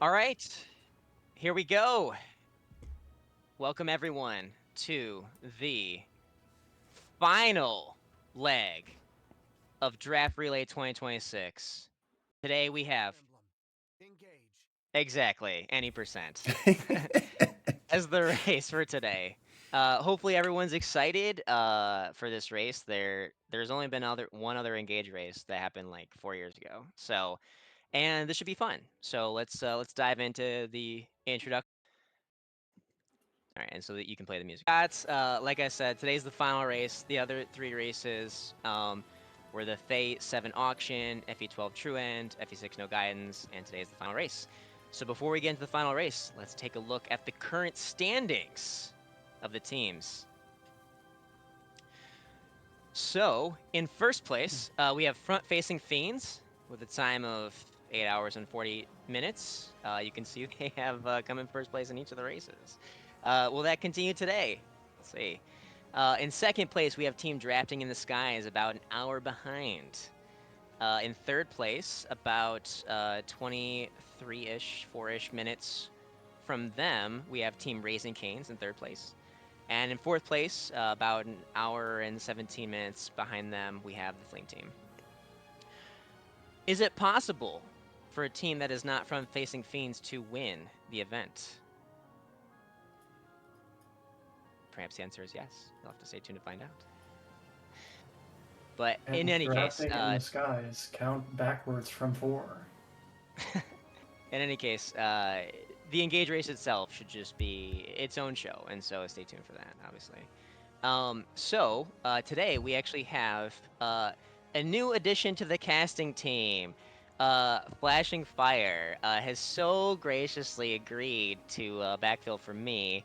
All right, here we go. Welcome everyone to the final leg of Draft Relay 2026. Today we have exactly any percent as the race for today. Hopefully everyone's excited for this race. There's only been one other Engage race that happened like 4 years ago. So, and this should be fun. So let's dive into the introduction. All right, and so that you can play the music. That's like I said, today's the final race. The other three races were the FE7 Auction, FE12 True End, FE6 No Guidance, and today's the final race. So before we get into the final race, let's take a look at the current standings of the teams. So in first place, we have front-facing Fiends with a time of 8 hours and 40 minutes. You can see they have come in first place in each of the races. Will that continue today? Let's see. In second place, we have Team Drafting in the Skies, about an hour behind. In third place, about 23-ish, 4-ish minutes from them, we have Team Raising Canes in third place. And in fourth place, about an hour and 17 minutes behind them, we have the Flame Team. Is it possible for a team that is not from Facing Fiends to win the event? Perhaps the answer is yes. You'll have to stay tuned to find out. But And in any case, drafting in the skies, count backwards from 4. in any case, the Engage race itself should just be its own show, and so stay tuned for that, obviously. So today we actually have a new addition to the casting team. Flashing Fire has so graciously agreed to backfill for me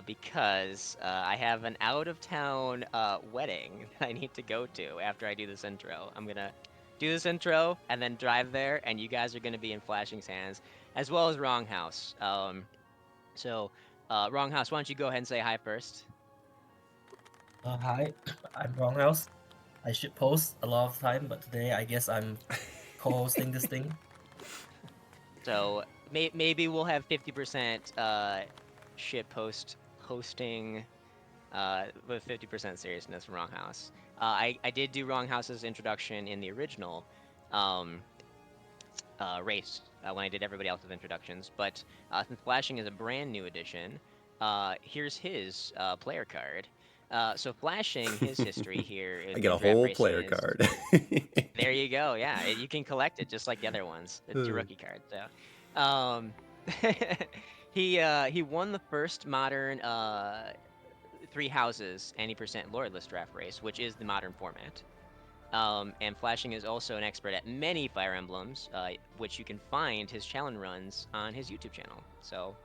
because I have an out-of-town wedding that I need to go to after I do this intro. I'm gonna do this intro and then drive there, and you guys are gonna be in Flashing's hands, as well as Wrong House. So Wrong House, why don't you go ahead and say hi first? Hi, I'm Wrong House. I should post a lot of time, but today I guess I'm co-hosting this thing. So maybe we'll have 50% shit post hosting with 50% seriousness from Wrong House. I did do Wrong House's introduction in the original race when I did everybody else's introductions, but since Flashing is a brand new addition, here's his player card. So Flashing, his history here I in, get in a draft whole racing player is card. there you go. Yeah, you can collect it just like the other ones. It's your rookie card. So, he won the first modern three houses any percent lordless draft race, which is the modern format. And Flashing is also an expert at many Fire Emblems, which you can find his challenge runs on his YouTube channel. So,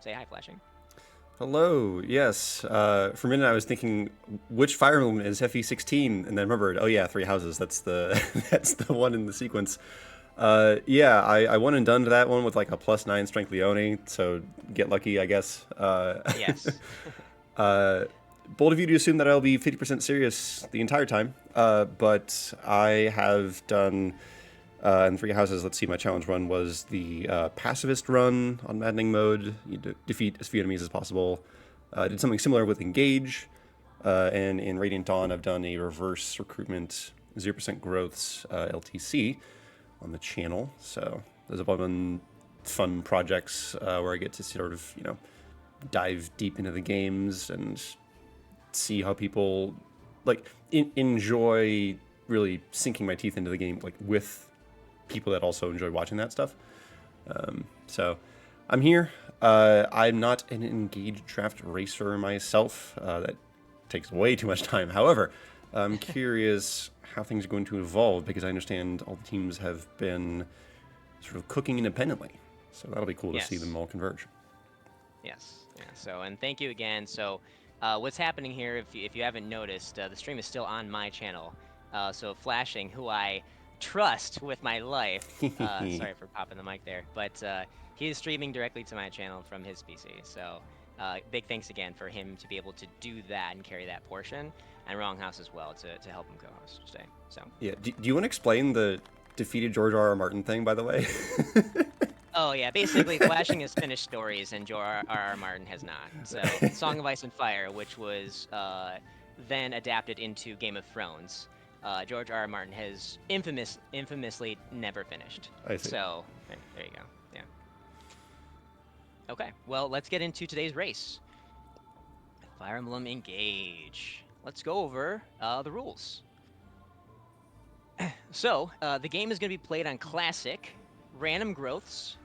say hi, Flashing. Hello. Yes. For a minute, I was thinking which Fire Emblem is FE16, and then remembered. Oh yeah, three houses. That's the that's the one in the sequence. Yeah, I won and done to that one with like a +9 strength Leone. So get lucky, I guess. Yes. Bold of you to assume that I'll be 50% serious the entire time. But I have done. In three houses, let's see, my challenge run was the pacifist run on maddening mode. You defeat as few enemies as possible. Did something similar with engage, and in Radiant Dawn, I've done a reverse recruitment 0% growths LTC on the channel. So those have all been fun projects where I get to sort of dive deep into the games and see how people like enjoy really sinking my teeth into the game like with people that also enjoy watching that stuff. So I'm here. I'm not an engaged draft racer myself. That takes way too much time. However, I'm curious how things are going to evolve because I understand all the teams have been sort of cooking independently. So that'll be cool to see them all converge. Yes. Yeah. So, and thank you again. So, what's happening here, if you haven't noticed, the stream is still on my channel. So, Flashing, who I trust with my life. Sorry for popping the mic there, but he is streaming directly to my channel from his PC. So, big thanks again for him to be able to do that and carry that portion, and Wrong House as well to help him co-host today. So yeah, do you want to explain the defeated George R. R. Martin thing, by the way? Oh yeah, basically, Flashing has finished stories, and George R. R. Martin has not. So, Song of Ice and Fire, which was then adapted into Game of Thrones, George R. R. Martin has infamously never finished. I see. So, there you go. Yeah. Okay, well, let's get into today's race. Fire Emblem Engage. Let's go over the rules. So, the game is going to be played on Classic, Random Growths,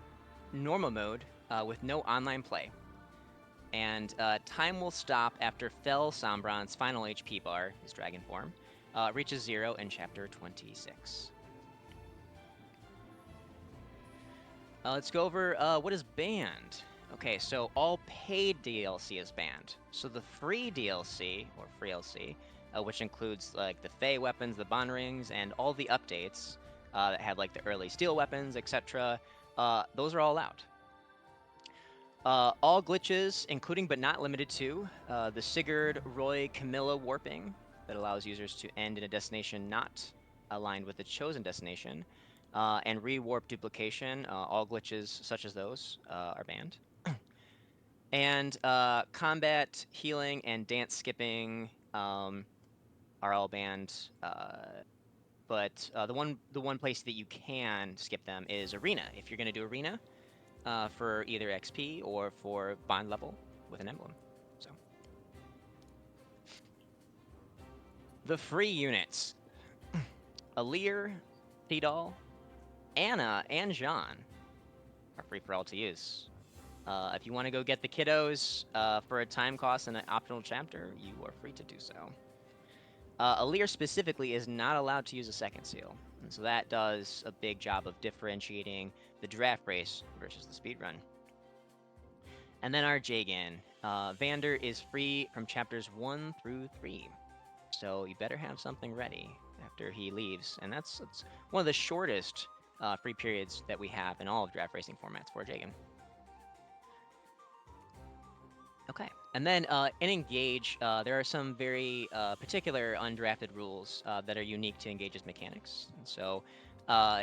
Normal Mode, with no online play. And time will stop after Fel Sombron's final HP bar, his dragon form, reaches 0 in Chapter 26. Let's go over what is banned. Okay, so all paid DLC is banned. So the free DLC, or free LC, which includes like the Fey weapons, the Bond rings, and all the updates that have like the early steel weapons, etc., those are all out. All glitches, including but not limited to the Sigurd, Roy, Camilla warping that allows users to end in a destination not aligned with the chosen destination, and rewarp duplication, all glitches such as those are banned. And combat, healing, and dance skipping are all banned. But the one place that you can skip them is Arena. If you're going to do Arena, for either XP or for bond level with an emblem. So the free units: Alir, Tidal, Anna, and Jean are free for all to use. If you want to go get the kiddos for a time cost and an optional chapter, you are free to do so. Alir specifically is not allowed to use a second seal, and so that does a big job of differentiating the draft race versus the speedrun. And then our Jagan. Vander is free from chapters 1 through 3. So you better have something ready after he leaves. And that's one of the shortest free periods that we have in all of draft racing formats for Jagan. Okay. And then in Engage, there are some very particular undrafted rules that are unique to Engage's mechanics. And so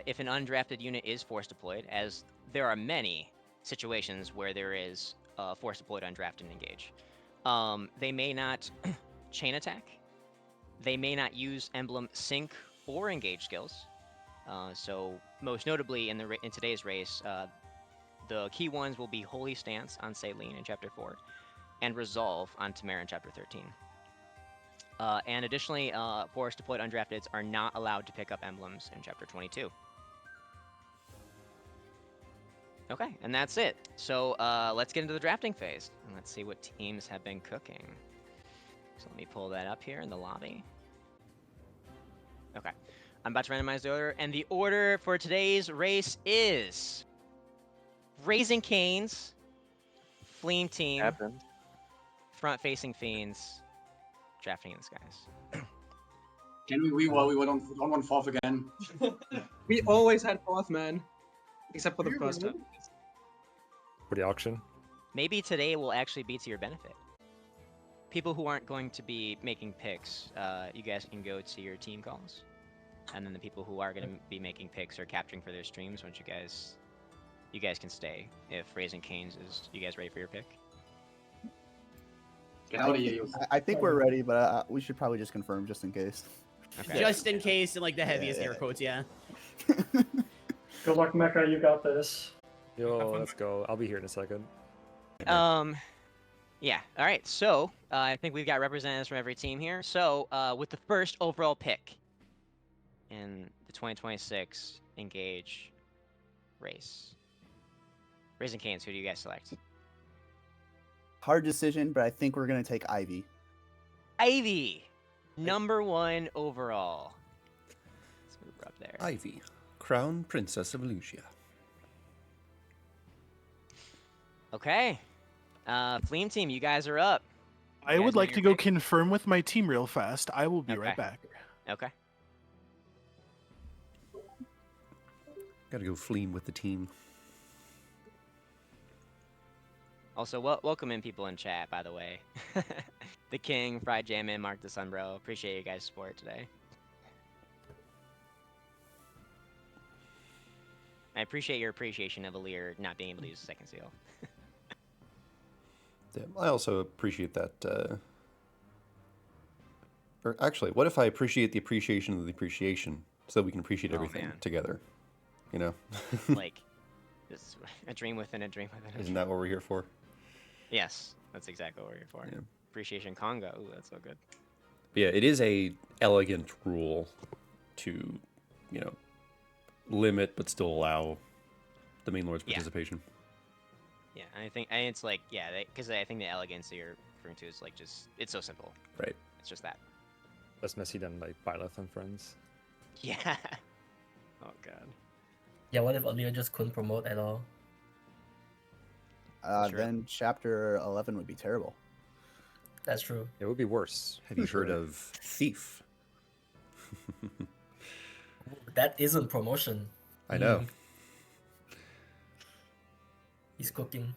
if an undrafted unit is force deployed, as there are many situations where there is force deployed undrafted in Engage, they may not chain attack, they may not use emblem sync or engage skills. So most notably in today's race, the key ones will be Holy Stance on Saline in Chapter 4, and Resolve on Tamara in Chapter 13. And additionally, force deployed undrafteds are not allowed to pick up emblems in Chapter 22. Okay, and that's it. So let's get into the drafting phase, and let's see what teams have been cooking. So let me pull that up here in the lobby. Okay, I'm about to randomize the order, and the order for today's race is Raising Canes, Fleam Team, Happened. Front-Facing Fiends, Drafting in the Skies. Can we re-roll? We went on fourth again. We always had fourth, man. Except for the first time. For the auction. Maybe today will actually be to your benefit. People who aren't going to be making picks, you guys can go to your team calls. And then the people who are going to be making picks or capturing for their streams, once you guys can stay. If Raising Canes is, you guys ready for your pick? Get out of here, you. I think we're ready, but we should probably just confirm just in case. Okay. Just in case, in like the heaviest air quotes, yeah. Good luck, Mecca. You got this. Yo, let's go. I'll be here in a second. Yeah. All right. So I think we've got representatives from every team here. So with the first overall pick in the 2026 Engage race, Raising Canes, who do you guys select? Hard decision, but I think we're gonna take Ivy. Ivy, number 1 overall. Let's move her up there. Ivy, Crown Princess of Lucia. Okay. Fleam Team, you guys are up. I You would guys know like to your go pick? confirm with my team real fast. I will be Okay. right back. Okay. Gotta go Fleam with the team. Also, welcome in people in chat, by the way. The King, Fried Jammin, Mark the Sunbro. Appreciate you guys' support today. I appreciate your appreciation of Alir not being able to use the second seal. Yeah, I also appreciate that. Or actually, what if I appreciate the appreciation of the appreciation so that we can appreciate Oh, everything man. together? You know? Like, this a dream within a dream within a Isn't dream. that what we're here for? Yes, that's exactly what we're here for. Yeah. Appreciation conga. Ooh, that's so good. But yeah, it is a elegant rule to, you know, limit but still allow the main lord's Yeah. participation. Yeah, and it's like, yeah, because I think the elegance that you're referring to is like just, it's so simple. Right. It's just that. Less messy than like Byleth and Friends. Yeah. Oh god. Yeah, what if Alir just couldn't promote at all? True. Then chapter 11 would be terrible. That's true. It would be worse. Have you heard of Thief? That isn't promotion. I know. He's cooking.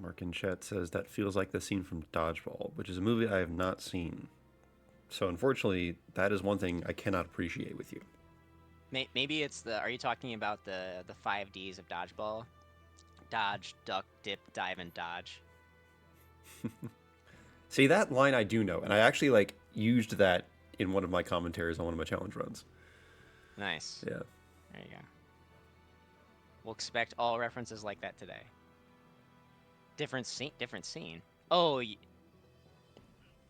Mark in chat says that feels like the scene from Dodgeball, which is a movie I have not seen. So unfortunately, that is one thing I cannot appreciate with you. Maybe it's the, are you talking about the 5 Ds of dodgeball? Dodge, duck, dip, dive, and dodge. See, that line I do know, and I actually like used that in one of my commentaries on one of my challenge runs. Nice. Yeah. There you go. We'll expect all references like that today. Different scene. Oh,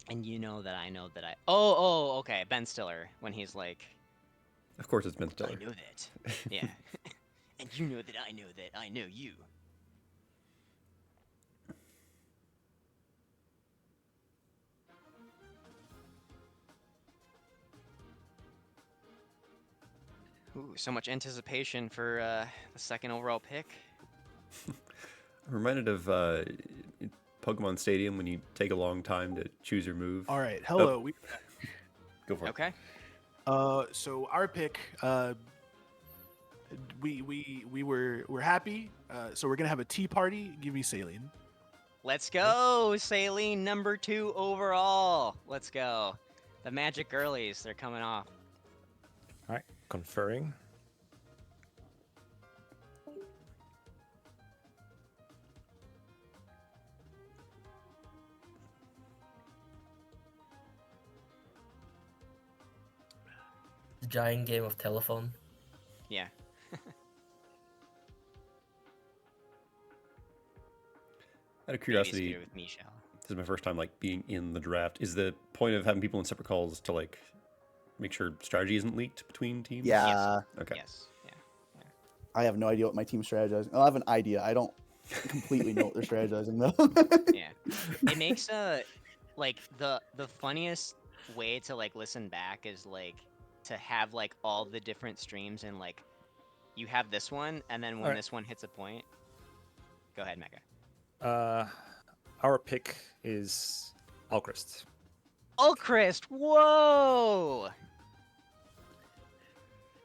and you know that I know that I. Oh, okay. Ben Stiller when he's like. Of course, it's Ben Stiller. I know that. Yeah. And you know that I know you. Ooh, so much anticipation for the second overall pick. I'm reminded of Pokemon Stadium when you take a long time to choose your move. All right. Hello. Oh, go for it. Okay. So our pick, we're happy. So we're gonna have a tea party. Give me Saline. Let's go, Saline, number 2 overall. Let's go. The Magic Girlies, they're coming off. All right, conferring. The giant game of telephone. Yeah. Out of curiosity, With Michelle. this is my first time like being in the draft. Is the point of having people in separate calls to like make sure strategy isn't leaked between teams? Yeah. Okay. Yes. Yeah. I have no idea what my team's strategizing. Well, I have an idea. I don't completely know what they're strategizing though. Yeah. It makes like the funniest way to like listen back is like to have like all the different streams and like you have this one and then when Alright. this one hits a point. Go ahead, Mecca. Our pick is Alchrist. Ulchrist! Whoa!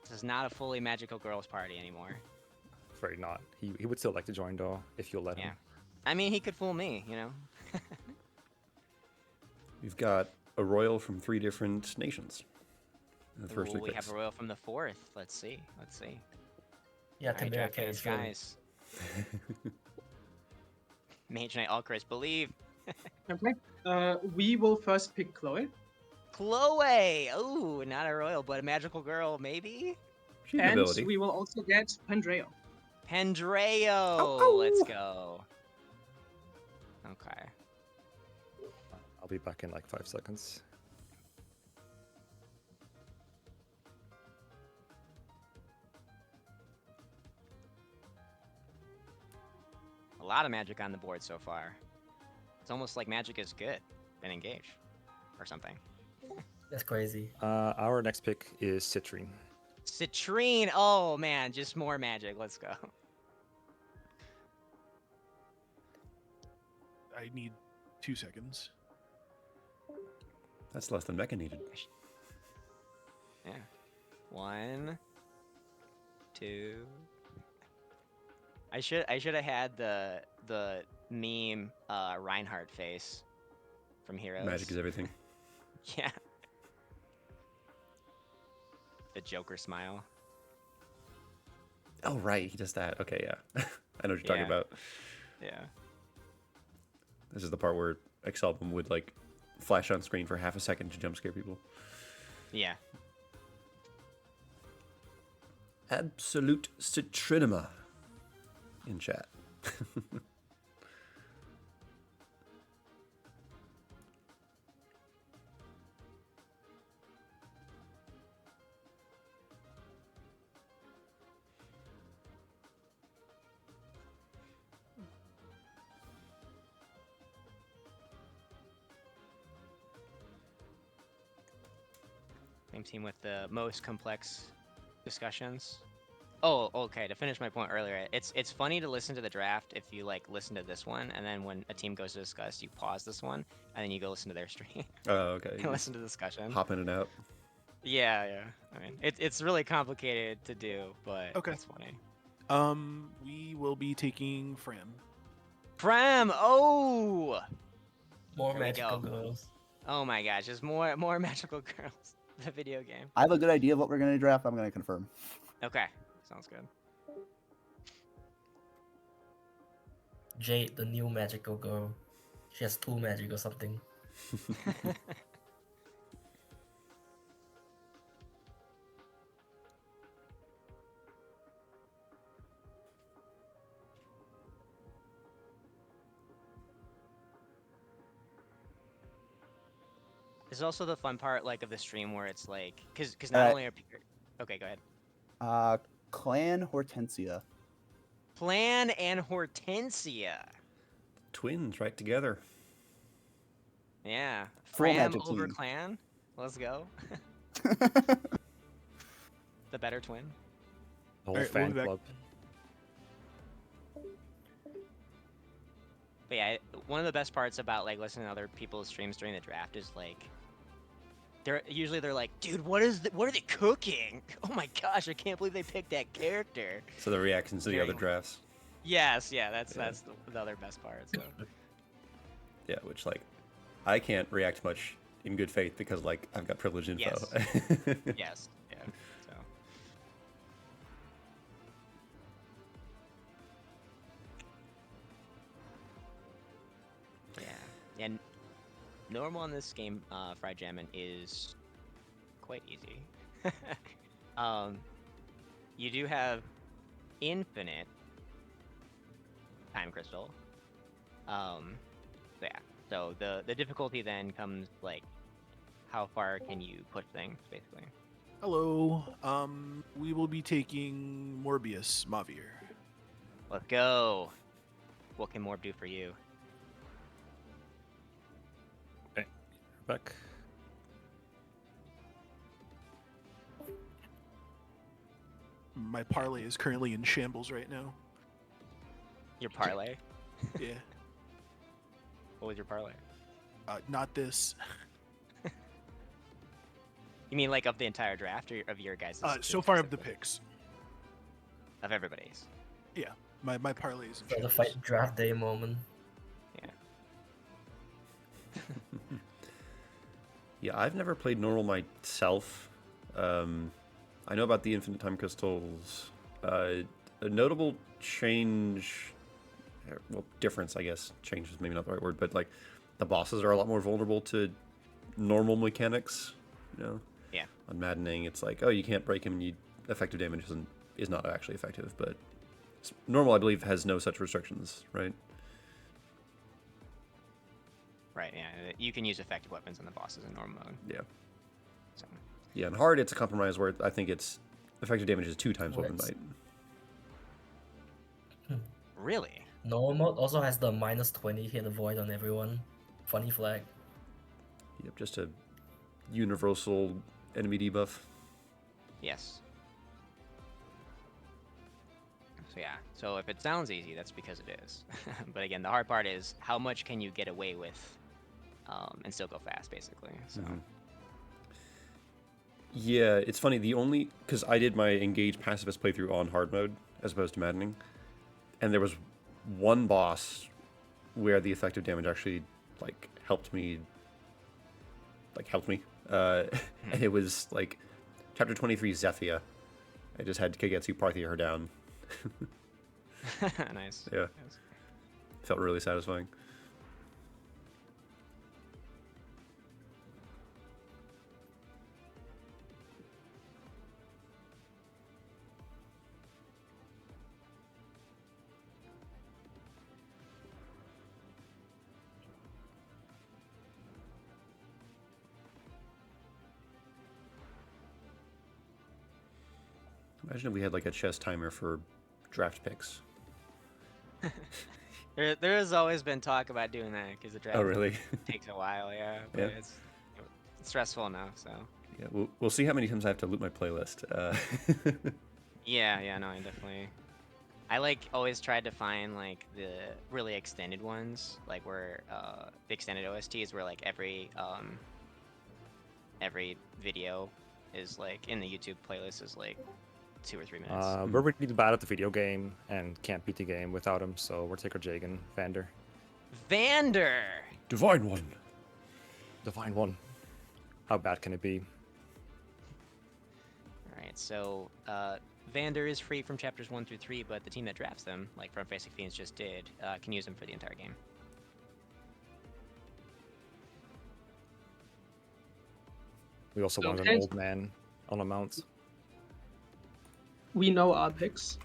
This is not a fully magical girls party anymore. Afraid not. He would still like to join though, if you'll let Yeah. him. I mean, he could fool me, you know? We've got a royal from 3 different nations. In the first Ooh, 3 we picks. have a royal from the 4th. Let's see. Yeah, Alright, Timberlake draft is these true. guys. Mage Knight Ulchrist, believe. Okay. We will first pick Chloe. Chloe! Ooh, not a royal, but a magical girl, maybe? She's an And ability. we will also get Pandreo. Pandreo! Let's go. Okay. I'll be back in like 5 seconds. A lot of magic on the board so far. It's almost like magic is good and engage. Or something. That's crazy. Our next pick is Citrine. Citrine! Oh man, just more magic. Let's go. I need 2 seconds. That's less than Mecca needed. Yeah. 1, 2. I should have had the meme Reinhardt face from Heroes. Magic is everything. Yeah. The Joker smile. Oh right, he does that. Okay, yeah. I know what you're talking Yeah. about. Yeah. This is the part where Exalbum would like flash on screen for half a second to jump scare people. Yeah. Absolute citrinema in chat. Same team with the most complex discussions. Oh, okay. To finish my point earlier, it's funny to listen to the draft if you like listen to this one, and then when a team goes to discuss, you pause this one, and then you go listen to their stream Oh, okay. and listen to the discussion. Hop in and out. Yeah, yeah. I mean, it's really complicated to do, but Okay. it's funny. We will be taking Fram. Pram. Oh. More There we magical go. girls. Oh my gosh, just more magical girls. The video game. I have a good idea of what we're gonna draft. I'm gonna confirm. Okay, sounds good. Jade, the new magical girl. She has 2 magic or something. This is also the fun part, like, of the stream where it's like, because not Alright. only are people. Okay, go ahead. Clan Hortensia. Plan and Hortensia. Twins right together. Yeah. Full Fram magic over team. Clan. Let's go. The better twin. The whole Alright, we'll fan be back. club. But yeah, one of the best parts about like listening to other people's streams during the draft is like, they're like, dude, what are they cooking? Oh my gosh, I can't believe they picked that character. So the reactions to the other drafts. Yes, yeah, that's the other best part. So. Yeah, which like I can't react much in good faith because like I've got privileged info. Yes, yeah. So. Yeah, and normal on this game, Fried Jammin' is quite easy. You do have infinite time crystal. So yeah. So the difficulty then comes like, how far can you push things, basically. Hello. We will be taking Morbius Mavir. Let's go. What can Morb do for you? Back. My parlay is currently in shambles right now. Your parlay? Yeah. What was your parlay? Not this. You mean like of the entire draft or of your guys'? So far of the picks. Of everybody's. Yeah. My parlay is in For the shambles. fight draft day moment. Yeah. Yeah, I've never played normal myself. I know about the infinite time crystals. A notable change, well, difference, I guess. Change is maybe not the right word, but like the bosses are a lot more vulnerable to normal mechanics. You know, Yeah. on maddening, it's like, oh, you can't break him, and effective damage is not actually effective. But normal, I believe, has no such restrictions, right? Right. Yeah. You can use effective weapons on the bosses in normal mode. Yeah. So. Yeah, and hard, it's a compromise where I think it's effective damage is 2 times weapon Let's- might. Really? Normal mode also has the -20 hit avoid on everyone. Funny flag. Yep, just a universal enemy debuff. Yes. So yeah. So if it sounds easy, that's because it is. But again, the hard part is how much can you get away with, and still go fast, basically. So. Mhm. Yeah, it's funny. The only because I did my engage pacifist playthrough on hard mode as opposed to maddening, and there was one boss where the effective damage actually like helped me. And it was like chapter 23 Zethia. I just had Kagetsu Parthia her down. Nice. Yeah. Nice. Felt really satisfying. Imagine if we had like a chess timer for draft picks. There has always been talk about doing that because the draft Oh, really? takes a while, yeah. But Yeah. it's stressful enough, so. Yeah, we'll see how many times I have to loop my playlist. Yeah, no, I definitely. I like always tried to find like the really extended ones, like where the extended OSTs where like every video is like in the YouTube playlist is like 2 or 3 minutes. We're really bad at the video game and can't beat the game without him, so we're taking Jagan, Vander. Vander! Divine One! Divine One. How bad can it be? Alright, so Vander is free from chapters 1 through 3, but the team that drafts them, like Front Facing Fiends just did, can use them for the entire game. We also wanted Okay. an old man on a mount. We know our picks.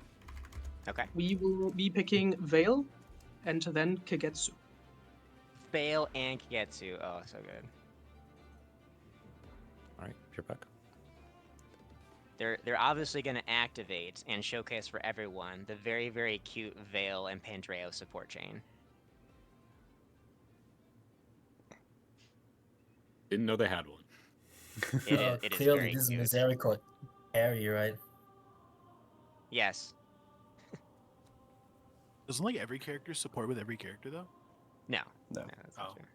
Okay. We will be picking Vale and then Kagetsu. Fail and Kagetsu. Oh, so good. Alright, you're back. They're obviously going to activate and showcase for everyone the very, very cute Vale and Pandreo support chain. Didn't know they had one. It is clearly, very this is cute. Misericord Harry, right? Yes. Doesn't like every character support with every character though? No. No. That's not Oh. true.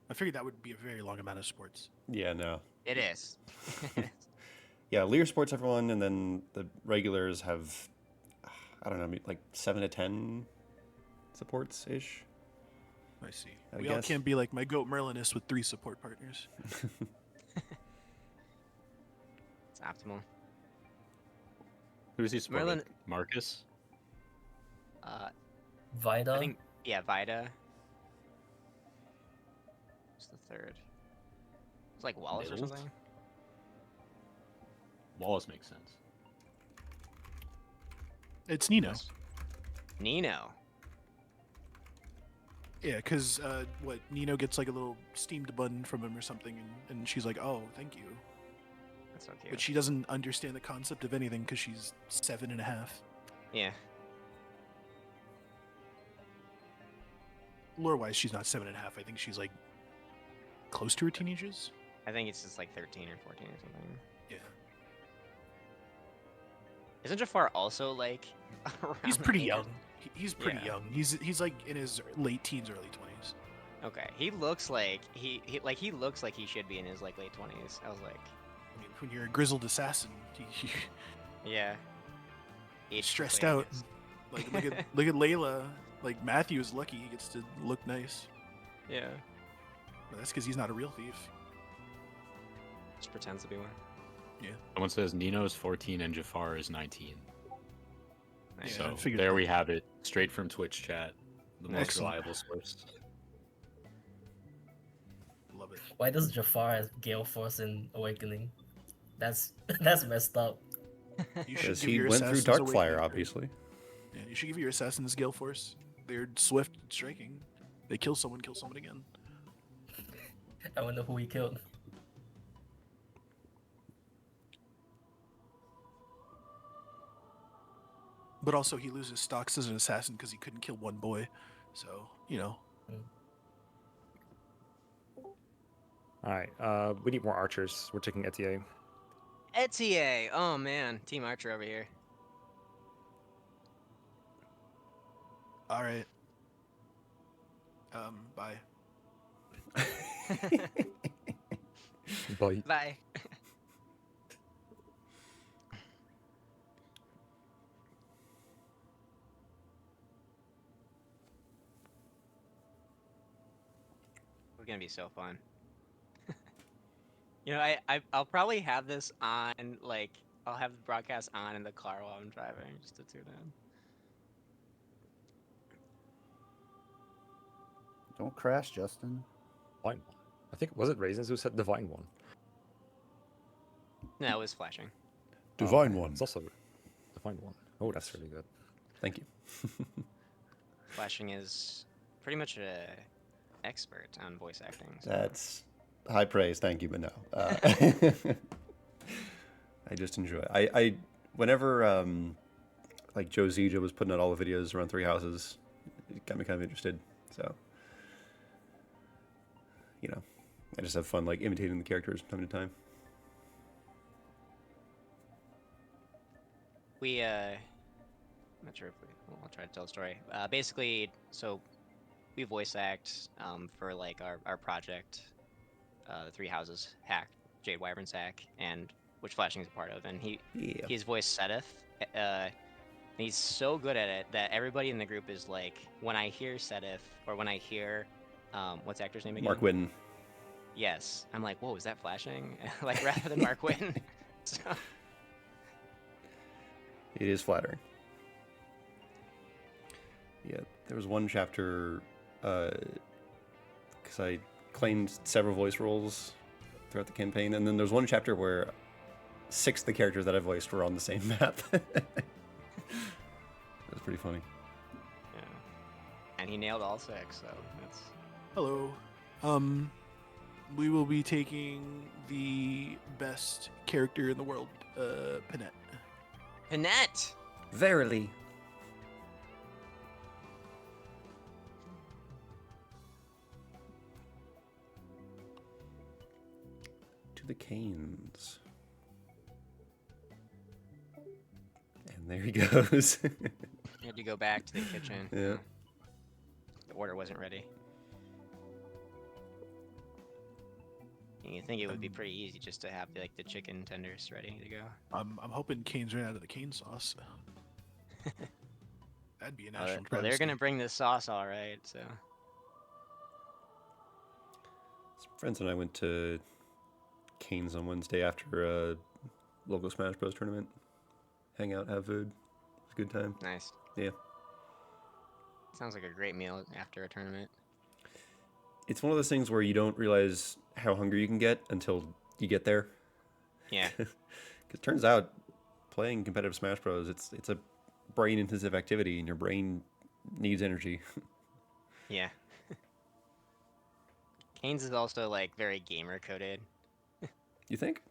I figured that would be a very long amount of sports. Yeah, no. It is. Yeah, Lear supports everyone, and then the regulars have, I don't know, like 7 to 10 supports ish. I see. I We all guess. can't be like my goat Merlinus with 3 support partners. It's optimal. Who's he supporting? Merlin- Marcus? Vida. I think, yeah, Vida. What's the third? It's like Wallace or Milt? something? Wallace makes sense. It's Nino. Nino. Yeah, because what Nino gets like a little steamed bun from him or something, and she's like, "Oh, thank you," That's so cute. but she doesn't understand the concept of anything because she's 7.5. Yeah. Lore-wise, she's not 7.5. I think she's like close to her teenagers. I think it's just like 13 or 14 or something. Yeah, Isn't Jafar also like around he's pretty age? young. He's pretty Yeah. young. He's like in his late teens, early 20s. Okay, he looks like he looks like he should be in his like late 20s. I was like, I mean, when you're a grizzled assassin, yeah. you're Age stressed played out. Like look at Layla. Like Matthew is lucky he gets to look nice. Yeah. But that's because he's not a real thief. Just pretends to be one. Someone says Nino's 14 and Jafar is 19. Nice. Yeah, I So figured there that. we have it, straight from Twitch chat, the most Excellent. reliable source. Love it. Why does Jafar have Gale Force in Awakening? That's that's messed up. You should Because give he your went through assassins a Darkfire, Awakening. obviously. Yeah, you should give your assassins Gale Force. They're swift and striking. They kill someone again. I wonder who he killed. But also, he loses stocks as an assassin because he couldn't kill one boy. So, you know. Alright, we need more archers. We're taking Etier. Etier. Oh man, Team Archer over here. All right. Bye. Bye. Bye. It's gonna be so fun. You know, I'll probably have this on, like, I'll have the broadcast on in the car while I'm driving, just to tune in. Don't crash, Justin. Divine one. I think was it Raisins who said Divine one. No, it was flashing. Divine one. It's also Divine one. Oh, that's really good. Thank you. Flashing is pretty much a expert on voice acting. So. That's high praise. Thank you, but no. I just enjoy it. I whenever like Joe Zija was putting out all the videos around Three Houses, it got me kind of interested. So, you know, I just have fun like imitating the characters from time to time. I'm not sure if I'll try to tell the story. Basically, so we voice act for like our project, the Three Houses hack, Jade Wyvern's hack, and which Flashing is a part of, and he's voiced Sedith. He's so good at it that everybody in the group is like, when I hear Sedith or when I hear, what's the actor's name again? Mark Whitten. Yes, I'm like, whoa, is that Flashing? Like rather than Mark Whitten. So. It is flattering. Yeah, there was one chapter, because I claimed several voice roles throughout the campaign, and then there's one chapter where 6 of the characters that I voiced were on the same map. That was pretty funny. Yeah, and he nailed all 6, so that's... Hello. We will be taking the best character in the world, Panette. Panette! Verily. To the Canes. And there he goes. You had to go back to the kitchen. Yeah. The order wasn't ready. You think it would be pretty easy just to have like the chicken tenders ready to go. I'm hoping Canes ran out of the cane sauce. That'd be a national Well, they're travesty. gonna bring the sauce, all right. So. Some friends and I went to Canes on Wednesday after a local Smash Bros. Tournament. Hang out, have food. It's a good time. Nice. Yeah. Sounds like a great meal after a tournament. It's one of those things where you don't realize how hungry you can get until you get there. Yeah. Because it turns out playing competitive Smash Bros. It's a brain-intensive activity, and your brain needs energy. Yeah. Canes is also like very gamer coded. You think?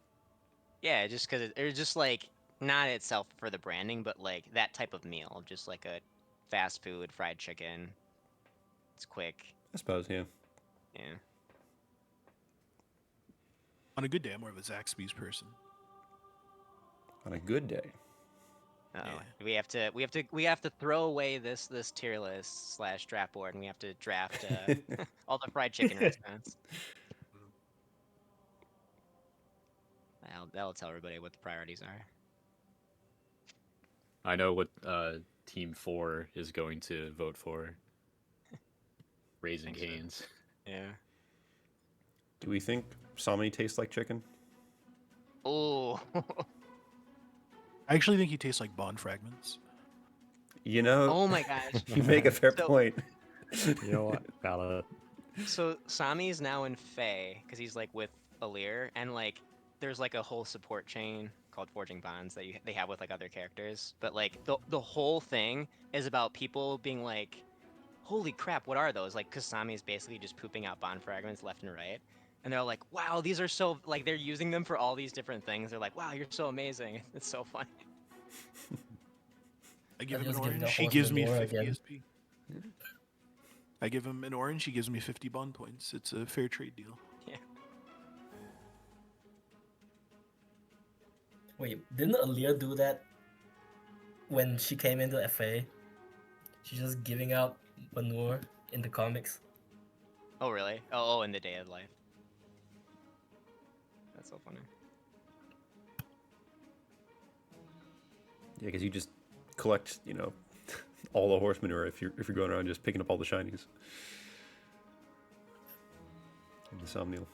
Yeah, just because it's just like not itself for the branding, but like that type of meal, just like a fast food fried chicken. It's quick. I suppose, yeah. Yeah. On a good day, I'm more of a Zaxby's person. On a good day. Oh, we have to throw away this tier list / draft board, and we have to draft all the fried chicken restaurants. That'll tell everybody what the priorities are. I know what Team 4 is going to vote for. Raising Canes. Yeah. Do we think Sami tastes like chicken? Oh. I actually think he tastes like bond fragments. You know. Oh my gosh. You make a fair point. You know what? Valid. So Sami is now in Fae because he's like with Alir, and like there's like a whole support chain called Forging Bonds that they have with like other characters. But like the whole thing is about people being like, holy crap, what are those? Like, because Sami is basically just pooping out bond fragments left and right. And they're like, wow, these are so, like, they're using them for all these different things. They're like, wow, you're so amazing. It's so funny. I give him just an give orange, the he horse gives the me lore 50 again. SP. I give him an orange, he gives me 50 bond points. It's a fair trade deal. Yeah. Wait, didn't Aaliyah do that when she came into FA? She's just giving out manure in the comics. Oh, really? Oh, in the day of life. That's so funny. Yeah, because you just collect, you know, all the horse manure if you're going around just picking up all the shinies. Insomnial.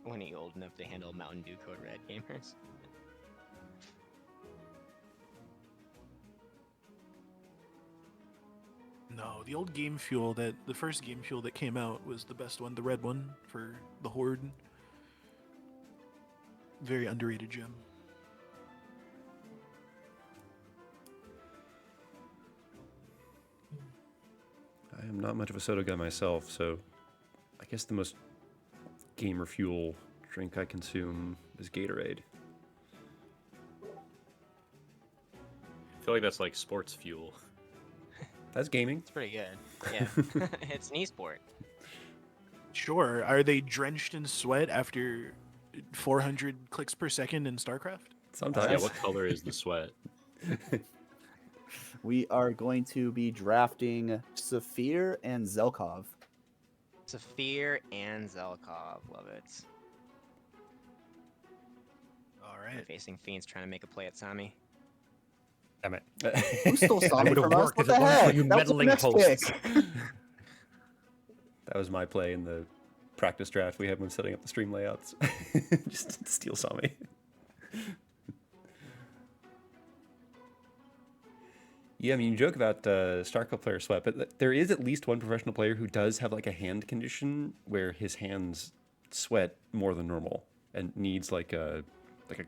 When are you old enough to handle Mountain Dew Code Red gamers? No, the old Game Fuel the first Game Fuel that came out was the best one, the red one for the Horde. Very underrated gem. I am not much of a soda guy myself, so I guess the most gamer fuel drink I consume is Gatorade. I feel like that's like sports fuel. That's gaming. It's pretty good. Yeah, it's an esport. Sure. Are they drenched in sweat after 400 clicks per second in StarCraft? Sometimes. Yeah, what color is the sweat? We are going to be drafting Saphir and Zelkov. Saphir and Zelkov, love it. All We're right. facing Fiends trying to make a play at Sami. Damn it. Who stole Sami would've from us? worked What if it the wasn't for heck? you That was the meddling next hosts. pick. That was my play in the practice draft we had when setting up the stream layouts. Just to steal Sami. Yeah, I mean, you joke about StarCraft player sweat, but there is at least one professional player who does have like a hand condition where his hands sweat more than normal and needs like a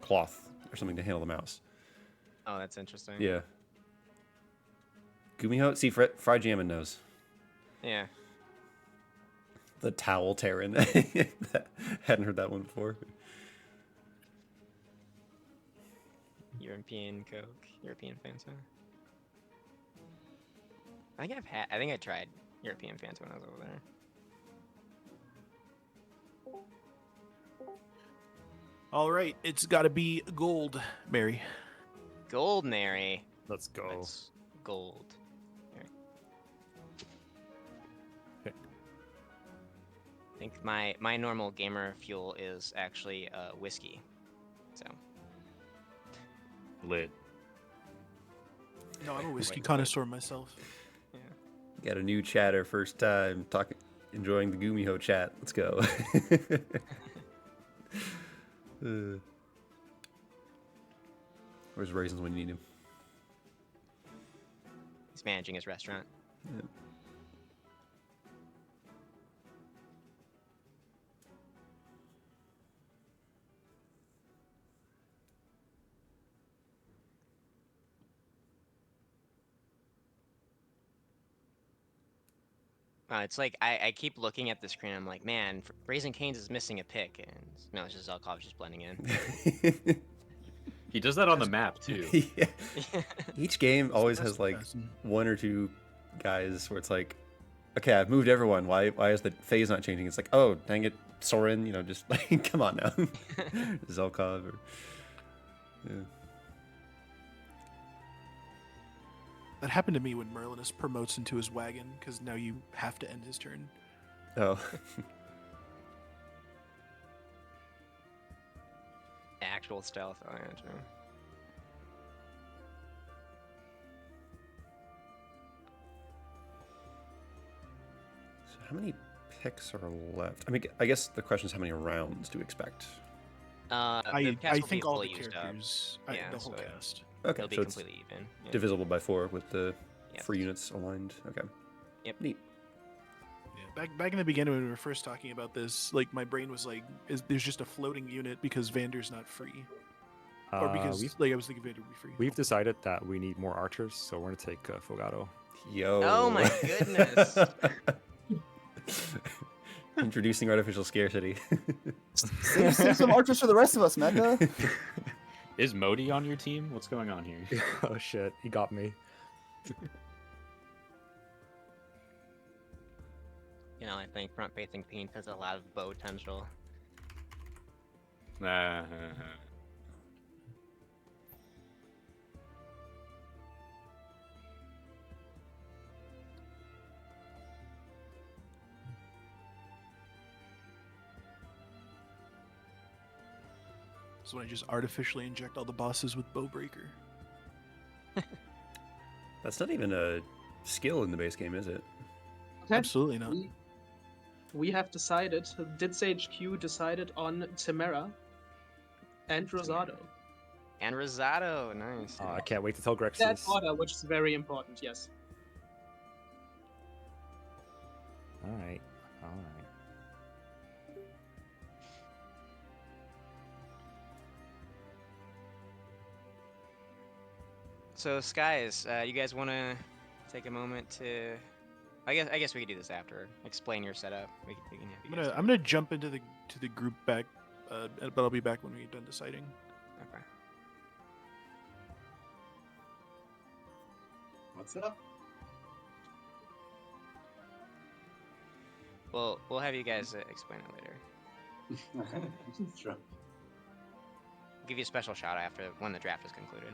cloth or something to handle the mouse. Oh, that's interesting. Yeah. Gumiho, see, Fried Jammin knows. Yeah. The towel Terran. Hadn't heard that one before. European Coke, European Fanta. I think I tried European Fanta when I was over there. All right. It's got to be gold, Mary. Gold, Mary. Let's go. That's gold. Mary. Okay. I think my normal gamer fuel is actually whiskey. So. Lit. No, I'm a whiskey connoisseur myself. Got a new chatter, first time enjoying the Gumiho chat. Let's go. Where's Raisins when you need him? He's managing his restaurant. Yeah. It's like I keep looking at the screen. I'm like, man, Raising Cane's is missing a pick, and no, it's just Zelkov just blending in. He does that on the map too. Yeah. Each game always That's has like fascinating. one or two guys where it's like, okay, I've moved everyone. Why is the phase not changing? It's like, oh, dang it, Soren, just like, come on now. Zelkov or yeah. That happened to me when Merlinus promotes into his wagon, because now you have to end his turn. Oh. Actual stealth. Oh, yeah, true. So how many picks are left? I mean, I guess the question is how many rounds do we expect? The I cast will be think all the fully used up. characters, Yeah, the whole so cast. Okay, It'll be so it's completely even. Yeah. divisible by 4 with the Yes. free units aligned. Okay. Yep. Neat. Yeah, back in the beginning when we were first talking about this, like my brain was like, there's just a floating unit because Vander's not free, or because I was thinking Vander would be free. We've decided that we need more archers, so we're gonna take Fogado. Yo. Oh my goodness. Introducing artificial scarcity. Save some archers for the rest of us, Mecca. Is Modi on your team? What's going on here? Oh shit, he got me. I think front-facing Fiend has a lot of bow potential. So when I just artificially inject all the bosses with Bowbreaker. That's not even a skill in the base game, is it? Okay. Absolutely not. We have decided. Did Sage Q decided on Temera and Rosado? And Rosado, nice. I can't wait to tell That Grex's. order, which is very important. Yes. All right. All right. So Skies, you guys want to take a moment to? I guess we could do this after. Explain your setup. We can have you guys I'm gonna jump into the group back, but I'll be back when we get done deciding. Okay. What's up? Well, we'll have you guys explain it later. Okay, sure. I'll give you a special shout out after when the draft is concluded.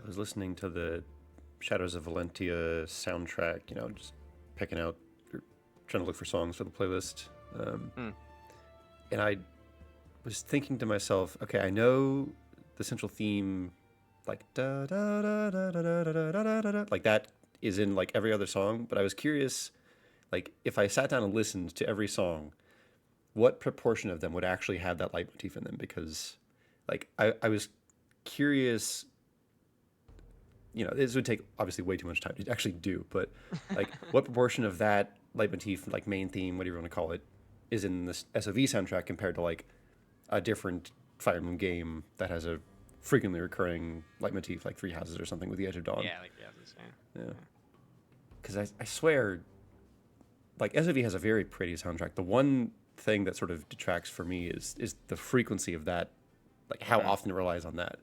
I was listening to the Shadows of Valentia soundtrack, you know, just picking out, or trying to look for songs for the playlist. And I was thinking to myself, okay, I know the central theme, like da da da da da da da da da da, like that is in like every other song. But I was curious, like if I sat down and listened to every song, what proportion of them would actually have that leitmotif in them? Because, like, I was curious. You know, this would take obviously way too much time to actually do, but like, what proportion of that leitmotif, like main theme, whatever you want to call it, is in this SOV soundtrack compared to like a different Fire Emblem game that has a frequently recurring leitmotif, like Three Houses or something with the Edge of Dawn. Yeah, like yeah. Because I swear, like SOV has a very pretty soundtrack. The one thing that sort of detracts for me is the frequency of that, like how often it relies on that.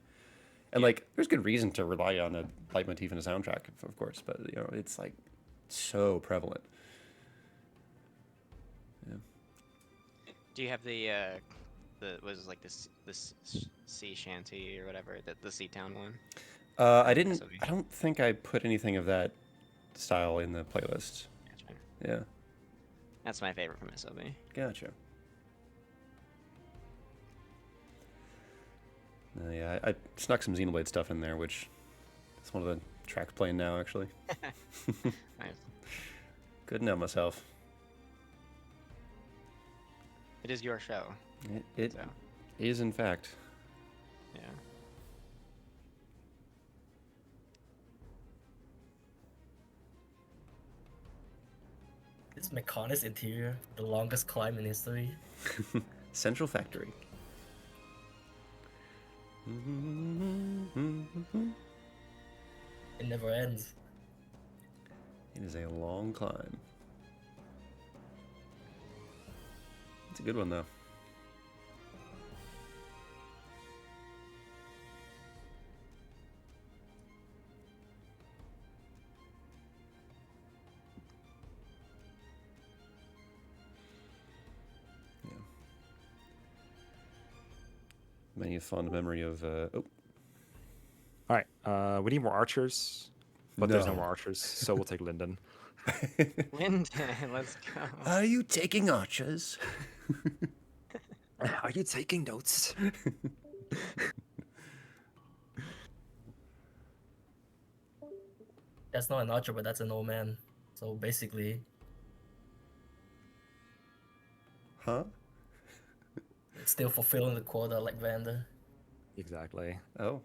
And like, there's good reason to rely on a leitmotif in a soundtrack, of course, but you know, it's like so prevalent. Yeah. Do you have the was it like this sea shanty or whatever, the sea town one? I didn't. SOV. I don't think I put anything of that style in the playlist. Gotcha. Yeah. That's my favorite from SOV. Gotcha. Yeah, I snuck some Xenoblade stuff in there, which is one of the tracks playing now, actually. Nice. Good to know myself. It is your show. It So. is, in fact. Yeah. Is Mechonis interior the longest climb in history? Central Factory. It never ends. It is a long climb. It's a good one, though. Yeah. Many a fond memory of. Oh, All right. We need more archers, but there's no No. more archers, so we'll take Linden. Linden, let's go. Are you taking archers? Are you taking notes? That's not an archer, but that's an old man. So basically, Huh? it's still fulfilling the quota like Vander. Exactly. Oh.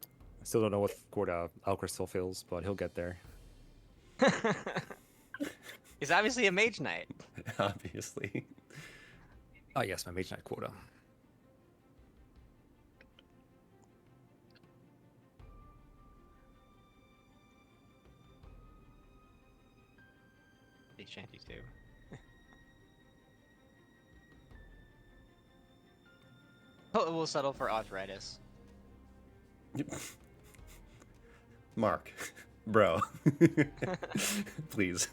I still don't know what quota Alcor still fills, but he'll get there. He's obviously a mage knight. Obviously. Ah, yes, my Mage Knight quota. Big shanty too. We'll settle for arthritis. Mark. Bro. Please.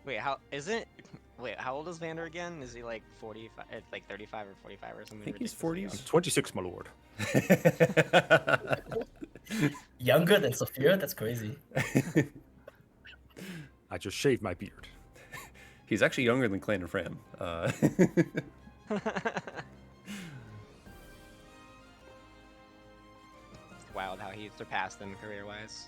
Wait, how old is Vander again? Is he like 45, like 35 or 45 or something? I think he's ridiculously 40s. young? 26, my lord. Younger than Sophia? That's crazy. I just shaved my beard. He's actually younger than Clan and Fram. It's wild how he surpassed them career-wise.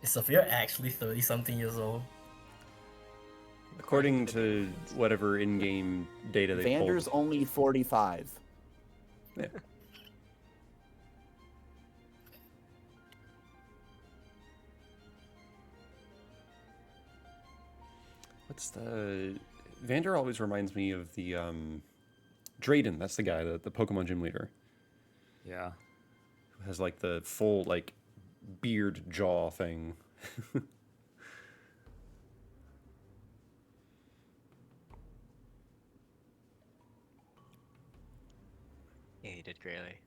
Is Sophia actually 30-something years old? According to whatever in-game data they Vander's pulled. only 45. Yeah. What's the... Vander always reminds me of the, Drayden, that's the guy, the Pokemon gym leader. Yeah. Who has, like, the full, like, beard jaw thing. Yeah, he did greatly.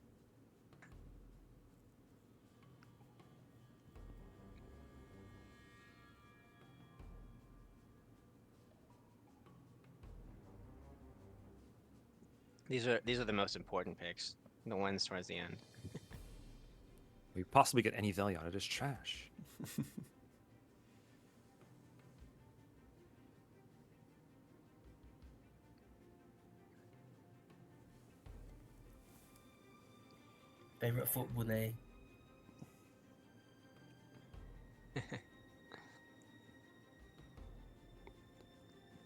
These are the most important picks, the ones towards the end. We possibly get any value out of this trash. Favorite food, Bonet?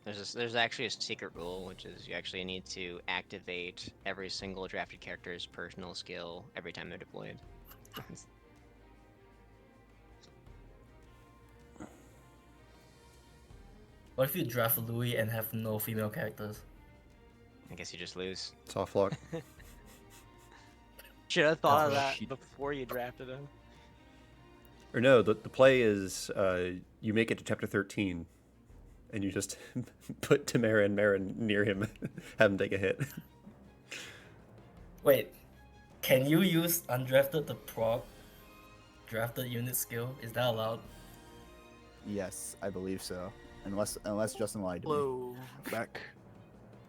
There's actually a secret rule, which is you actually need to activate every single drafted character's personal skill every time they're deployed. What if you draft Louis and have no female characters? I guess you just lose. Soft lock. Should have thought of That's that before you drafted him. Or no, the play is you make it to chapter 13, and you just put Tamara and Marin near him, have him take a hit. Wait, can you use undrafted to proc drafted unit skill? Is that allowed? Yes, I believe so. Unless Justin lied to me. Hello, back.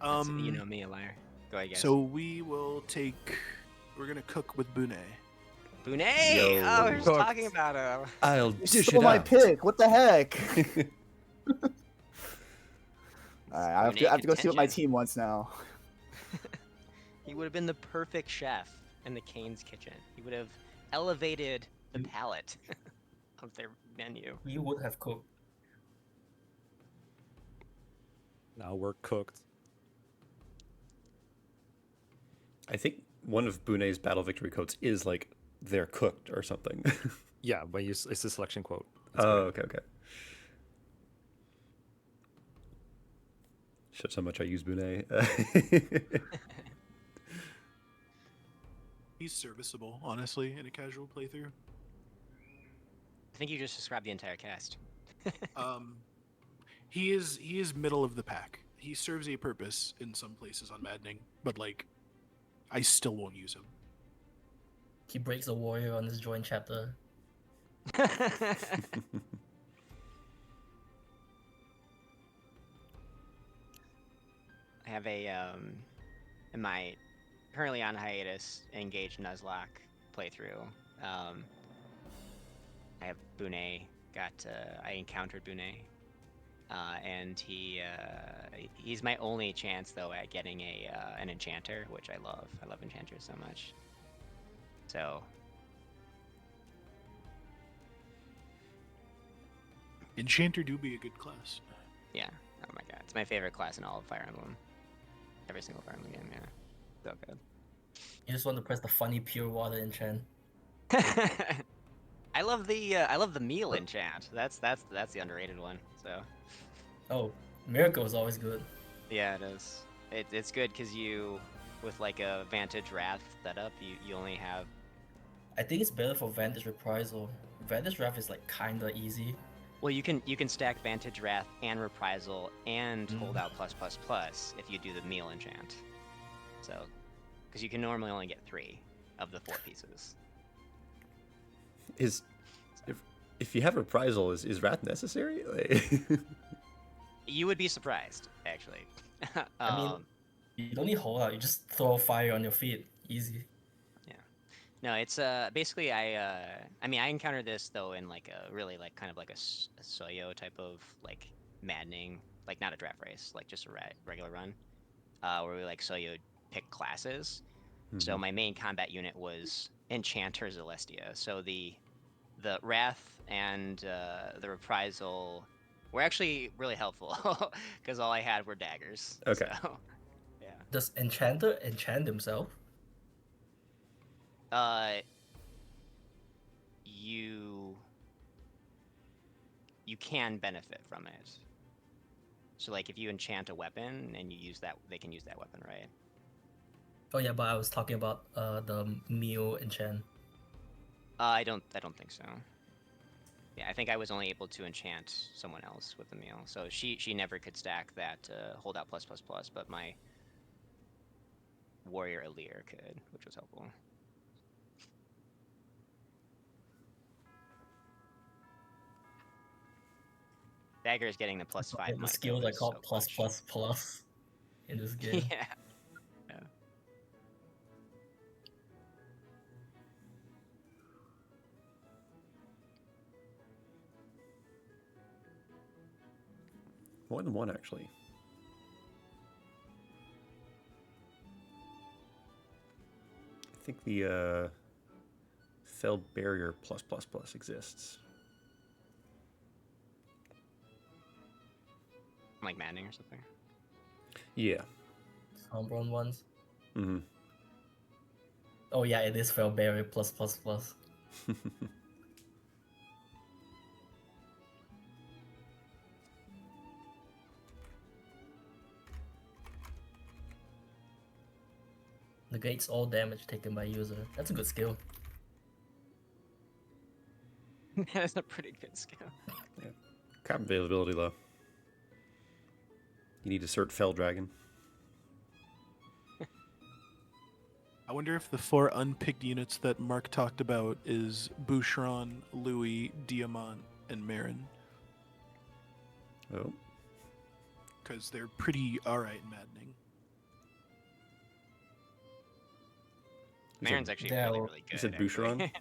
You know me, a liar. Go ahead, guys. So we're gonna cook with Bune. Bonet! Yo. Oh, we were just talking about him. I'll You dish stole it my out. pick. What the heck? Alright, I have Bonet to go see what my contention. team wants now. He would have been the perfect chef in the Kane's kitchen. He would have elevated the palate of their menu. You would have cooked. Now we're cooked. I think one of Bunei's battle victory quotes is like, they're cooked or something. Yeah, but it's a selection quote. That's Oh, great. okay. Shows how much I use Bunei. He's serviceable, honestly, in a casual playthrough. I think you just described the entire cast. He is middle of the pack. He serves a purpose in some places on Maddening, but like, I still won't use him. He breaks a warrior on his joint chapter. I have in my currently on hiatus engaged Nuzlocke playthrough. I have Bune. I encountered Bune, and he's my only chance though at getting an enchanter, which I love. I love enchanters so much. So Enchanter do be a good class. yeah. Oh my god, it's my favorite class in all of Fire Emblem. Every single Fire Emblem game, yeah. So good. You just want to press the funny pure water enchant. I love the meal enchant. That's the underrated one. So Oh, Miracle is always good. yeah, it is. It's good because you, with like a Vantage Wrath setup, you only have. I think it's better for Vantage Reprisal. Vantage Wrath is like kinda easy. Well, you can stack Vantage Wrath and Reprisal and hold out +++ if you do the meal enchant. So, because you can normally only get 3 of the 4 pieces. If you have reprisal, is wrath necessary? Like... You would be surprised, actually. I mean, You don't need hold out. You just throw fire on your feet. Easy. No, it's basically I mean I encountered this though in like a really like kind of like a Soyo type of like maddening, like not a draft race, like just a regular run, where we like Soyo pick classes. So my main combat unit was Enchanter Celestia. So the Wrath and the Reprisal were actually really helpful because all I had were daggers. Okay. So yeah. Does Enchanter enchant himself? Uh, you can benefit from it. So like if you enchant a weapon and you use that, they can use that weapon, right? Oh yeah, but I was talking about the Mew enchant. I don't think so. Yeah, I think I was only able to enchant someone else with the meal. So she never could stack that holdout plus plus plus, but my warrior Alir could, which was helpful. Dagger is getting the +5 The might skills though I is call so plus clutch. plus plus in this game. Yeah. Yeah. More than one, actually. I think the Fell Barrier plus plus plus exists. Like maddening or something. Yeah. Sombron ones. Mm-hmm. Oh yeah, it is Fell Barrier plus plus plus. Negates all damage taken by user. That's a good skill. That's a pretty good skill. Yeah. Cap availability low. You need to cert Fell Dragon. I wonder if the 4 unpicked units that Mark talked about is Boucheron, Louis, Diamant, and Marin. Oh. Because they're pretty alright in maddening. Marin's actually Yeah, really, well, really good. You said actually. Boucheron?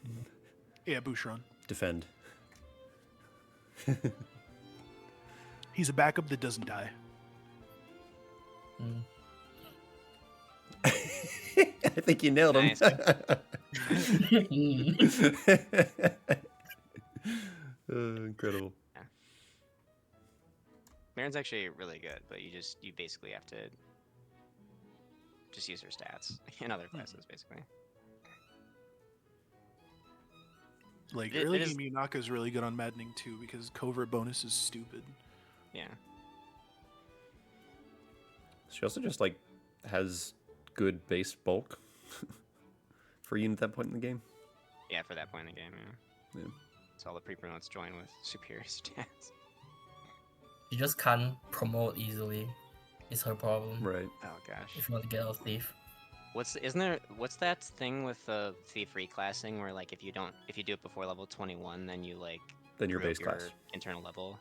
Yeah, Boucheron. Defend. He's a backup that doesn't die. Mm. I think you nailed him. Nice. Incredible. Yeah. Marin's actually really good, but you basically have to just use her stats in other classes, basically. Like, It early is- game Yunaka's really good on maddening too, because covert bonus is stupid. Yeah. She also just like has good base bulk for you at that point in the game. Yeah, for that point in the game, yeah. Yeah. So all the pre-promotes join with superior stats. You just can't promote easily. It's her problem. Right. Oh gosh. If you want to get out of thief. What's that thing with the thief reclassing where like if you do it before level 21, then you like Then your screw up base class. internal level.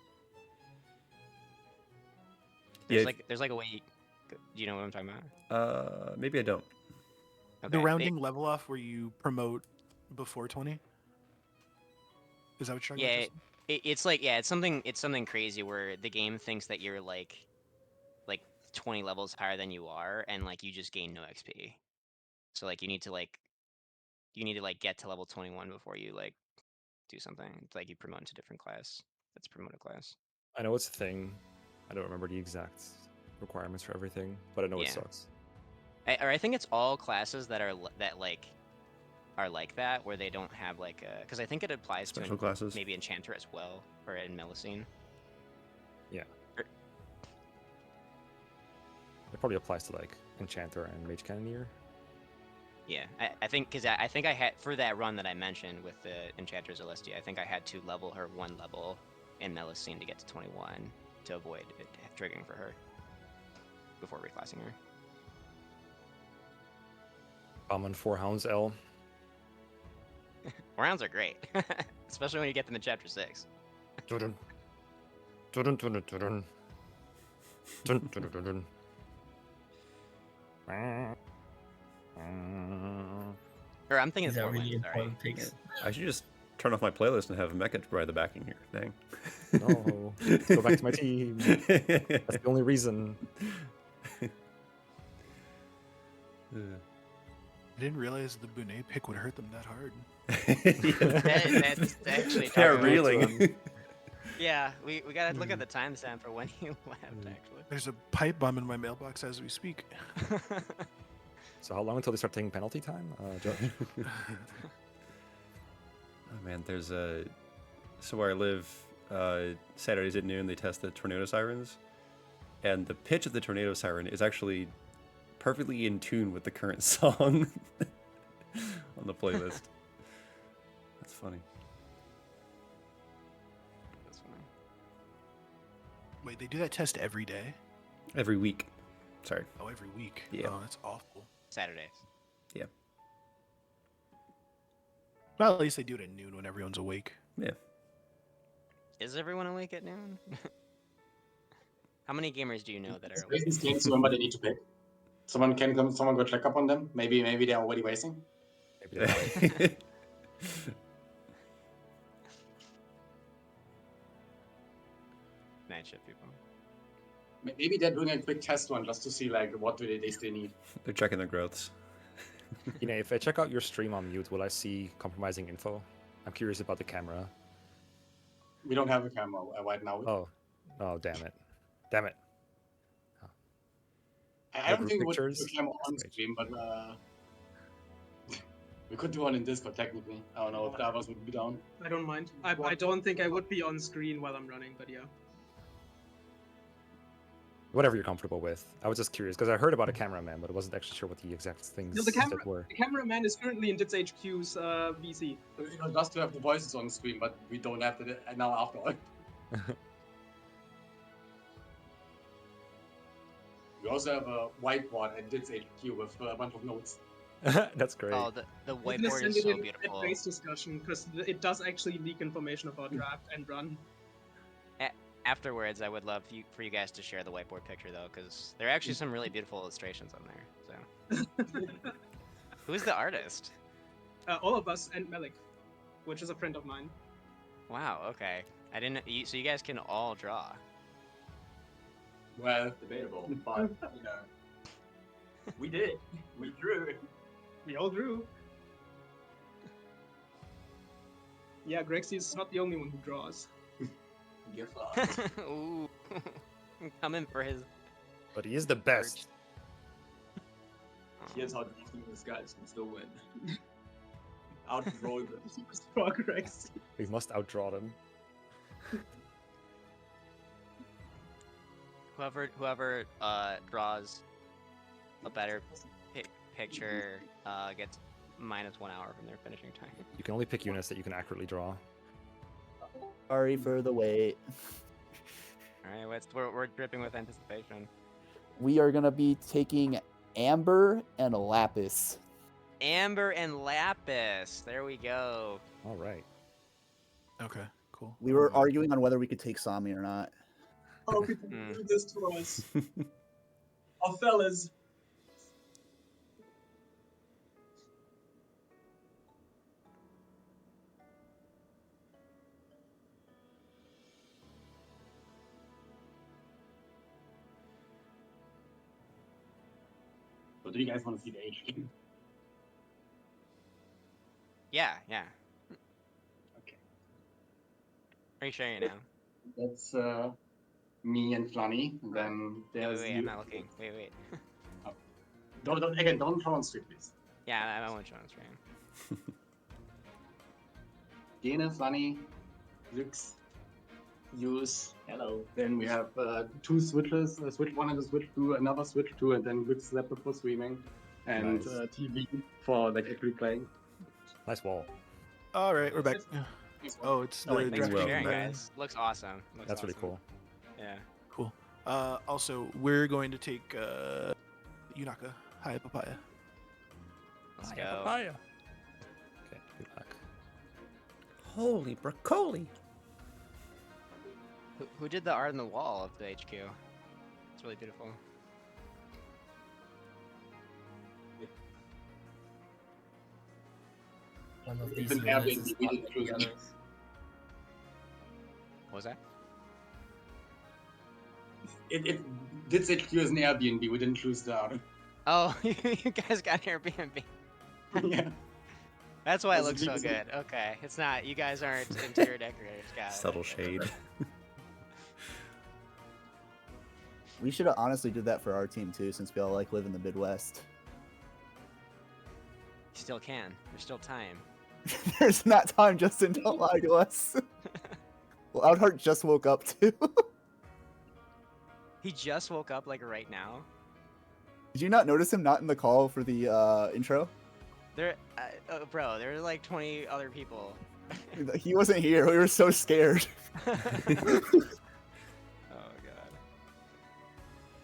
Yeah. There's like a way. Do you know what I'm talking about? Maybe I don't. The Okay, rounding level off where you promote before 20? Is that what you're talking Yeah, about? Justin? it's something crazy where the game thinks that you're like 20 levels higher than you are, and like you just gain no XP. So like you need to get to level 21 before you like do something. It's like you promote into a different class. That's a promoted class. I know it's a thing. I don't remember the exact requirements for everything, but I know it Yeah. sucks. I think it's all classes that are like that, where they don't have like a, because I think it applies Special to classes. maybe Enchanter as well, or in Melusine. Yeah. It probably applies to like Enchanter and Mage Cannoneer. Yeah, I think because I think I had for that run that I mentioned with the Enchanter Celestia, I think I had to level her 1 level in Melusine to get to 21 to avoid it triggering for her before reclassing her. Common 4 Hounds L. Rounds are great, especially when you get them in Chapter 6. Dun, dun, dun, dun, dun, dun. Dun, dun, dun, dun. Or I'm thinking These are Portland. really Sorry. important picks. I should just turn off my playlist and have Mecha by the backing here. Dang. No, let's go back to my team. That's the only reason. I didn't realize the Bonet pick would hurt them that hard. That's actually They're true. reeling. Yeah, we gotta look at the timestamp for when he left. Actually. There's a pipe bomb in my mailbox as we speak. So how long until they start taking penalty time, Judge? Oh man, there's a so where I live, Saturdays at noon they test the tornado sirens, and the pitch of the tornado siren is actually perfectly in tune with the current song on the playlist. That's funny. That's funny. Wait, they do that test every day? Every week. Sorry. Oh, every week. Yeah. Oh, that's awful. Saturdays. Yeah. Well, at least they do it at noon when everyone's awake. Yeah. Is everyone awake at noon? How many gamers do you know that are awake? Raise these games, remember they need to pick. Someone can come. Someone go check up on them. Maybe they're already racing. Maybe they're Night shift people. Maybe they're doing a quick test one just to see like what do they still need. They're checking their growths. You know, if I check out your stream on mute, will I see compromising info? I'm curious about the camera. We don't have a camera right now. Oh, damn it. Damn it. I don't think we would pictures? put a camera on That's great. stream, but we could do one in Discord technically. I don't know if the others would be down. I don't mind. I don't think I would be on screen while I'm running, but yeah. Whatever you're comfortable with. I was just curious, because I heard about a cameraman, but I wasn't actually sure what the exact things No, the were. cameraman is currently in DITS HQ's VC. You know, just to have the voices on screen, but we don't have it now after all. We also have a whiteboard at DITS HQ with a bunch of notes. That's great. Oh, the I'm gonna whiteboard send is it so in beautiful. at base discussion because it does actually leak information about draft and run. Afterwards, I would love for you guys to share the whiteboard picture though, because there are actually some really beautiful illustrations on there. So, who's the artist? All of us and Melik, which is a friend of mine. Wow. Okay. I didn't. So you guys can all draw. Well, debatable, but you know, we did. We drew. We all drew. Yeah, Grexy's not the only one who draws. Give up. Ooh. Coming for his. But he is the best. Here's how drafting this guys can still win. Outdraw them. Draw Grexy. We must outdraw them. Whoever draws a better picture gets -1 hour from their finishing time. You can only pick units that you can accurately draw. Sorry for the wait. All right, we're dripping with anticipation. We are gonna be taking Amber and Lapis. Amber and Lapis. There we go. All right. Okay, cool. We were arguing on whether we could take Sami or not. How could you do this to us? Oh, fellas. So do you guys want to see the HQ? Yeah. Okay. Are you sharing it now? That's me and Flanny. And then there's Wait, you. I'm not looking. Wait. Don't show on stream, please. Yeah, I won't show on stream. Dana, Flanny, Lux, Use. Hello. Then we have two switches, switch 1 and a switch 2, another switch 2, and then Lux laptop for streaming, and Nice. TV for like actually playing. Nice wall. All right, we're back. Oh, it's Oh, the thanks for well, sharing, man. guys. Looks awesome. That's really cool. Yeah. Cool. Also, we're going to take Yunaka, Haya Papaya. Let's Hiya, go. papaya. Okay, good luck. Holy broccoli! Who did the art on the wall of the HQ? It's really beautiful. One of It's these an units Airbnb, is we not didn't like choose the it. others. What was that? It did say Q as an Airbnb, we didn't choose the other. Oh, you guys got Airbnb. Yeah. That's why it That's looks the so reason. good. Okay, it's not. You guys aren't interior decorators. Got it. Subtle Okay. shade. We should have honestly did that for our team too, since we all like live in the Midwest. You still can. There's still time. There's not time, Justin. Don't lie to us. Well, Loudheart just woke up too. He just woke up like right now. Did you not notice him not in the call for the intro? There, bro. There are like 20 other people. He wasn't here. We were so scared. Oh god.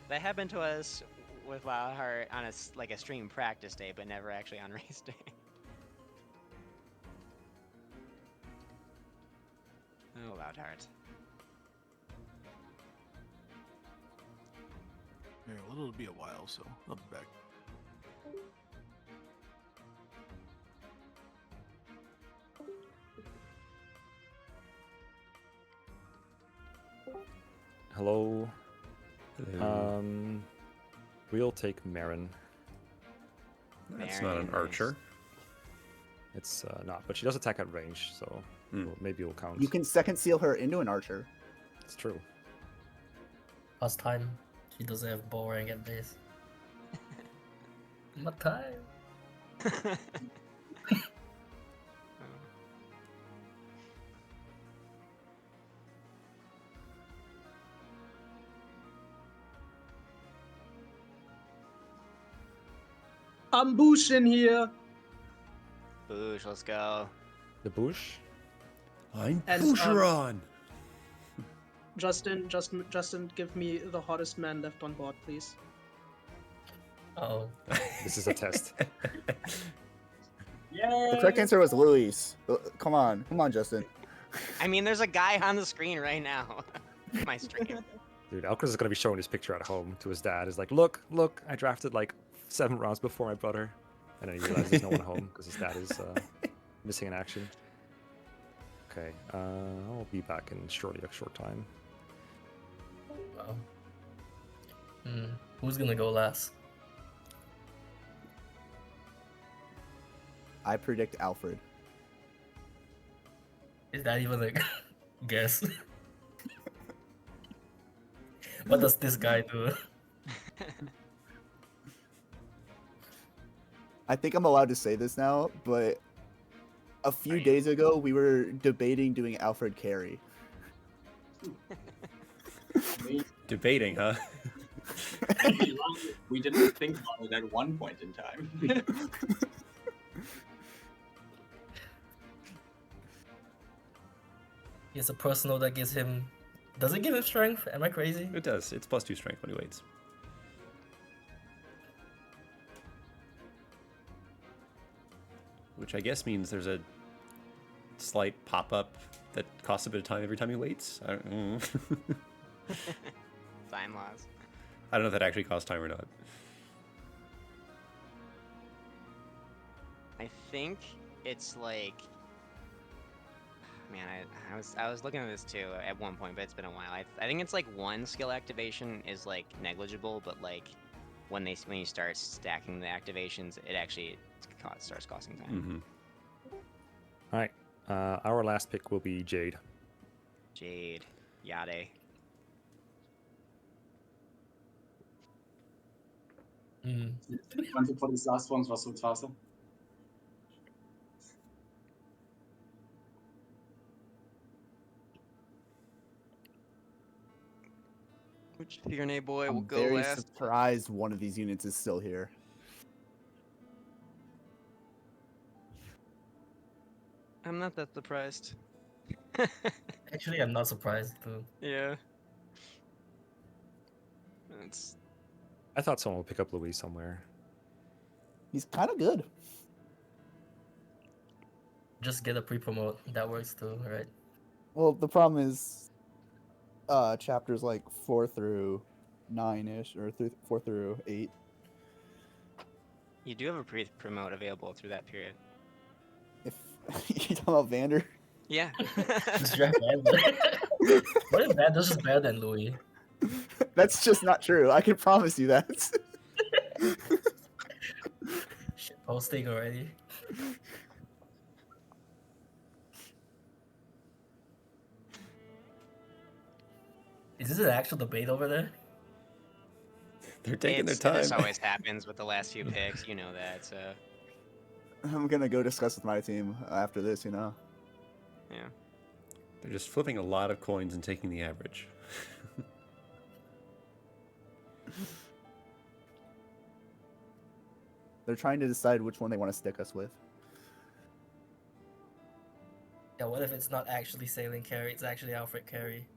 That happened to us with Loudheart on like a stream practice day, but never actually on race day. Oh, Loudheart. Yeah, well, it'll be a while, so I'll be back. Hello. Hello. We'll take Marin. That's not an archer. It's not, but she does attack at range, so maybe it'll count. You can second seal her into an archer. It's true. Last time, she doesn't have bow rank at base. What time? Ambush in here. Boosh, let's go. The bush? I'm And, Boucheron! Justin, give me the hottest man left on board, please. Oh. This is a test. The correct answer was Luis. Come on, Justin. I mean, there's a guy on the screen right now. My stream. Dude, Elkers is gonna be showing this picture at home to his dad. He's like, look, I drafted like 7 rounds before my brother. And then he realizes there's no one home because his dad is missing in action. Okay, I'll be back in shortly, a short time. Wow. Who's gonna go last? I predict Alfred. Is that even a guess? What does this guy do? I think I'm allowed to say this now, but a few days ago we were debating doing Alfred carry. Debating, huh? We didn't think about it at one point in time. He has a personal that gives him. Does it give him strength? Am I crazy? It does. It's +2 strength when he waits. Which I guess means there's a slight pop-up that costs a bit of time every time he waits. I don't know. Time laws. I don't know if that actually costs time or not. I think it's like, man, I was looking at this too at one point, but it's been a while. I think it's like one skill activation is like negligible, but like when you start stacking the activations, it actually starts costing time. All right, our last pick will be Jade. Jade, Yade. One for these last ones was so faster. Which Figure boy will I'm go very last? surprised one of these units is still here. I'm not that surprised. Actually, I'm not surprised too. Yeah. I thought someone would pick up Louis somewhere. He's kind of good. Just get a pre-promote. That works too, right? Well, the problem is chapters like 4 through 9-ish, or 4 through 8. You do have a pre-promote available through that period. You talking about Vander? Yeah. Just draft Vander. What if Vander's just better than Louis? That's just not true. I can promise you that. Shit posting already. Is this an actual debate over there? They're taking their This time. always happens with the last few picks. You know that. So I'm gonna go discuss with my team after this. You know. yeah. They're just flipping a lot of coins and taking the average. They're trying to decide which one they want to stick us with. Yeah, what if it's not actually Sailing Carry, it's actually Alfred Carry?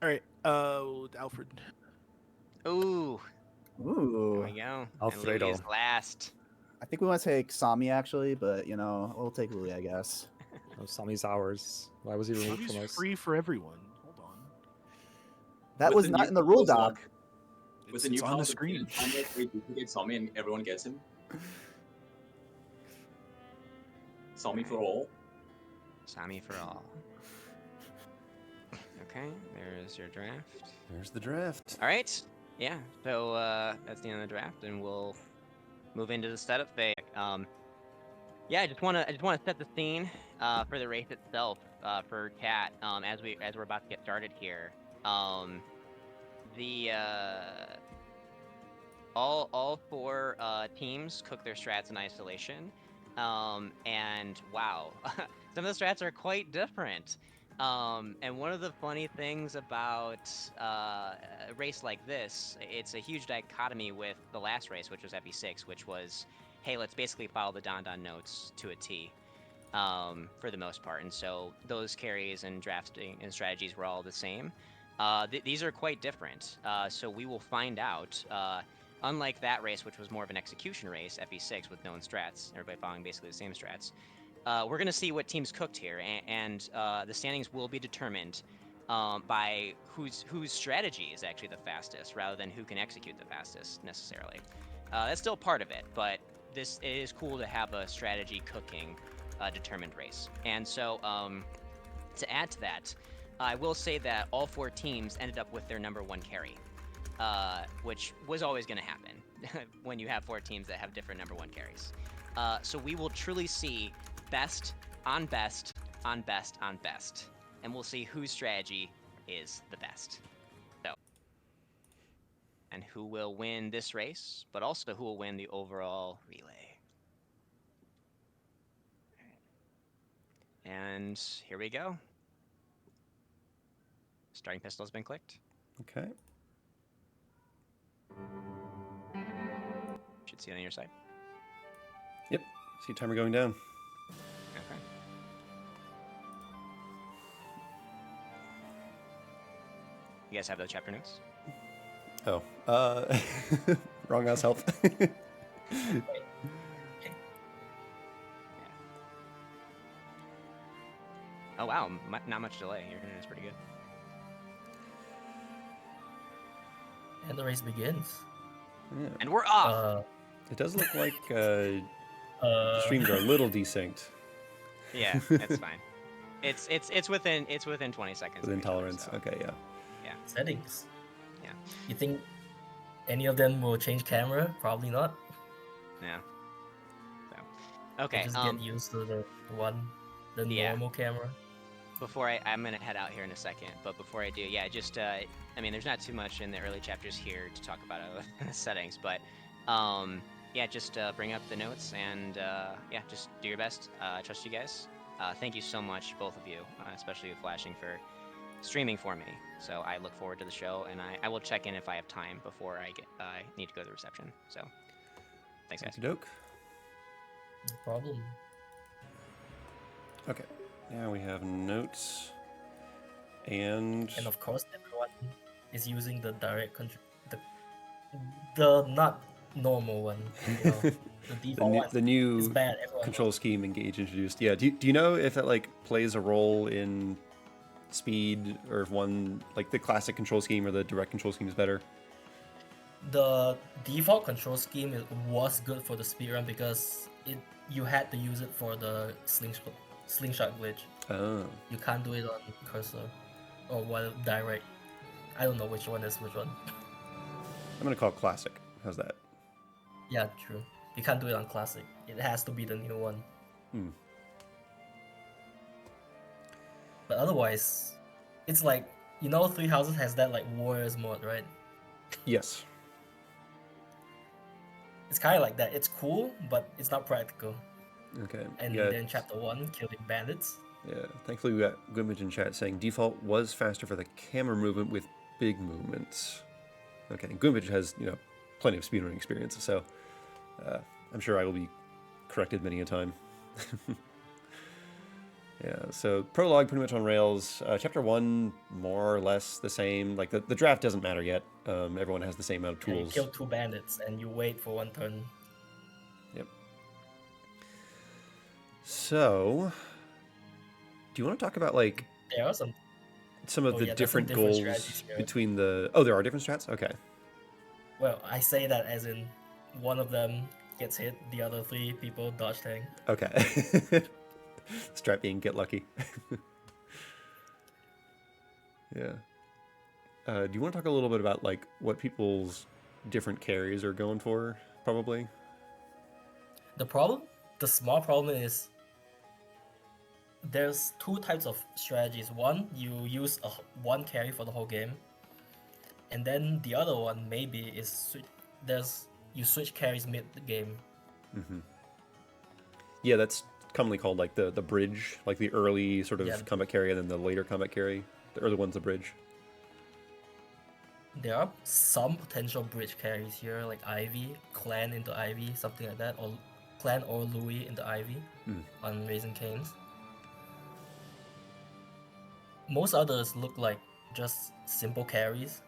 Alright, Alfred. Ooh. Ooh. There we go. And Alfredo. Louis is last. I think we want to take Sami actually, but you know, we'll take Louis, I guess. Oh, Sami's ours. Why was he removed Sami's from us? free for everyone. Hold on. That With was the not new in the rule rules, doc. With the new It's on the powers, screen. we duplicate Zombie and everyone gets him. Zombie for all. Sami for all. Okay, there's your draft. There's the draft. All right. Yeah. So that's the end of the draft, and we'll move into the setup phase. Yeah, I just wanna set the scene for the race itself for Cat as we're about to get started here. All four teams cook their strats in isolation, and wow, some of the strats are quite different. And one of the funny things about a race like this, it's a huge dichotomy with the last race, which was FE6, which was, hey, let's basically follow the Don notes to a T, for the most part. And so those carries and drafting and strategies were all the same. These are quite different. So we will find out. Unlike that race, which was more of an execution race, FE6 with known strats, everybody following basically the same strats. We're going to see what teams cooked here, and the standings will be determined by whose strategy is actually the fastest, rather than who can execute the fastest necessarily. That's still part of it, but it is cool to have a strategy cooking determined race. And so to add to that, I will say that all four teams ended up with their #1 carry, which was always going to happen when you have four teams that have different #1 carries. So we will truly see best on best on best on best, and we'll see whose strategy is the best. So, and who will win this race, but also who will win the overall relay. And here we go. Starting pistol has been clicked. Okay. Should see it on your side. Yep. See timer going down. Okay. You guys have those chapter notes? Oh. Wrong house help. Oh wow, not much delay. Your internet is pretty good. And the race begins. Yeah. And we're off. It does look like the streams are a little desynced. Yeah, that's fine. It's within 20 seconds. Within of each other, tolerance. so, Okay, yeah. Yeah. Settings. Yeah. You think any of them will change camera? Probably not. Yeah. So, okay. Just get used to the Yeah. normal camera. Before I'm gonna head out here in a second, but before I do, yeah, just I mean, there's not too much in the early chapters here to talk about settings, but yeah, just bring up the notes and yeah, just do your best. I trust you guys. Thank you so much, both of you, especially with Flashing, for streaming for me. So I look forward to the show, and I will check in if I have time before I need to go to the reception. So thanks, guys. Doke. No problem. Okay. Now we have notes. And of course, everyone is using the direct control, the not normal one. You know, the default one. the new is bad. Everyone control scheme engage introduced. Yeah. Do you know if that like plays a role in speed, or if one like the classic control scheme or the direct control scheme is better? The default control scheme was good for the speedrun because you had to use it for the slingshot glitch. Oh. You can't do it on cursor or while direct. I don't know which one is which one. I'm gonna call it classic. How's that? Yeah, true. You can't do it on classic. It has to be the new one. Hmm. But otherwise, it's like, you know, Three Houses has that like Warriors mode, right? Yes. It's kind of like that. It's cool, but it's not practical. Okay. And yeah. then chapter 1, killing bandits. Yeah. Thankfully, we got Goodmage in chat saying default was faster for the camera movement with big movements. Okay. Goodmage has plenty of speedrunning experience, so I'm sure I will be corrected many a time. Yeah, so prologue pretty much on rails. Chapter 1, more or less the same. Like, the draft doesn't matter yet. Everyone has the same amount of Yeah, you tools. kill 2 bandits and you wait for 1 turn. Yep. So, do you want to talk about, like, There are some of the there's some different different goals strategies here. between the... Oh, there are different strats? Okay. Well, I say that as in one of them gets hit, the other 3 people dodge tank. Okay. Strat being get lucky. Yeah. Do you want to talk a little bit about like what people's different carries are going for, probably? The small problem is there's 2 types of strategies. One, you use one carry for the whole game, and then the other one maybe is you switch carries mid game. Mm-hmm. Yeah, that's commonly called like the bridge, like the early sort of combat carry and then the later combat carry. The early one's the bridge. There are some potential bridge carries here, like Ivy, Clan into Ivy, something like that, or Clan or Louis into Ivy on Raising Canes. Most others look like just simple carries.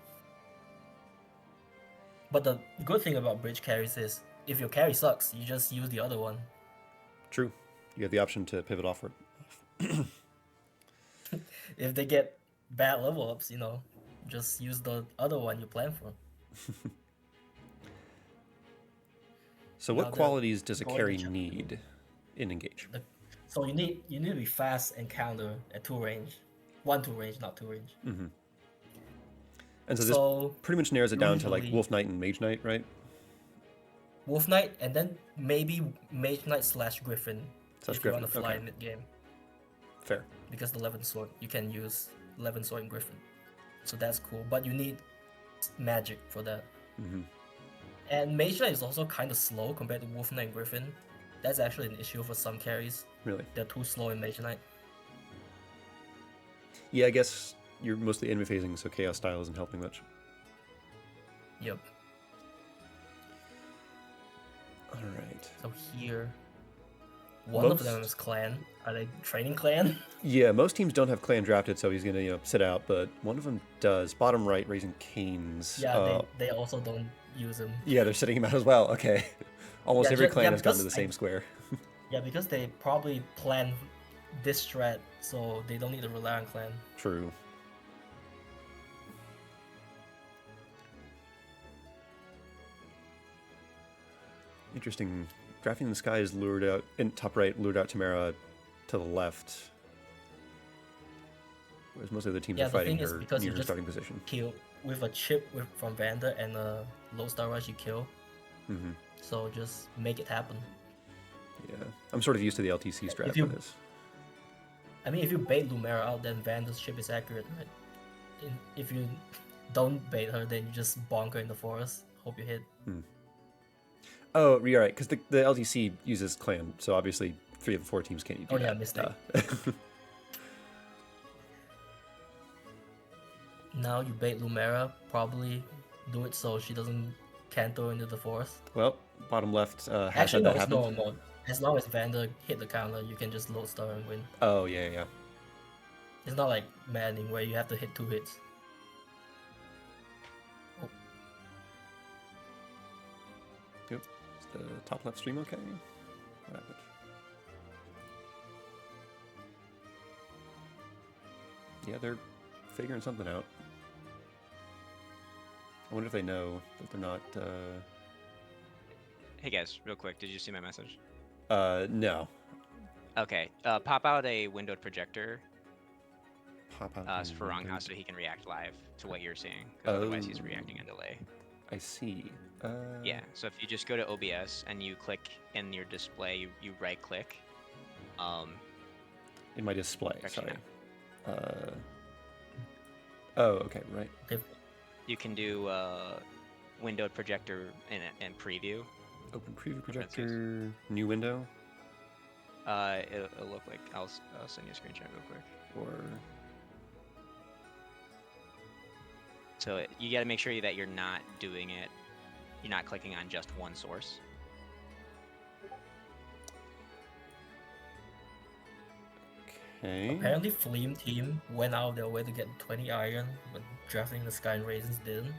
But the good thing about bridge carries is, if your carry sucks, you just use the other one. True. You have the option to pivot offward. If they get bad level ups, just use the other one you plan for. So what qualities does a carry need in Engage? So you need to be fast and counter at 2 range. 1 2 range, not 2 range. Mm-hmm. And so this pretty much narrows it down to like Wolf Knight and Mage Knight, right? Wolf Knight, and then maybe Mage Knight / Griffin if you want to fly mid game. Fair. Because the 11 sword, you can use 11 sword and Griffin. So that's cool, but you need magic for that. Mm-hmm. And Mage Knight is also kind of slow compared to Wolf Knight and Griffin. That's actually an issue for some carries. Really? They're too slow in Mage Knight. Yeah, I guess you're mostly enemy phasing, so Chaos style isn't helping much. Yep. Alright. So here, one of them is Clan. Are they training Clan? Yeah, most teams don't have Clan drafted, so he's gonna sit out, but one of them does. Bottom right, Raising Canes. Yeah, they also don't use him. Yeah, they're sitting him out as well. Okay. Almost every clan has gotten to the same square. Yeah, because they probably plan this strat, so they don't need to rely on Clan. True. Interesting. Drafting in the Sky is lured out, in top right, lured out Tamara to the left. Whereas most of the teams are fighting her near her starting position. Kill with a chip from Vander and a low star rush, you kill. Mm-hmm. So just make it happen. Yeah, I'm sort of used to the LTC strat for this. I mean, if you bait Lumera out, then Vander's chip is accurate, right? If you don't bait her, then you just bonk her in the forest. Hope you hit. Oh, you're right, because the LTC uses Clan, so obviously 3 of the 4 teams can't do that. Oh yeah, mistake. Now you bait Lumera, probably do it so she doesn't canter into the forest. Well, bottom left has Actually, that no, it's happen. normal mode. As long as Vander hit the counter, you can just load star and win. Oh, yeah. It's not like Maddening where you have to hit 2 hits. Oh. Yep. Is the top left stream okay? What happened? Yeah, they're figuring something out. I wonder if they know that they're not... Hey guys, real quick, did you see my message? No. Okay. Pop out a windowed projector Pop out. for Rongha so he can react live to what you're seeing, because otherwise he's reacting in delay. I see. Yeah. So if you just go to OBS and you click in your display, you right click. In my display. Actually, Sorry. Oh, okay, right. Okay. You can do windowed projector and preview. Open preview projector. New window. It'll look like I'll send you a screenshot real quick. Or so you got to make sure that you're not doing it. You're not clicking on just one source. okay. Apparently, Flame Team went out of their way to get 20 iron, but Drafting the Sky and Raisins didn't.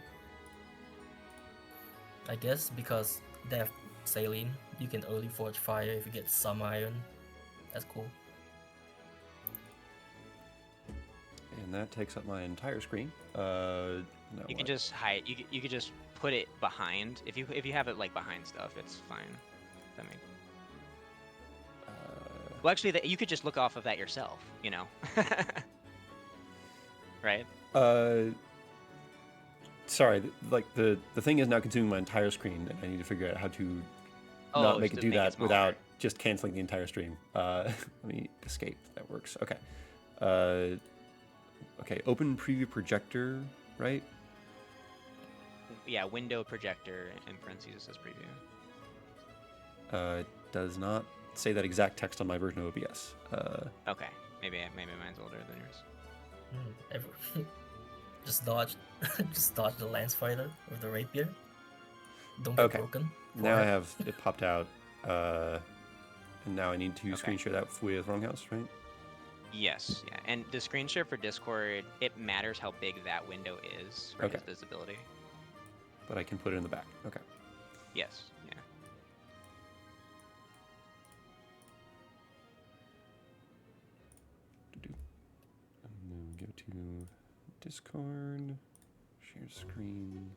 I guess because they have Saline, you can early forge fire if you get some iron. That's cool. And that takes up my entire screen. No, You can just hide. You could just put it behind. If you have it like behind stuff, it's fine. I mean, well, actually, you could just look off of that yourself. You know, right? Sorry. Like the thing is now consuming my entire screen, and I need to figure out how to not make it to do make it that smaller. without just canceling the entire stream. Let me escape. That works. Okay. Okay. Open preview projector. Right. Yeah, window projector in parentheses it says preview. It does not say that exact text on my version of OBS. Okay, maybe mine's older than yours. Just dodge, just dodge the lance fighter with the rapier. Don't get Okay. broken. Now I have it popped out, and now I need to screen share that with Wronghouse, right? Yes, yeah, and the screen share for Discord, it matters how big that window is for Okay. his visibility. But I can put it in the back. Okay. Yes, yeah. And then go to Discord, share screen.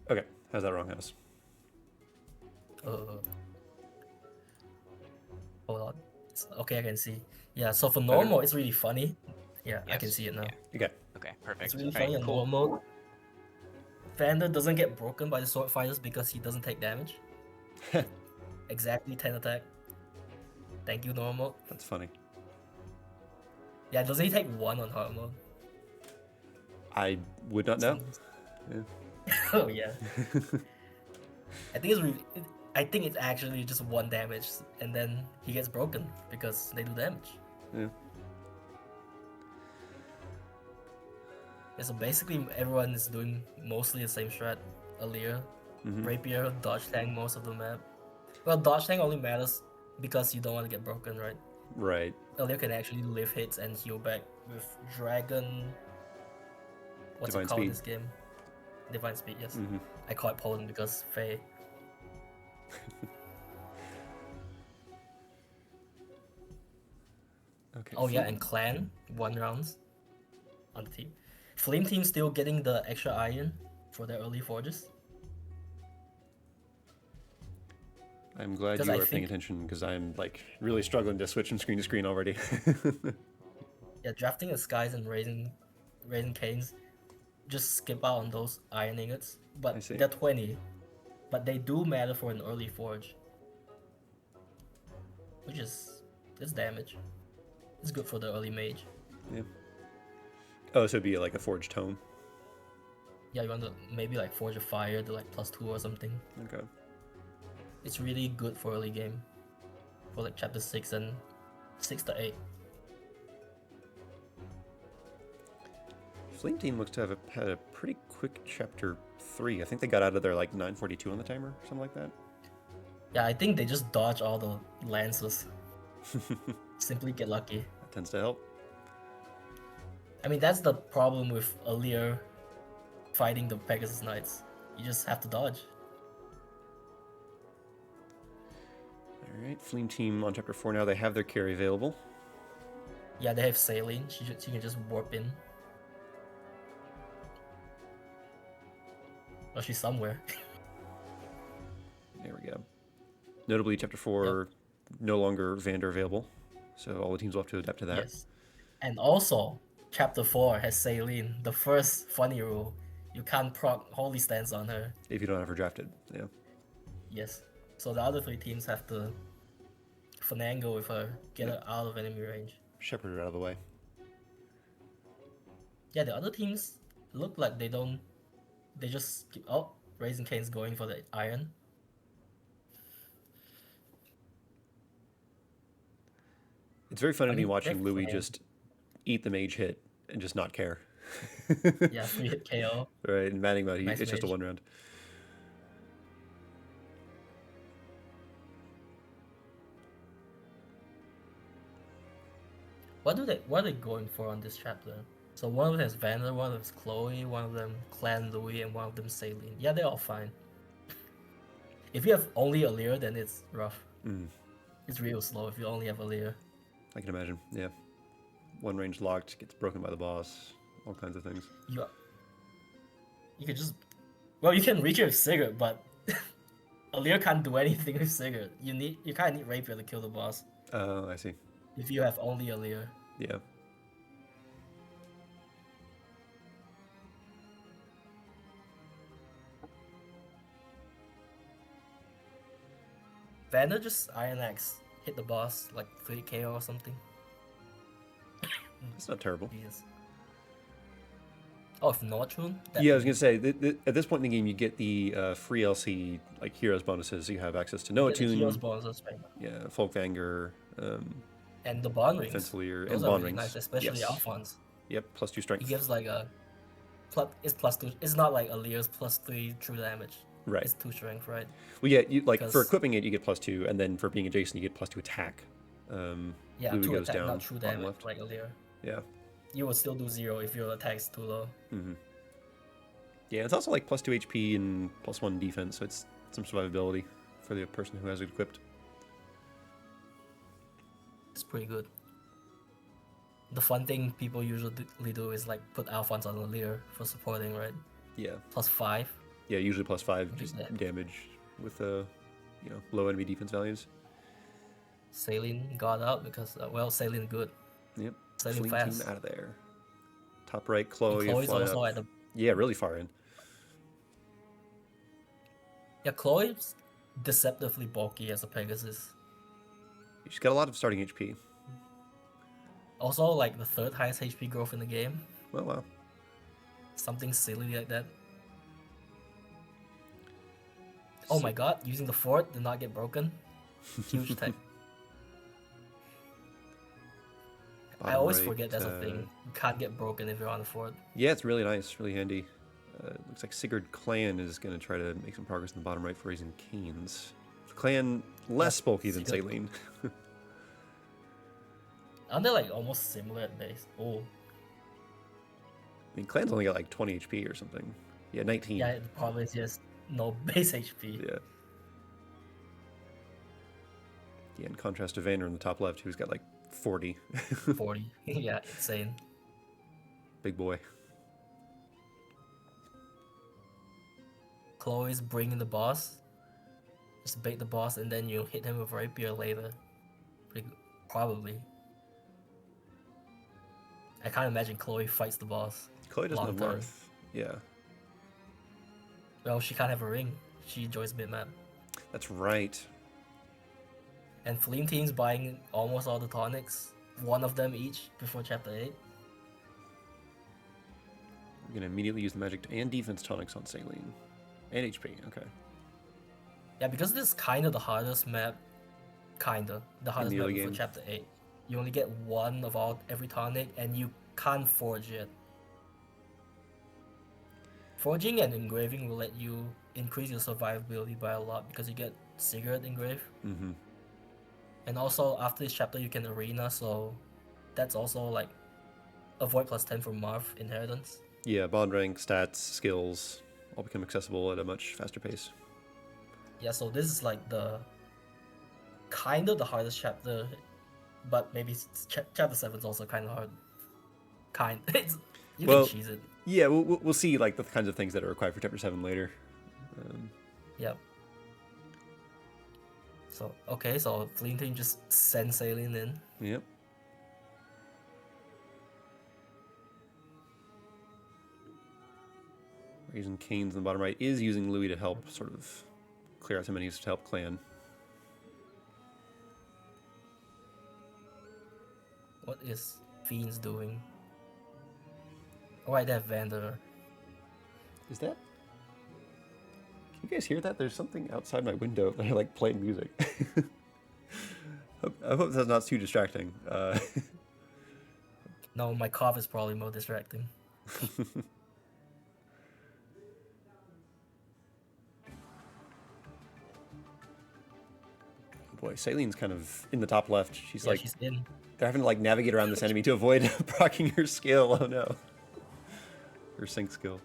Okay, how's that Wronghouse? Hold on. Okay, I can see. Yeah, so for normal, it's really funny. Yeah, I can Yes, see it now. yeah. Okay. Okay, perfect. It's really All funny right, on cool. normal. Vander doesn't get broken by the sword fighters because he doesn't take damage. Exactly 10 attack. Thank you, normal. That's funny. Yeah, doesn't he take 1 on hard mode? I would not know. Yeah. Oh yeah. I think it's actually just 1 damage, and then he gets broken because they do damage. Yeah. Yeah, so basically everyone is doing mostly the same strat. Alir, Rapier, dodge tank most of the map. Well, dodge tank only matters because you don't want to get broken, right? Right. Alir can actually live hits and heal back with Dragon. What's Divine it called in Speed. this game? Divine Speed, yes. Mhm. I call it Poland because Faye. Okay. Oh yeah, and Clan 1 rounds on the team. Flame team still getting the extra iron for their early forges. I'm glad 'Cause you I are paying think- attention because I'm like really struggling to switch from screen to screen already. Yeah, drafting the skies and raising canes, just skip out on those iron ingots. I But see. they're 20. But they do matter for an early forge. Which is it's damage. It's good for the early mage. Yeah. Oh, so it'd be like a forged tome. Yeah, you want to maybe like forge a fire to like +2 or something. Okay. It's really good for early game. For like chapter 6 and 6 to 8. Flame Team looks to have had a pretty quick chapter 3. I think they got out of there like 9:42 on the timer, something like that. Yeah, I think they just dodge all the lances. Simply get lucky. That tends to help. I mean, that's the problem with Alir fighting the Pegasus Knights. You just have to dodge. All right, Flame Team on chapter 4 now. They have their carry available. Yeah, they have Saline. She can just warp in. Well, she's somewhere. There we go. Notably, Chapter 4, no longer Vander available, so all the teams will have to adapt to that. Yes. And also, Chapter 4 has Saline, the first funny rule. You can't proc Holy Stance on her. If you don't have her drafted, yeah. Yes. So the other 3 teams have to finagle with her, get her out of enemy range. Shepherd her out of the way. Yeah, the other teams look like they don't... They just keep... Oh, Raising Cane's going for the iron. It's very funny I to me mean, watching they're Louis playing. just eat the mage hit and just not care. Yeah, 3-hit KO. Right, and Manning Mode, Nice it's just a mage. 1 round. What are they going for on this chapter? So one of them has Vander, one of them is Chloe, one of them Clan Louis, and one of them Saline. Yeah, they're all fine. If you have only Alir, then it's rough. Mm, It's real slow if you only have Alir. I can imagine, yeah. 1 range locked, gets broken by the boss, all kinds of things. You could just... Well, you can reach it with Sigurd, but Alir can't do anything with Sigurd. You kind of need Rapier to kill the boss Oh, I see. if you have only Alir. Yeah. Vander just Iron Axe, hit the boss, like 3 KO or something. It's not terrible. Jesus. Oh, if Nortrune? Yeah, I was going to say, at this point in the game, you get the free LC, like, heroes bonuses. You have access to Noah Heroes Tune, bonuses, right? yeah, Folk Anger, And the Bond Rings. Fencelir, Those and are Bond really Rings. nice, especially Yes. Alphonse. Yep, +2 strength. He gives like a... It's +2. It's not like Alir's +3 true damage. Right. It's 2 strength, right? Well, yeah, you, like, for Because- equipping it, you get +2, and then for being adjacent, you get +2 attack. Yeah, Louis 2 goes attack, down, not true bottom damage left. like Alir. Yeah. You will still do 0 if your attack's too low. Mm-hmm. Yeah, it's also like +2 HP and +1 defense, so it's some survivability for the person who has it equipped. It's pretty good. The fun thing people usually do is like put Alphonse on Alir for supporting, right? Yeah. +5. Yeah, usually +5 What is just that? damage with low enemy defense values. Saline got out because, well, Saline good. Yep. Saline Fleeing fast. team out of there. Top right, And Chloe. Chloe's flying also up. at the... Yeah, really far in. Yeah, Chloe's deceptively bulky as a Pegasus. She's got a lot of starting HP. Also, like the 3rd highest HP growth in the game. Well, wow. Something silly like that. Oh my god, using the fort did not get broken. Huge tech. I Bottom always right, forget that's a thing. You can't get broken if you're on the fort. Yeah, it's really nice, really handy. Looks like Sigurd Clan is going to try to make some progress in the bottom right for raising Canes. The clan less bulky than Sigurd. Saline. Aren't they like almost similar at base? Oh, I mean, Clan's only got like 20 HP or something. Yeah, 19. yeah, the problem is just no base HP. Yeah. Yeah, in contrast to Vander in the top left, who's got like 40. 40. Yeah, insane. Big boy. Chloe's bringing the boss. Just bait the boss and then you hit him with rapier later. Probably. I can't imagine Chloe fights the boss. Chloe doesn't have long time. Marth. Yeah. Well, she can't have a ring. She enjoys bitmap. That's right. And Fleeing Team's buying almost all the tonics. One of them each before chapter 8. We're going to immediately use the magic and defense tonics on Saline. And HP, okay. Yeah, because this is kind of the hardest map. The hardest the map early for game. chapter 8. You only get one of every tonic and you can't forge it. Forging and engraving will let you increase your survivability by a lot because you get Sigurd engrave. Mm-hmm. And also after this chapter you can arena, so that's also like avoid +10 for Marth inheritance. Yeah, bond rank, stats, skills, all become accessible at a much faster pace. Yeah, so this is like the kind of the hardest chapter, but maybe chapter 7 is also kind of hard. You Well, can cheese it. Yeah, we'll see like the kinds of things that are required for chapter 7 later. Yep. So okay, so Flame Team just send Saline in. Yep. Raising Canes in the bottom right is using Louis to help sort of clear out some enemies to help clan. What is Fiends doing? Oh, right, they have Vander. Is that? Can you guys hear that? There's something outside my window that I like playing music. I hope that's not too distracting. No, my cough is probably more distracting. Boy, Saline's kind of in the top left. She's Yeah, like, she's in. they're having to like navigate around this enemy to avoid proccing her skill. Oh no. Her sync skill.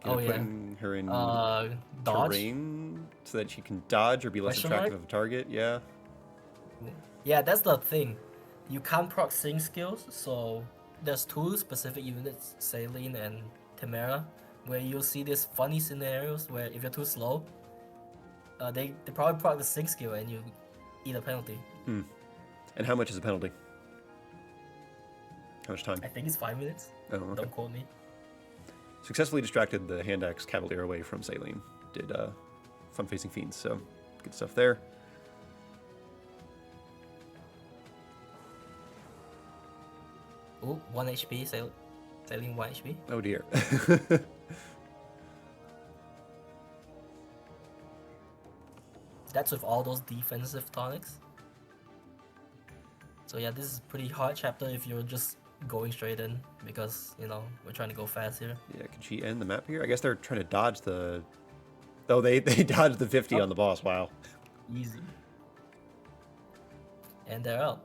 Oh yeah. Putting her in Dodge. terrain so that she can dodge or be less Question attractive mark? of a target. Yeah. Yeah, that's the thing. You can't proc sync skills, so there's two specific units, Saline and Temera, where you'll see these funny scenarios where if you're too slow, they probably proc the sync skill and you eat a penalty. Hmm. And how much is the penalty? How much time? I think it's 5 minutes. Oh, okay. Don't quote me. Successfully distracted the hand axe cavalier away from Saline. Did fun facing fiends, so good stuff there. Oh, 1 HP, Saline 1 HP. Oh dear. That's with all those defensive tonics. So yeah, this is a pretty hard chapter if you're just going straight in, because, you know, we're trying to go fast here. Yeah, can she end the map here? I guess they're trying to dodge the... Oh, they dodged the 50 on the boss, wow. Easy. And they're out.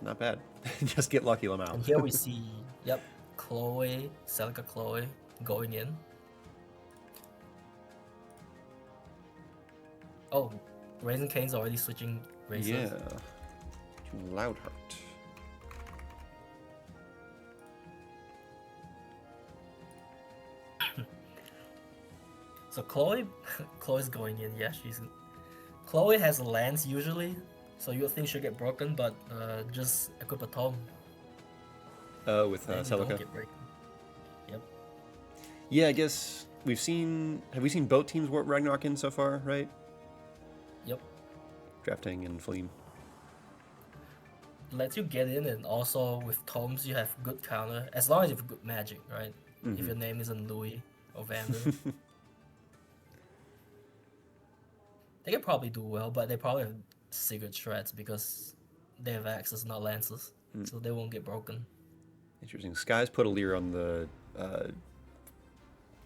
Not bad. Just get lucky, Lamau. And here we see, yep, Chloe, Celica Chloe going in. Oh, Raising Cane's already switching races. Yeah. To Loudheart. So Chloe's going in. Yeah, Chloe has a lance usually, so you think she'll get broken, but just equip a tome. With Then you don't Celica. get broken. Yep. Yeah, I guess we've seen... Have we seen both teams warp Ragnarok in so far, right? Yep. Drafting and Fleam. Lets you get in, and also with tomes you have good counter, as long as you have good magic, right? Mhm. If your name isn't Louis or Vander. They can probably do well, but they probably have secret strats because they have axes, not lances, so they won't get broken. Interesting. Sky's put a leer on the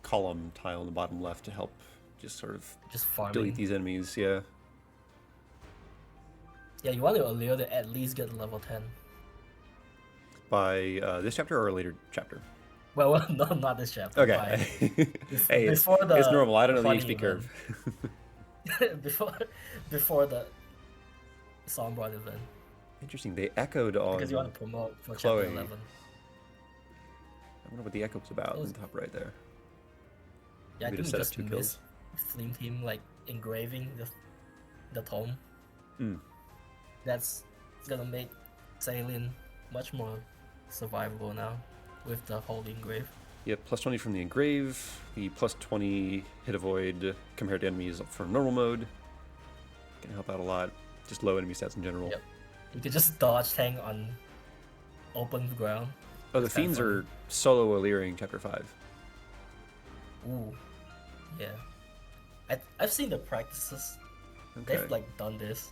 column tile in the bottom left to help just sort of Just farming. delete these enemies, yeah. Yeah, you want to Allure to at least get level 10. By this chapter or a later chapter? Well, no, not this chapter. Okay. Hey, it's normal. I don't know the funny HP curve. before the Sombron event. Interesting. They echoed on Because you want to promote for Chloe. chapter 11. I wonder what the echo was about in the top right there. Yeah, I Maybe to think set up just 2 miss kills. Flame Team like engraving the tome. Mm. That's gonna make Saline much more survivable now with the Holy Engrave. Yep, plus 20 from the engrave. The plus 20 hit avoid compared to enemies for normal mode. Can help out a lot. Just low enemy stats in general. Yep. You could just dodge tank on open ground. Oh, the It's kinda fiends funny. are solo Illyring chapter 5. Ooh, yeah. I've seen the practices. Okay. They've like done this.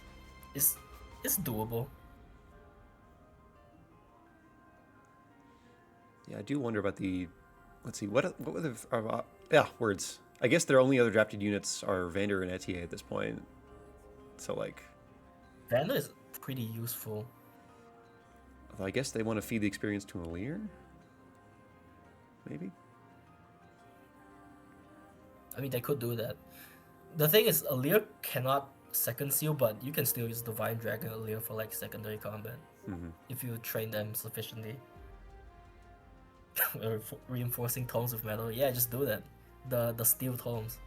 It's doable. Yeah, I do wonder about the... Let's see, what were the... yeah, words. I guess their only other drafted units are Vander and Etier at this point. So, like... Vander is pretty useful. I guess they want to feed the experience to Allir? Maybe? I mean, they could do that. The thing is, Allir cannot second seal, but you can still use Divine Dragon Allir for like secondary combat if you train them sufficiently. Reinforcing tomes of metal, yeah, just do that. The steel tomes.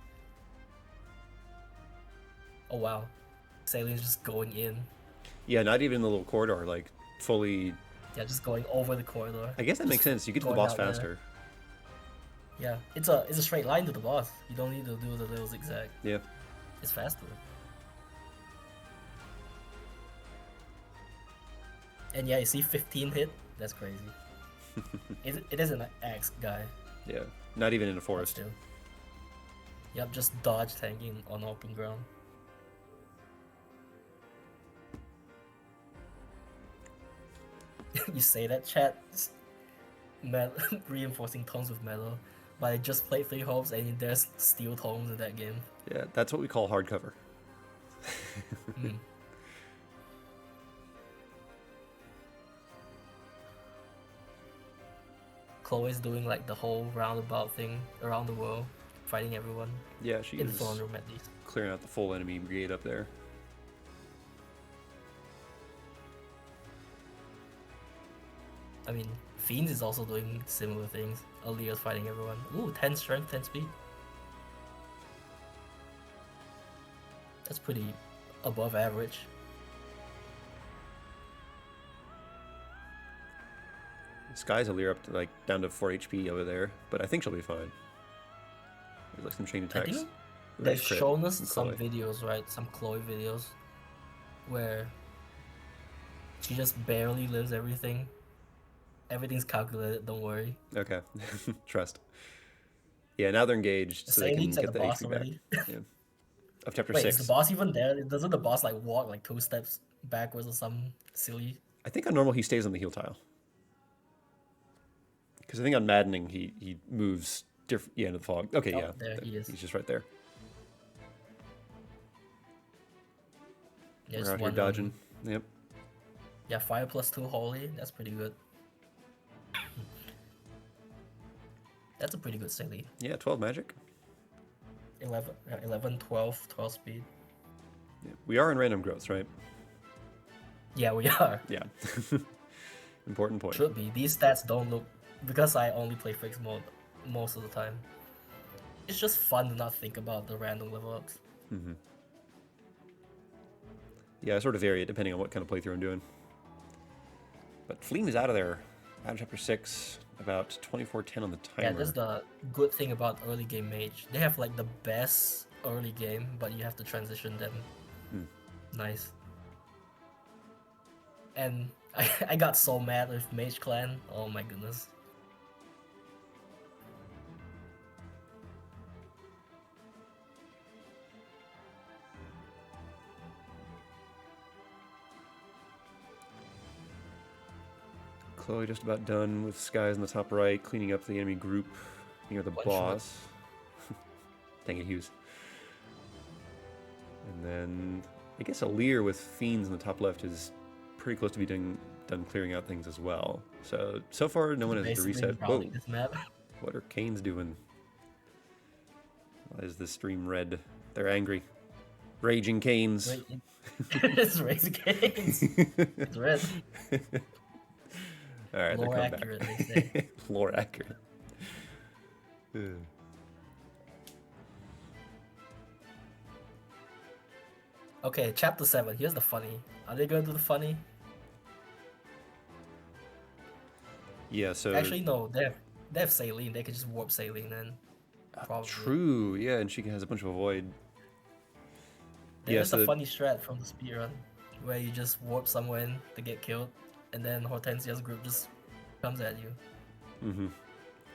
Oh wow, Sailing's just going in. Yeah, not even in the little corridor, like fully. Yeah, just going over the corridor. I guess that Just makes sense. You get to the going boss out there. faster. Yeah, it's a straight line to the boss. You don't need to do the little zigzag. Yeah. It's faster. And yeah, you see 15 hit? That's crazy. It is an axe guy. Yeah. Not even in a but forest. still. Yep, just dodge tanking on open ground. You say that, chat? Reinforcing tomes with metal. But I just played 3 homes and there's steel tomes in that game. Yeah, that's what we call hardcover. Mm. Chloe's doing like the whole roundabout thing around the world, fighting everyone. Yeah, she in is the throne room at least. clearing out the full enemy brigade up there. I mean, Fiends is also doing similar things. Aaliyah's fighting everyone. Ooh, 10 strength, 10 speed. That's pretty above average. Sky's Alir up to like down to 4 HP over there, but I think she'll be fine. There's like some chain I attacks. think Nice they've crit shown us from some Chloe. videos, right? Some Chloe videos where she just barely lives everything. Everything's calculated, don't worry. Okay, trust. Yeah, now they're engaged, so they can Sailing's at get the the boss HP already. back. Yeah. Of chapter Wait, 6. is the boss even there? Doesn't the boss like walk like 2 steps backwards or some silly? I think on normal he stays on the heal tile. Because I think on maddening he moves different. Yeah, into the fog. Okay, Oh, yeah, there he is. he's just right there. Yeah, We're just out here one dodging. Yep. Yeah, fire plus 2 holy. That's pretty good. That's a pretty good Sailey. Yeah, 12 magic. 11, 12 speed. Yeah. We are in random growths, right? Yeah, we are. Yeah. Important point. Should be. These stats don't look... Because I only play fixed mode most of the time. It's just fun to not think about the random level ups. Mm-hmm. Yeah, I sort of vary it depending on what kind of playthrough I'm doing. But Fleam is out of there. Out of chapter 6. About 24:10 on the timer. Yeah, that's the good thing about early game mage. They have like the best early game, but you have to transition them. Nice. And I got so mad with Mage Clan. Oh my goodness. Chloe just about done with Skies in the top right, cleaning up the enemy group near the One boss. Dang it, Hughes. And then I guess Alir with Fiends in the top left is pretty close to be done clearing out things as well. So far no one has to Basically reset. Whoa, routing this map. what are Canes doing? Why is the stream red? They're angry. Raging Canes. It's Razor Canes. It's red. Alright, they're Lore coming accurate, back. they say. Lore accurate. Okay, chapter 7. Here's the funny. Are they gonna do the funny? Yeah, so... Actually, no. They have Saline. They could just warp Saline then. Probably. True, yeah, and she has a bunch of avoid. There's so a funny strat from the speedrun where you just warp somewhere in to get killed, and then Hortensia's group just comes at you. Mm-hmm.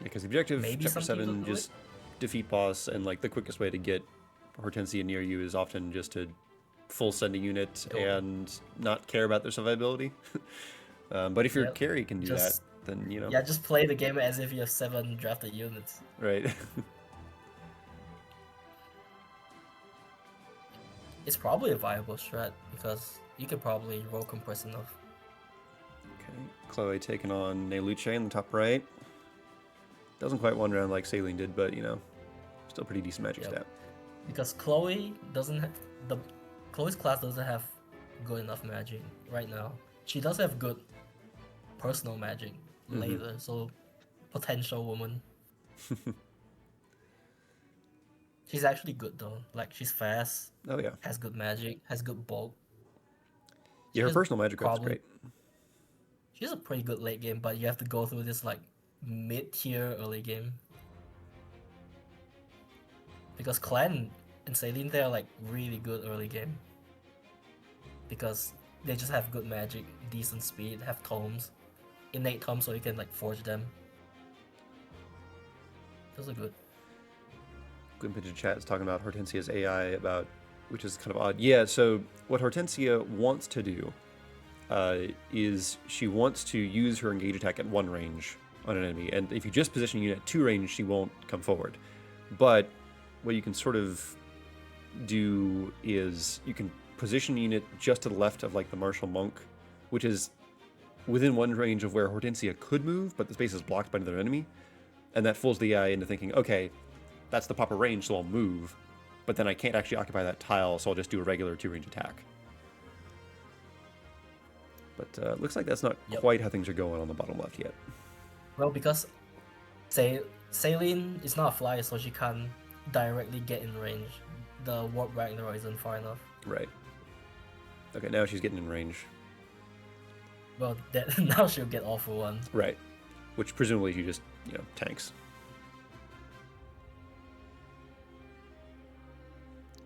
Because the objective, Maybe chapter some people 7, do just defeat boss, and like the quickest way to get Hortensia near you is often just to full send a unit and not care about their survivability. But if your Yep, carry can do just- that, then you know. Yeah, just play the game as if you have 7 drafted units. Right. It's probably a viable strat because you could probably roll compress enough. Okay, Chloe taking on Neluce in the top right. Doesn't quite one round like Saline did, but you know, still pretty decent magic Yep. stat. Because Chloe doesn't Chloe's class doesn't have good enough magic right now. She does have good personal magic later, so potential woman. She's actually good though. Like she's fast. Oh yeah. Has good magic. Has good bulk. Yeah, her She's personal magic growth is probably great. she's a pretty good late game, but you have to go through this like mid-tier early game. Because Clan and Saline, they're like really good early game. Because they just have good magic, decent speed, have tomes, innate tomes, so you can like forge them. Those are good. Gwynpage in chat is talking about Hortensia's AI about, which is kind of odd. Yeah, so what Hortensia wants to do is she wants to use her engage attack at 1 range on an enemy, and if you just position a unit at 2 range, she won't come forward. But what you can sort of do is you can position a unit just to the left of like the Martial Monk, which is within 1 range of where Hortensia could move, but the space is blocked by another enemy, and that fools the AI into thinking, okay, that's the proper range, so I'll move, but then I can't actually occupy that tile, so I'll just do a regular 2-range attack. But looks like that's not quite how things are going on the bottom left yet. Well, because Saline is not a flyer, so she can't directly get in range. The Warp Ragnarok isn't far enough. Right. Okay, now she's getting in range. Well, that, now she'll get all for 1. Right. Which presumably she just, tanks.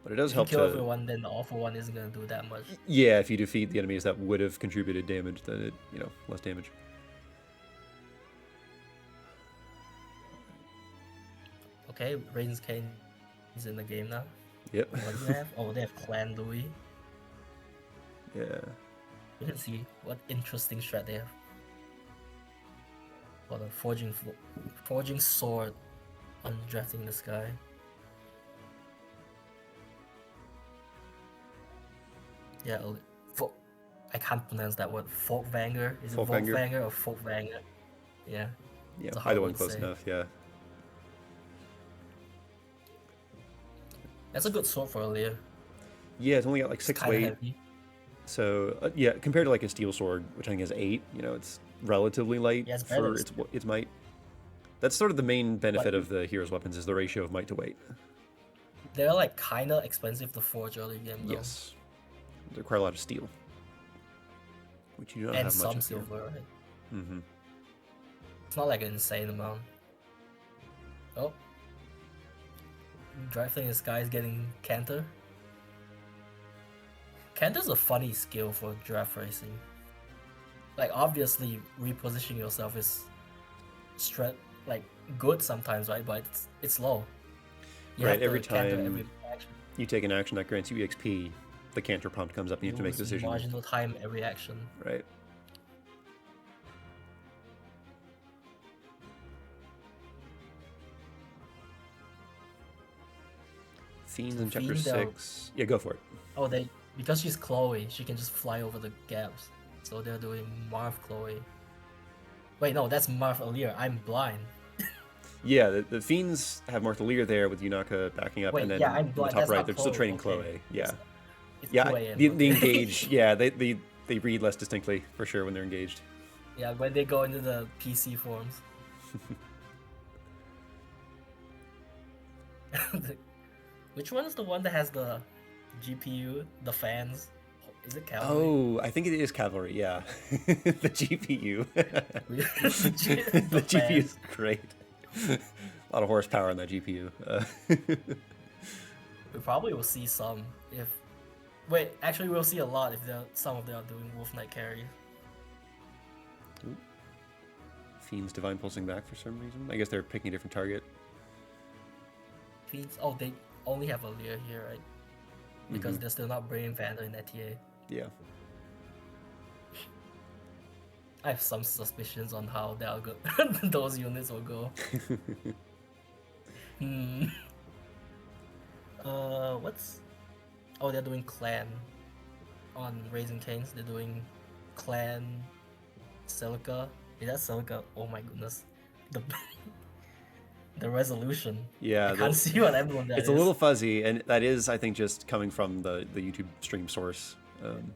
But it does help if you kill to... everyone, then the all for 1 isn't going to do that much. Yeah, if you defeat the enemies that would have contributed damage, then it, less damage. Okay, Raiden's Cane is in the game now. Yep. What do they have? Oh, they have Clan Louis. Yeah. You can see what interesting strat they have. What a forging sword on drafting the sky. Yeah, I can't pronounce that word. Folkvanger? Is it Volkvanger or Folkvanger? Yeah. Yeah, either one close enough, yeah. That's a good sword for earlier. Yeah, it's only got like 6 weight. Heavy. So, yeah, compared to like a steel sword, which I think has 8, it's relatively light for its might. That's sort of the main benefit of the hero's weapons, is the ratio of might to weight. They're like kind of expensive to forge early game though. Yes. They require a lot of steel, which you don't have much of. And some silver, right? Mm-hmm. It's not like an insane amount. Oh. Driving this guy is getting Canter. Canter's a funny skill for draft racing. Like, obviously, repositioning yourself is good sometimes, right? But it's low. Right, every time you take an action that grants you EXP, the Canter prompt comes up and you have to make a decision. Marginal time every action. Right. Fiends in chapter 6. Yeah, go for it. Oh, because she's Chloe, she can just fly over the gaps. So they're doing Marv Chloe. Wait, no, that's Marv Alir. I'm blind. Yeah, the Fiends have Martha Lear there with Yunaka backing up, and then I'm on blind. the top That's right, not they're still Chloe. training Okay. Chloe. Yeah. It's Yeah, 2 a.m. the engage, yeah, they read less distinctly, for sure, when they're engaged. Yeah, when they go into the PC forms. Which one is the one that has the GPU, the fans? Is it cavalry? Oh, I think it is cavalry, yeah. The GPU. The GPU is great. A lot of horsepower on that GPU. We probably will see some if... Wait, actually we'll see a lot if some of them are doing Wolf Knight carry. Ooh. Fiends Divine pulsing back for some reason. I guess they're picking a different target. Fiends... Oh, they only have a Lear here, right? Because they're still not bringing Vander in ETA. Yeah. I have some suspicions on how they'll go those units will go. What's... Oh, they're doing Clan on Raising Canes. They're doing Clan Celica. Is that Celica? Oh my goodness. The resolution. Yeah, I can't see what emblem that is. It's a little fuzzy, and that is, I think, just coming from the YouTube stream source.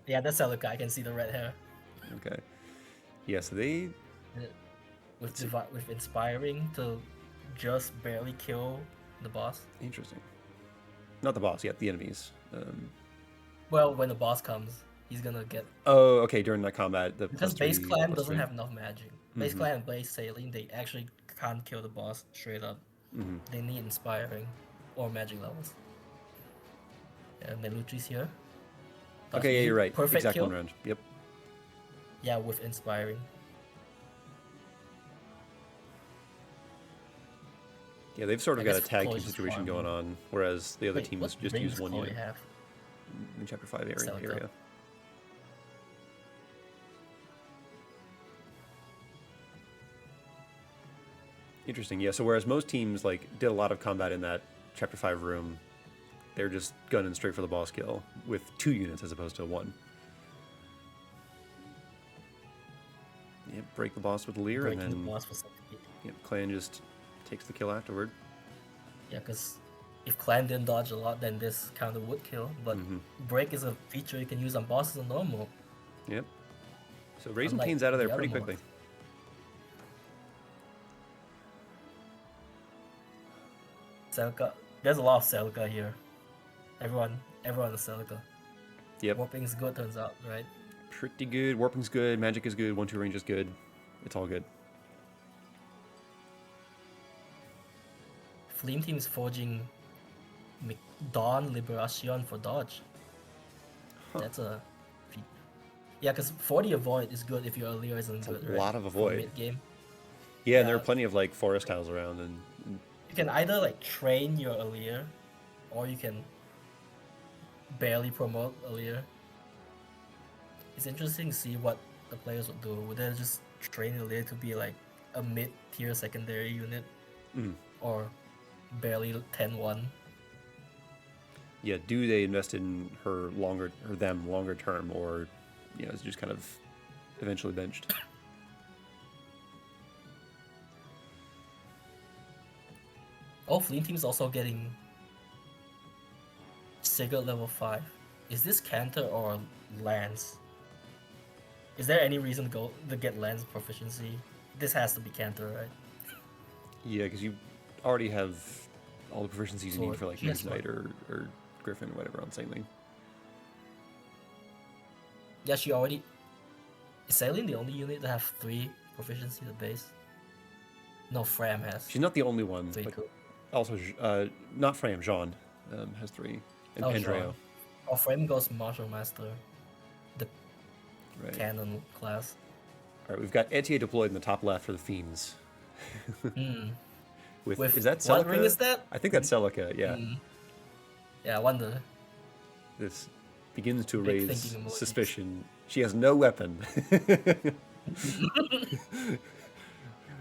Yeah, that's Celica. I can see the red hair. Okay. Yeah, so they... With Inspiring to just barely kill the boss. Interesting. Not the boss yet, the enemies. Well, when the boss comes, he's gonna get. Oh, okay. During that combat, the Because +3, base clan doesn't +3. have enough magic. Base clan and base sailing, they actually can't kill the boss straight up. They need inspiring or magic levels. And Melutri's here. Dodge Okay, yeah, easy. you're right. Perfect Exact kill. 1 round. Yep. Yeah, with inspiring. Yeah, they've sort of I got a guess tag team Chloe's just situation going farming. on, whereas the other Wait, teams what just ring use does 1 Chloe unit have? in Chapter 5 Celica. area. Interesting. Yeah, so whereas most teams like did a lot of combat in that Chapter 5 room, they're just gunning straight for the boss kill with 2 units as opposed to 1. Yep, break the boss with Lear, and Breaking then the boss for something. yep, Clan just takes the kill afterward. Yeah, because if clan didn't dodge a lot, then this counter would kill. But break is a feature you can use on bosses on normal. Yep. So Raising Unlike Cane's out of there the pretty other quickly. mods. Celica. There's a lot of Celica here. Everyone is Celica. Yep. Warping is good, turns out, right? Pretty good. Warping's good. Magic is good. 1-2 range is good. It's all good. Flame team is forging Dawn Liberation for dodge. That's a feat. Yeah, because 40 avoid is good if your earlier isn't It's good, a right? lot of For avoid. mid-game. Yeah, and there are Yeah. plenty of like forest tiles around, and You can either like train your earlier, or you can barely promote earlier. It's interesting to see what the players would do. Would they just train earlier to be like a mid-tier secondary unit, or barely 10-1? yeah, do they invest in them longer term, or is it just kind of eventually benched? Oh, Flame Team is also getting Sigurd level 5. Is this Canter or Lance? Is there any reason to get Lance proficiency? This has to be Canter, right? Yeah, because you already have all the proficiencies you need Sword. for like Yes, Mage Knight or Griffin or whatever on Sailing. Yeah, she already... Is Sailing the only unit that have 3 proficiency at base? No, Fram has. She's not the only one, 3 but too. also not Fram. Jean has 3, and Pandreo. Jean. Oh, Fram goes Martial Master, the Right. Canon class. All right, we've got Etier deployed in the top left for the Fiends. With is that Celica? What ring is that? I think that's Celica. Yeah. Yeah, I wonder. This begins to Big raise thinking emojis. suspicion. She has no weapon.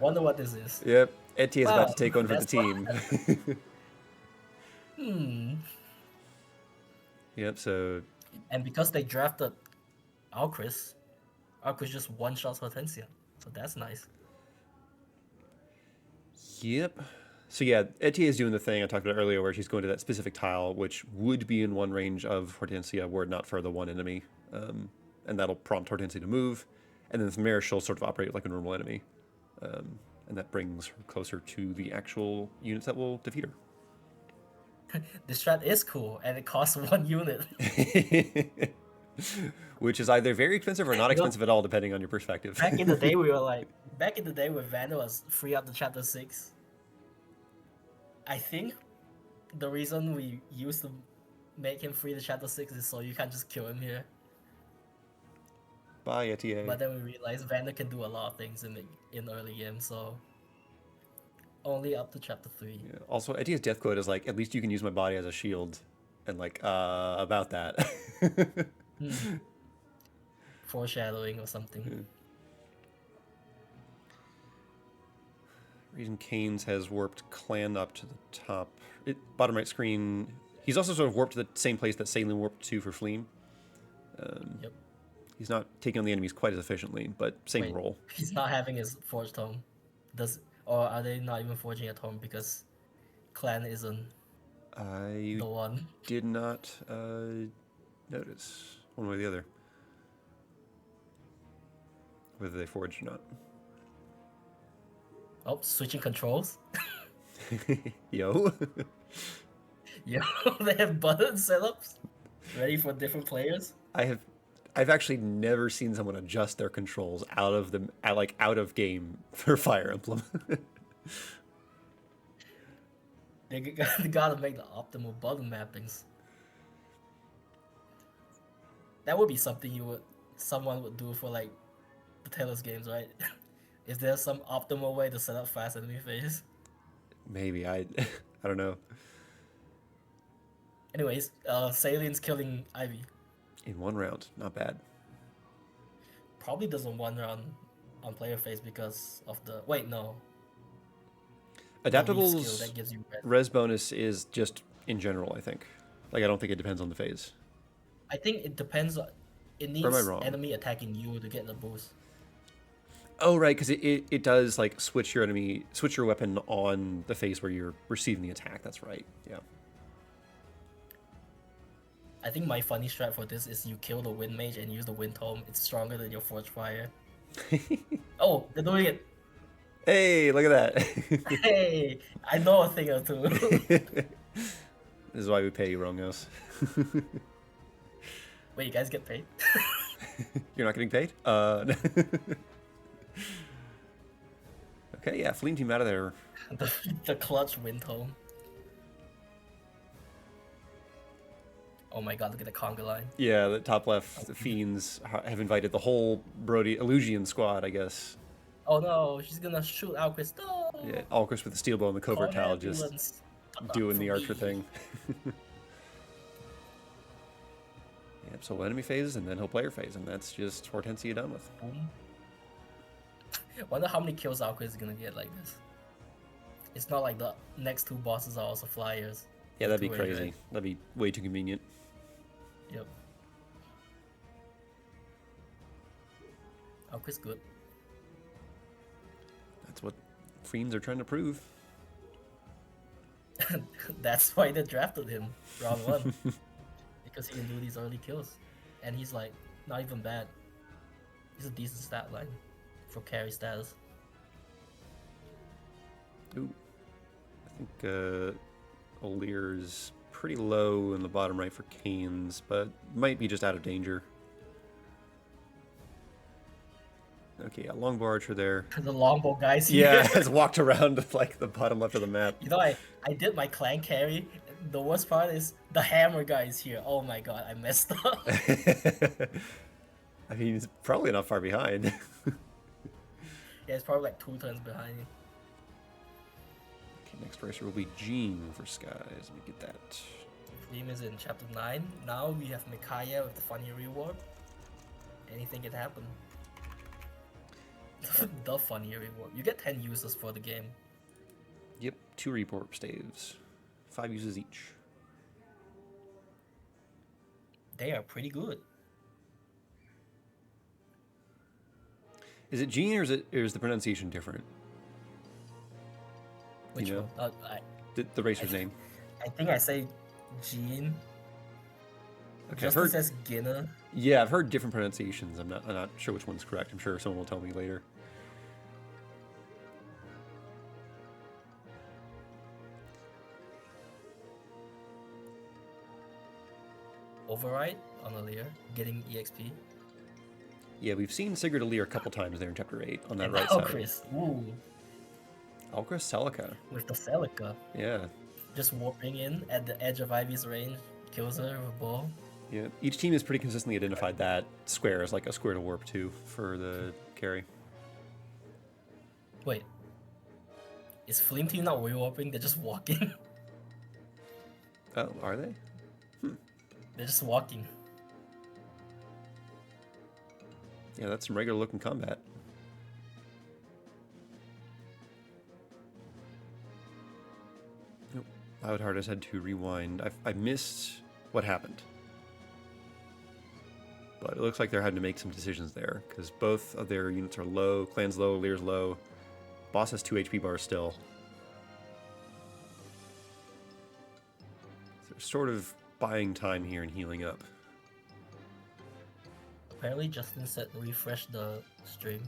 Wonder what this is. Yep. Etier is Wow, about to take one for the that's team. Yep. So. And because they drafted Alcris just one-shots Hortensia. So that's nice. Yep. So yeah, Etier is doing the thing I talked about earlier, where she's going to that specific tile, which would be in 1 range of Hortensia, were it not for the 1 enemy, and that'll prompt Hortensia to move, and then from there she'll sort of operate like a normal enemy, and that brings her closer to the actual units that will defeat her. This strat is cool, and it costs 1 unit. Which is either very expensive or not expensive at all, depending on your perspective. Back in the day, when Vander was free up to chapter 6, I think the reason we used to make him free to chapter 6 is so you can't just kill him here. Bye, Etier. But then we realized Vander can do a lot of things in early game, so only up to chapter 3. Yeah. Also, Etier's death quote is like, at least you can use my body as a shield, and like, about that. Foreshadowing or something. Reason Keynes has warped Clan up to the top. Bottom right screen. He's also sort of warped to the same place that Sailing warped to for Fleem. Yep. He's not taking on the enemies quite as efficiently, but same role. He's not having his forged home. Or are they not even forging at home because Clan isn't the one? Did not notice one way or the other whether they forged or not. Oh, switching controls. Yo. Yo, they have button setups ready for different players. I've actually never seen someone adjust their controls out of out of game for Fire Emblem. They gotta make the optimal button mappings. That would be something someone would do for like the Taylor's games, right? Is there some optimal way to set up fast enemy phase? Maybe I don't know. Anyways, Salien's killing Ivy. In one round, not bad. Probably doesn't one round on player phase because of the no. Adaptable's skill that gives you res bonus is just in general, I think. Like I don't think it depends on the phase. I think it depends. It needs am I wrong? enemy attacking you to get the boost. Oh right, because it does like switch your weapon on the phase where you're receiving the attack. That's right. Yeah. I think my funny strat for this is you kill the Wind Mage and use the Wind Tome. It's stronger than your Forge Fire. Oh, they're doing it! Hey, look at that. Hey, I know a thing or two. This is why we pay you, Rongos. Wait, you guys get paid? You're not getting paid? Okay, yeah, Flame Team out of there. the clutch Wind Tome. Oh my god, look at the conga line. Yeah, the top left, the Fiends have invited the whole Brody Illusion squad, I guess. Oh no, she's gonna shoot Alquist. No! Yeah, Alquist with the steel bow and the covert towel just doing the archer thing. Yep, so enemy phase and then he'll player phase, and that's just Hortensia done with. Wonder how many kills Alquist is gonna get like this. It's not like the next two bosses are also flyers. Yeah, that'd be 2A, crazy. right? That'd be way too convenient. Yep. Alquist good. That's what Fiends are trying to prove. That's why they drafted him round 1. Because he can do these early kills. And he's like, not even bad. He's a decent stat line for carry status. Ooh. I think O'Lear's pretty low in the bottom right for Canes, but might be just out of danger. Okay, a longbow archer there. The longbow guys here. Yeah, has walked around like the bottom left of the map. You know, I did my clan carry. The worst part is the hammer guy is here. Oh my god, I messed up. I mean, he's probably not far behind. Yeah, it's probably like 2 turns behind me. Okay, next racer will be Jean for Skies. Let me get that. Flame is in chapter 9. Now we have Micaiah with the funny reward. Anything can happen. The funny reward. You get 10 uses for the game. Yep, 2 report staves. 5 uses each. They are pretty good. Is it Jean or is the pronunciation different? Which you know? one? The racer's name. I think I say Jean. Okay, Justin says Ginna. Yeah, I've heard different pronunciations. I'm not sure which one's correct. I'm sure someone will tell me later. Override on Alear, getting EXP. Yeah, we've seen Sigurd Alear a couple times there in Chapter 8 on that And right Alchris. side. Ooh. Alchris Celica. With the Celica. Yeah. Just warping in at the edge of Ivy's range, kills her with a ball. Yeah, each team has pretty consistently identified that square as like a square to warp to for the carry. Wait. Is Flame Team not warping? They're just walking. Oh, are they? They're just walking. Yeah, that's some regular looking combat. Nope. Loudheart has had to rewind. I missed what happened. But it looks like they're having to make some decisions there, because both of their units are low. Clan's low, Lear's low. Boss has 2 HP bars still. So they're sort of buying time here and healing up. Apparently Justin said refresh the stream.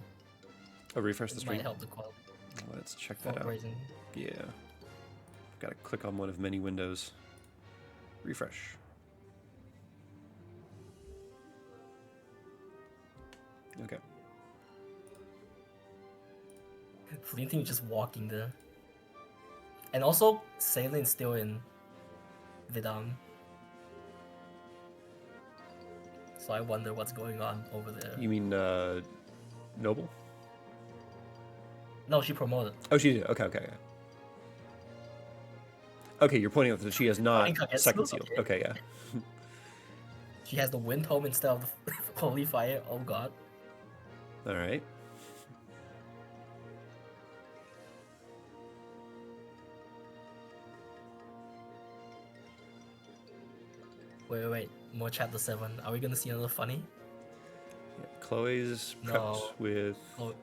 Oh, refresh the It stream? might help the quality. Let's check that out. Fundraising. Yeah. I've got to click on one of many windows. Refresh. Okay. Fleeting Team just walking there. And also, Salin's still in Vidam. So I wonder what's going on over there. You mean Noble? No, she promoted. Oh, she did. Okay, okay, okay. Okay, you're pointing out that she has not Inkagetsu? second sealed. Okay, yeah. She has the Wind Home instead of the Holy Fire. Oh god. All right. Wait. More chapter 7. Are we gonna see another funny? Yeah, Chloe's prepped No. with. Chloe...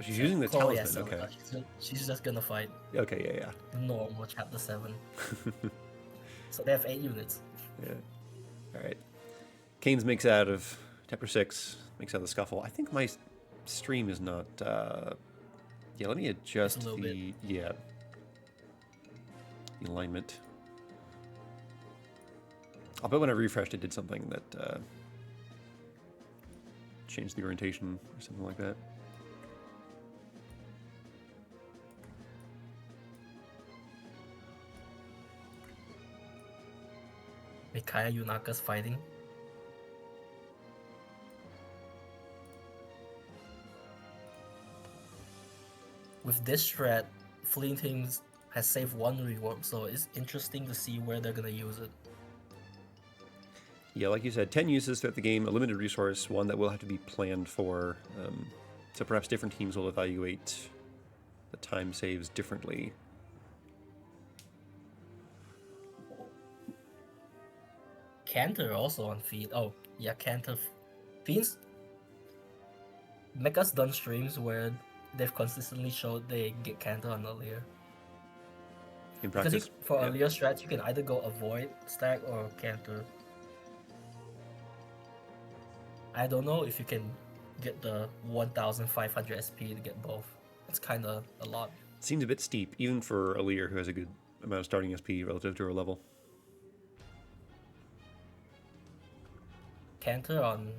She's using the Chloe talisman. has Okay. She's just gonna fight. Okay, yeah. Normal chapter 7. So they have 8 units. Yeah. All right. Kane's makes out of chapter 6. Makes out of the scuffle. I think my stream is not. Yeah, let me adjust Just a little the. Yeah. The alignment. I'll bet when I refreshed, it did something that changed the orientation or something like that. Mikaya Yunaka's fighting. With this strat, Fleeing Teams has saved 1 rework, so it's interesting to see where they're gonna use it. Yeah, like you said, 10 uses throughout the game, a limited resource, one that will have to be planned for. So perhaps different teams will evaluate the time saves differently. Cantor also on feed. Oh, yeah, Cantor. Fiends. Mecha's done streams where they've consistently showed they get Cantor on earlier. In Because practice, for yeah. earlier strats, you can either go Avoid stack or Cantor. I don't know if you can get the 1500 SP to get both. It's kind of a lot. Seems a bit steep, even for a leader who has a good amount of starting SP relative to her level. Cantor on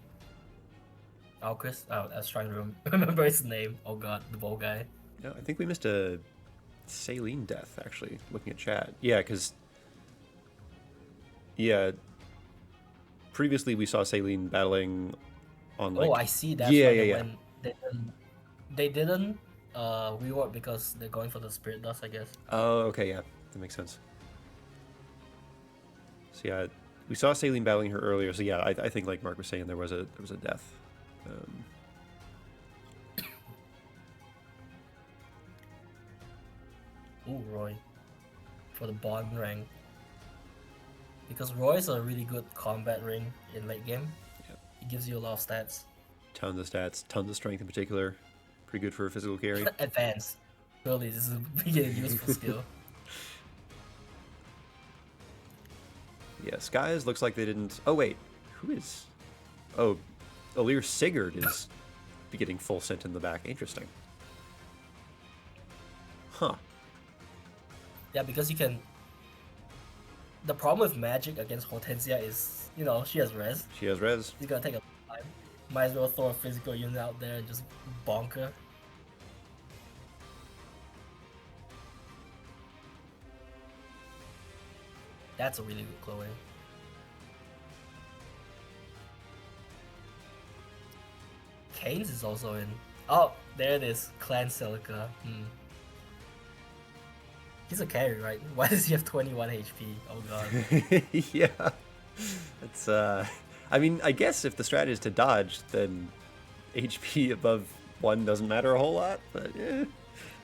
Alchris. Oh, I was trying to remember his name. Oh god, the bow guy. Yeah, I think we missed a Saline death, actually, looking at chat. Yeah, because... Yeah, previously we saw Saline battling on, like... Oh, I see. That's yeah, why yeah, they didn't rework because they're going for the Spirit Dust, I guess. Oh, okay, yeah. That makes sense. So yeah, we saw Saline battling her earlier, so yeah, I think like Mark was saying, there was a death. Ooh, Roy. For the Bond rank. Because Roy's a really good combat ring in late game. Yep. He gives you a lot of stats. Tons of stats, tons of strength in particular. Pretty good for a physical carry. Advanced. Really, this is a useful skill. Yeah, Skies looks like they didn't... Oh, wait. Who is... Oh, Alir Sigurd is getting full sent in the back. Interesting. Huh. Yeah, because you can... The problem with Magic against Hortensia is, you know, she has res. She has res. It's gonna take a time. Might as well throw a physical unit out there and just bonk her. That's a really good Chloe. Kane's is also in. Oh, there it is. Clan Celica. He's a carry, right? Why does he have 21 HP? Oh god. Yeah. It's, I mean, I guess if the strat is to dodge, then HP above 1 doesn't matter a whole lot, but yeah.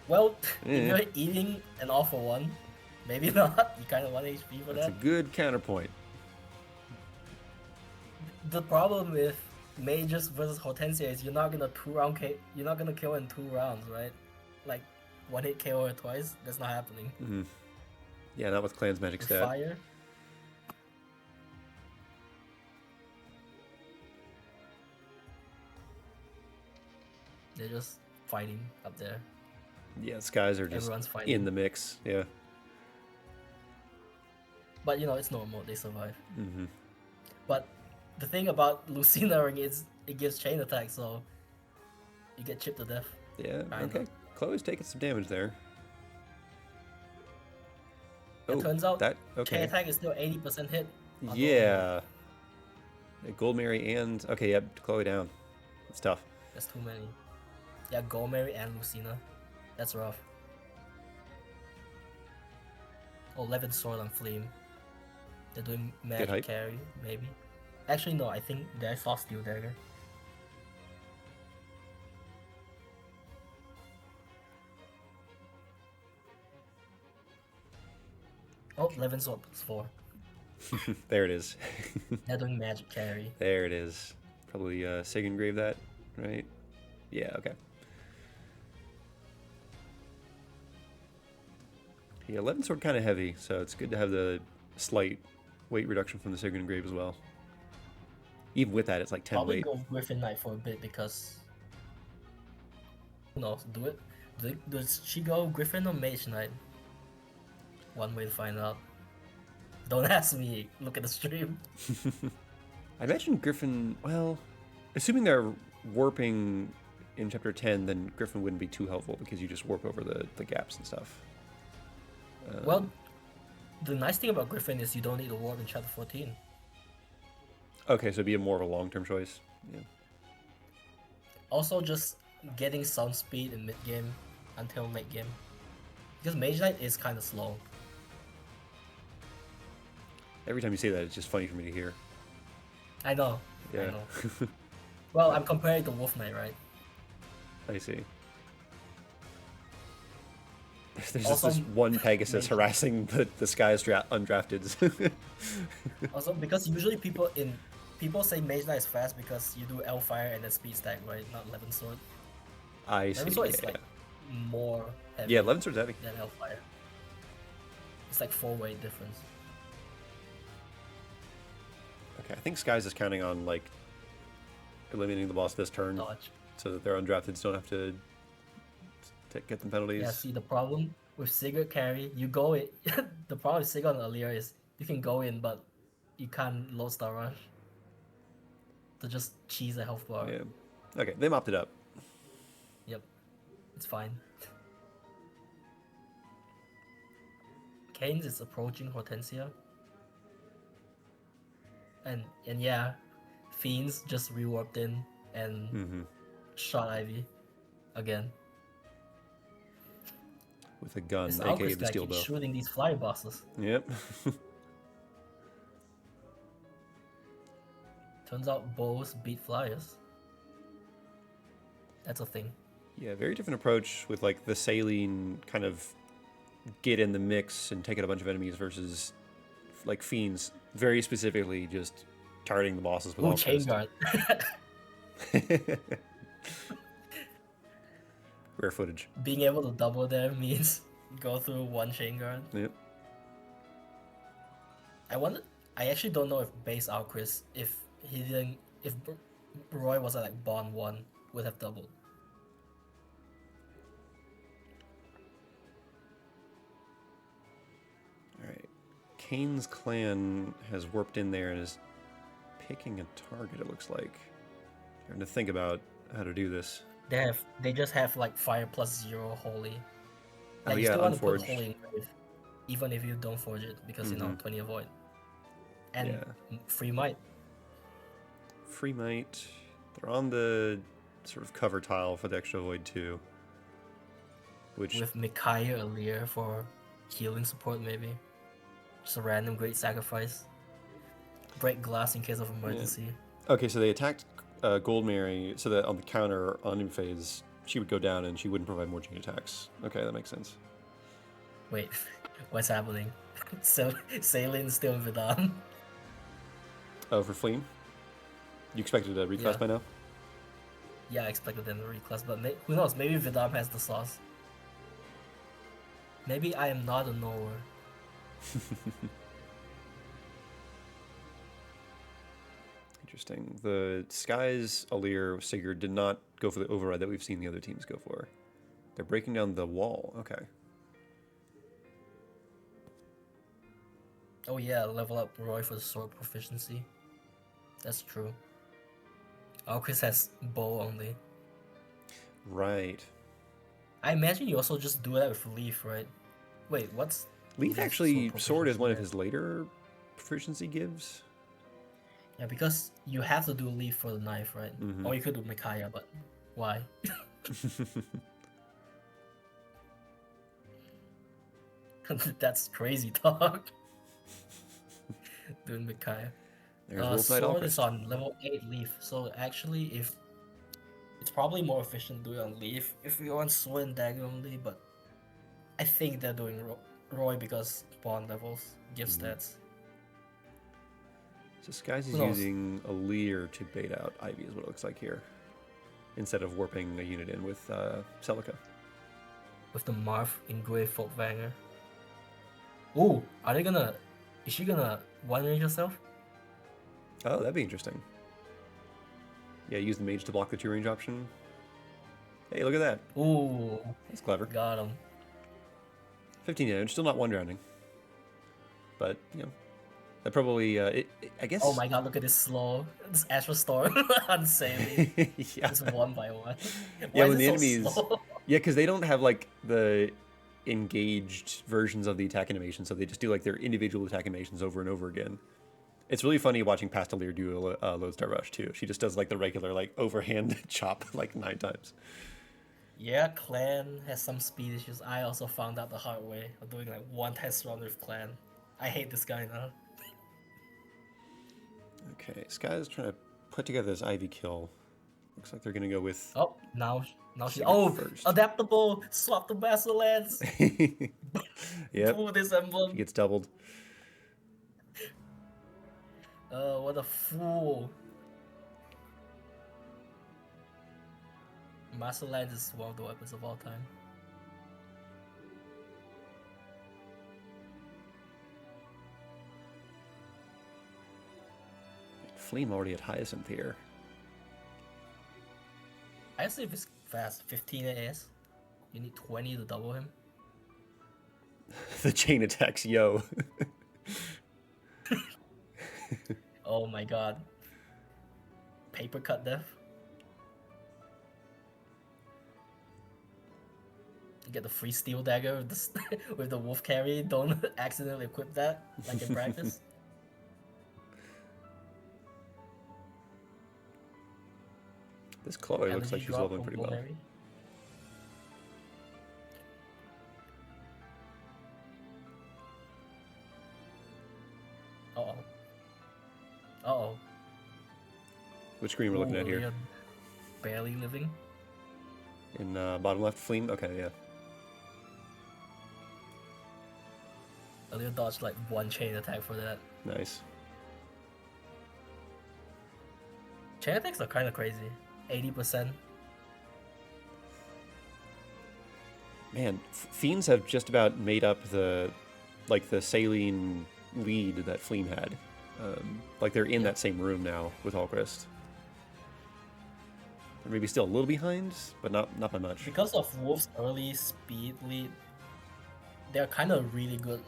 Well, if you're eating an all for 1, maybe not. You kind of want HP for That's that. a good counterpoint. The problem with mages versus Hortensia is you're not gonna you're not gonna kill in 2 rounds, right? Like 1-hit KO her twice. That's not happening. Mm-hmm. Yeah, not with Clan's magic With stat. fire. They're just fighting up there. Yeah, Skies are just Everyone's fighting. in the mix. Yeah. But you know, it's normal, they survive. Mm-hmm. But the thing about Lucina ring is it gives chain attack, so you get chipped to death. Yeah, Kinda. okay. Chloe's taking some damage there. It turns out that chain okay. attack is still 80% hit. Yeah. Gold Mary and okay, yep, Chloe down. It's tough. That's too many. Yeah, Gold Mary and Lucina. That's rough. 11 Sword and Flame. They're doing magic hype. carry, maybe. Actually, no, I think I saw Steel Dagger. Oh, 11 Sword plus 4. There it is. They're doing magic carry. There it is. Probably Sagan Grave that, right? Yeah, okay. Yeah, 11 sword kind of heavy, so it's good to have the slight weight reduction from the Sagan Grave as well. Even with that, it's like 10 Probably weight. go Griffin Knight for a bit because... Who knows? Does she go Griffin or Mage Knight? One way to find out. Don't ask me. Look at the stream. I imagine Griffin, well, assuming they're warping in chapter 10, then Griffin wouldn't be too helpful because you just warp over the gaps and stuff. Well, the nice thing about Griffin is you don't need to warp in chapter 14. Okay, so it'd be more of a long-term choice. Yeah. Also, just getting some speed in mid-game until late game. Because Mage Knight is kind of slow. Every time you say that, it's just funny for me to hear. I know. Yeah. I know. Well, I'm comparing to Wolf Knight, right? I see. There's Also, just this one Pegasus harassing the Sky's undrafted. Also, because usually people say Mage Knight is fast because you do L-Fire and then speed stack, right? Not 11 Sword. I see. 11 Sword is Yeah. like more heavy. Yeah, 11 Sword's heavy. Than L-Fire. It's like 4 weight difference. Okay, I think Sky's is counting on like eliminating the boss this turn, Dodge. so that their undrafteds don't have to get them penalties. Yeah, see the problem with Sigurd carry, you go in. The problem with Sigurd on Alir is you can go in, but you can't low star rush. To just cheese a health bar. Yeah. Okay, they mopped it up. Yep, it's fine. Keynes is approaching Hortensia. And yeah, Fiends just rewarped in and shot Ivy again. With a gun, This aka Alchemist the guy steel keeps bow. shooting these fly bosses. Yep. Turns out bows beat flyers. That's a thing. Yeah, very different approach with like the saline kind of get in the mix and take out a bunch of enemies versus like Fiends very specifically just targeting the bosses with all Chain guard. Rare footage. Being able to double there means go through one chain guard. Yep. I actually don't know if base Alchris, if Roy was at like Bond 1, would have doubled. Alright. Kane's clan has warped in there and is picking a target, it looks like. Trying to think about how to do this. They just have like fire plus 0 holy. Oh, You yeah, still want to put unforged. holy in grave, even if you don't forge it, because you know 20 avoid. And free might. Free might. They're on the sort of cover tile for the extra void too. Which With Micaiah Alir for healing support maybe. Just a random great sacrifice. Break glass in case of emergency. Okay, so they attacked Gold Mary so that on the counter on in phase she would go down and she wouldn't provide more chain attacks. Okay, that makes sense. Wait, what's happening? So Salin's still in Vidam. Oh, for Fleam? You expected a reclass by now? Yeah, I expected them to reclass, but who knows? Maybe Vidam has the sauce. Maybe I am not a knower. Interesting. The Skies, Alir, Sigurd did not go for the override that we've seen the other teams go for. They're breaking down the wall. Okay. Oh yeah, level up Roy for the sword proficiency. That's true. Alquist has bow only. Right. I imagine you also just do that with Leaf, right? Wait, what's Leaf Leaf's actually, sword is one of proficiency his later proficiency gives. at? Yeah, because you have to do Leaf for the knife, right? Mhm. Or you could do Micaiah, but why? That's crazy talk. Doing Micaiah. There's Wolf Knight Sword is Alquist. on level 8 Leaf, so actually if it's probably more efficient doing on Leaf if you want Sword and Dagger only, but I think they're doing Roy because spawn levels give stats. So Skies is Who knows? using a Leer to bait out Ivy, is what it looks like here, instead of warping a unit in with Celica. With the Marth engraved Folkvanger. Ooh, are they gonna? Is she gonna one range herself? Oh, that'd be interesting. Yeah, use the mage to block the 2-range option. Hey, look at that. Ooh, That's clever. got him. 15 damage, still not one drowning. But, you know, that probably, I guess... Oh my god, look at this slow. This Astral Storm on Sailing. Yeah. It's one by one. Why Yeah, is when it the so enemies... slow? Yeah, because they don't have, like, the engaged versions of the attack animation, so they just do, like, their individual attack animations over and over again. It's really funny watching Pastelier do a Lodestar Rush, too. She just does, like, the regular, like, overhand chop, like, 9 times. Yeah, Clan has some speed issues. I also found out the hard way of doing, like, one test run with Clan. I hate this guy now. Okay, Sky's trying to put together this Ivy kill. Looks like they're gonna go with... Oh, now she... Sigurd Oh, first. adaptable! Swap the Basililands! Yep, Pull this emblem! she gets doubled. What a fool! Masterlands is one of the weapons of all time. Flame already at Hyacinth here. I see if it's fast. 15 AS. You need 20 to double him. The chain attacks, yo. Oh my god. Paper cut death. You get the free steel dagger with the, with the wolf carry. Don't accidentally equip that like in practice. This Chloe looks like Energy she's drop leveling from pretty well. Bulgari. Uh-oh. Uh-oh. Which screen we're looking at here? Leon barely living. In bottom left, Flame? Okay, yeah. Earlier dodged like one chain attack for that. Nice. Chain attacks are kind of crazy. 80%. Man, Fiends have just about made up the saline lead that Fleam had. Like they're in that same room now with Alquist. They're maybe still a little behind, but not by much. Because of Wolf's early speed lead, they're kind of really good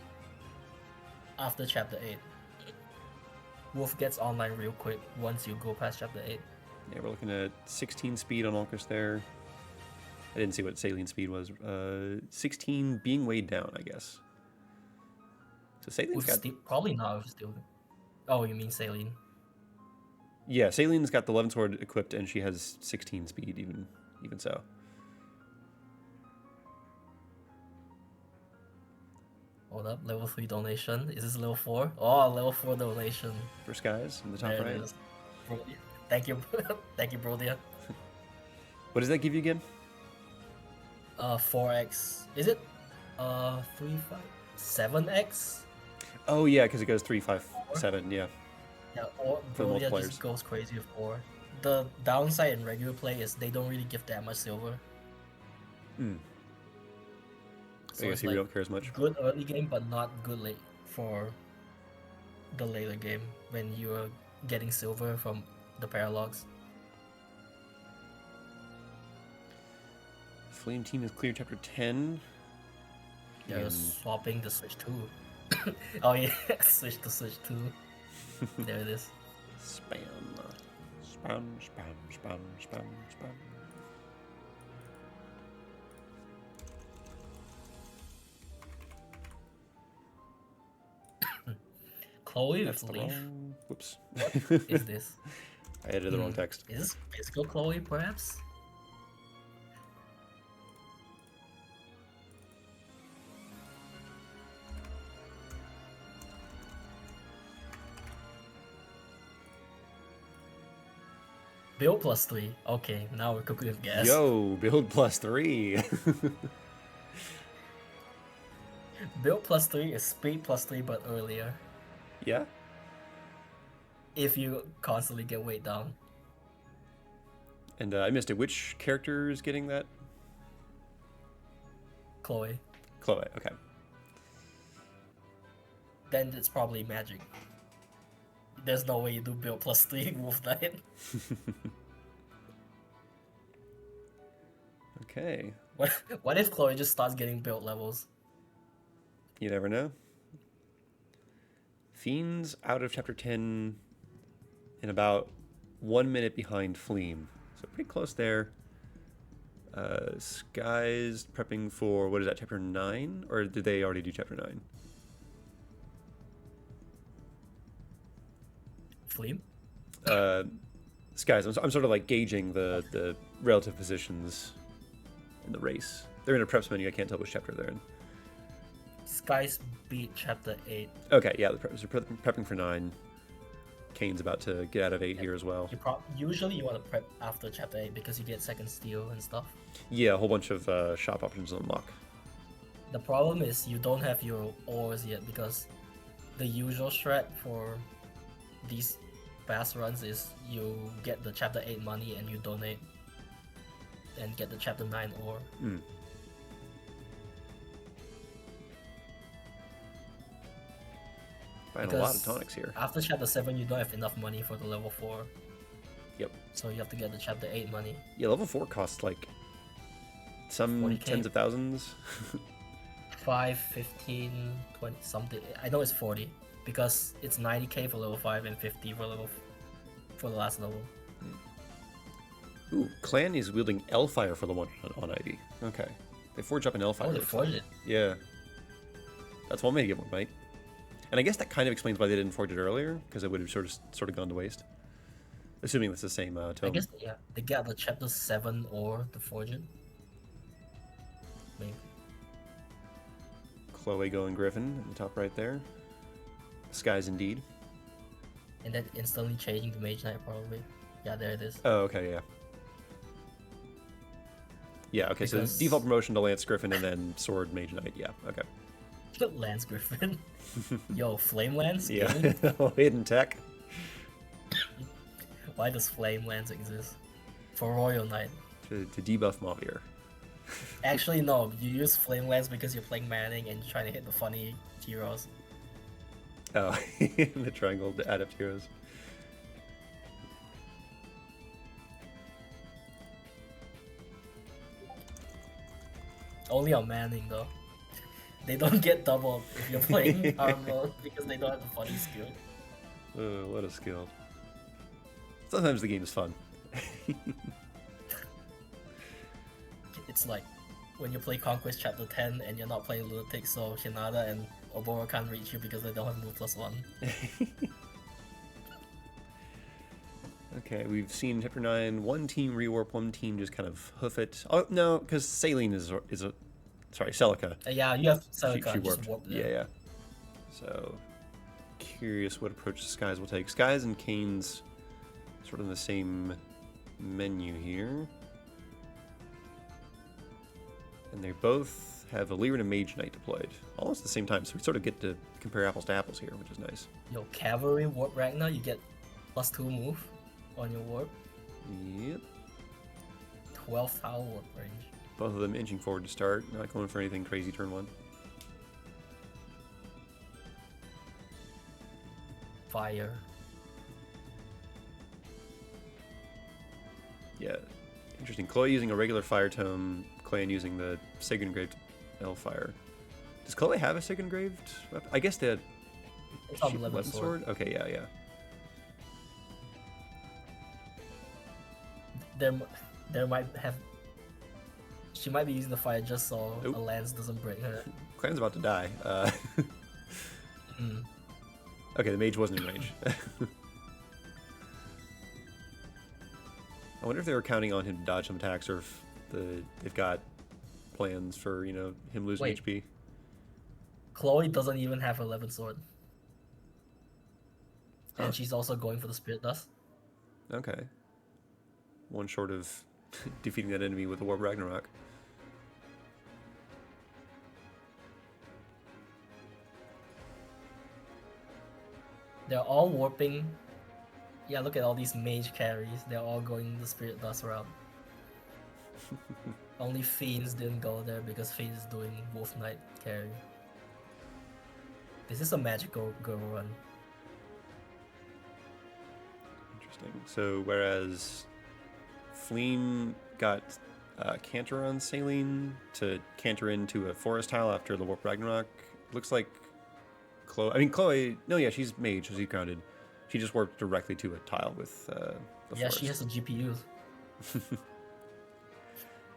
after Chapter 8. Wolf gets online real quick once you go past Chapter 8. Yeah, we're looking at 16 speed on Alquist there. I didn't see what saline speed was. 16 being weighed down, I guess. So Saline's got... Probably not with steel. Oh, you mean Saline? Yeah, Saline's got the 11 sword equipped, and she has 16 speed, even so. Hold up, level 3 donation. Is this level 4? Oh, level 4 donation. For Skies in the top There right. it is. Thank you, thank you, Brodia. What does that give you again? 4x. Is it? 3, 5, 7x? Oh yeah, because it goes 3, 5, 7. Yeah. Yeah, or For the Brodia multipliers. just goes crazy with 4. The downside in regular play is they don't really give that much silver. Hmm. So I guess it's he like don't care as much. good early game, but not good late for the later game when you're getting silver from the paralogs. Flame team has cleared chapter 10. They're And swapping the Switch too. Oh yeah, switch two. There it is. Spam. Spam, spam, spam, spam, spam. Chloe That's with the leaf. wrong... Whoops. What is this? I edited the wrong text. Is this physical Chloe, perhaps? Build +3. Okay, now we're cooking with gas. Yo, build +3. Build +3 is speed +3, but earlier. Yeah? If you constantly get weight down. And I missed it. Which character is getting that? Chloe. Chloe, okay. Then it's probably magic. There's no way you do build +3 Wolf Knight. Okay. What if Chloe just starts getting build levels? You never know. Fiends out of chapter 10 in about 1 minute behind Fleam. So pretty close there. Sky's prepping for, what is that, chapter 9? Or did they already do chapter 9? Fleam? Skies, I'm sort of like gauging the relative positions in the race. They're in a preps menu, I can't tell which chapter they're in. Sky's beat chapter 8. Okay, yeah, they're prepping for 9. Kane's about to get out of 8 here as well. Usually you want to prep after chapter 8 because you get second steal and stuff. Yeah, a whole bunch of shop options to unlock. The problem is you don't have your ores yet because the usual strat for these fast runs is you get the chapter 8 money and you donate and get the chapter 9 ore. Buying a lot of tonics here. After chapter 7 you don't have enough money for the level 4. Yep. So you have to get the chapter 8 money. Yeah, level 4 costs like some 40K. tens of thousands. 5, 15, 20 something. I know it's 40 because it's 90k for level 5 and 50 for the last level. Ooh, Clan is wielding L-Fire for the one on ID. Okay. They forge up an L-Fire. Oh, they forged it? Yeah. That's one way to get one, right? And I guess that kind of explains why they didn't forge it earlier, because it would have sort of gone to waste. Assuming that's the same tome. I guess, yeah. They got the chapter 7 or the forge it. Maybe. Chloe going Griffin at the top right there. Skies indeed. And then instantly changing to Mage Knight probably. Yeah, there it is. Oh, okay, yeah. Yeah, okay, Because... so default promotion to Lance Griffin and then Sword Mage Knight, yeah, okay. Lance Griffin. Yo, Flame Lance? Yeah, hidden tech. Why does Flame Lance exist? For Royal Knight. To debuff Mavier. Actually, no, you use Flame Lance because you're playing Manning and you're trying to hit the funny heroes. Oh, the triangle adept heroes. Only on Manning though. They don't get doubled if you're playing arm mode because they don't have the funny skill. Oh, what a skill. Sometimes the game is fun. It's like when you play Conquest Chapter 10 and you're not playing Lunatic, so Hinata and Oboro can't reach you because they don't have move +1. Okay, we've seen Chapter 9, one team rewarp, one team just kind of hoof it. Oh, no, because Saline is a... Sorry, Celica. Yeah, you have Celica, She just warped. warp Yeah, yeah. So, curious what approach Skies will take. Skies and Kane's sort of in the same menu here. And they both have a Lyran and Mage Knight deployed. Almost at the same time, so we sort of get to compare apples to apples here, which is nice. Yo, Cavalry Warp Ragnar, you get +2 move on your warp. Yep. 12th tower warp range. Both of them inching forward to start, not going for anything crazy turn 1. Fire. Yeah, interesting. Chloe using a regular fire tome, Clan using the Sacred Engraved L-Fire. Does Chloe have a second engraved weapon? I guess that. It's on weapon sword. Okay, yeah. There might have. She might be using the fire just so a lance doesn't break her. Clan's about to die. Okay, the mage wasn't in range. I wonder if they were counting on him to dodge some attacks, or if they've got plans for him losing Wait. HP. Chloe doesn't even have a 11 sword. Huh. And she's also going for the spirit dust. Okay. One short of defeating that enemy with the Warp Ragnarok. They're all warping. Yeah, look at all these mage carries. They're all going the spirit dust route. Only Fiends didn't go there because Fiends is doing Wolf Knight carry. This is a magical girl run. Interesting. So whereas Fleem got Canter on Saline to canter into a forest tile after the Warp Ragnarok, looks like Chloe. No, yeah, she's mage, so she's grounded. She just warped directly to a tile with the forest. She has a GPU.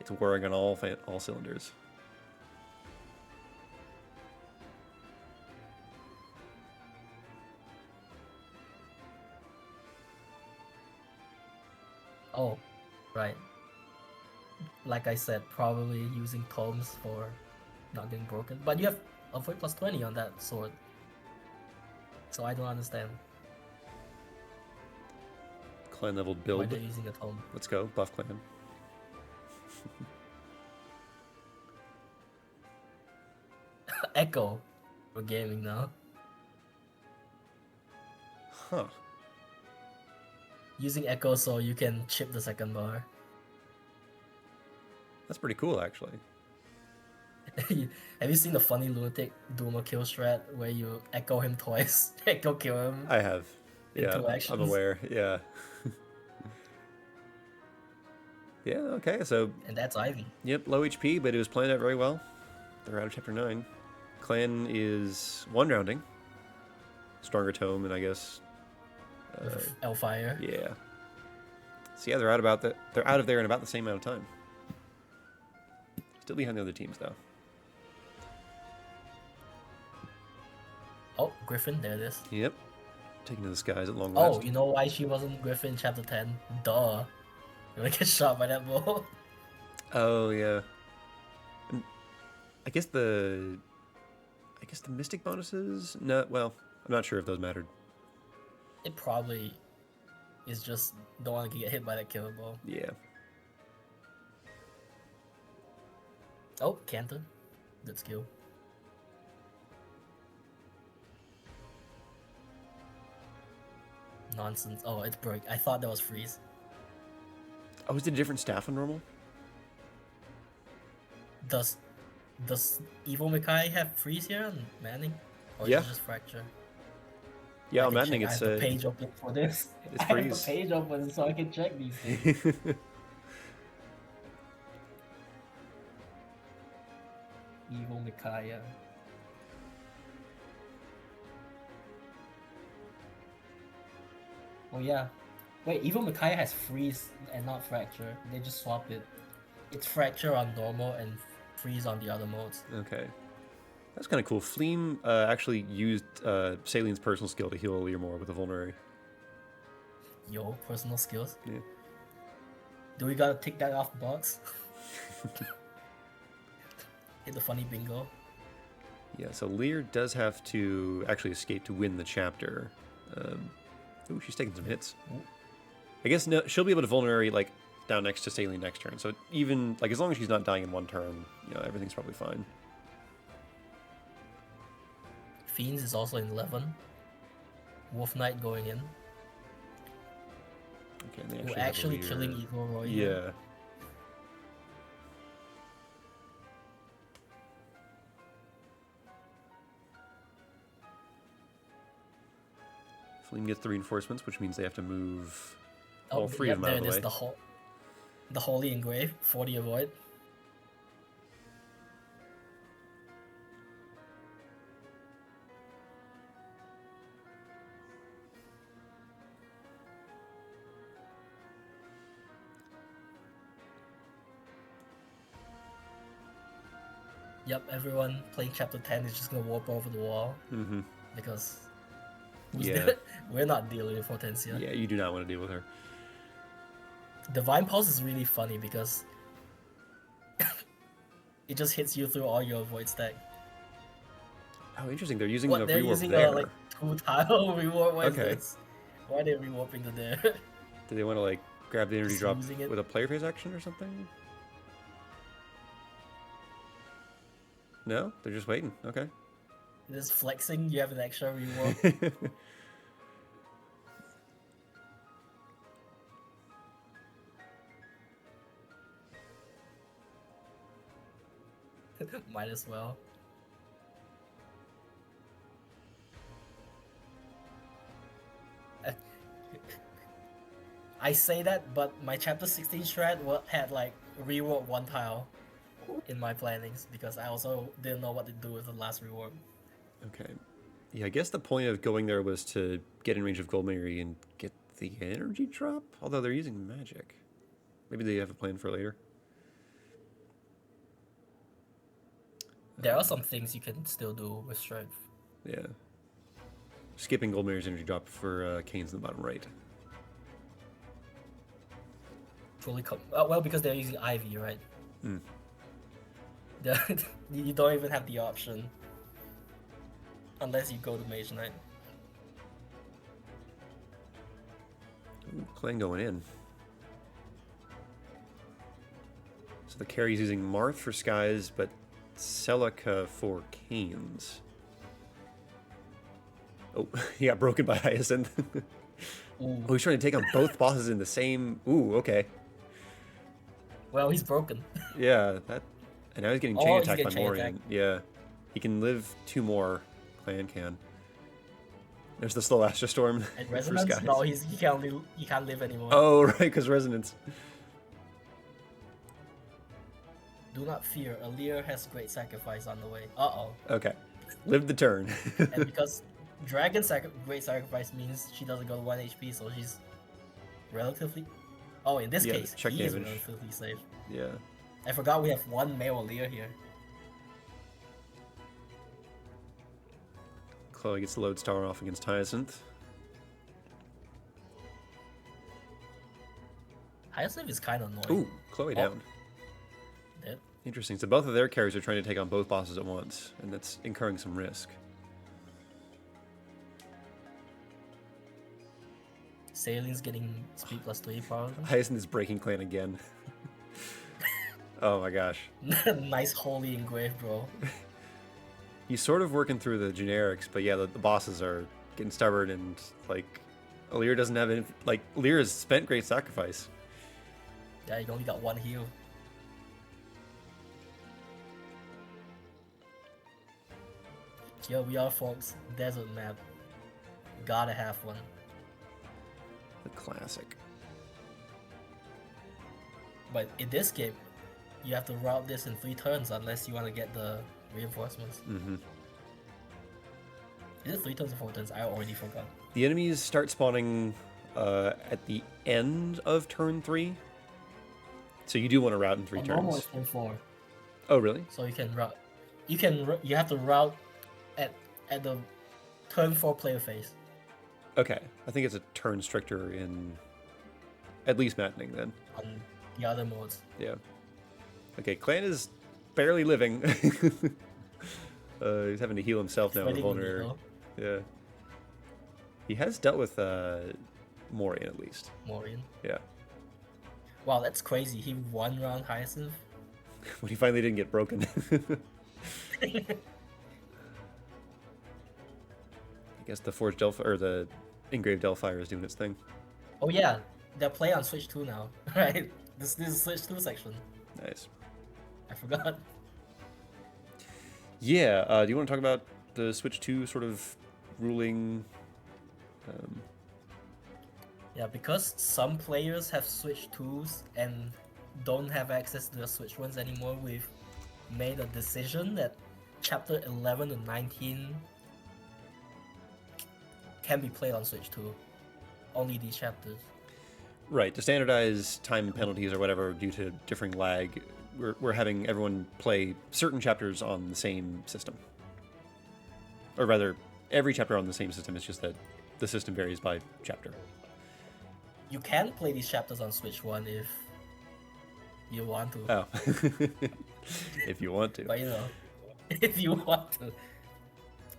It's whirring on all cylinders. Oh, right. Like I said, probably using tomes for not getting broken. But you have avoid plus 20 on that sword. So I don't understand Clan level why build. they're using a tome. Let's go, buff clan. Echo. We're gaming now. Huh. Using Echo so you can chip the second bar. That's pretty cool, actually. Have you seen the funny lunatic Duma kill strat where you echo him twice? Echo kill him. I have. in Yeah, two I'm actions? aware. Yeah. Yeah, okay, so. And that's Ivy. Yep, low HP, but it was planned out very well. They're out of Chapter 9. Clan is one rounding. Stronger tome, and I guess. Elfire. Yeah. So yeah, they're out of there in about the same amount of time. Still behind the other teams, though. Oh, Griffin, there it is. Yep. Taken to the skies at long Oh, last. you know why she wasn't Griffin in chapter 10? Duh. You wanna get shot by that bow? Oh yeah. And I guess the mystic bonuses. No, well, I'm not sure if those mattered. It probably is just don't want to get hit by that killer ball. Yeah. Oh, Canton. Good skill. Nonsense. Oh, it's break. I thought that was freeze. Oh, is it a different staff on normal? Does Evil Mikai have freeze here on Manning? Or Yeah. is it just fracture? Yeah, I on can Maddening check. it's I have the page open for this. it's I have freeze. the page open so I can check these things. Evil Mikaya. Oh yeah. Wait, Evil Mikaya has freeze and not fracture. They just swap it. It's fracture on normal and freeze on the other modes. Okay. That's kind of cool. Fleem actually used Saline's personal skill to heal Learmore with a vulnerary. Yo, personal skills. Yeah. Do we gotta tick that off the box? Hit the funny bingo. Yeah, so Lear does have to actually escape to win the chapter. Ooh, she's taking some hits. I guess no, she'll be able to vulnerary like down next to Saline next turn. So even like as long as she's not dying in one turn, everything's probably fine. Fiends is also in 11. Wolf Knight going in. Okay, and they We're have actually Lear. killing Evil Roy. Yeah. Fleem gets the reinforcements, which means they have to move all three of them out of the way. The Holy Engrave, 40 avoid. Yep, everyone playing chapter 10 is just gonna warp over the wall Mm-hmm. because Yeah. we're not dealing with Hortensia. Yeah, you do not want to deal with her. Divine Pulse is really funny because it just hits you through all your void stack. Oh, interesting. They're using What, the they're rewarp using there. like 2-tile rewarp? Why is Okay. this? Why are they rewarping to there? Do they want to like grab the energy Just drop using it. with a player phase action or something? No, they're just waiting. Okay. Just flexing, you have an extra rewarp. Might as well. I say that, but my chapter 16 strat had like rewarp 1 tile in my plannings because I also didn't know what to do with the last rewarp. Okay. Yeah, I guess the point of going there was to get in range of Goldmary and get the energy drop. Although they're using magic, maybe they have a plan for later. There are some things you can still do with strength. Yeah. Skipping Goldmary's energy drop for Kane's in the bottom right. Well, because they're using Ivy, right? Hmm. You don't even have the option unless you go to Mage Knight. Ooh, Clan going in. So the carry's using Marth for Skies, but Celica for Canes. Oh, he got broken by Hyacinth. Oh, he's trying to take on both bosses in the same... Ooh, okay. Well, he's broken. Yeah, that... And now he's getting Oh, chain he's attacked by getting chain Morian. Yeah. He can live 2 more. Clan can. There's the slow Astro Storm And for Resonance? Skies. No, he can't live anymore. Oh, right, because Resonance. Do not fear, Alir has great sacrifice on the way. Uh-oh. Okay. Live the turn. And because Dragon's great sacrifice means she doesn't go to 1 HP, so she's relatively... Oh, in this Yeah, case, check he is damage. relatively safe. Yeah. I forgot we have 1 male Alir here. Chloe gets the Lodestar off against Hyacinth. Hyacinth is kind of annoying. Ooh, Chloe down. Dead. Interesting. So both of their carries are trying to take on both bosses at once, and that's incurring some risk. Sailing's getting speed +3 probably. Hyacinth is breaking Clan again. Oh my gosh. Nice holy engrave, bro. He's sort of working through the generics, but yeah, the bosses are getting stubborn, and like, Alir doesn't have any, like, Alir has spent great sacrifice. Yeah, you only got 1 heal. Here we are, folks. Desert map. Gotta have one. The classic. But in this game, you have to route this in 3 turns unless you want to get the reinforcements. Mm-hmm. Is it 3 turns or 4 turns? I already forgot. The enemies start spawning at the end of turn 3. So you do want to route in 3 Normal turns. is turn 4. Oh, really? So you can route. You have to route at the turn 4 player phase. Okay. I think it's a turn stricter in at least Maddening then. On the other modes. Yeah. Okay, Clan is barely living. He's having to heal himself now with Fighting in Vulner. middle. Yeah. He has dealt with Morian at least. Morian. Yeah. Wow, that's crazy. He won round Hyacinth. When he finally didn't get broken. I guess the Forged Delphi or the Engraved Delphi is doing its thing. Oh yeah, they're playing on Switch 2 now, right? This is Switch 2 section. Nice. I forgot. Yeah, do you want to talk about the Switch 2 sort of ruling? Yeah, because some players have Switch 2s and don't have access to the Switch ones anymore, we've made a decision that Chapter 11 to 19 can be played on Switch 2. Only these chapters. Right, to standardize time penalties or whatever due to differing lag, we're having everyone play certain chapters on the same system, or rather, every chapter on the same system. It's just that the system varies by chapter. You can play these chapters on Switch 1 if you want to. Oh, if you want to. But you know, if you want to.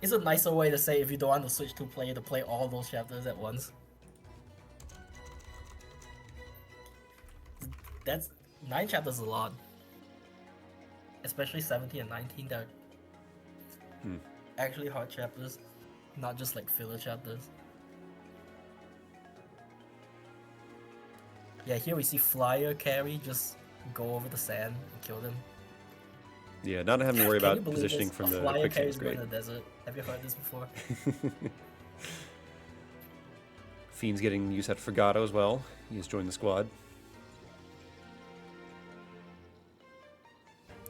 It's a nicer way to say if you don't want to switch to play all those chapters at once. That's 9 chapters is a lot. Especially 17 and 19, they're actually hard chapters, not just like filler chapters. Yeah, here we see Flyer carry just go over the sand and kill them. Yeah, not having to worry Can you about believe positioning this? from A the flyer quick save carries is go in great. the desert. Have you heard this before? Fiend's getting use at Fragato as well. He has joined the squad.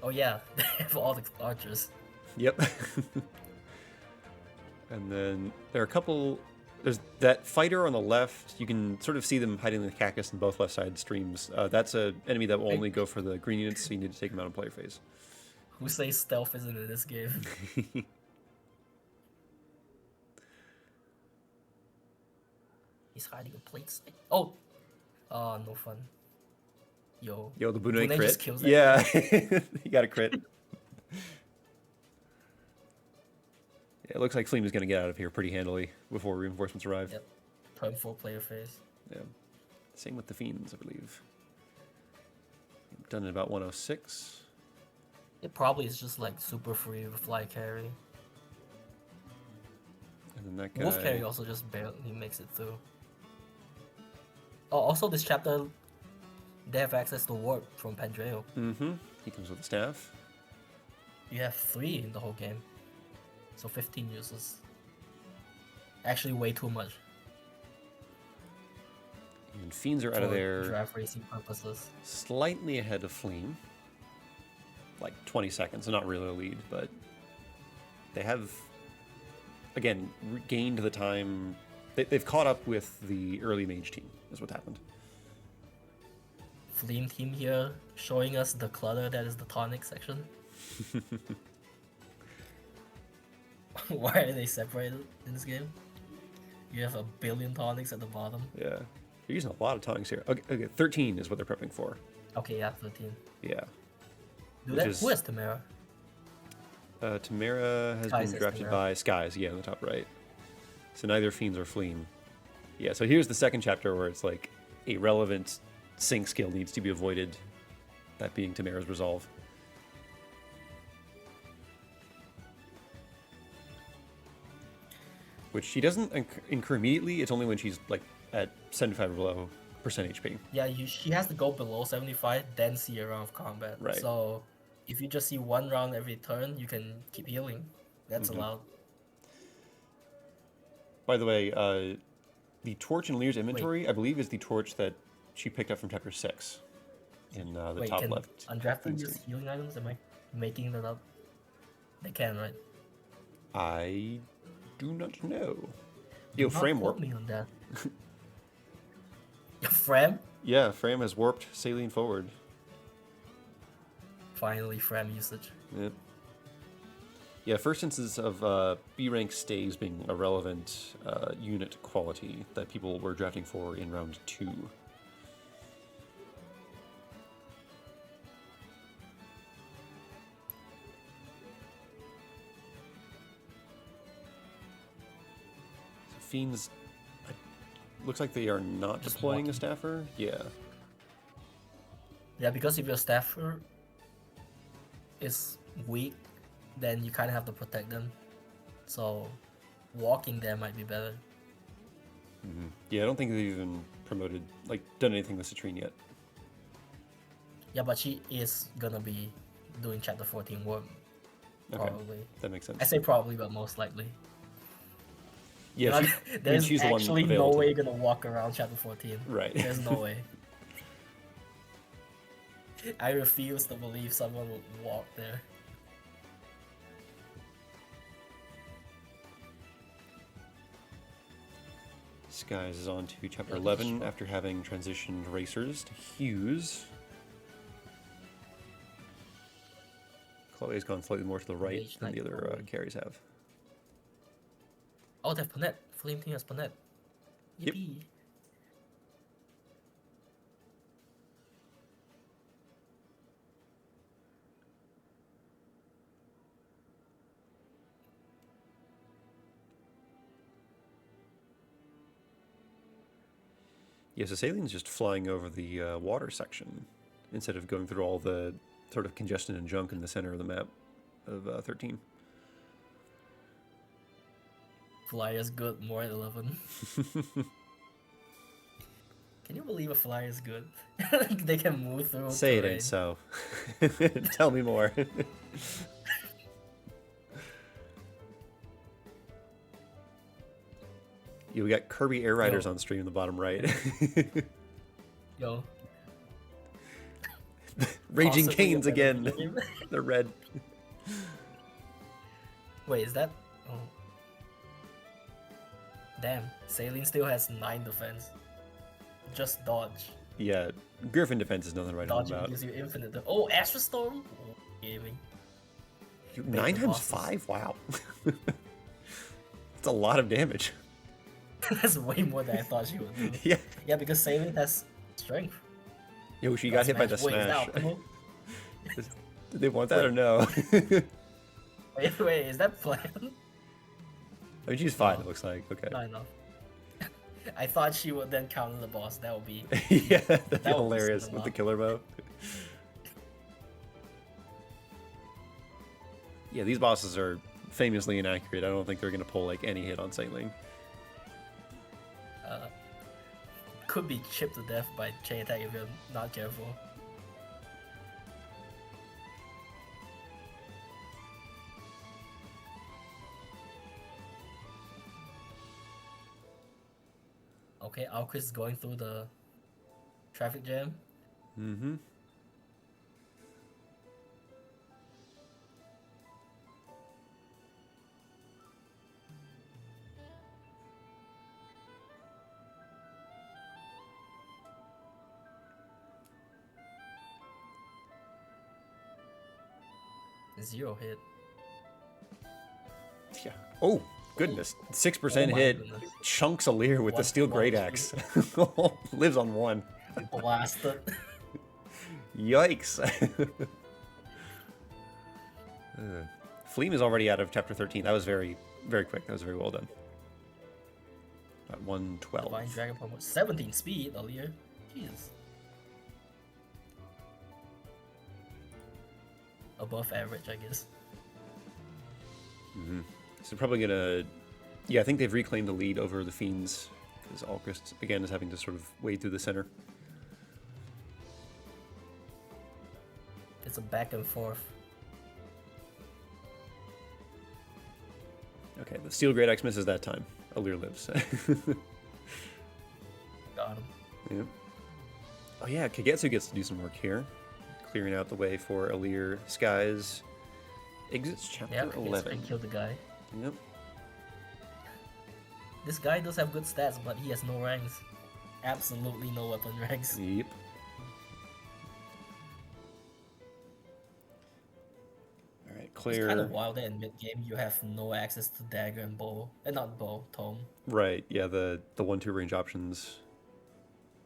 Oh yeah, they have all the archers. Yep. And then there are a couple. There's that fighter on the left. You can sort of see them hiding in the cactus in both left side streams. That's an enemy that will only go for the green units, so you need to take him out on player phase. Who says stealth isn't in this game? He's hiding a plate side. Oh! Oh, no fun. Yo. Yo, the Bunei Bunei crit. just kills that Yeah, he got a crit. Yeah, it looks like Fleem is going to get out of here pretty handily before reinforcements arrive. Yep. Turn 4 player phase. Yeah. Same with the Fiends, I believe. Done at about 106. It probably is just like super free with fly carry. And then that guy... Wolf carry also just barely makes it through. Oh, also this chapter, they have access to warp from Pandreo. Mm-hmm. He comes with a staff. You have 3 in the whole game. So 15 uses. Actually way too much. And Fiends are out of for there draft racing purposes. slightly ahead of Fleem. Like 20 seconds, so not really a lead, but they have, again, regained the time. They've caught up with the early mage team, is what happened. Fleem team here showing us the clutter that is the tonic section. Why are they separated in this game? You have 1 billion tonics at the bottom. Yeah. They're using a lot of tonics here. Okay, 13 is what they're prepping for. Okay, yeah, 13. Yeah. Who has Tamara? Tamara has Skies been has drafted Tamara. by Skies, yeah, on the top right. So neither Fiends or Fleem. Yeah, so here's the second chapter where it's like a relevant sync skill needs to be avoided, that being Tamara's Resolve. Which she doesn't incur immediately, it's only when she's like at 75 or below percent HP. Yeah, she has to go below 75, then see a round of combat. Right. So if you just see 1 round every turn, you can keep healing. That's allowed. By the way, the torch in Lear's inventory, I believe, is the torch that she picked up from chapter 6 in the Wait, top can left. undrafted use healing items? Am I making that up? They can, right? I do not know. Do Yo, not Frame quote warp. me on that. Your Fram? Yeah, Fram has warped Saline forward. Finally, Fram usage. Yep. Yeah, first instance of B rank stays being a relevant unit quality that people were drafting for in round 2. So Fiends, looks like they are not Just deploying walking. a staffer. Yeah. Yeah, because if your staffer is weak, then you kind of have to protect them. So walking there might be better. Mm-hmm. Yeah, I don't think they've even promoted, like, done anything with Citrine yet. Yeah, but she is gonna be doing chapter 14 work. Okay, Probably. that makes sense. I say probably, but most likely. Yeah, Not- she, I mean, there's she's the one actually no available. way you're gonna walk around chapter 14. Right. There's no way. I refuse to believe someone would walk there. Skies is on to chapter Yeah, 11 after having transitioned racers to Hughes. Chloe's gone slightly more to the right Mage than the Knight other Chloe. carries have. Oh, they have Ponette. Flame team has Ponette. Yep. Yippee. Yeah, so Saleen's just flying over the water section instead of going through all the sort of congestion and junk in the center of the map of 13. Flyer's good, more at 11. Can you believe a flyer is good? They can move through. Say it terrain. ain't so. Tell me more. Yeah, we got Kirby Air Riders on stream in the bottom right. Yo. Raging Possibly a Canes better again. game. They're red. Wait, is that? Oh. Damn, Saline still has 9 defense. Just dodge. Yeah, Griffin defense is nothing right Dodging about. gives you infinite. Oh, Astro Storm. Oh, gaming. 9 the times bosses. 5? Wow. That's a lot of damage. That's way more than I thought she would do. Yeah. Yeah, because Saline has strength. Yo, she got hit by the Wait, is that smash. optimal? Did they want that or no? Wait, is that planned? I mean, she's fine, it looks like. Okay. Not enough. I thought she would then counter the boss. That would be. Yeah, that'd be That would be hilarious something with the up. killer bow. Yeah, these bosses are famously inaccurate. I don't think they're gonna pull like any hit on Saintling. Could be chipped to death by chain attack if you're not careful. Okay, Alquist is going through the traffic jam. Mm-hmm. Zero hit. Yeah. Oh, goodness. 6% Oh my hit. goodness. Chunks a leer with the One- steel one, great two. axe. Lives on 1. Blasted. Yikes. Fleam is already out of chapter 13. That was very, very quick. That was very well done. At 112. Divine Dragon Promo. 17 speed earlier. Jesus. Above average, I guess. Mm-hmm. So probably gonna... Yeah, I think they've reclaimed the lead over the Fiends. Because Alquist, again, is having to sort of wade through the center. It's a back and forth. Okay, the Steel Great Axe misses that time. Alir lives. Got him. Yep. Oh yeah, Kagetsu gets to do some work here. Clearing out the way for Alir Skies. Exits chapter Yeah, 11. and kill the guy. Yep. This guy does have good stats, but he has no ranks. Absolutely no weapon ranks. Yep. Alright, It's clear. kind of wild that in mid-game you have no access to dagger and bow. Not bow, tome. Right, yeah, the 1-2 range options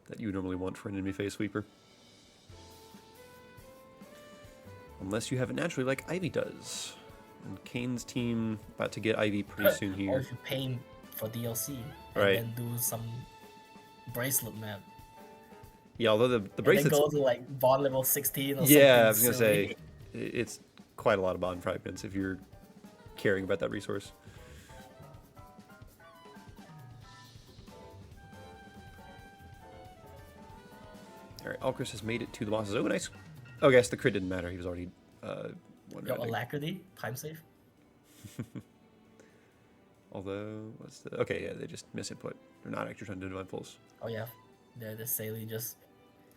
that you would normally want for an enemy face sweeper. Unless you have it naturally like Ivy does. And Kane's team about to get Ivy pretty soon Or here. if you pay for DLC Right. and then do some bracelet map. Yeah, although the And then bracelets... go to like bond level 16 or something. Yeah, I was gonna silly. say, it's quite a lot of bond fragments if you're caring about that resource. Alright, Alquist has made it to the bosses. Oh, nice. Oh, I guess the crit didn't matter. He was already one Yo, rounding. Alacrity, time save. Although, what's the... Okay, yeah, they just miss input. They're not actually trying to divine pulse. Oh yeah, the Saline just.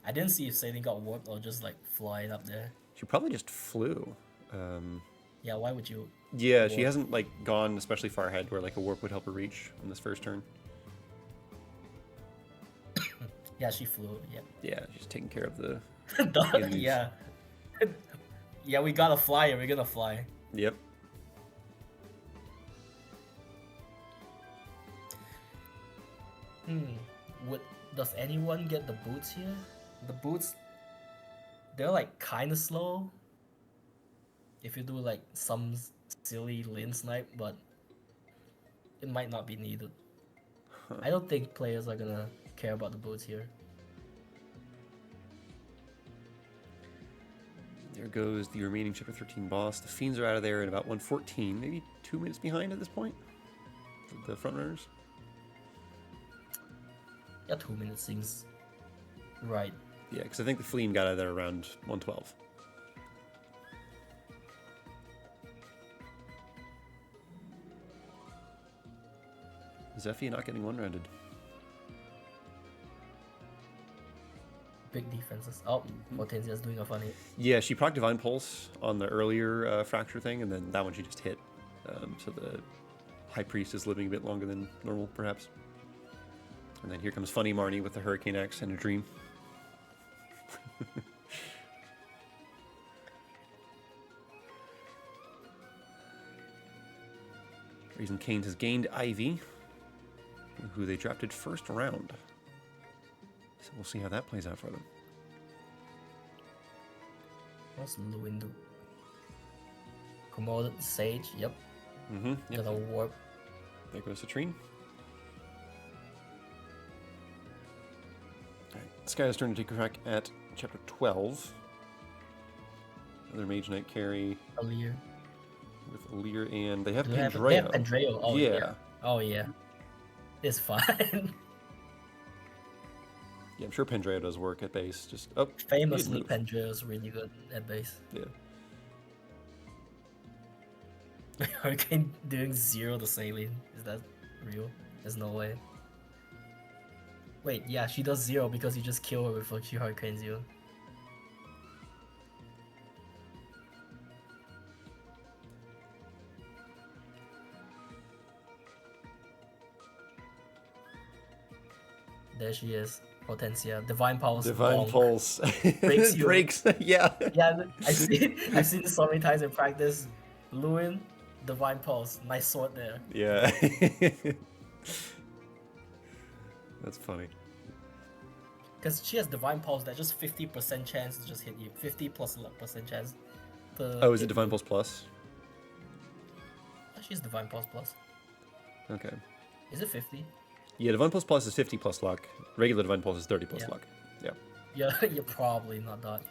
I didn't see if Saline got warped or just like flying up there. She probably just flew. Yeah, why would you? Yeah, she warp? hasn't like gone especially far ahead where like a warp would help her reach on this first turn. Yeah, she flew. Yeah. Yeah, she's taking care of the... Dog, enemies. yeah. Yeah, we got a flyer. We're gonna fly. Yep. Does anyone get the boots here? The boots, they're like kind of slow. If you do like some silly lane snipe, but it might not be needed. I don't think players are gonna care about the boots here. There goes the remaining Chapter 13 boss. The Fiends are out of there at about 1:14, maybe 2 minutes behind at this point. The front runners. Yeah, 2 minutes seems right. Yeah, because I think the Fleeing got out of there around 1:12. Zephy not getting one-rounded. Big defenses. Oh, Hortensia's doing a funny. Yeah, she proc Divine Pulse on the earlier Fracture thing, and then that one she just hit. So the High Priest is living a bit longer than normal, perhaps. And then here comes Funny Marnie with the Hurricane Axe and a Dream. Reason Kane has gained Ivy, who they drafted first round. So we'll see how that plays out for them. What's Lewin do? Promoted Sage, yep. Yep. Got a warp. There goes Citrine. Alright, Sky's turn to take a crack at Chapter 12. Another Mage Knight carry. Alir. With Alir, and they have They have Pandreo. Pandreo. Oh, yeah. Oh, yeah. It's fine. Yeah, I'm sure Pandreo does work at base. Just Famously, Pandreo is really good at base. Yeah. Hurricane doing 0 to Saline. Is that real? There's no way. Wait, yeah, she does 0 because you just kill her before she Hurricanes you. There she is. Hortensia. Divine Pulse. Divine Pulse. Breaks you. Breaks. Yeah. Yeah, I've seen this so many times in practice. Lewin, Divine Pulse. Nice sword there. Yeah. That's funny. Because she has Divine Pulse, that's just 50% chance to just hit you. 50+% chance to. Oh, is it Divine Pulse Plus? She's Divine Pulse Plus. Okay. Is it 50? Yeah, Divine Pulse Plus is 50 plus luck. Regular Divine Pulse is 30 plus Yeah. luck. Yeah. Yeah, you're probably not dodging.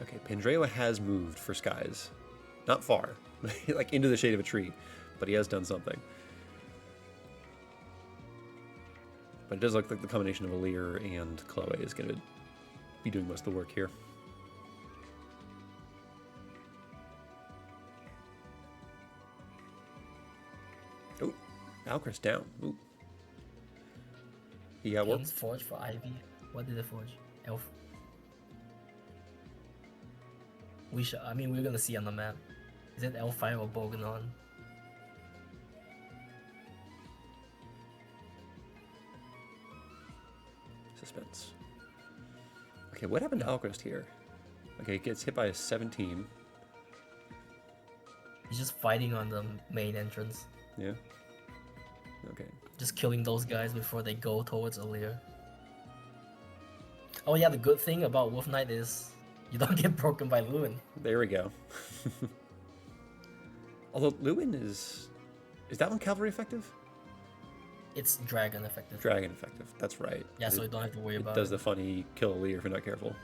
Okay, Pandreo has moved for Skies. Not far. Like into the shade of a tree. But he has done something. But it does look like the combination of Alir and Chloe is going to be doing most of the work here. Oh, Alcris down. Ooh. He got warped. Forge for Ivy. What did it forge? Elf. I mean, we're gonna see on the map. Is it L5 or Boganon? Suspense. Okay, what happened to Alchrist here? Okay, he gets hit by a 17. He's just fighting on the main entrance. Yeah. Okay. Just killing those guys before they go towards Alir. Oh yeah, the good thing about Wolf Knight is you don't get broken by Lewin. There we go. Although Lewin is that one cavalry effective? It's dragon effective. Dragon effective. That's right. Yeah, so you don't have to worry about it. Does it. the funny kill a leader if you're not careful.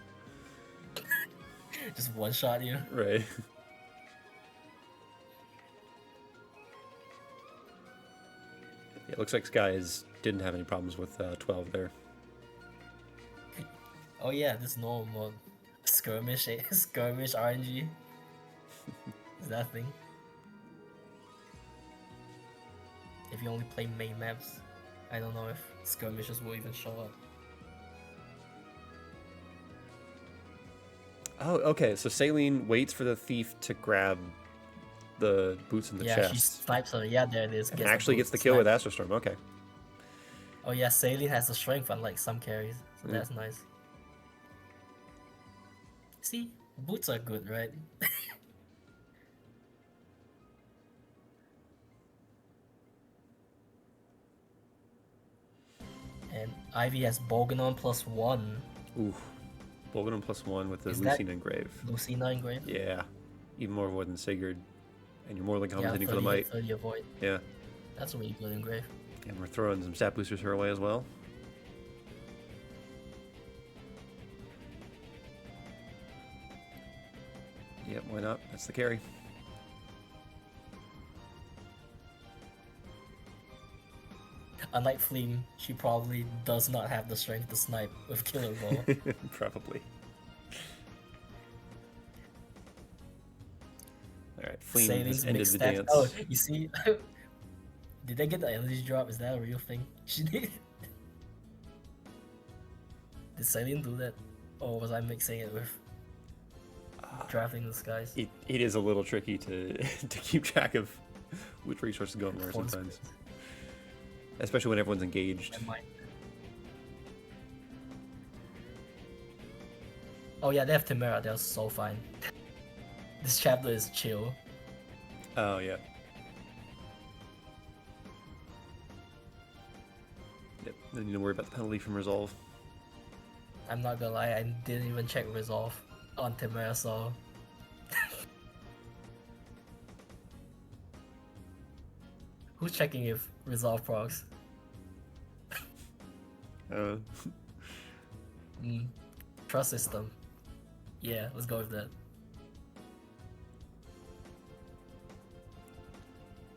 Just one shot you. Right. Yeah, it looks like Skies didn't have any problems with 12 there. Oh yeah, this normal mode. Skirmish RNG. Is that a thing? If you only play main maps, I don't know if skirmishes will even show up. Oh, okay. So Saline waits for the thief to grab the boots in the Yeah, she chest. snipes her. Yeah, there it is. And actually gets the kill with Astrostorm. Okay. Oh yeah, Saline has the strength unlike some carries, so that's nice. See, boots are good, right? And Ivy has Bolganon +1. Ooh. Bolganon +1 with the Is Lucina that engrave. Lucina engrave? Yeah. Even more than Sigurd. And you're more than Yeah, compensating for the 30 might. 30 avoid. Yeah. That's a really good engrave. And we're throwing some stat boosters her way as well. Yep, why not? That's the carry. Unlike Fleem, she probably does not have the strength to snipe with Killer Bow. Probably. Alright, Fleem has ended the dance. Oh, you see? Did they get the energy drop? Is that a real thing? She did. Did Saline do that? Or was I mixing it with drafting the skies? It is a little tricky to to keep track of which resources go where sometimes. Especially when everyone's engaged. Oh yeah, they have Temera, they're so fine. This chapter is chill. Oh yeah. Yep, no need to worry about the penalty from Resolve. I'm not gonna lie, I didn't even check Resolve on Temera, so... Who's checking if Resolve procs? Trust system. Yeah, let's go with that.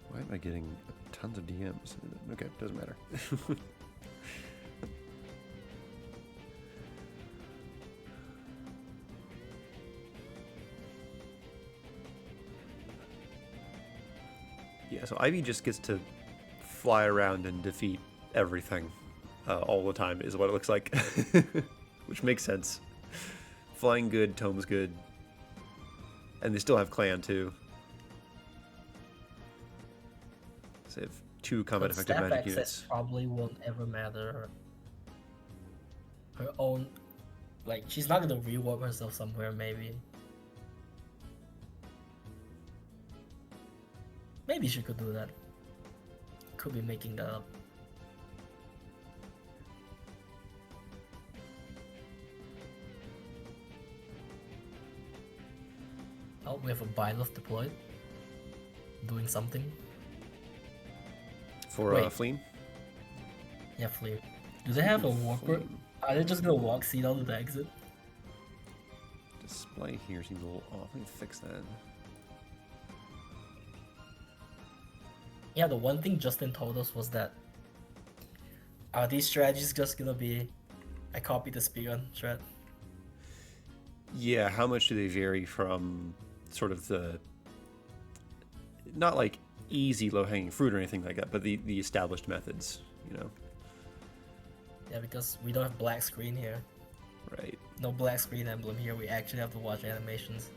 Why am I getting tons of DMs? Okay, doesn't matter. Yeah, so Ivy just gets to fly around and defeat everything all the time, is what it looks like. Which makes sense. Flying good, Tome's good. And they still have Clan, too. So they have 2 combat effective staff magic access units. probably won't ever matter. Her own... Like, she's not gonna rewarp herself somewhere, maybe. Maybe she could do that. Could be making that up. Oh, we have a Byleth deployed. Doing something. For Fleam? Yeah, Fleam. Do they have a walker? Are they just gonna walk seat out of the exit? Display here seems a little off. Let me fix that. Yeah, the one thing Justin told us was that are these strategies just gonna be I copy the speedrun strat? Yeah, how much do they vary from sort of the not like easy low-hanging fruit or anything like that, but the established methods, you know? Yeah, because we don't have black screen here. Right. No black screen emblem here. We actually have to watch animations.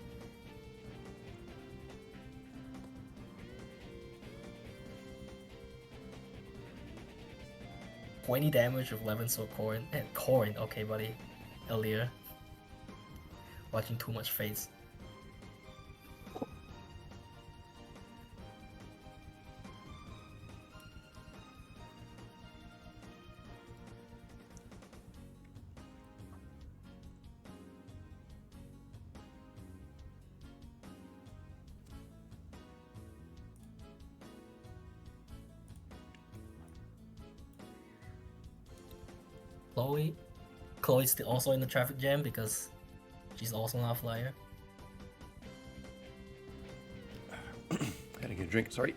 $20 damage with 11 so Corin. Corin, okay buddy. Earlier. Watching too much face. Chloe's still also in the traffic jam because she's also not a flyer. Gotta get a drink, sorry.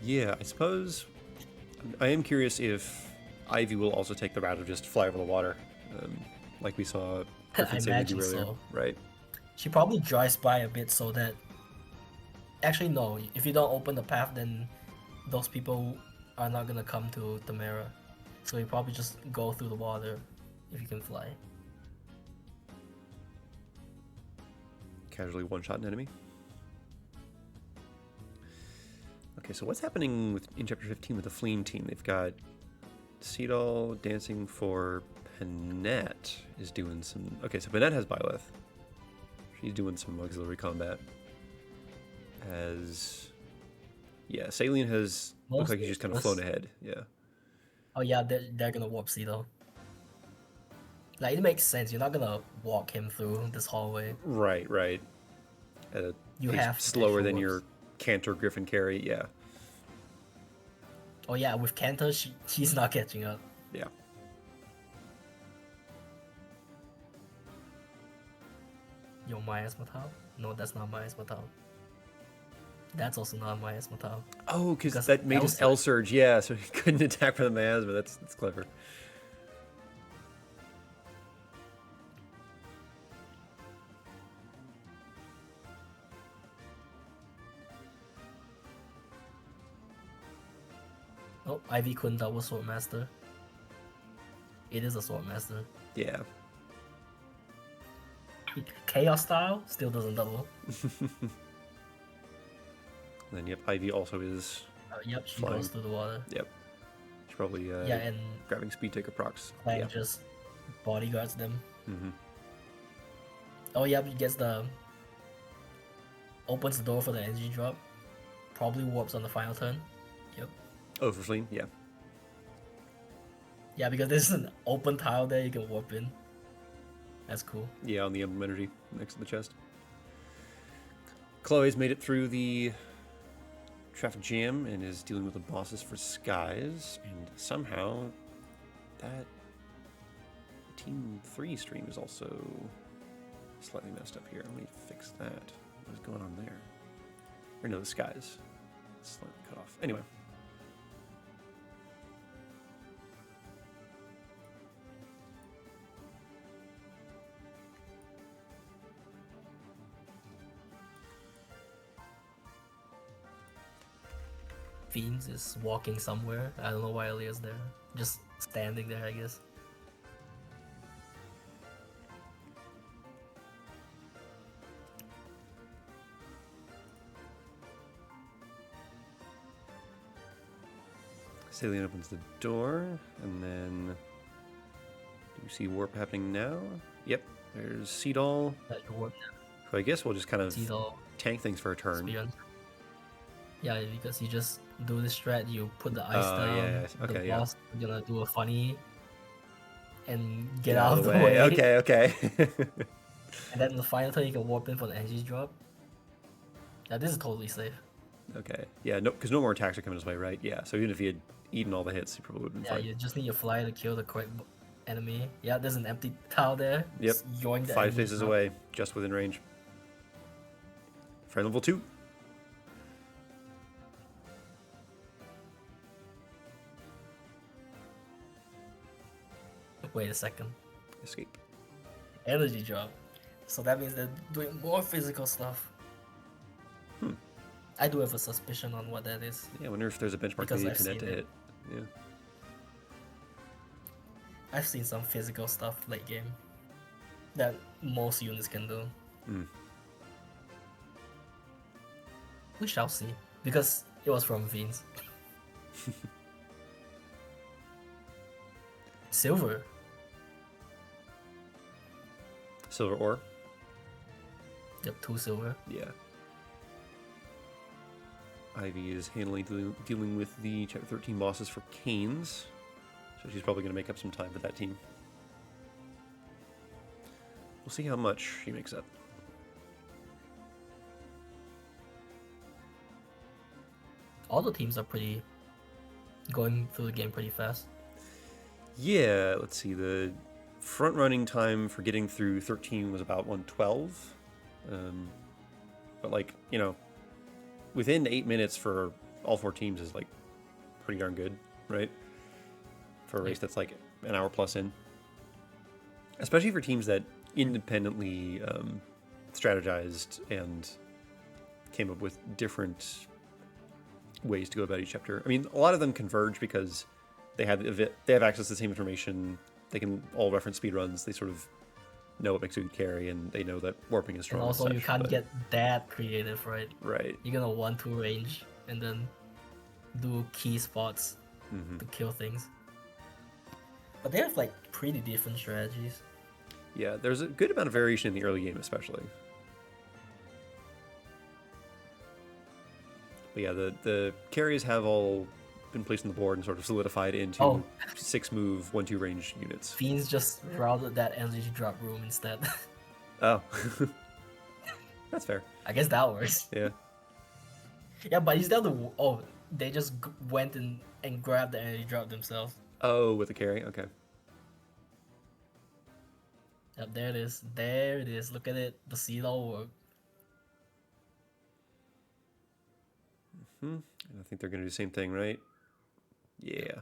Yeah, I suppose I am curious if Ivy will also take the route of just fly over the water, like we saw I imagine earlier, so. right? She probably drives by a bit so that... Actually, no. If you don't open the path, then those people are not gonna come to Temera. So you probably just go through the water if you can fly. casually one-shot an enemy. Okay, so what's happening in Chapter 15 with the fleeing team? They've got Seedall dancing for Panette is doing some... Okay, so Panette has Byleth. She's doing some auxiliary combat. Yeah, Saline has... Looks like he's just kind of flown ahead, yeah. Oh yeah, they're gonna warp C though. Like, it makes sense. You're not gonna walk him through this hallway. Right. You have slower than your Cantor Griffin carry, yeah. Oh yeah, with Cantor, she's not catching up. Yeah. Yo, Maya's Matao? No, that's not Maya's Matao. That's also not Maya's Matao. Oh, because that made his L surge, yeah, so he couldn't attack for the miasma. That's clever. Oh, Ivy couldn't double Sword Master. It is a Sword Master. Yeah. Chaos style still doesn't double. And then, yep, Ivy also is. Yep, she flying. goes through the water. Yep. She's probably yeah, and grabbing speed taker procs. Clang Yeah. just bodyguards them. Mm-hmm. Oh yeah, he gets opens the door for the energy drop. Probably warps on the final turn. Yep. Oh, for Fleeing? Yeah. Yeah, because there's an open tile there you can warp in. That's cool. Yeah, on the emblem energy next to the chest. Chloe's made it through the traffic jam and is dealing with the bosses for Skies, and somehow that Team 3 stream is also slightly messed up here. Let me fix that. What is going on there? Or no, the Skies. It's slightly cut off. Anyway. Fiends is walking somewhere. I don't know why Elia's there. Just standing there, I guess. Salient opens the door, and then do you see warp happening now? Yep, there's Seedall. So I guess we'll just kind of tank things for a turn. Yeah, because you just do this strat, you put the ice down, yeah. Okay, the yeah. boss is gonna do a funny and get out of the way. Okay. And then the final turn you can warp in for the energy drop. Yeah, this is totally safe. Okay. Yeah, no, because no more attacks are coming his way, right? Yeah, so even if he had eaten all the hits, he probably would have been Yeah, fine. you just need your flyer to kill the correct enemy. Yeah, there's an empty tile there. Yep. Just yoink the 5 energy faces drop. away, just within range. Friend level 2. Wait a second. Escape. Energy drop. So that means they're doing more physical stuff. I do have a suspicion on what that is. Yeah, I wonder if there's a benchmark Because they I've need seen to it. hit. Yeah. I've seen some physical stuff late game that most units can do. We shall see, because it was from Vince. Silver. Silver ore. Yep, 2 silver. Yeah. Ivy is dealing with the Chapter 13 bosses for Canes, so she's probably going to make up some time for that team. We'll see how much she makes up. All the teams are going through the game pretty fast. Yeah, let's see. The front running time for getting through 13 was about 112. But like, you know, within 8 minutes for all 4 teams is like pretty darn good, right? For a race that's like an hour plus in. Especially for teams that independently strategized and came up with different ways to go about each chapter. I mean, a lot of them converge because they have access to the same information. They can all reference speedruns. They sort of know what makes a good carry, and they know that warping is strong. And also, such, you can't but- get that creative, right? Right. You're gonna 1-2 range and then do key spots to kill things. But they have like pretty different strategies. Yeah, there's a good amount of variation in the early game, especially. But yeah, the carries have all been placed on the board and sort of solidified into 6-move, 1-2 range units. Fiends just routed that energy drop room instead. Oh. That's fair. I guess that works. Yeah. Yeah, but instead of they just went and grabbed the energy drop themselves. Oh, with the carry? Okay. Yep, there it is. There it is. Look at it. The seed all work. And I think they're going to do the same thing, right? Yeah.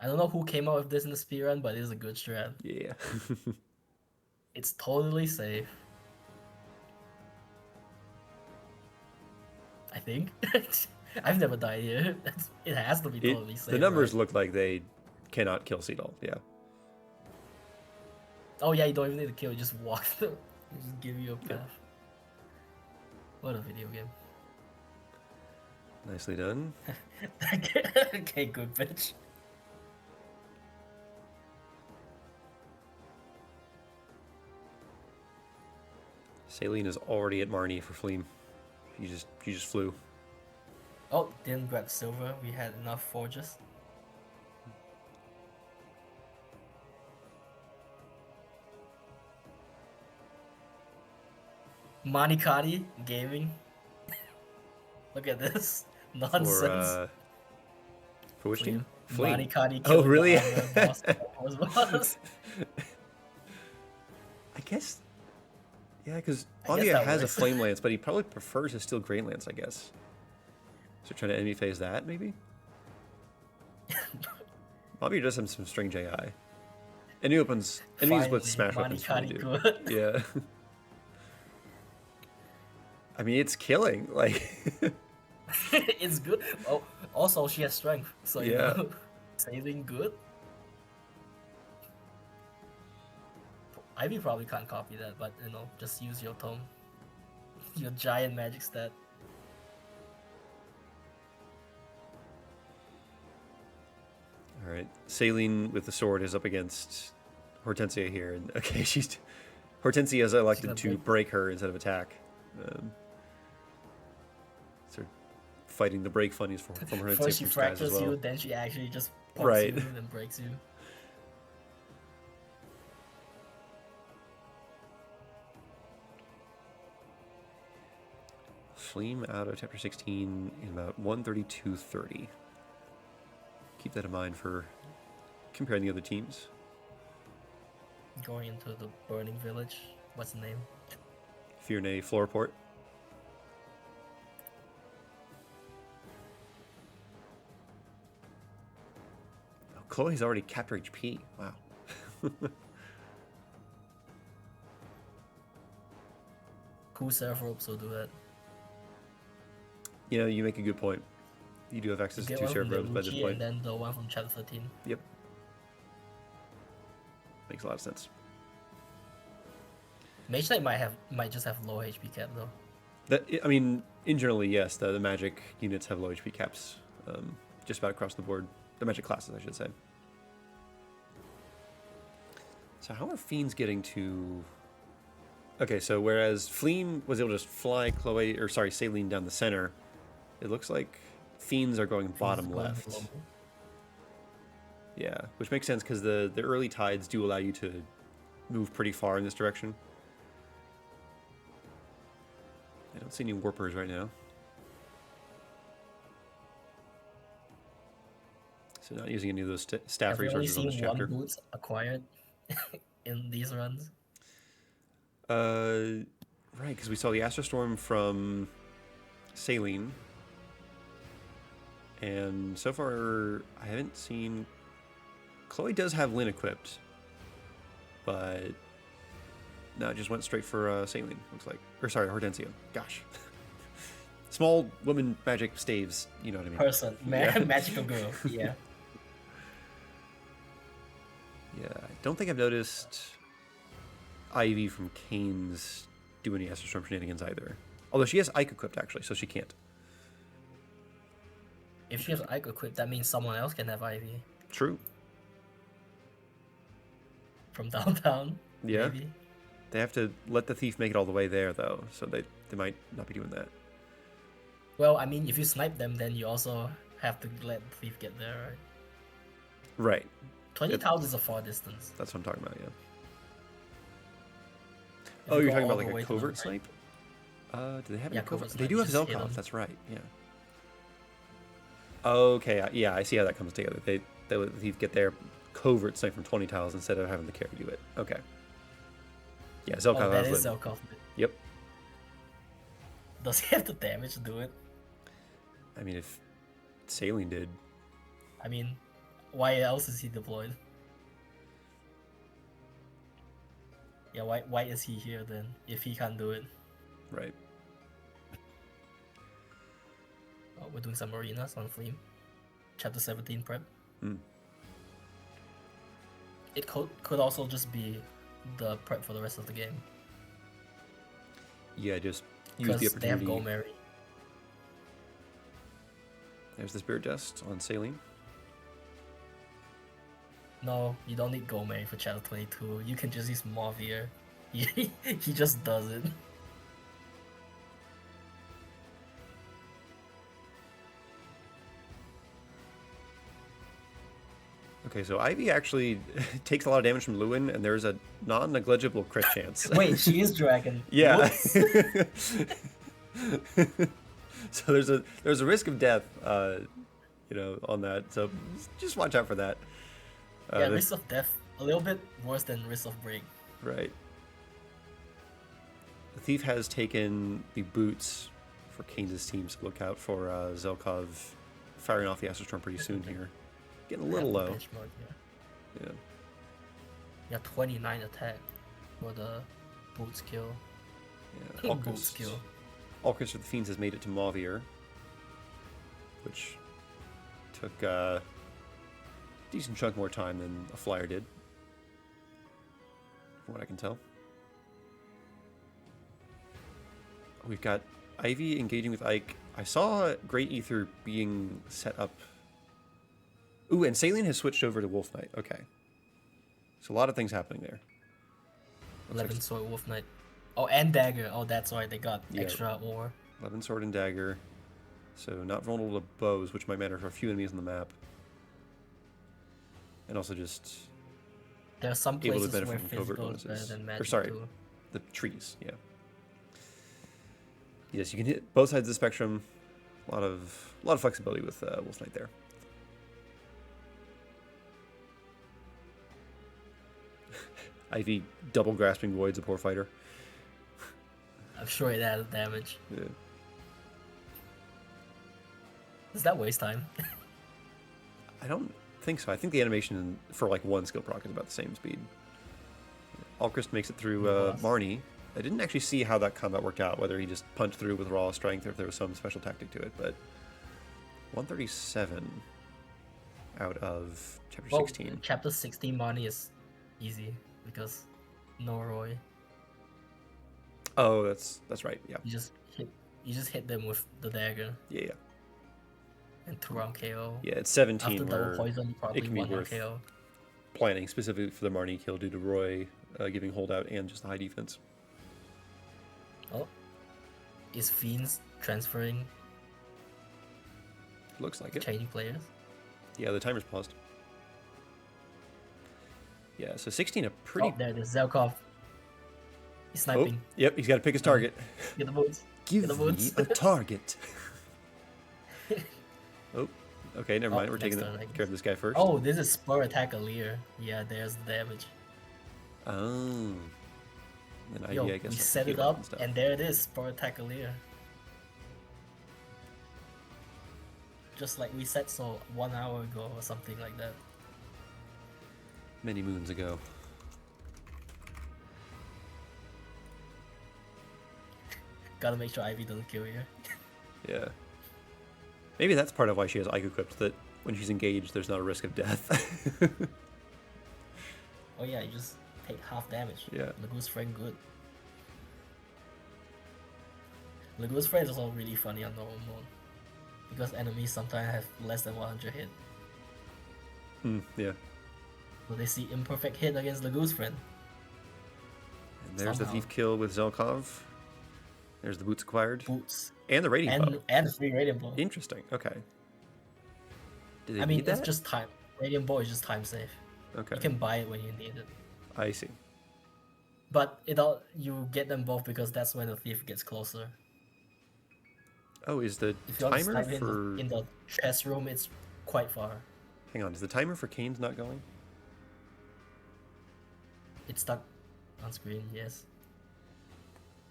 I don't know who came up with this in the speedrun, but it is a good strat. Yeah. It's totally safe. I think. I've never died here. It has to be totally safe. The numbers right? look like they cannot kill Seedall, yeah. Oh yeah, you don't even need to kill, you just walk through. It just give you a path. What a video game. Nicely done. Okay, good bitch. Saline is already at Marnie for Fleam. He just flew. Oh, didn't grab silver. We had enough forges. Manikati gaming. Look at this nonsense. For which team? Fleam. Manikati Oh, really? boss. I guess. Yeah, because I guess Audia that has a works. Flame Lance, but he probably prefers his Steel Grain Lance, I guess. So trying to enemy phase that, maybe? Bobby does have some strange AI. And he opens enemies with smash weapons fine, Manikati too. good. Yeah. I mean, it's killing. Like, It's good. Oh, also she has strength, so you Yeah. know, saving good. Ivy probably can't copy that, but you know, just use your tome, your giant magic stat. all right. Saline with the sword is up against Hortensia here, and okay, Hortensia has elected gonna to break her instead of attack. So fighting the break funnies from Hortensia First she from Skies as fractures well. you, then she actually just pumps Right. you and breaks you. Fleam out of chapter 16 in about 132.30. Keep that in mind for comparing the other teams. Going into the burning village. What's the name? Fearnay Floorport. Oh, Chloe's already capped her HP. Wow. Cool Seraph ropes will do that. You know, you make a good point. You do have access to Get 2 one serve from robes by this Lelouch point. and then the one from chapter 13. Yep. Makes a lot of sense. Mage Knight might just have low HP cap though. I mean, in generally, yes, the magic units have low HP caps, just about across the board. The magic classes, I should say. So how are Fiends getting to... Okay, so whereas Fleam was able to just fly Saline down the center, it looks like Fiends are going bottom Going left. below. Yeah, which makes sense because the early tides do allow you to move pretty far in this direction. I don't see any warpers right now. So not using any of those staff Have we only resources on this seen one chapter. boots acquired in these runs? Right, because we saw the Astrostorm from Saline. And so far, I haven't seen... Chloe does have Lynn equipped. But... No, it just went straight for Saline, looks like. Or sorry, Hortensia. Gosh. Small woman magic staves, you know what I mean. Person, Yeah. magical girl, yeah. Yeah, I don't think I've noticed Ivy from Kane's do any Astral Storm shenanigans either. Although she has Ike equipped, actually, so she can't. If she has Ike equipped, that means someone else can have Ivy. True. From downtown, Yeah. maybe. They have to let the thief make it all the way there, though, so they might not be doing that. Well, I mean, if you snipe them, then you also have to let the thief get there, right? Right. 20,000 is a far distance. That's what I'm talking about, yeah. If Oh, you you're go talking all about the like way a to the covert right. snipe? Do they have Yeah, any covert? covert They snipe, do have you just hit Zelkov, them. that's right, yeah. Okay, yeah, I see how that comes together. They let the thief get their covert snipe from 20 tiles instead of having the carry do it. Okay. Yeah, Zelkov Oh, that has is lit. Zelkov. Yep. Does he have the damage to do it? I mean, if Saline did. I mean, why else is he deployed? Yeah, why is he here then, if he can't do it? Right. Oh, we're doing some arenas on Fleam. Chapter 17 prep. Hmm. It could also just be the prep for the rest of the game. Yeah, just use the Because they have opportunity. Go Mary. There's the Spirit Dust on Saline. No, you don't need Go Mary for Chapter 22. You can just use Mavier. He just does it. Okay, so Ivy actually takes a lot of damage from Lewin, and there's a non-negligible crit chance. Wait, she is Dragon. Yeah. Whoops. So there's a risk of death, on that. So just watch out for that. Yeah, there's- risk of death. A little bit worse than risk of break. Right. The thief has taken the boots for Kane's team, so look out for Zelkov firing off the Astral Storm pretty soon here. Getting a little Have the low. benchmark, yeah. Yeah. Yeah, 29 attack for the boot skill. Yeah. Boot skill. Orchestra of the Fiends has made it to Mavier, which took a decent chunk more time than a flyer did, from what I can tell. We've got Ivy engaging with Ike. I saw Great Ether being set up. Ooh, and Saline has switched over to Wolf Knight. Okay. So a lot of things happening there. 11 sword Wolf Knight. Oh, and dagger. Oh, that's why they got Yeah. extra ore. 11 sword and dagger. So not vulnerable to bows, which might matter for a few enemies on the map. And also just There are some able to places benefit where from covert physical is better bonuses. than Or magic sorry, too. the trees, yeah. Yes, you can hit both sides of the spectrum. A lot of flexibility with Wolf Knight there. Ivy double grasping voids a poor fighter. I'm sure it has damage. Yeah. Does that waste time? I don't think so. I think the animation for like one skill proc is about the same speed. Alchrist makes it through Marnie. I didn't actually see how that combat worked out, whether he just punched through with raw strength or if there was some special tactic to it, but 137 out of chapter 16. Chapter 16 Marnie is easy because no Roy. Oh, that's right. Yeah. You just hit them with the dagger. Yeah. And 2-round KO. Yeah, it's 17 After where double poison, you probably it can be 1-round worth KO. planning specifically for the Marnie kill due to Roy giving holdout and just the high defense. Oh, is Fiends transferring? Looks like it. Changing players. Yeah, the timer's paused. Yeah, so 16 a pretty. Oh, there it is. Zelkov. He's Oh, sniping. yep, he's got to pick his target. Get the boots. Give Get the me boots. a target. Oh, okay, never Oh, mind. We're taking next turn, I care of this guy first. Oh, this is spur attack Alir. Yeah, there's the damage. Oh. Then Yo, I guess we I'll set it heal up, and stuff. and there it is, spur attack Alir. Just like we said so 1 hour ago or something like that. Many moons ago. Gotta make sure Ivy doesn't kill you. Yeah. Maybe that's part of why she has Ike equipped, that when she's engaged, there's not a risk of death. Oh yeah, you just take half damage. Yeah. Lagoon's friend good. Lagoon's friend is also really funny on normal mode. Because enemies sometimes have less than 100 hit. Yeah. So they see imperfect hit against Lagoon's friend. And there's Somehow. the thief kill with Zelkov. There's the boots acquired. Boots. And the rating bow. And free radiant bow. Interesting. Okay. Do they I mean, need it's that? just time. Radiant bow is just time safe. Okay. You can buy it when you need it. I see. But you get them both because that's when the thief gets closer. Oh, is the If you want to timer snipe for... in the chest room, it's quite far. Hang on, is the timer for Kane's not going? It's stuck on screen, yes.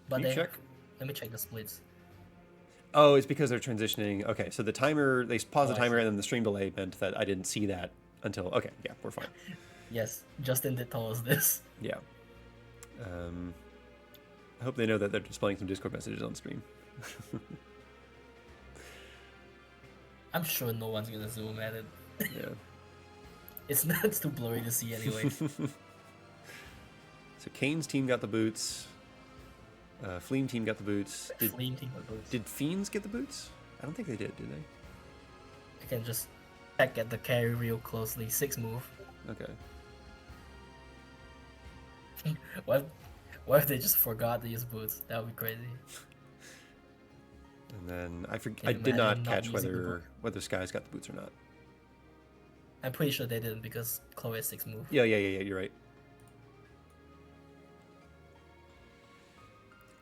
But Can you they check? Let me check the splits. Oh, it's because they're transitioning. Okay, so the timer, they paused Oh, the I timer see. and then the stream delay meant that I didn't see that until... Okay, yeah, we're fine. Yes, Justin did tell us this. Yeah. I hope they know that they're displaying some Discord messages on stream. I'm sure no one's gonna zoom at it. Yeah. It's too blurry to see anyway. So Kane's team got the boots. Fleam team got the boots. Flame team got boots. Did Fiends get the boots? I don't think they did they? I can just peck at the carry real closely. 6 move. Okay. What if they just forgot to use boots? That would be crazy. And then I Can did not imagine not catch using the whether Sky's got the boots or not. I'm pretty sure they didn't because Chloe has 6 move. Yeah, you're right.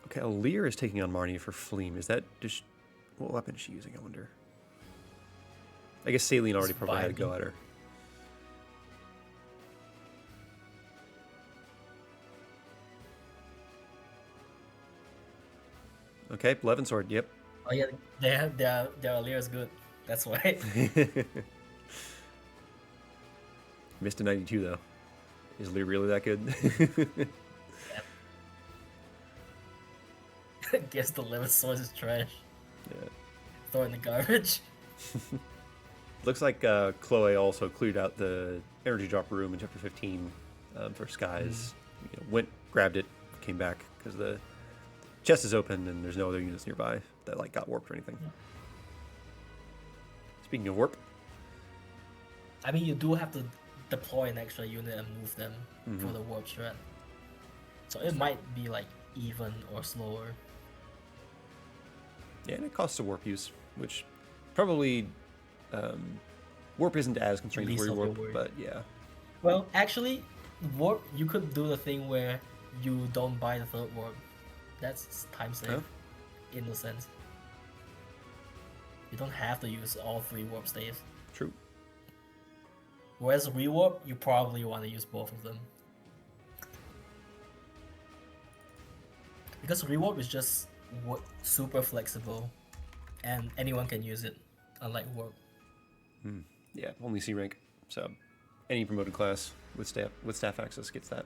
Okay, Alir is taking on Marnie for Fleam. Is that just... What weapon is she using, I wonder? I guess Saline already probably had a go at her. Okay, Levin Sword, yep. Oh yeah, their Alir is good. That's why. Missed a 92 though. Is Alir really that good? Guess the Levin sword is trash. Yeah. Throw it in the garbage. Looks like Chloe also cleared out the energy drop room in chapter 15 for Skies. You know, went, grabbed it, came back because the chest is open and there's no other units nearby that like got warped or anything. Speaking of warp, I mean, you do have to deploy an extra unit and move them for the warp strat. So it might be like even or slower. yeah, and it costs a warp use, which probably warp isn't as constrained as Least where you of your warp, worry. but yeah. Well, actually, warp you could do the thing where you don't buy the third warp. That's time save, Huh? in a sense. You don't have to use all 3 warp staves. True. Whereas rewarp, you probably want to use both of them. Because rewarp is just super flexible, and anyone can use it, unlike warp. Yeah, only C rank. So any promoted class with staff access gets that.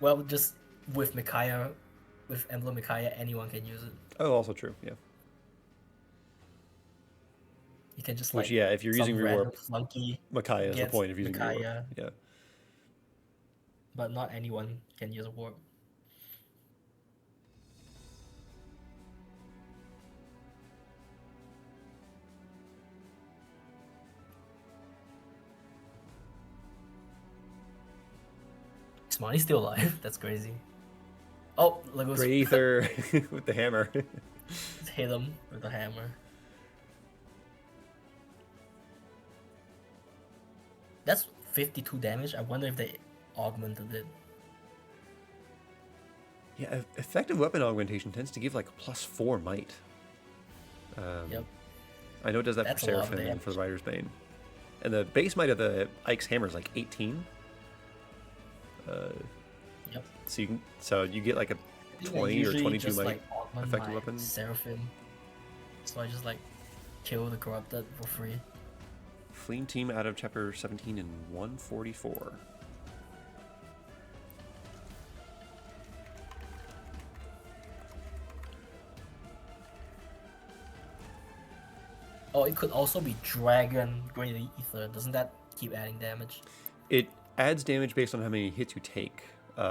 Well, just with Micaiah, with Emblem Micaiah, anyone can use it. Oh, also true. Yeah. You can just Which like yeah, if you're using some random rewarp, flunky Micaiah is the gets point of using rewarp. Micaiah. Yeah. But not anyone can use warp. Is Monty still alive? That's crazy. Oh, Legos Great Ether with the hammer. hit him with a hammer. That's 52 damage. I wonder if they augmented it. Yeah, effective weapon augmentation tends to give like a +4 might. Yep. I know it does that That's for a lot of Seraphim and for damage. the Rider's Bane. And the base might of the Ike's hammer is like 18. Yep. So you get like a I think I 20 or usually 22 just, might like, augment effective my weapon. Seraphim. So I just like kill the corrupted for free. Fleam team out of chapter 17 in 144. Oh, it could also be Dragon Great Ether. Doesn't that keep adding damage? It adds damage based on how many hits you take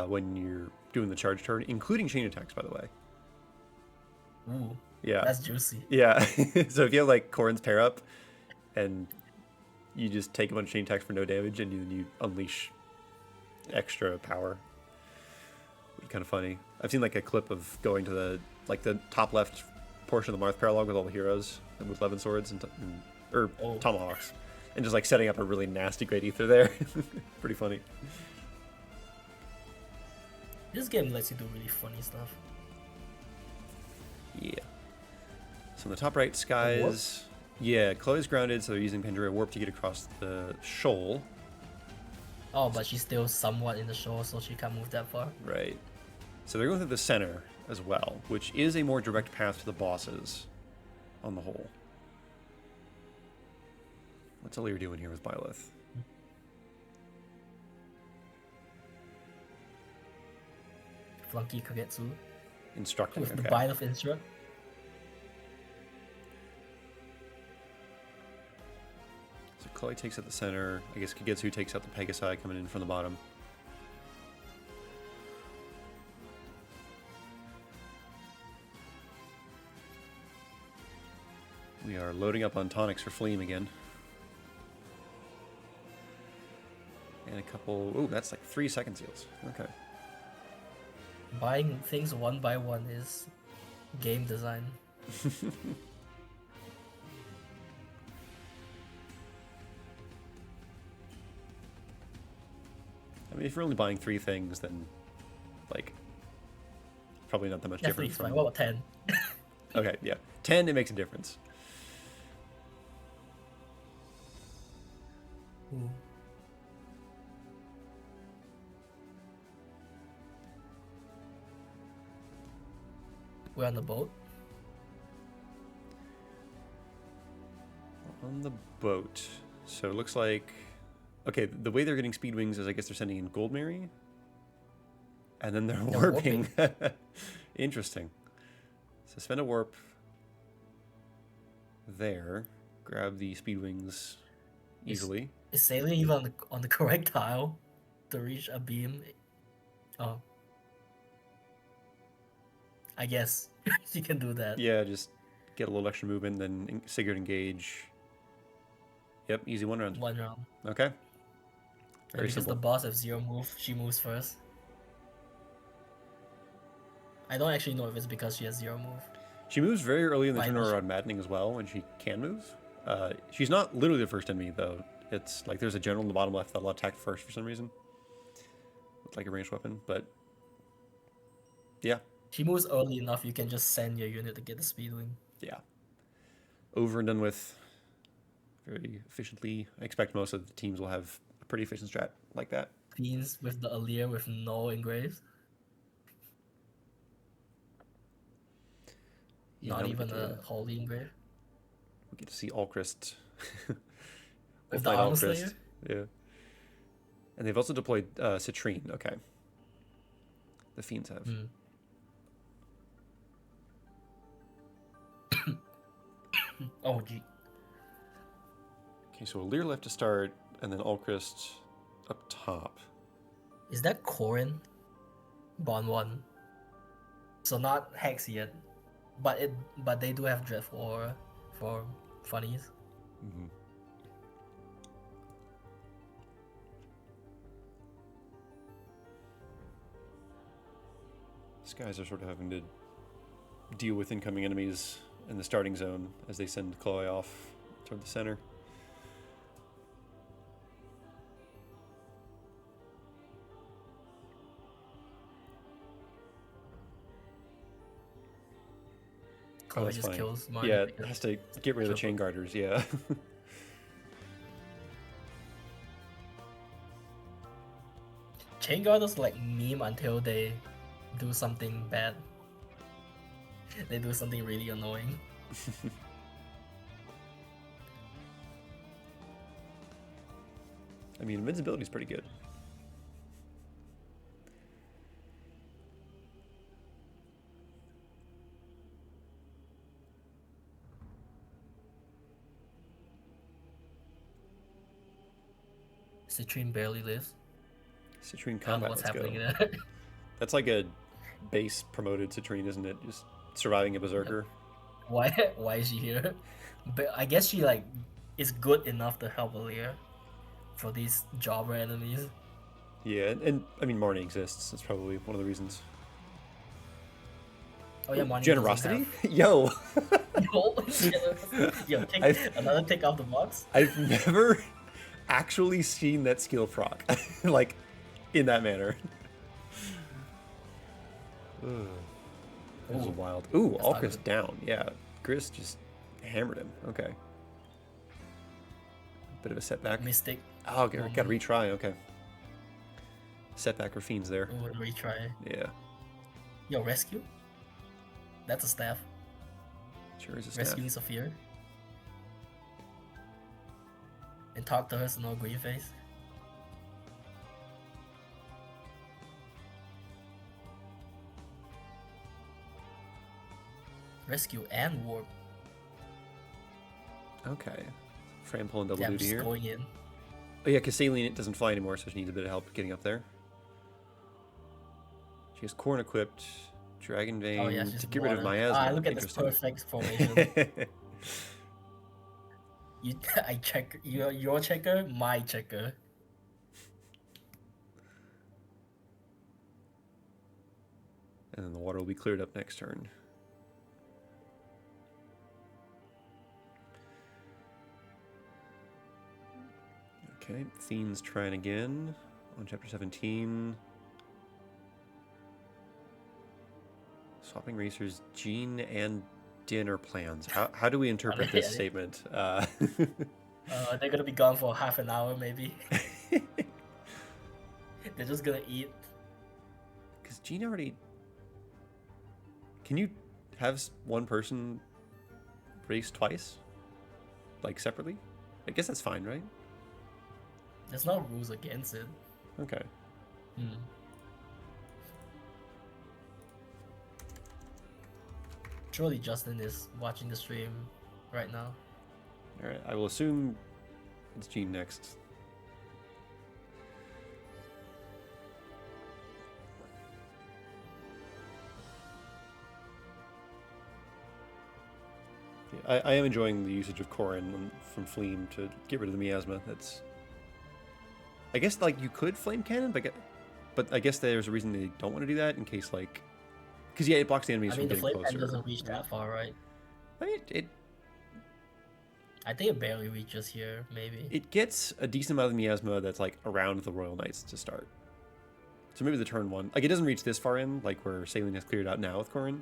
when you're doing the charge turn, including chain attacks, by the way. Ooh, Yeah. that's juicy. Yeah. So if you have like Corrin's pair up and you just take a bunch of chain attacks for no damage and then you unleash extra power. Would be kind of funny. I've seen like a clip of going to the top left portion of the Marth Paralog with all the heroes and with 11 swords and tomahawks, and just like setting up a really nasty Great Ether there. Pretty funny. This game lets you do really funny stuff. Yeah. So in the top right, skies. Yeah, Chloe's grounded, so they're using Pandoria Warp to get across the shoal. Oh, but she's still somewhat in the shoal, so she can't move that far. Right. So they're going through the center as well, which is a more direct path to the bosses on the whole. What's Alir doing here with Byleth? Flunky Kagetsu. Instructing, with okay. the Byleth instruct. So Chloe takes out the center. I guess Kagetsu takes out the Pegasi coming in from the bottom. We are loading up on tonics for Fleam again. And a couple... Oh, that's like 3 second seals. Okay. Buying things one by one is game design. I mean, if you're only buying 3 things, then, like, probably not that much Definitely difference. fine. What about 10? Okay, yeah. 10, it makes a difference. Ooh. We're on the boat. On the boat. So it looks like... Okay, the way they're getting speed wings is I guess they're sending in Gold Mary. And then they're warping. Interesting. So spend a warp there. Grab the speed wings easily. Is sailing even on the correct tile to reach a beam? Oh. I guess you can do that. Yeah, just get a little extra movement, then Sigurd engage. Yep, easy 1 round. 1 round. Okay. And Very because simple. the boss has 0 move, she moves first. I don't actually know if it's because she has 0 move. She moves very early in the Why turn does she- around Maddening as well, when she can move. She's not literally the first enemy, though. It's like there's a general in the bottom left that'll attack first for some reason. With like a ranged weapon, but... Yeah. She moves early enough, you can just send your unit to get the speed wing. Yeah. Over and done with very efficiently. I expect most of the teams will have a pretty efficient strat like that. Fiends with the Alir with no engraves. Yeah, Not we even get to- a holy engrave. We get to see Alchrist. With the Armor Slayer? Yeah. And they've also deployed Citrine. Okay. The Fiends have. Oh, gee. Okay, so Alir left to start, and then Alchrist up top. Is that Corrin? Bond 1. So not Hex yet. But they do have Dreadful Aura for funnies. Mm-hmm. These guys are sort of having to deal with incoming enemies in the starting zone as they send Chloe off toward the center. Chloe that's just funny. kills Marnie. Yeah, it has to get rid of the chain garters, yeah. Chain Guarders like meme until they do something bad. They do something really annoying. I mean, invincibility is pretty good. Citrine barely lives. Citrine I don't know combat. what's Let's go. happening there. That's like a base promoted Citrine, isn't it? Just surviving a berserker. Why is she here? But I guess she like is good enough to help Aaliyah for these jobber enemies. Yeah, and I mean Marnie exists. That's probably one of the reasons. Oh yeah, Marnie Generosity? doesn't Yo! have... Yo, take another tick off the box. I've never actually seen that skill proc, like, in that manner. That was wild. Ooh, Alchris down. Yeah, Gris just hammered him. Okay. Bit of a setback. Mystic. Oh, okay, gotta retry. Okay. Setback for fiends there. Ooh, retry. Yeah. Yo, rescue? That's a staff. Sure is a staff. Rescue Sophia. And talk to her so no green face. Rescue and warp. Okay. Fran pulling double Yeah, duty just here. going in. Oh yeah, because Saline it doesn't fly anymore, so she needs a bit of help getting up there. She has Corn equipped, Dragon Vein Oh yeah, she's to get rid of water. miasma. Ah, look at this Interesting. perfect formation. I check your checker, my checker. And then the water will be cleared up next turn. Okay, Fiend's trying again on chapter 17. Swapping racers, Jean and dinner plans. How do we interpret this statement? They're gonna be gone for half an hour, maybe. They're just gonna eat. Because Jean already... Can you have one person race twice? Like, separately? I guess that's fine, right? There's no rules against it. Okay. Surely Justin is watching the stream right now. Alright, I will assume it's Jean next. Yeah, I am enjoying the usage of Corrin from Fleam to get rid of the miasma. That's... I guess, like, you could Flame Cannon, but I guess there's a reason they don't want to do that, in case, like... Because, yeah, it blocks the enemies from the getting flame closer. cannon doesn't reach that far, right? I mean, I think it barely reaches here, maybe. It gets a decent amount of miasma that's, like, around the Royal Knights to start. So maybe the turn one... Like, it doesn't reach this far in, like, where Saline has cleared out now with Corrin.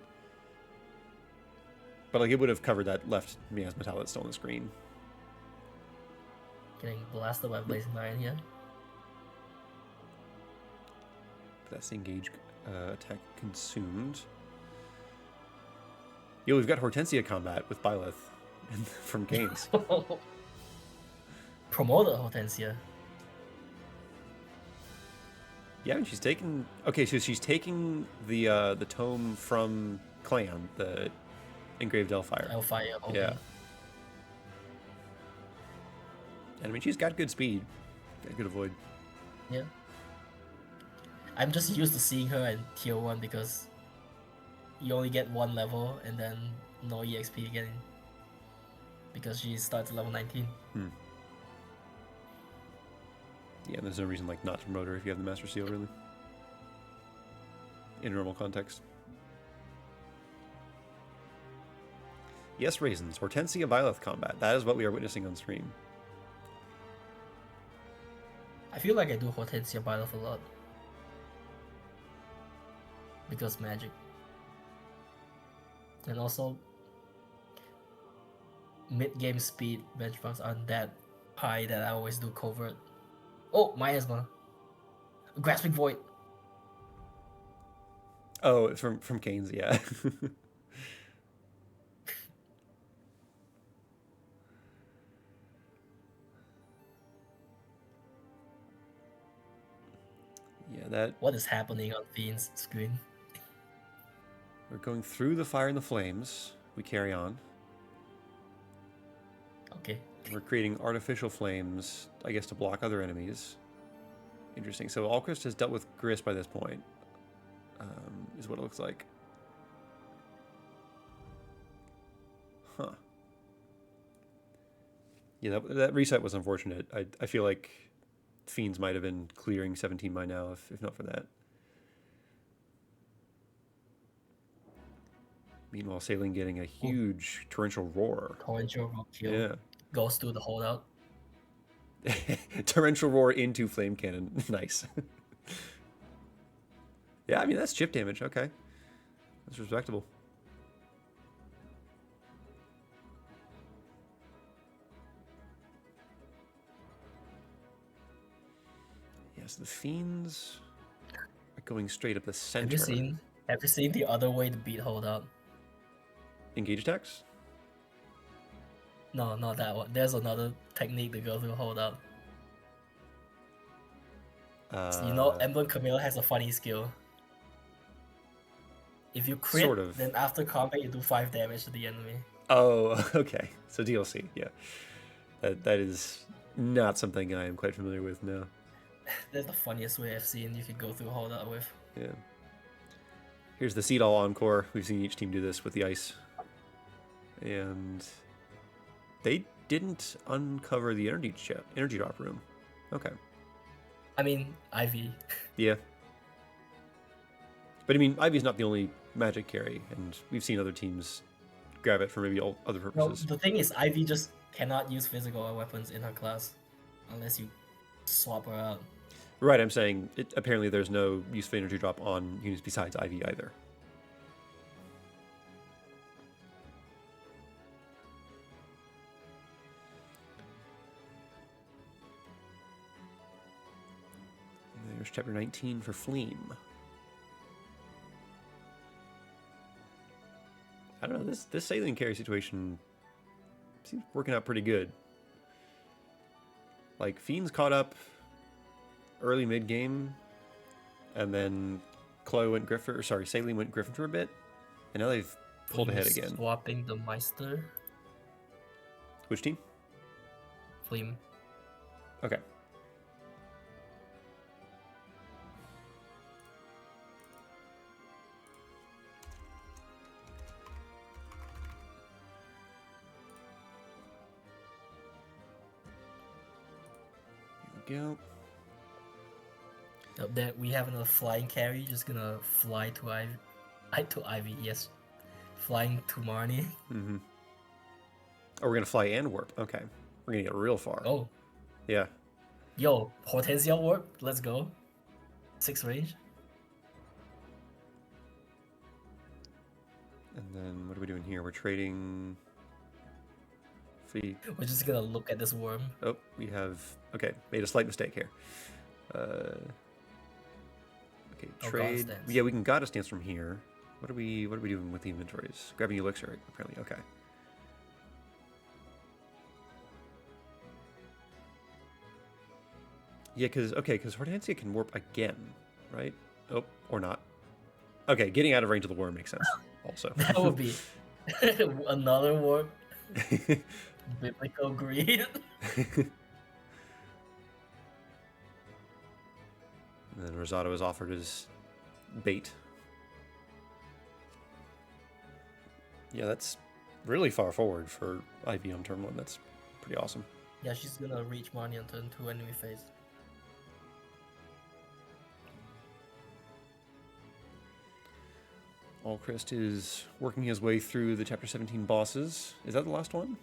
But, like, it would have covered that left miasma tile that's still on the screen. Getting blasted by Blazing Iron here. That's the engage attack consumed. Yo, we've got Hortensia combat with Byleth from Gaines. Promoted Hortensia. Yeah, and she's taking... Okay, so she's taking the tome from Clan, the Engraved Elfire. Elfire, okay. Yeah. And I mean, she's got good speed. Got good avoid. Yeah. I'm just used to seeing her in tier 1 because you only get one level and then no EXP again. Because she starts at level 19. Yeah, and there's no reason, like, not to promote her if you have the Master Seal, really. In a normal context. Yes, Raisins. Hortensia Byleth combat. That is what we are witnessing on stream. I feel like I do Hortensia Byleth a lot. Because magic. And also, mid-game speed benchmarks aren't that high that I always do covert. Oh, miasma. Grasping Void. Oh, from Canes, yeah. Yeah, that... What is happening on Fiend's screen? We're going through the fire and the flames. We carry on. Okay. We're creating artificial flames, I guess, to block other enemies. Interesting. So Alchrist has dealt with Grist by this point, is what it looks like. Huh. Yeah, that reset was unfortunate. I feel like Fiends might have been clearing 17 by now, if not for that. Meanwhile, Saline getting a huge torrential roar. Torrential roar kill. Yeah. Goes to the holdout. Torrential roar into flame cannon. Nice. Yeah, I mean that's chip damage. Okay, that's respectable. Yes, the Fiends are going straight up the center. Have you seen the other way to beat holdout? Engage attacks? No, not that one. There's another technique to go through holdout. So you know, Emblem Camille has a funny skill. If you crit, Sort of. then after combat you do 5 damage to the enemy. Oh, okay. So DLC, yeah. That is not something I am quite familiar with, no. That's the funniest way I've seen you could go through holdout with. Yeah. Here's the Seed All Encore. We've seen each team do this with the ice. And they didn't uncover the energy drop room. Okay. I mean, Ivy. Yeah. But I mean, Ivy's not the only magic carry, and we've seen other teams grab it for maybe other purposes. No, the thing is, Ivy just cannot use physical weapons in her class unless you swap her out. Right, I'm saying apparently there's no useful energy drop on units besides Ivy either. And there's chapter 19 for Fleam. I don't know, this Saline carry situation seems working out pretty good. Like, Fiends caught up early mid-game, and then Chloe went Griffin, or sorry, Saline went Griffin for a bit, and now they've pulled ahead again. Swapping the Meister. Which team? Fleam. Okay. Go. That we have another flying carry, just gonna fly to Ivy, yes. Flying to Marnie. Mm-hmm. Oh, we're gonna fly and warp. Okay. We're gonna get real far. Oh. Yeah. Yo, Hortensia warp, let's go. 6 range. And then what are we doing here? We're trading feet. We're just gonna look at this worm. Oh, we have okay, made a slight mistake here. Okay, trade. Yeah, we can goddess dance from here. What are we doing with the inventories? Grabbing elixir, apparently. Okay. Yeah, because Hortensia can warp again, right? Oh, or not. Okay, getting out of range of the worm makes sense. Also, that would be another warp. Biblical greed. And then Rosado is offered as bait. Yeah, that's really far forward for Ivy on turn 1. That's pretty awesome. Yeah, she's gonna reach Marnie on turn 2 enemy phase. Alchrist is working his way through the chapter 17 bosses. Is that the last one?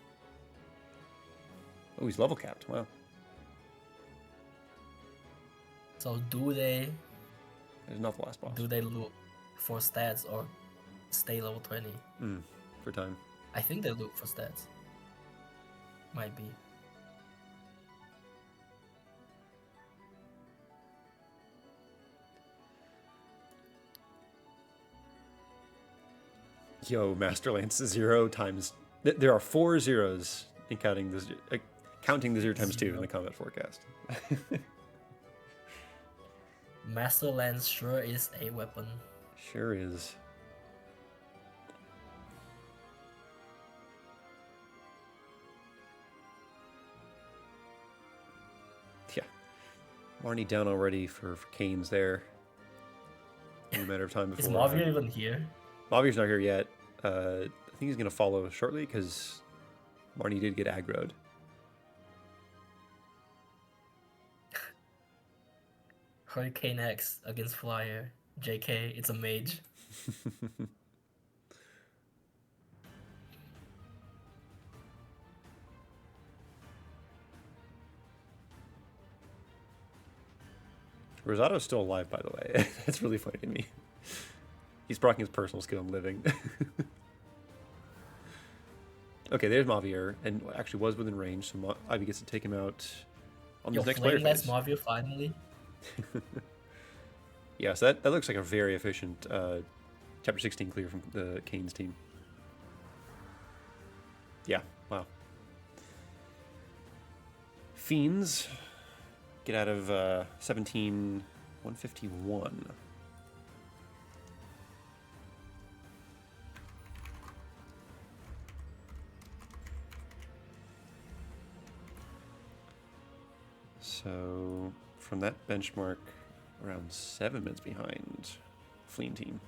Oh, he's level capped. Wow. So do they... It's not the last boss. Do they look for stats or stay level 20? For time. I think they look for stats. Might be. Yo, Master Lance 0 times... There are 4 zeros in counting the 0 times 2 in the combat forecast. Master Lance sure is a weapon. Sure is. Yeah. Marnie down already for Kane's there. Only a matter of time before. Is Mavir even here? Mavir's not here yet. I think he's going to follow shortly because Marnie did get aggroed. Hurricane X against Flyer. JK, it's a mage. Rosato's still alive, by the way. That's really funny to me. He's proccing his personal skill on living. Okay, there's Mavir, and actually was within range, so Ivy gets to take him out on this next player phase. Mavir finally. Yeah, so that looks like a very efficient Chapter 16 clear from the Kane's team. Yeah, wow. Fiends get out of 17,151. So from that benchmark, around 7 minutes behind Fleeing team.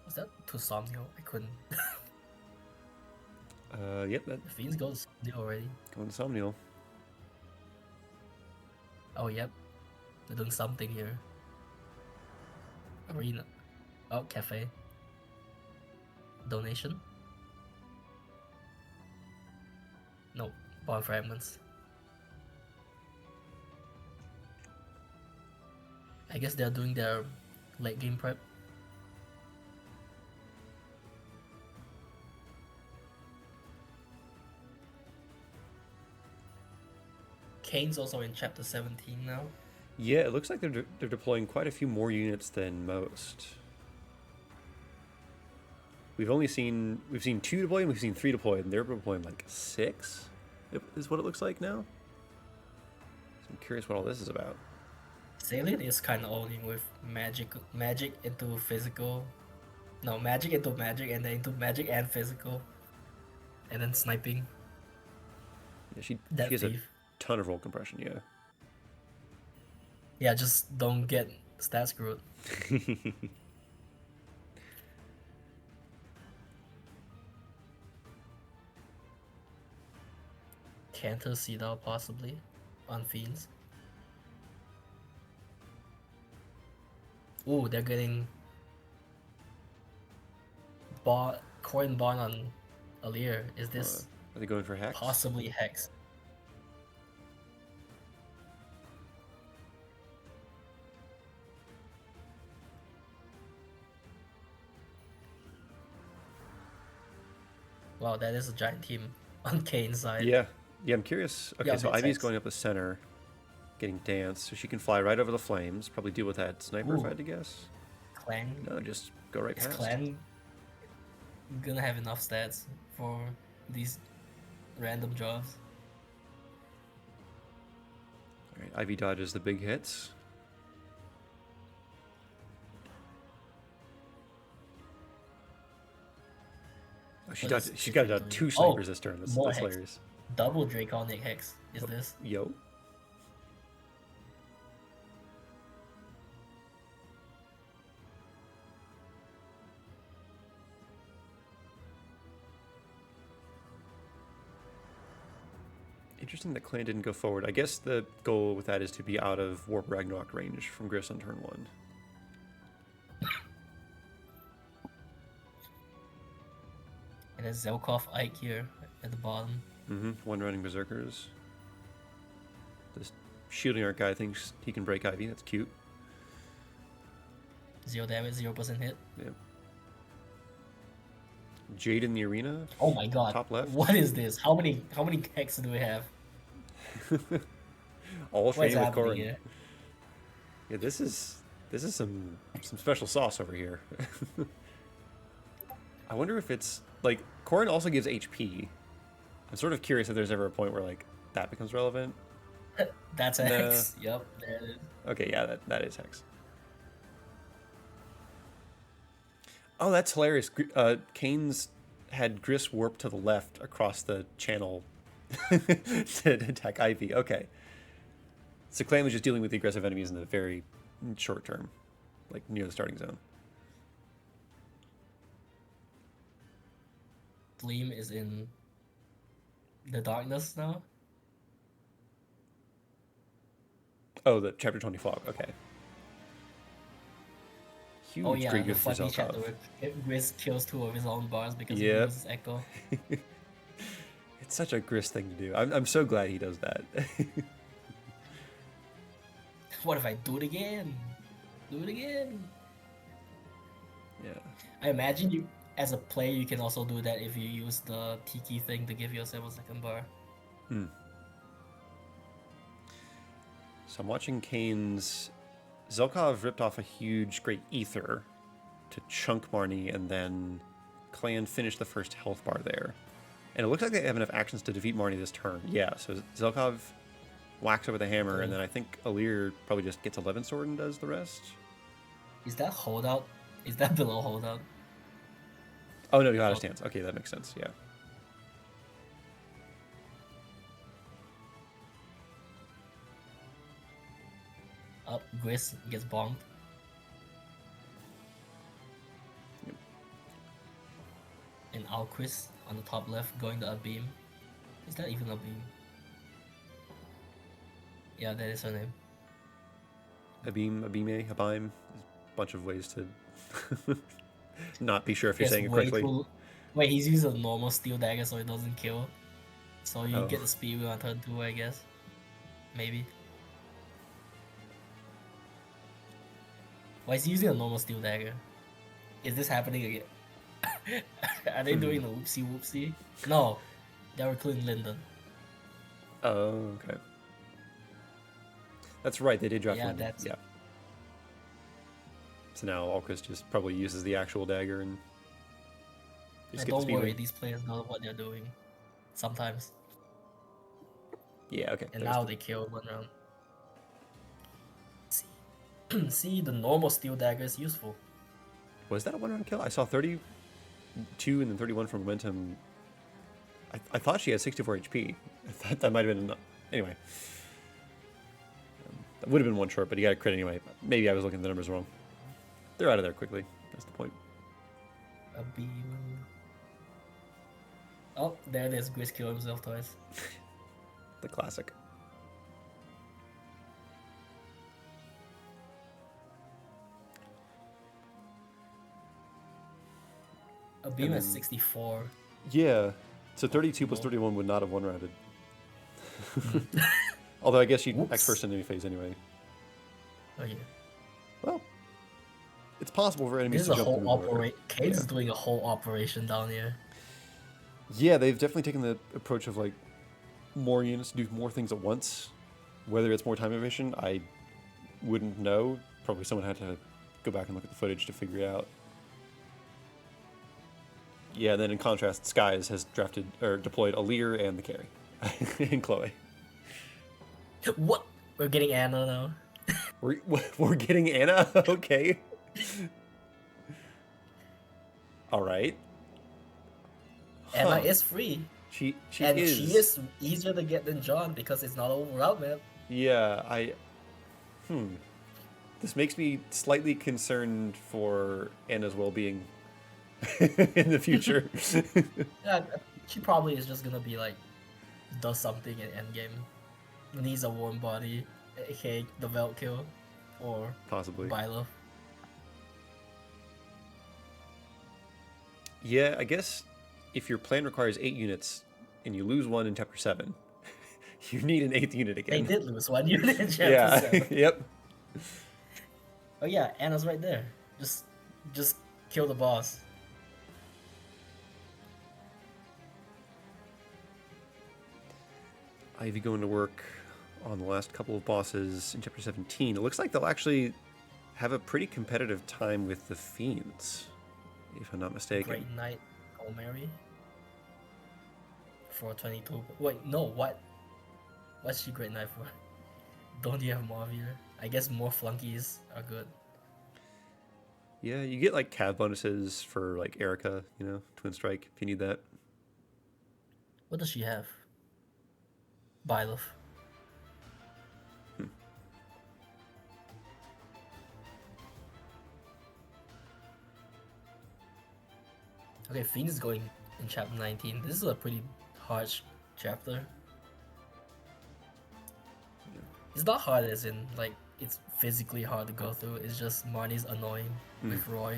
Was that to Somnio? I couldn't. Yep, that The Fiends go to Somnio already. going to Somnial. Oh, yep. They're doing something here. Arena. Oh, cafe. Donation? No, bond fragments. I guess they're doing their late game prep. Kane's also in chapter 17 now. Yeah, it looks like they're deploying quite a few more units than most. We've seen 2 deployed and we've seen 3 deployed, and they're deploying like 6, is what it looks like now. So I'm curious what all this is about. Salient is kind of owning with magic into physical. No, magic into magic and then into magic and physical. And then sniping. Yeah, she That has a thief. ton of roll compression, yeah. Yeah, just don't get stat screwed. Canter Cedar possibly on Fiends. Ooh, they're getting coin bond on Alir. Is this Are they going for Hex? possibly Hex? Wow, that is a giant team on Kane's side. Yeah, I'm curious. Okay, Yeah, so makes Ivy's sense. going up the center, getting Dance, so she can fly right over the flames, probably deal with that sniper if I Ooh. had to guess. Clan. No, just go right Is past. Clan gonna have enough stats for these random jobs? Alright, Ivy dodges the big hits. Oh, she What is got to dodge 2 snipers this turn. That's more Hex. hilarious. Double Draconic Hex is this? Yo. Interesting that Clan didn't go forward. I guess the goal with that is to be out of Warp Ragnarok range from Gris on turn 1. And then Zelkov Ike here at the bottom. One running Berserkers. This shielding arc guy thinks he can break Ivy. That's cute. 0 damage, 0% hit. Yep. Jade in the arena. Oh my god. Top left. What is this? How many hexes do we have? All What's shading with happening Corrin. here? Yeah, this is some special sauce over here. I wonder if it's like Corrin also gives HP. I'm sort of curious if there's ever a point where like that becomes relevant. That's a No. hex. Yep, there it is. Okay, yeah, that is Hex. Oh, that's hilarious. Kane's had Gris warp to the left across the channel to attack Ivy. Okay. So Clan was just dealing with the aggressive enemies in the very short term, like near the starting zone. Gleam is in the darkness now. Oh, the chapter 20 fog. Okay. Huge Oh yeah, great the good for funny chapter Zelkov. where Gris kills 2 of his own bars because he Yep. loses Echo. It's such a Gris thing to do. I'm so glad he does that. What if I do it again? Do it again. Yeah. I imagine you, as a player, you can also do that if you use the Tiki thing to give yourself a second bar. So I'm watching Kane's... Zelkov ripped off a huge great ether to chunk Marnie, and then Clan finished the first health bar there. And it looks like they have enough actions to defeat Marnie this turn. Yeah, so Zelkov whacks over the hammer, and then I think Alir probably just gets 11 sword and does the rest. Is that holdout? Is that below holdout? Oh no, you got a stance. Okay, that makes sense, yeah. Up, Gris gets bombed. Yep. And Alquist on the top left going to a beam. Is that even a beam? Yeah, that is her name. Abime, Abime, Abime. There's a bunch of ways to not be sure if you're Yes, saying it way correctly. too- Wait, he's using a normal steel dagger so it doesn't kill. So you Oh. get the speed wheel on turn 2, I guess. Maybe. Why is he using a normal steel dagger? Is this happening again? Are they doing the whoopsie whoopsie? No, they're recruiting Lyndon. Oh, okay. That's right, they did drop Yeah, Lyndon. that's Yeah. So now Alquist just probably uses the actual dagger and just get the Don't speed worry, win. these players know what they're doing. Sometimes. Yeah, okay. And there's now the- they kill 1 round. See, the normal steel dagger is useful. Was that a one-round kill? I saw 32 and then 31 for momentum. I thought she had 64 HP. I thought that might have been enough. Anyway. That would have been one short, but he got a crit anyway. Maybe I was looking at the numbers wrong. They're out of there quickly. That's the point. A beam. Oh, there it is. Gris killed himself twice. The classic. A beam And at then- 64. Yeah. So 32 plus 31 would not have one-rounded. Although I guess you'd Whoops. X first in any phase anyway. Oh yeah. Well, it's possible for enemies This is to a jump whole through water. operation. Kane's Yeah. doing a whole operation down here. Yeah, they've definitely taken the approach of like more units to do more things at once. Whether it's more time efficient, I wouldn't know. Probably someone had to go back and look at the footage to figure it out. Yeah, then in contrast, Skies has drafted or deployed Alir and the carry, and Chloe. What? We're getting Anna now. We're getting Anna. Okay. All right. Anna Huh. is free. She and is. she is easier to get than John because it's not a route map. Yeah, This makes me slightly concerned for Anna's well-being in the future. Yeah, she probably is just gonna be like, does something in endgame. Needs a warm body, aka the Velt kill, or Possibly. Bylov. Yeah, I guess if your plan requires 8 units and you lose one in chapter 7, you need an 8th unit They again. did lose 1 unit in chapter Yeah. 7. Yep. Oh yeah, Anna's right there. Just kill the boss. Ivy going to work on the last couple of bosses in chapter 17. It looks like they'll actually have a pretty competitive time with the Fiends, if I'm not mistaken. Great Knight Omeri. 422. Wait, no, what? What's she Great Knight for? Don't you have Mavier? I guess more flunkies are good. Yeah, you get like cav bonuses for like Erica, you know, Twin Strike if you need that. What does she have? Byleth. Okay, Fiend is going in chapter 19. This is a pretty harsh chapter. It's not hard as in, like, it's physically hard to go through. It's just Marnie's annoying with Roy.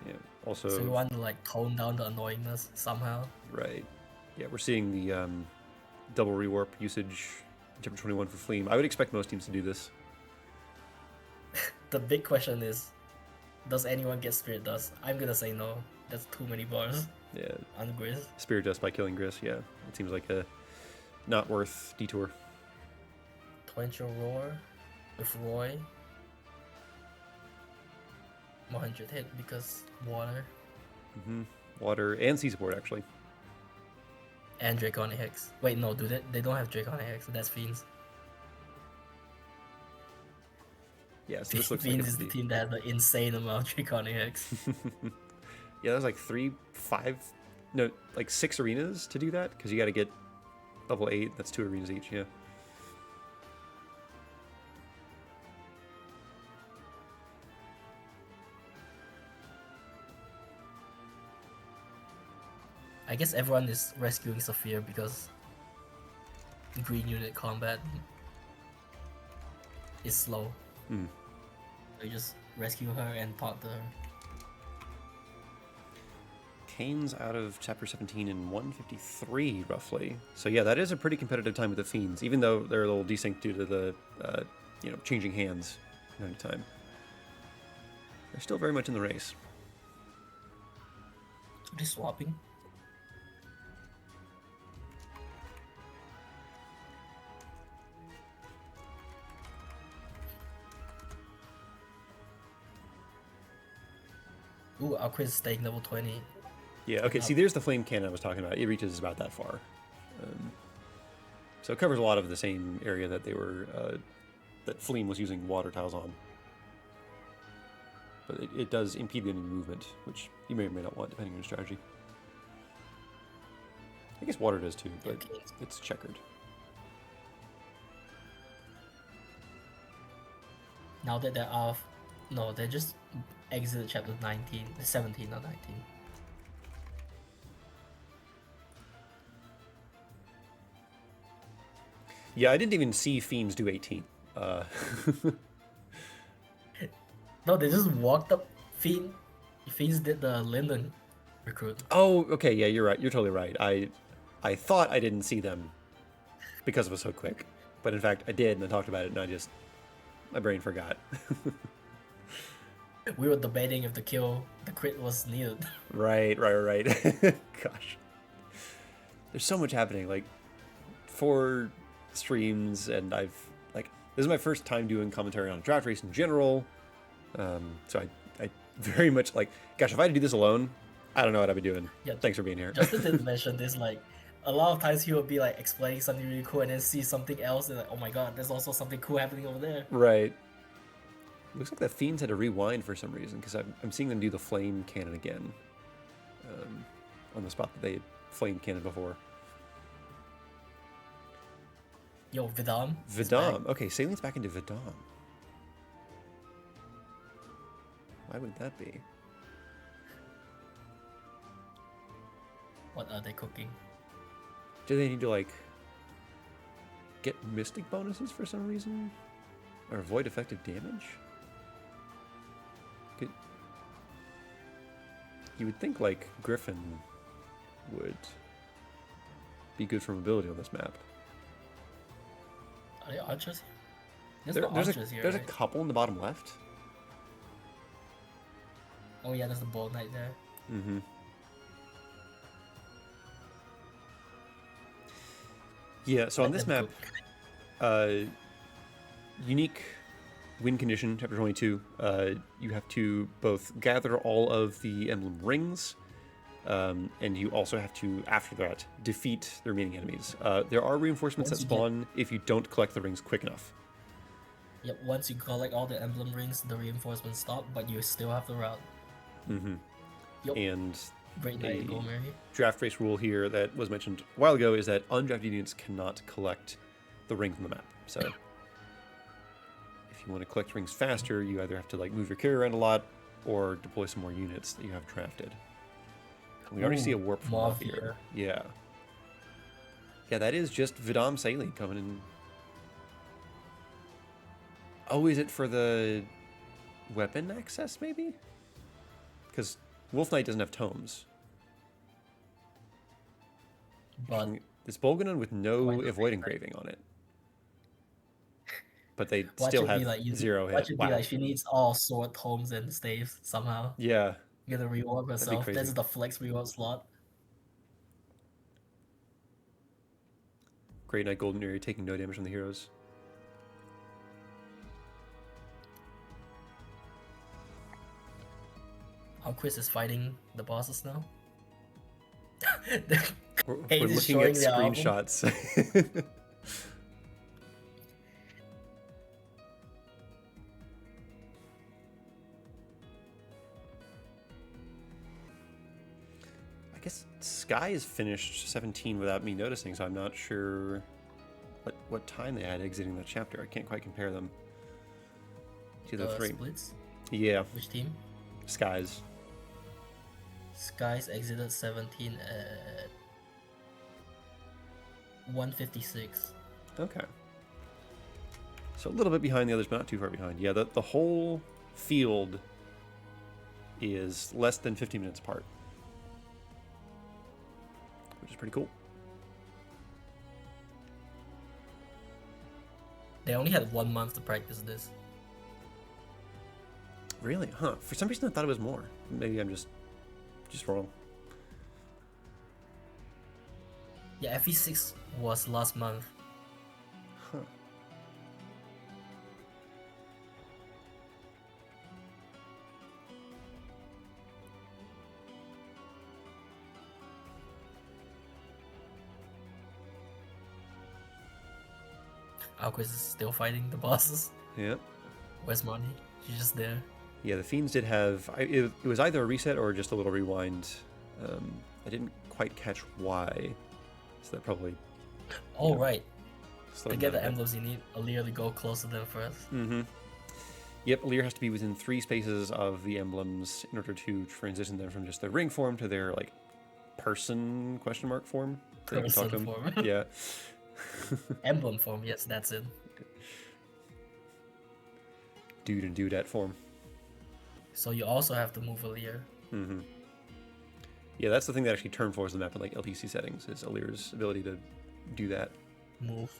Yeah, also... So we want to, like, tone down the annoyingness somehow. Right. Yeah, we're seeing the double rewarp usage in chapter 21 for Fleam. I would expect most teams to do this. The big question is, does anyone get Spirit Dust? I'm gonna say no. That's too many bars. Yeah. On Grizz. Spirit Dust by killing Gris, yeah. It seems like a not worth detour. Torrential Roar with Roy. 100 hit because water. Water and sea support, actually. And Draconic Hex. Wait, no, do they don't have Draconic Hex. That's Fiends. Yeah, so this looks Fiends like is the team that has an insane amount of Draconic Hex. Yeah, there's like 6 arenas to do that, because you got to get level 8. That's 2 arenas each, yeah. I guess everyone is rescuing Saphir because green unit combat is slow. So you just rescue her and talk to her. Kane's out of chapter 17 in 153, roughly. So yeah, that is a pretty competitive time with the Fiends, even though they're a little desynced due to the, changing hands every time. They're still very much in the race. Are they swapping? Ooh, our quiz is staying level 20. Yeah, okay, see, there's the flame cannon I was talking about. It reaches about that far. So it covers a lot of the same area that they were, that Fleam was using water tiles on. But it does impede enemy movement, which you may or may not want, depending on your strategy. I guess water does too, but it's checkered. Now that they're off, no, they just exited chapter 19, 17, not 19. Yeah, I didn't even see Fiends do 18. No, they just walked up. Fiends did the Linden recruit. Oh, okay, yeah, you're right. You're totally right. I thought I didn't see them because it was so quick. But in fact, I did, and I talked about it, and my brain forgot. We were debating if the crit was needed. Right. Gosh. There's so much happening, like 4 streams, and this is my first time doing commentary on a draft race in general. So I very much gosh, if I had to do this alone, I don't know what I'd be doing. Yeah, thanks for being here. Justin did mention this, a lot of times he would be explaining something really cool and then see something else and oh my god, there's also something cool happening over there. Right. Looks like the Fiends had to rewind for some reason, because I'm seeing them do the flame cannon again. On the spot that they had flame cannon before. Yo, Vidam. Okay, Saling's back into Vidam. Why would that be? What are they cooking? Do they need to get mystic bonuses for some reason? Or avoid effective damage? You would think Griffin would be good for mobility on this map. Are they archers? There's a couple in the bottom left. Oh yeah, there's the Bold Knight there. Mm-hmm. Yeah, so on this map, unique win condition, chapter 22, you have to both gather all of the emblem rings, and you also have to, after that, defeat the remaining enemies. There are reinforcements that spawn if you don't collect the rings quick enough. Yep, once you collect all the emblem rings, the reinforcements stop, but you still have the route. Mm-hmm. Yep. And Great a night, Go Mary. draft race rule here that was mentioned a while ago is that undrafted units cannot collect the ring from the map. So if you want to collect rings faster, you either have to like move your carrier around a lot or deploy some more units that you have drafted. We already see a warp from off here. Yeah. Yeah, that is just Vidam Saline coming in. Oh, is it for the weapon access, maybe? Because Wolf Knight doesn't have tomes. But this Bolganon with no avoid engraving on it. But they still have like zero hit. Watch it be like she needs all sword homes and staves somehow. Yeah. Get a reward herself. That's the flex reward slot. Great Knight Golden Area taking no damage from the heroes. Alquist is fighting the bosses now. We're looking at screenshots. I guess Sky is finished 17 without me noticing, so I'm not sure what time they had exiting the chapter. I can't quite compare them to the three. Splits? Yeah. Which team? Skies. Skies exited 17 at 156. Okay. So a little bit behind the others, but not too far behind. Yeah, the whole field is less than 50 minutes apart, which is pretty cool. They only had 1 month to practice this. Really? Huh. For some reason I thought it was more. Maybe I'm just wrong. Yeah, FE6 was last month. Huh. Alquist is still fighting the bosses. Yep. Where's Money? She's just there. Yeah, the Fiends did have... It was either a reset or just a little rewind. I didn't quite catch why. So that probably... Oh, right. To get the bit. emblems, you need Alear to go close to them first. Mm-hmm. Yep, Alear has to be within 3 spaces of the emblems in order to transition them from just their ring form to their, like, person question mark form. So Person form. Yeah. Emblem form, yes, that's it. Dude and dudette form. So you also have to move Alear. Mm-hmm. Yeah, that's the thing that actually turn forwards the map in like LTC settings, is Alear's ability to do that. Move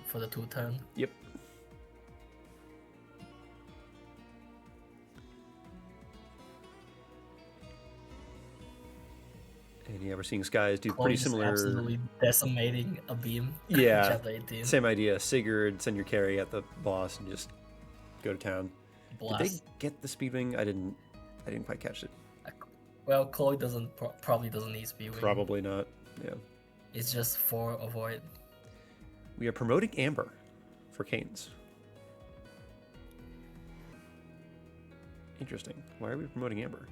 for the 2-turn. Yep. And yeah, we're seeing Skies do pretty similar. Absolutely decimating a beam. Yeah. Chapter 18. Same idea. Sigurd, send your carry at the boss and just go to town. Blast. Did they get the speedwing? I didn't quite catch it. Well, Chloe probably doesn't need speedwing. Probably not. Yeah. It's just for avoid. We are promoting Amber for Canes. Interesting. Why are we promoting Amber?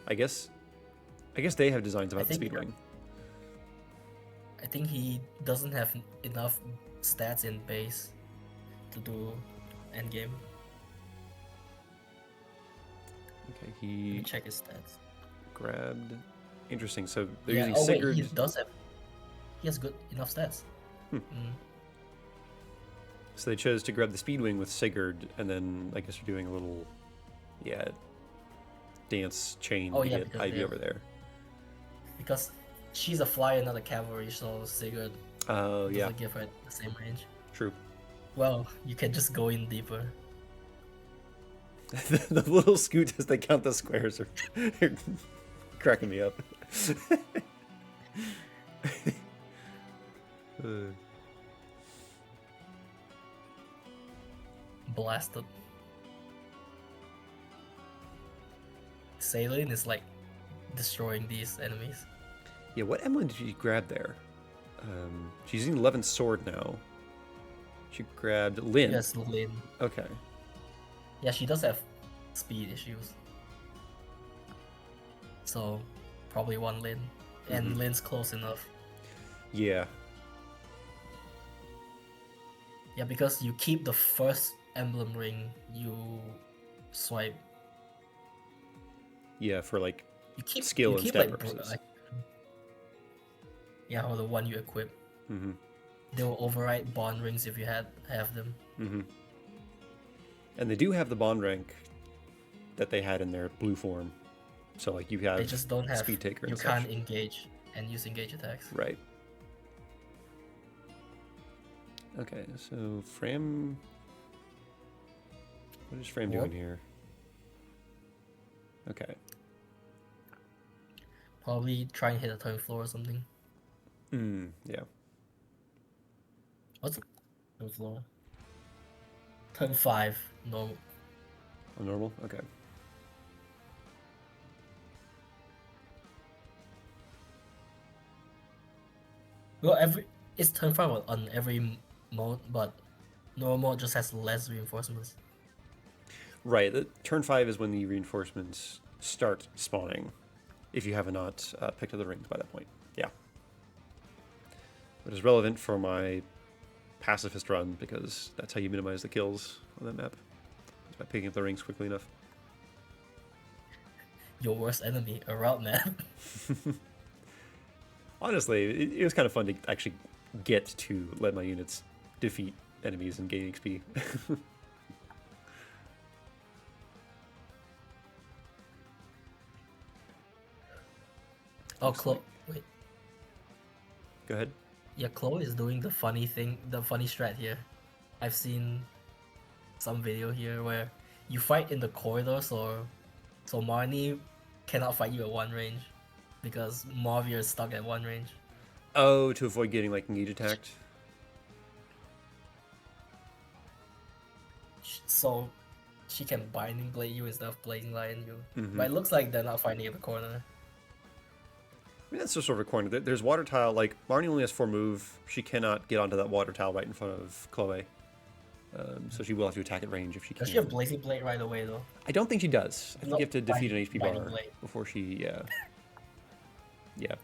I guess they have designs about the speedwing. I think he doesn't have enough stats in base to do endgame. Okay, Let me he check his stats. grabbed. Interesting. So they're Yeah, using Sigurd. wait, he has good enough stats. So they chose to grab the Speedwing with Sigurd, and then I guess they're doing a little, dance chain to get Ivy over there. Because she's a flyer, not a cavalry, so Sigurd doesn't give her the same range. True. Well, you can just go in deeper. The little scoot as they count the squares are cracking me up. Blasted. Saline is like destroying these enemies. Yeah, what emblem did she grab there? She's using 11th sword now. She grabbed Lynn. Yes, Lynn. Okay. Yeah, she does have speed issues. So, probably one Lynn. And Lynn's close enough. Yeah. Yeah, because you keep the first emblem ring you swipe. Yeah, for like You keep skill you and keep stat like purposes. yeah, or the one you equip. Mm-hmm. They will override bond rings if you have them. Mm-hmm. And they do have the bond rank that they had in their blue form. So like you have They just don't have speed taker you and can't such. engage and use engage attacks. Right. Okay, so Fram. What is Fram doing here? Okay. Probably try and hit a turn floor or something. Yeah. What's turn floor? Turn 5, normal. Oh, normal? Okay. Well, it's turn 5 on every mode, but normal just has less reinforcements. Right. Turn 5 is when the reinforcements start spawning, if you have not picked up the rings by that point. Yeah. Which is relevant for my pacifist run, because that's how you minimize the kills on that map. It's by picking up the rings quickly enough. Your worst enemy, a route map. Honestly, it was kind of fun to actually get to let my units defeat enemies and gain XP. Oh, Chloe. Wait. Go ahead. Yeah, Chloe is doing the funny thing, the funny strat here. I've seen some video here where you fight in the corridors, so Marnie cannot fight you at one range because Marvia is stuck at one range. Oh, to avoid getting like engage attacked. So she can binding blade you instead of blazing lion you. Mhm. But it looks like they're not fighting at the corner. I mean, that's just sort of a corner. There's water tile. Like Marnie only has 4 move. She cannot get onto that water tile right in front of Chloe. So she will have to attack at range if she can. Does she have blazing blade right away though? I don't think she does. I think you have to defeat an HP Binding bar blade. before she. Yeah.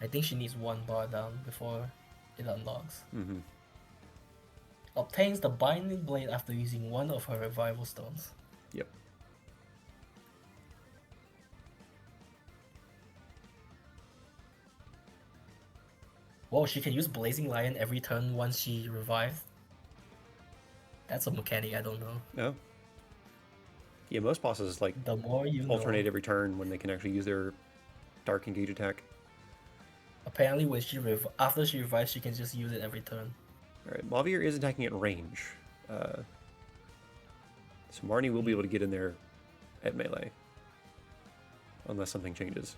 I think she needs 1 bar down before it unlocks. Mm-hmm. Obtains the binding blade after using 1 of her revival stones. Yep. Whoa, she can use blazing lion every turn once she revives. That's a mechanic I don't know. No. Yeah, most bosses like The more you alternate know. every turn when they can actually use their dark engage attack. Apparently, when after she revives, she can just use it every turn. All right, Mavier is attacking at range, so Marnie will be able to get in there at melee, unless something changes.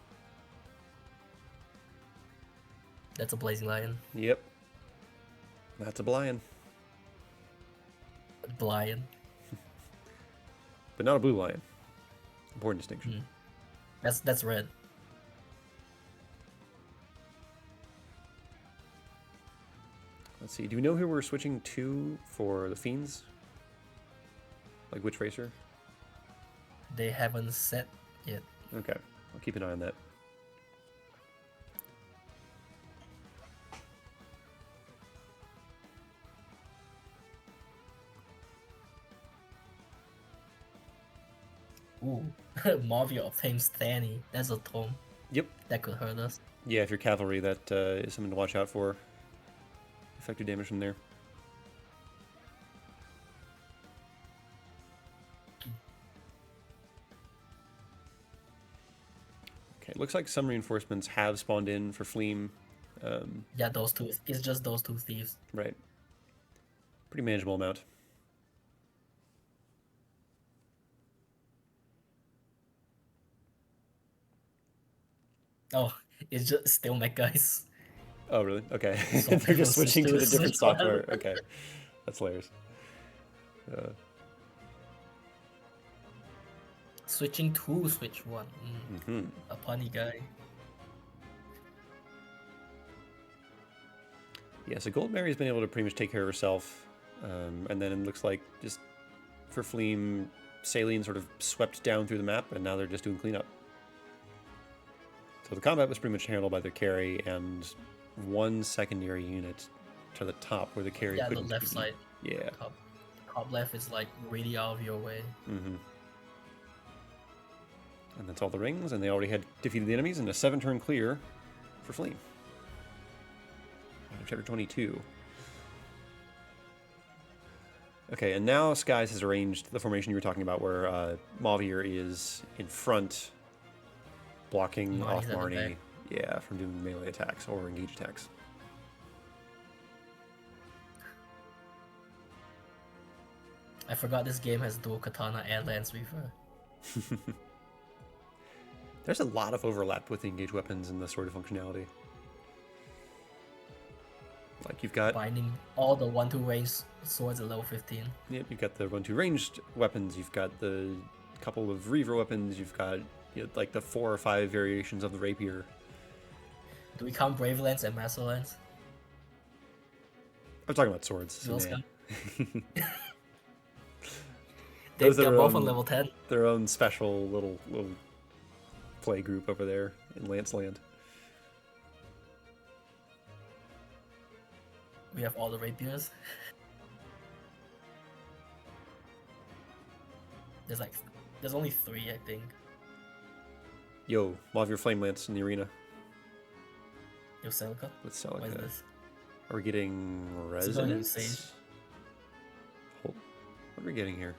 That's a blazing lion. Yep, that's a lion, Lion. but not a blue lion. Important distinction. That's red. Let's see. Do we know who we're switching to for the fiends? Like which racer? They haven't set yet. Okay, I'll keep an eye on that. Ooh, Marvia obtains Thani. That's a tome. Yep. That could hurt us. Yeah, if you're cavalry, that is something to watch out for. Effective damage from there. Okay, looks like some reinforcements have spawned in for Fleam. Yeah, those two. It's just those 2 thieves. Right. Pretty manageable amount. Oh, it's just still mech guys. Oh, really? Okay. So They're people just switching to the switch different one. software. Okay. That's hilarious. Switching to switch 1. A punny guy. Yeah, so Gold Mary's been able to pretty much take care of herself. And then it looks like just for Fleem, Saline sort of swept down through the map, and now they're just doing cleanup. So the combat was pretty much handled by their carry and one secondary unit to the top where the carry Yeah, the couldn't left be. side. Yeah. Top left is like really out of your way. Mm-hmm. And that's all the rings, and they already had defeated the enemies in a 7-turn clear for Fleem. Chapter 22. Okay, and now Skies has arranged the formation you were talking about, where Mavier is in front, blocking off Marnie's at the Marnie, back. yeah, from doing melee attacks or engage attacks. I forgot this game has dual katana and lance weaver. There's a lot of overlap with the engage weapons and the sort of functionality. Like you've got Binding all the 1-2 range swords at level 15. Yep, you've got the 1-2 ranged weapons, you've got the couple of reaver weapons, you've got like the 4 or 5 variations of the rapier. Do we count Brave Lance and Master Lance? I'm talking about swords. So Those yeah. They're their both on own- level 10. Their own special little play group over there in Lance Land. We have all the rapiers. There's only 3, I think. Yo, Mavier Flame Lance in the arena Yo, Celica? with What is Celica. this? Are we getting Is it going to resonance? Sage? Hold. What are we getting here?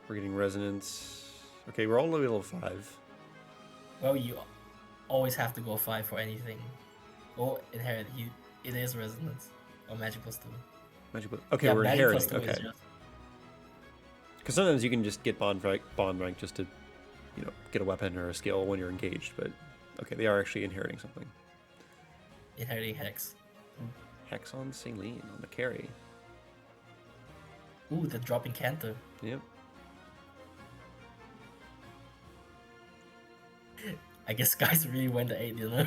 We're getting resonance. Okay, we're all level 5. Well, you always have to go 5 for anything. Oh, inherit. It is resonance. Or magic plus 2. Magic. Okay, Yeah, we're magic inheriting. plus 2 is Okay. just- Because sometimes you can just get bond rank just to, get a weapon or a skill when you're engaged. But okay, they are actually inheriting something. Inheriting Hex. Hex on Saline on the carry. Ooh, the dropping Canter. Yep. I guess guys really went to 8, you know?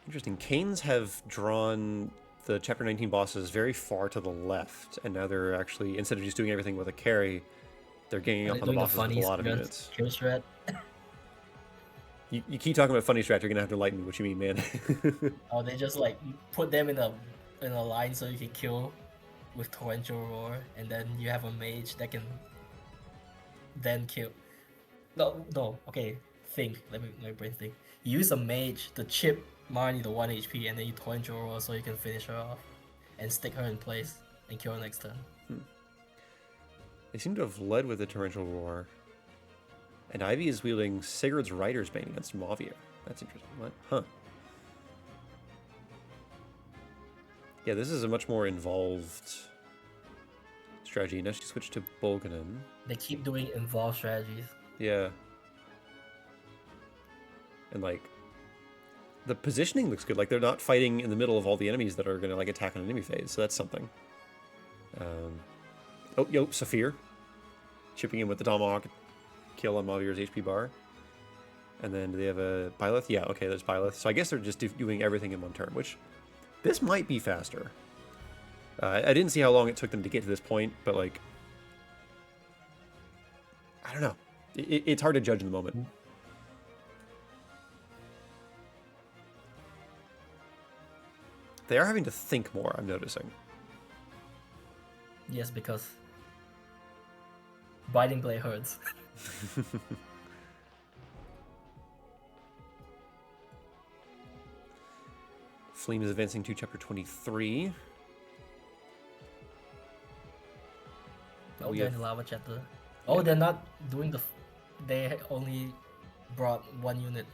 Interesting. Canes have drawn the Chapter 19 bosses very far to the left, and now they're actually, instead of just doing everything with a carry, they're ganging Are up they on the doing the bosses with funny a lot of strat- units. kill strat? You keep talking about funny strat, you're gonna have to enlighten me what you mean, man. Or they just like put them in a line so you can kill with torrential roar, and then you have a mage that can then kill. No. Okay, think. Let me brain think. You use a mage to chip Marnie to 1 HP, and then you torrential roar so you can finish her off and stick her in place and kill her next turn. They seem to have led with the Torrential Roar. And Ivy is wielding Sigurd's Rider's Bane against Mavier. That's interesting. What? Huh. Yeah, this is a much more involved strategy. Now she switched to Bolganen. They keep doing involved strategies. Yeah. And like the positioning looks good. Like they're not fighting in the middle of all the enemies that are gonna like attack an enemy phase, so that's something. Saphir. Chipping in with the Tomahawk kill on Mavier's HP bar. And then do they have a Byleth? Yeah, okay, there's Byleth. So I guess they're just doing everything in one turn, which this might be faster. I didn't see how long it took them to get to this point, but like, I don't know. It's hard to judge in the moment. They are having to think more, I'm noticing. Yes, because biting blade hurts. Fleem is advancing to chapter 23. Oh, We they're have- in the lava chapter. Oh, they're not doing they only brought 1 unit.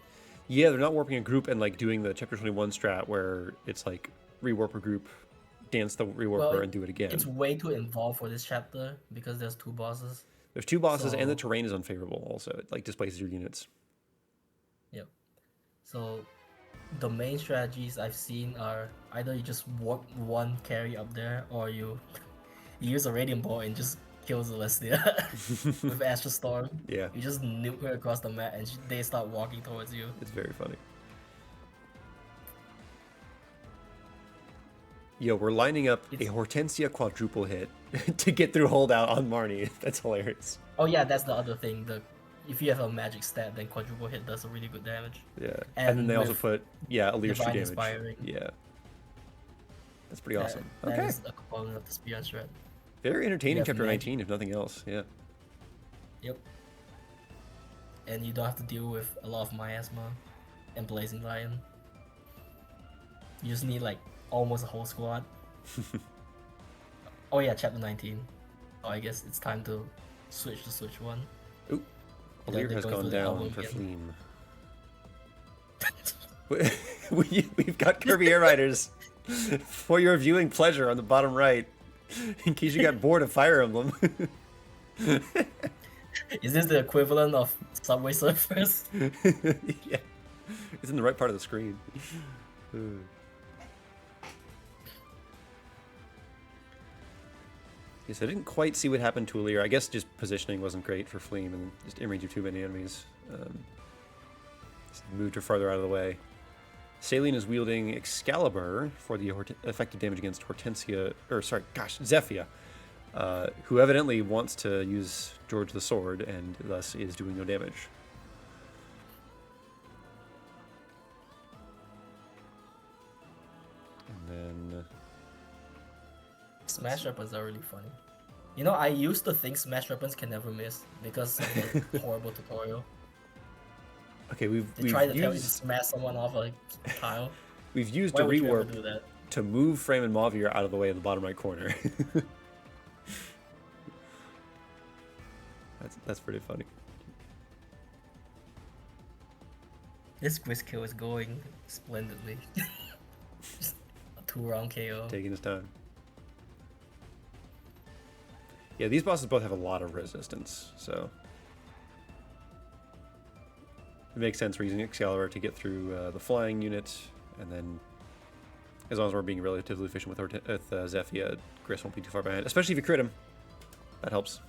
Yeah, they're not warping a group and like doing the chapter 21 strat where it's like rewarp a group, dance the rewarper, and do it again. It's way too involved for this chapter because there's 2 bosses. There's 2 bosses and the So- terrain is unfavorable also. It like displaces your units. Yep. So the main strategies I've seen are either you just warp 1 carry up there, or you use a radiant ball and just kill Celestia with Astral Storm. Yeah. You just nuke her across the map and they start walking towards you. It's very funny. Yo, we're lining up a Hortensia quadruple hit to get through holdout on Marnie. That's hilarious. Oh yeah, that's the other thing. If you have a magic stat, then quadruple hit does a really good damage. Yeah, and then they also with put Allier's true Divine damage. Inspiring. Yeah, that's pretty awesome. That Okay, is a component of the spear and shred. very entertaining have chapter magic. 19, if nothing else. Yeah. Yep. And you don't have to deal with a lot of miasma and Blazing Lion. You just need like almost a whole squad. Oh yeah, chapter 19. Oh, I guess it's time to switch to Switch 1. Ooh, Allier has gone down for Fleam. We've got Kirby Air Riders for your viewing pleasure on the bottom right, in case you got bored of Fire Emblem. Is this the equivalent of Subway Surfers? Yeah, it's in the right part of the screen. Yes, I didn't quite see what happened to Allier. I guess just positioning wasn't great for Fleam and just in range of too many enemies. Moved her farther out of the way. Saline is wielding Excalibur for the effective damage against Zephia, who evidently wants to use George the Sword and thus is doing no damage. And then Smash weapons are really funny. You know, I used to think Smash weapons can never miss because of the horrible tutorial. Okay, we've tried to tell you to used smash someone off a tile. we've used Why a would you ever rewarp do that? to move Frame and Mavier out of the way in the bottom right corner. That's pretty funny. This Grizz kill is going splendidly. Just a 2-round KO. Taking his time. Yeah, these bosses both have a lot of resistance, so it makes sense we're using Excalibur to get through the flying unit, and then as long as we're being relatively efficient with Zephia, Gris won't be too far behind, especially if you crit him. That helps.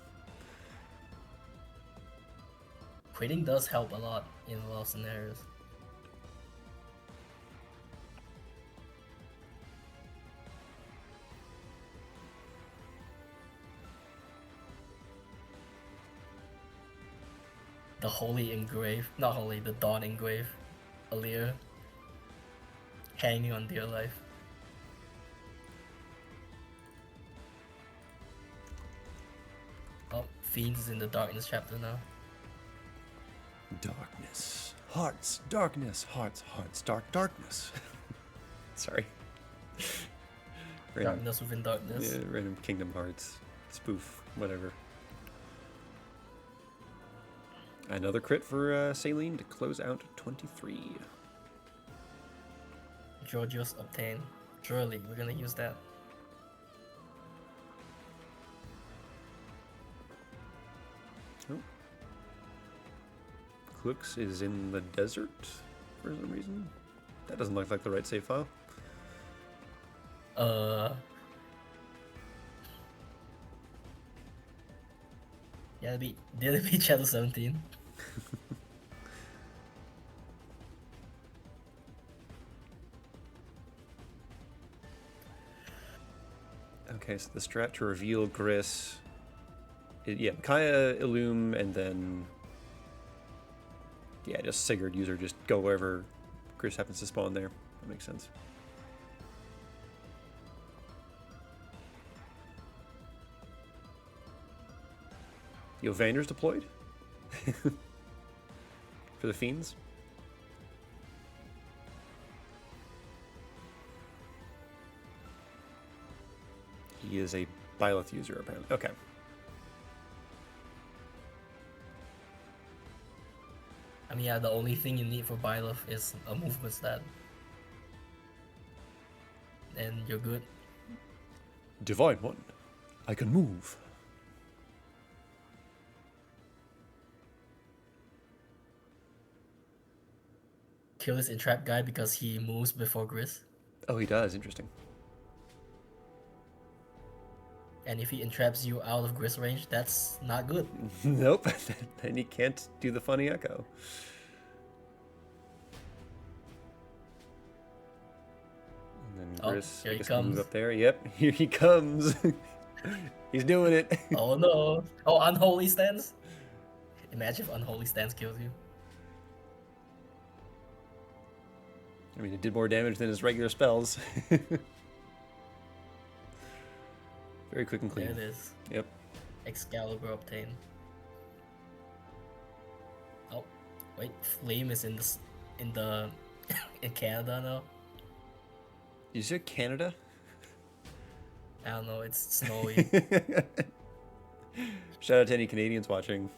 Critting does help a lot in a lot of scenarios. The Holy Engrave, not Holy, the Dawn Engrave, Allier, hanging on dear life. Oh, Fiends is in the Darkness chapter now. Darkness. Hearts. Darkness. Hearts. Hearts. Darkness. Sorry. Darkness within darkness. Yeah, random Kingdom Hearts. Spoof. Whatever. Another crit for Saline to close out 23. Georgios obtained. Surely, we're gonna use that. Oh. Klux is in the desert for some reason. That doesn't look like the right save file. Yeah, did it be chapter 17? Okay, so the strat to reveal Gris. Yeah, Kaya, Illum, and then yeah, just Sigurd user, just go wherever Gris happens to spawn there. That makes sense. Yo, Vander's deployed? For the Fiends? He is a Byleth user, apparently. Okay. I mean, yeah, the only thing you need for Byleth is a movement stat. And you're good. Divine One. I can move. Kill this entrap guy because he moves before Gris. Oh, he does. Interesting. And if he entraps you out of Gris range, that's not good. Nope. Then he can't do the funny echo. Cerberus. here he Biggest move comes. up there. Yep, here he comes. He's doing it. Oh no! Oh, unholy stance. Imagine if unholy stance kills you. I mean, it did more damage than his regular spells. Very quick and clean. There it is. Yep. Excalibur obtained. Oh, wait, Flame is in the in Canada now. You said Canada? I don't know. It's snowy. Shout out to any Canadians watching.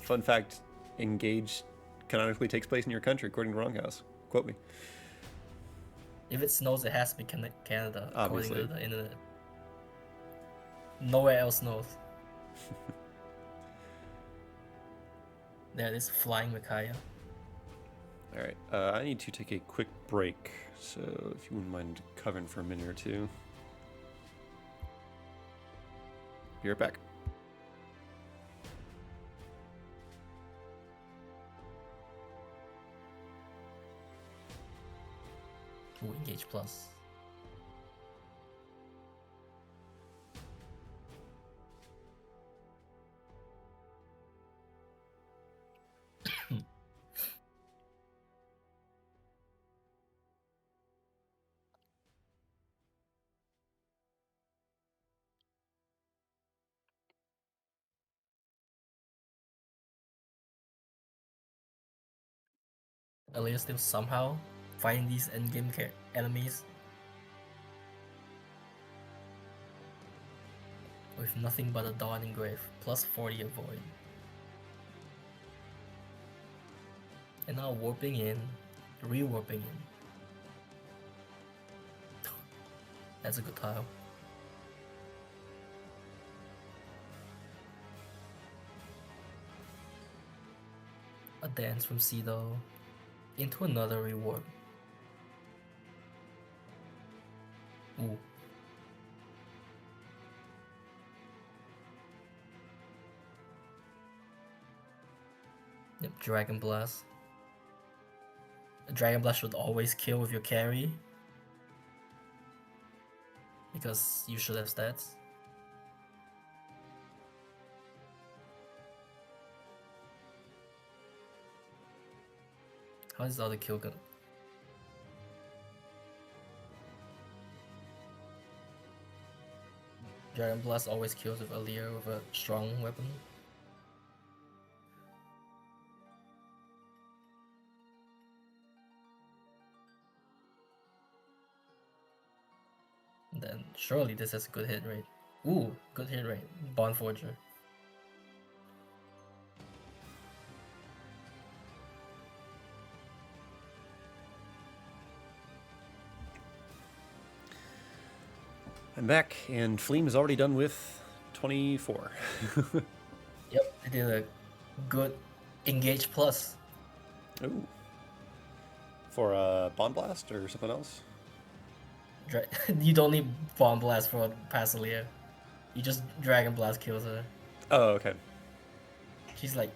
Fun fact: Engage canonically takes place in your country, according to Wronghouse. Quote me. If it snows, it has to be Canada, Obviously. according to the internet. Nowhere else snows. There it is, flying Micaiah. All right, I need to take a quick break, so if you wouldn't mind covering for a minute or two. Be right back. Ooh, Engage Plus. Earlier still somehow fighting these endgame enemies with nothing but a Dawning Grave, plus 40 avoid. And now warping in, rewarping in. That's a good tile. A dance from Cedo into another reward. Ooh. Yep, Dragon Blast. A Dragon Blast should always kill with your carry, because you should have stats. How is the other kill gun? Dragon Blast always kills with a Leer with a strong weapon. Then surely this has a good hit rate. Ooh, good hit rate. Bond Forger. I'm back, and Fleam is already done with 24. Yep, I did a good Engage Plus. Ooh. For a Bond Blast or something else? You don't need Bomb Blast for Pasilia. You just Dragon Blast kills her. Oh, okay. She's like,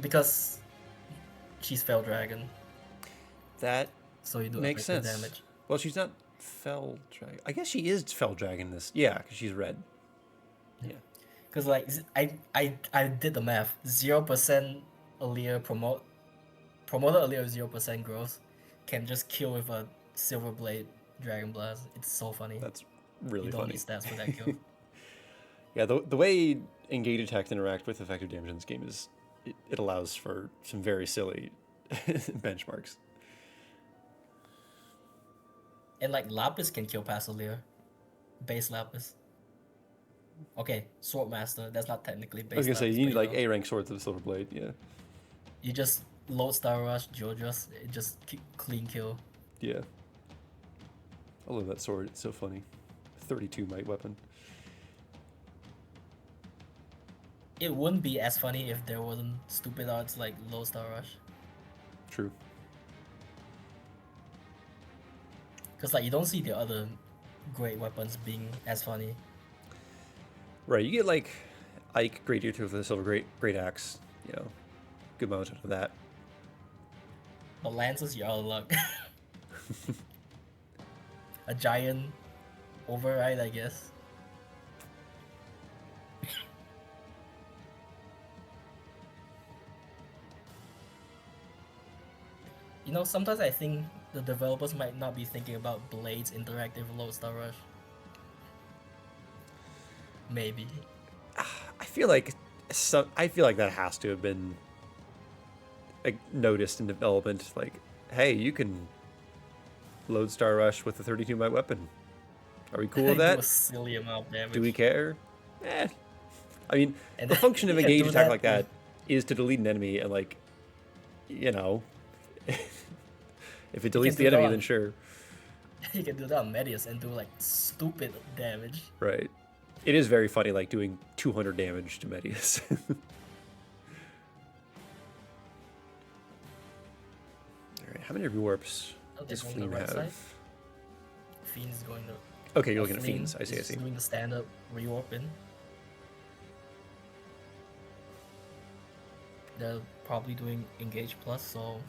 because she's Fell Dragon. That so you do makes sense. Damage. Well, she's not Fell Dragon. I guess she is Fell Dragon this. Yeah, because she's red. Yeah. Because like I did the math. 0% Aaliyah promoted Aaliyah 0% growth can just kill with a Silver Blade Dragon Blast. It's so funny. That's really you don't funny. need stats for that kill. Yeah, the way engage attacks interact with effective damage in this game is it allows for some very silly benchmarks. And like Lapis can kill Pasilia. Base Lapis. Okay, Swordmaster. That's not technically base. I was gonna say Lapis, you need but, like A rank swords with a Silver Blade. Yeah. You just load Star Rush, Jojo's, it just clean kill. Yeah. I love that sword. It's so funny. 32 might weapon. It wouldn't be as funny if there wasn't stupid odds like low Star Rush. True. Because like you don't see the other great weapons being as funny. Right, you get like Ike Great Eater with a Silver Great Axe. You know, good amount of that. But Lances, you're out of luck. a giant override, I guess. You know, sometimes I think the developers might not be thinking about Blade's interactive Lodestar Rush. Maybe. I feel like that has to have been like noticed in development. Like, hey, you can Lodestar Rush with a 32 byte weapon. Are we cool with Do that? a silly amount of damage. Do we care? Eh. I mean, And the function of you can engage do attack that like that is to delete an enemy, and like, you know, if it deletes the do that enemy, on- then sure. You can do that on Medius and do like stupid damage. Right. It is very funny, like doing 200 damage to Medius. Alright, how many rewarps Oh, does they're going Fleam the right have? side? Fiend's going to. Okay, you're looking at Fleam Fiends. I see, I is see. Doing the stand-up rewarping. They're probably doing Engage Plus, so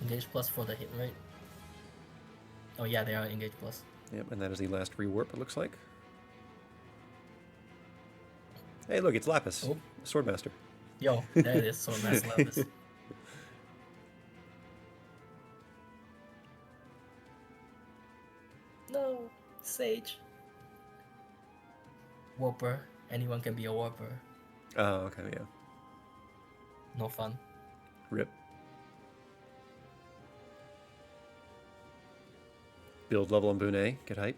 Engage Plus for the hit rate. Oh yeah, they are Engage Plus. Yep, and that is the last rewarp, it looks like. Hey, look, it's Lapis, Oh. Swordmaster. Yo, there it is. So nice Lapis. No, Sage. Warper. Anyone can be a Warper. Oh, okay, yeah. No fun. Rip. Build level on Boone, get hype.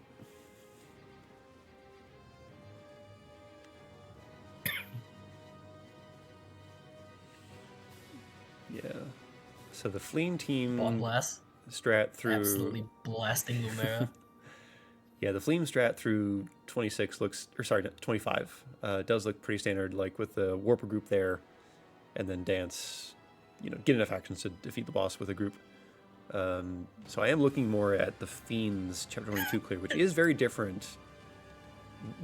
Yeah. So the Fleam team Bomb Blast. strat through Absolutely blasting Lumera. yeah, the Fleam strat through 26 looks, or sorry, 25 does look pretty standard, like with the Warper group there, and then dance, you know, get enough actions to defeat the boss with a group. So I am looking more at the Fiends Chapter 22 clear, which is very different.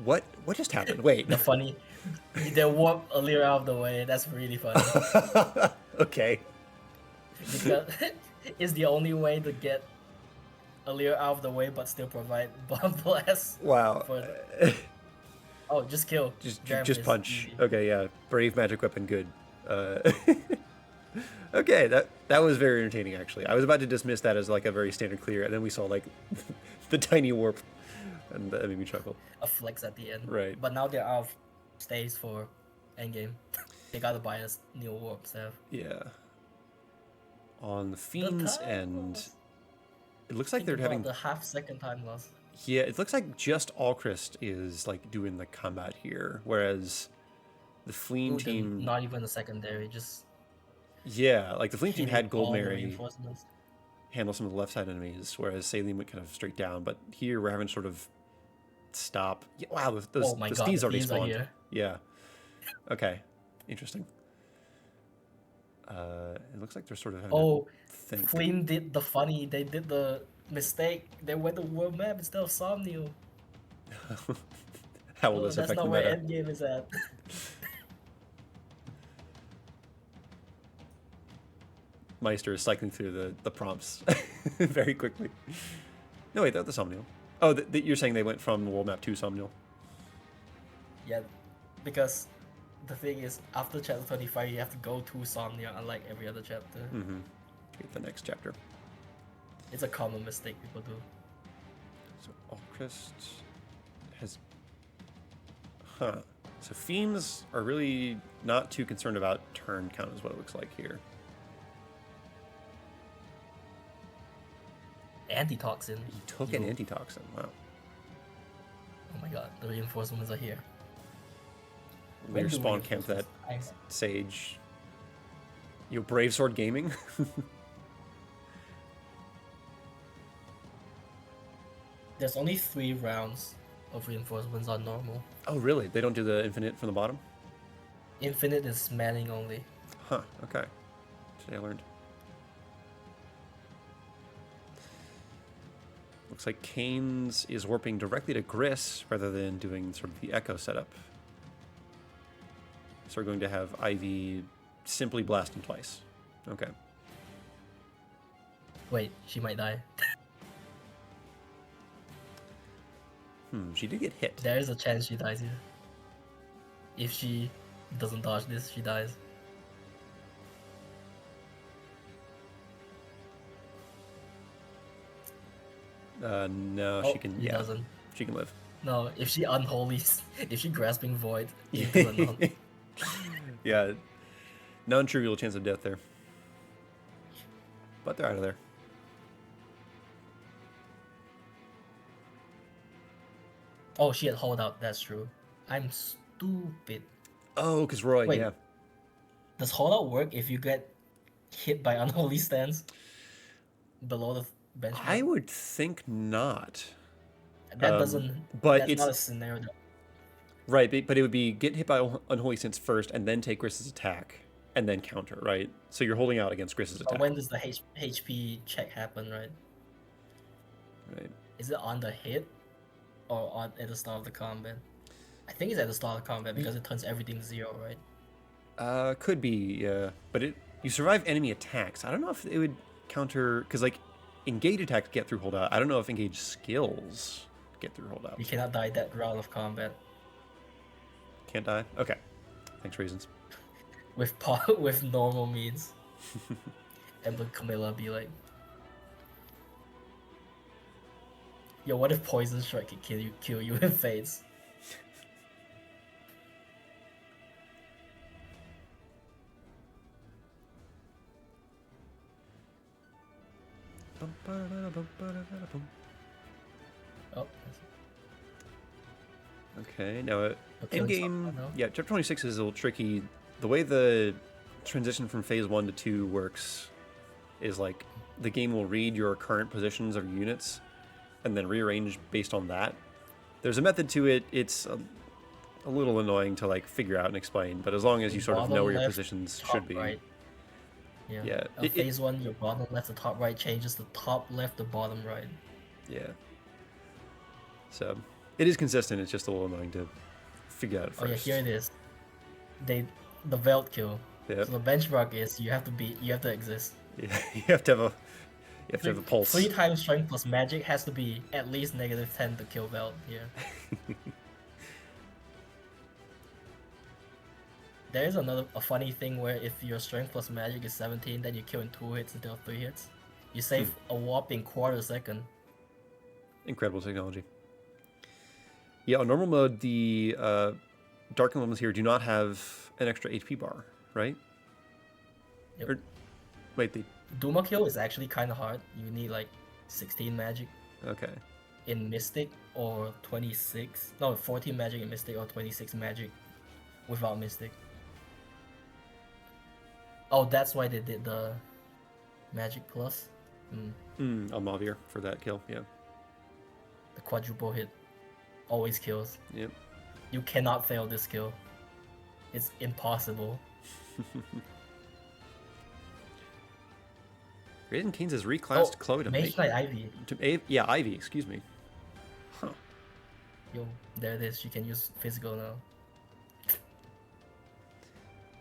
What just happened? Wait. The funny, they warp Alir out of the way. That's really funny. Okay. Because it's the only way to get Alir out of the way, but still provide bomb blast. Wow. Oh, just kill. Just punch. Okay, yeah. Brave magic weapon, good. Okay, that was very entertaining, actually. I was about to dismiss that as like a very standard clear, and then we saw like the tiny warp, and that made me chuckle. A flex at the end. Right. But now they're out of stays for endgame. They gotta buy us new warp stuff. Yeah. On the Fiends end, it looks like they're having the half-second time loss. Yeah, it looks like just Allchrist is like doing the combat here, whereas the Fleam team Not even a secondary, just yeah, like the Fleam team had all the Goldmary reinforcements. handle some of the left side enemies, whereas Saline went kind of straight down. But here we're having to sort of stop. Yeah, wow, Oh my the God, Steeds the already Thieves are spawned. here. Yeah. Okay. Interesting. It looks like they're sort of having Oh, to think. Fleam did the funny. They did the mistake. They went to world map instead of Somnium. How will this That's affect not the where meta? endgame is at. Meister is cycling through the prompts very quickly. No, wait, they're the Somnial. Oh, you're saying they went from the world map to Somnial? Yeah, because the thing is, after chapter 25, you have to go to Somnia, unlike every other chapter. Mm-hmm. Get the next chapter. It's a common mistake people do. So Allchrist has... Huh. So Fiends are really not too concerned about turn count is what it looks like here. Antitoxin. He took an antitoxin, wow. Oh my god, the reinforcements are here. Later When do spawn camp that reinforcements- Sage. You Brave Sword Gaming? There's only 3 rounds of reinforcements on normal. Oh, really? They don't do the infinite from the bottom? Infinite is manning only. Huh, okay. Today I learned. Looks like Kane's is warping directly to Gris rather than doing sort of the Echo setup. So we're going to have Ivy simply blast him twice. Okay. Wait, she might die. She did get hit. There is a chance she dies here. If she doesn't dodge this, she dies. No, Oh, she can. he Yeah, doesn't. she can live. No, if she unholy, if she grasping void into a non. Yeah, non-trivial chance of death there. But they're out of there. Oh, she had hold out. That's true. I'm stupid. Oh, because Roy, Wait. yeah. Does hold out work if you get hit by unholy stance below the benchmark? I would think not. That doesn't. But That's it's not a scenario. right. But it would be get hit by unholy stance first, and then take Gris's attack, and then counter. Right. So you're holding out against Gris's attack. But when does the HP check happen? Right. Right. Is it on the hit, or at the start of the combat? I think it's at the start of the combat because it turns everything 0, right? Could be. Yeah. But you survive enemy attacks. I don't know if it would counter because like engage attacks get through holdout. I don't know if engage skills get through holdout. You cannot die that round of combat. Can't die. Okay. Thanks, reasons. With normal means. And would Camilla be like, yo, what if poison strike could kill you in phase? Oh. Okay, now Okay, in let's game, talk about now. yeah, chapter 26 is a little tricky. The way the transition from phase 1 to 2 works is like the game will read your current positions of units and then rearrange based on that. There's a method to it. It's a little annoying to like figure out and explain, but as long as you sort of Bottom know where your left, positions top should be. right. Yeah. Yeah, Phase 1, your bottom left, the top right changes the top left, the bottom right. Yeah. So it is consistent. It's just a little annoying to figure out at Oh yeah, first. here it is. The Veld kill. Yep. So the benchmark is you have to exist. Yeah, you have to have a pulse. 3 times strength plus magic has to be at least -10 to kill Veld here. There is a funny thing where if your strength plus magic is 17, then you kill in 2 hits instead of 3 hits. You save a whopping quarter second. Incredible technology. Yeah, on normal mode, the Dark Emblems here do not have an extra HP bar, right? Yep. Or, wait, the Duma kill is actually kind of hard. You need like 16 magic okay. in Mystic or 26. No, 14 magic in Mystic or 26 magic without Mystic. Oh, that's why they did the magic plus. On Mavir for that kill, yeah. The quadruple hit always kills. Yep. You cannot fail this kill. It's impossible. Raiden Keynes has reclassed Chloe to Mage Knight Ivy. Yeah, Ivy, excuse me. Huh. Yo, there it is. She can use physical now.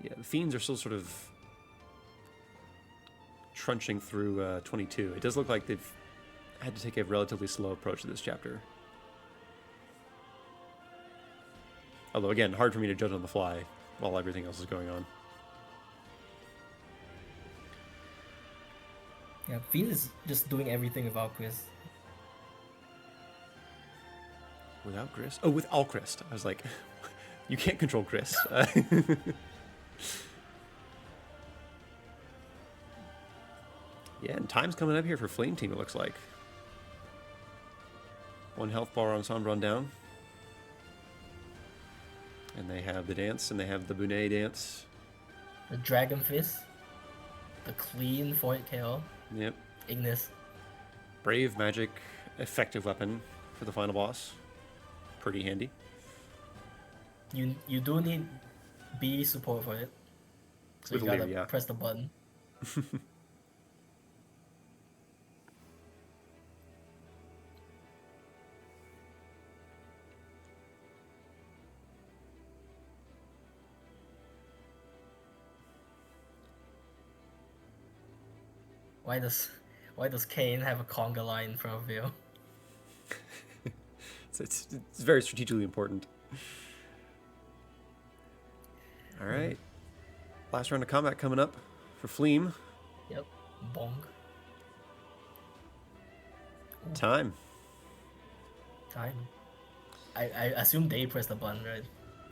Yeah, the Fiends are still sort of trunching through 22. It does look like they've had to take a relatively slow approach to this chapter. Although, again, hard for me to judge on the fly while everything else is going on. Yeah, Fiend is just doing everything without Chris. Without Chris? Oh, with all Chris. I was like, you can't control Chris. Yeah, and time's coming up here for Flame Team, it looks like. 1 health bar on Sombron down. And they have the dance, and they have the Bunet dance. The Dragon Fist. The clean Void KO. Yep. Ignis. Brave magic, effective weapon for the final boss. Pretty handy. You do need B support for it. So With you gotta Lear, yeah. press the button. Why does Kane have a conga line in front of Veil? It's very strategically important. All right. Last round of combat coming up for Fleam. Yep. Bong. Time. I assume they press the button, right?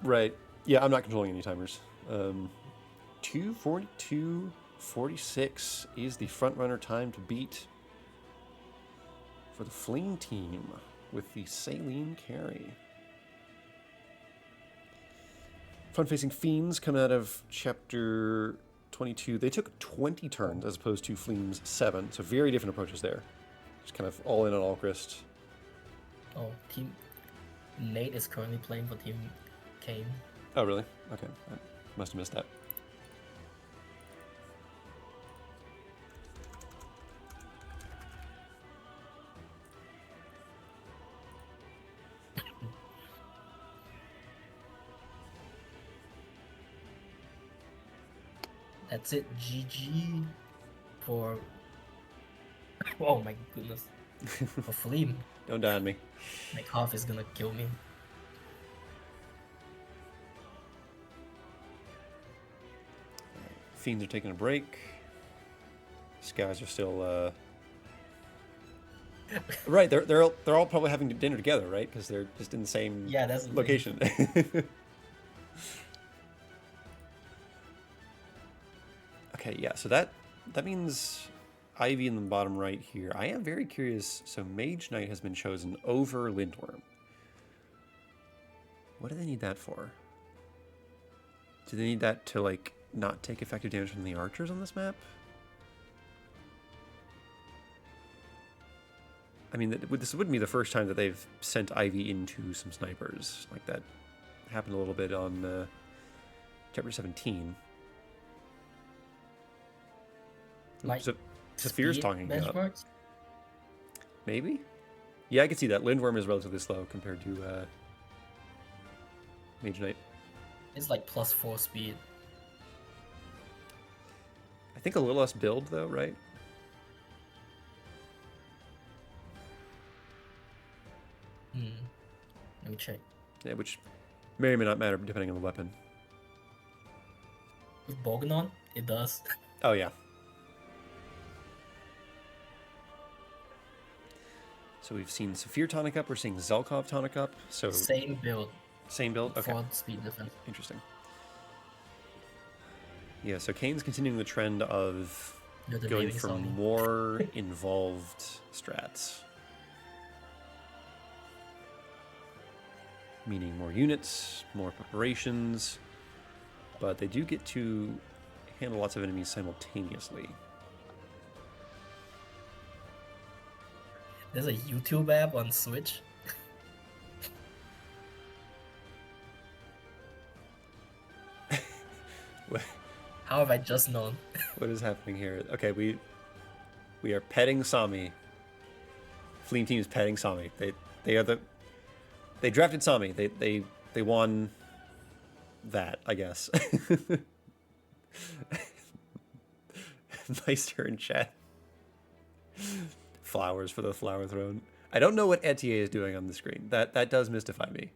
Right. Yeah, I'm not controlling any timers. 2:42:46 is the front runner time to beat for the Fleam team with the Saline carry. Front-facing Fiends come out of Chapter 22. They took 20 turns as opposed to Fleam's 7, so very different approaches there. Just kind of all in on Alchrist. Oh, Team Nate is currently playing for Team Kane. Oh, really? Okay. I must have missed that. That's it. GG for. Oh my goodness. For Fleam. Don't die on me. My cough is gonna kill me. Fiends are taking a break. These guys are still right. They're all probably having dinner together, right? Because they're just in the same that's the location. Okay, yeah. So that means Ivy in the bottom right here. I am very curious. So Mage Knight has been chosen over Lindworm. What do they need that for? Do they need that to like not take effective damage from the archers on this map? I mean, this wouldn't be the first time that they've sent Ivy into some snipers. Like that happened a little bit on Chapter 17. Like so Saphir's speed talking up. benchmarks? Maybe? Yeah, I can see that. Lindworm is relatively slow compared to Mage Knight. It's like +4 speed. I think a little less build, though, right? Let me check. Yeah, which may or may not matter depending on the weapon. With Boganon, it does. Oh, yeah. So we've seen Saphir tonic up, we're seeing Zelkov tonic up. So Same build. Same build? Okay. 4 speed difference. Interesting. Yeah, so Kane's continuing the trend of going for more involved strats. Meaning more units, more preparations, but they do get to handle lots of enemies simultaneously. There's a YouTube app on Switch. How have I just known? What is happening here? Okay, we are petting Sami. Fleam team is petting Sami. They drafted Sami. They won that, I guess. Meister in chat. Flowers for the flower throne. I don't know what Etier is doing on the screen. That does mystify me.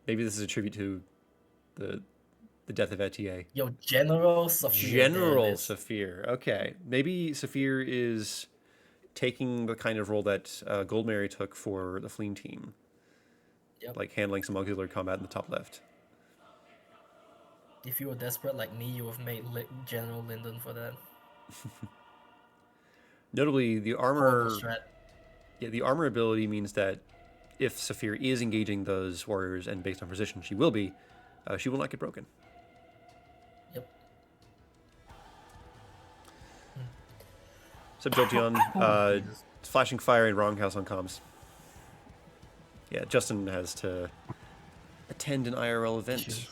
Maybe this is a tribute to the death of Etier. Yo, General Saphir. General Saphir. Okay. Maybe Saphir is taking the kind of role that Goldmary took for the Fleam team. Yep. Like handling some auxiliary combat in the top left. If you were desperate like me, you would have made General Linden for that. Notably, the armor... Yeah, the armor ability means that if Saphir is engaging those warriors, and based on position she will be, she will not get broken. Yep. Sub Jolteon, flashing fire and Wronghouse on comms. Yeah, Justin has to attend an IRL event. Jeez.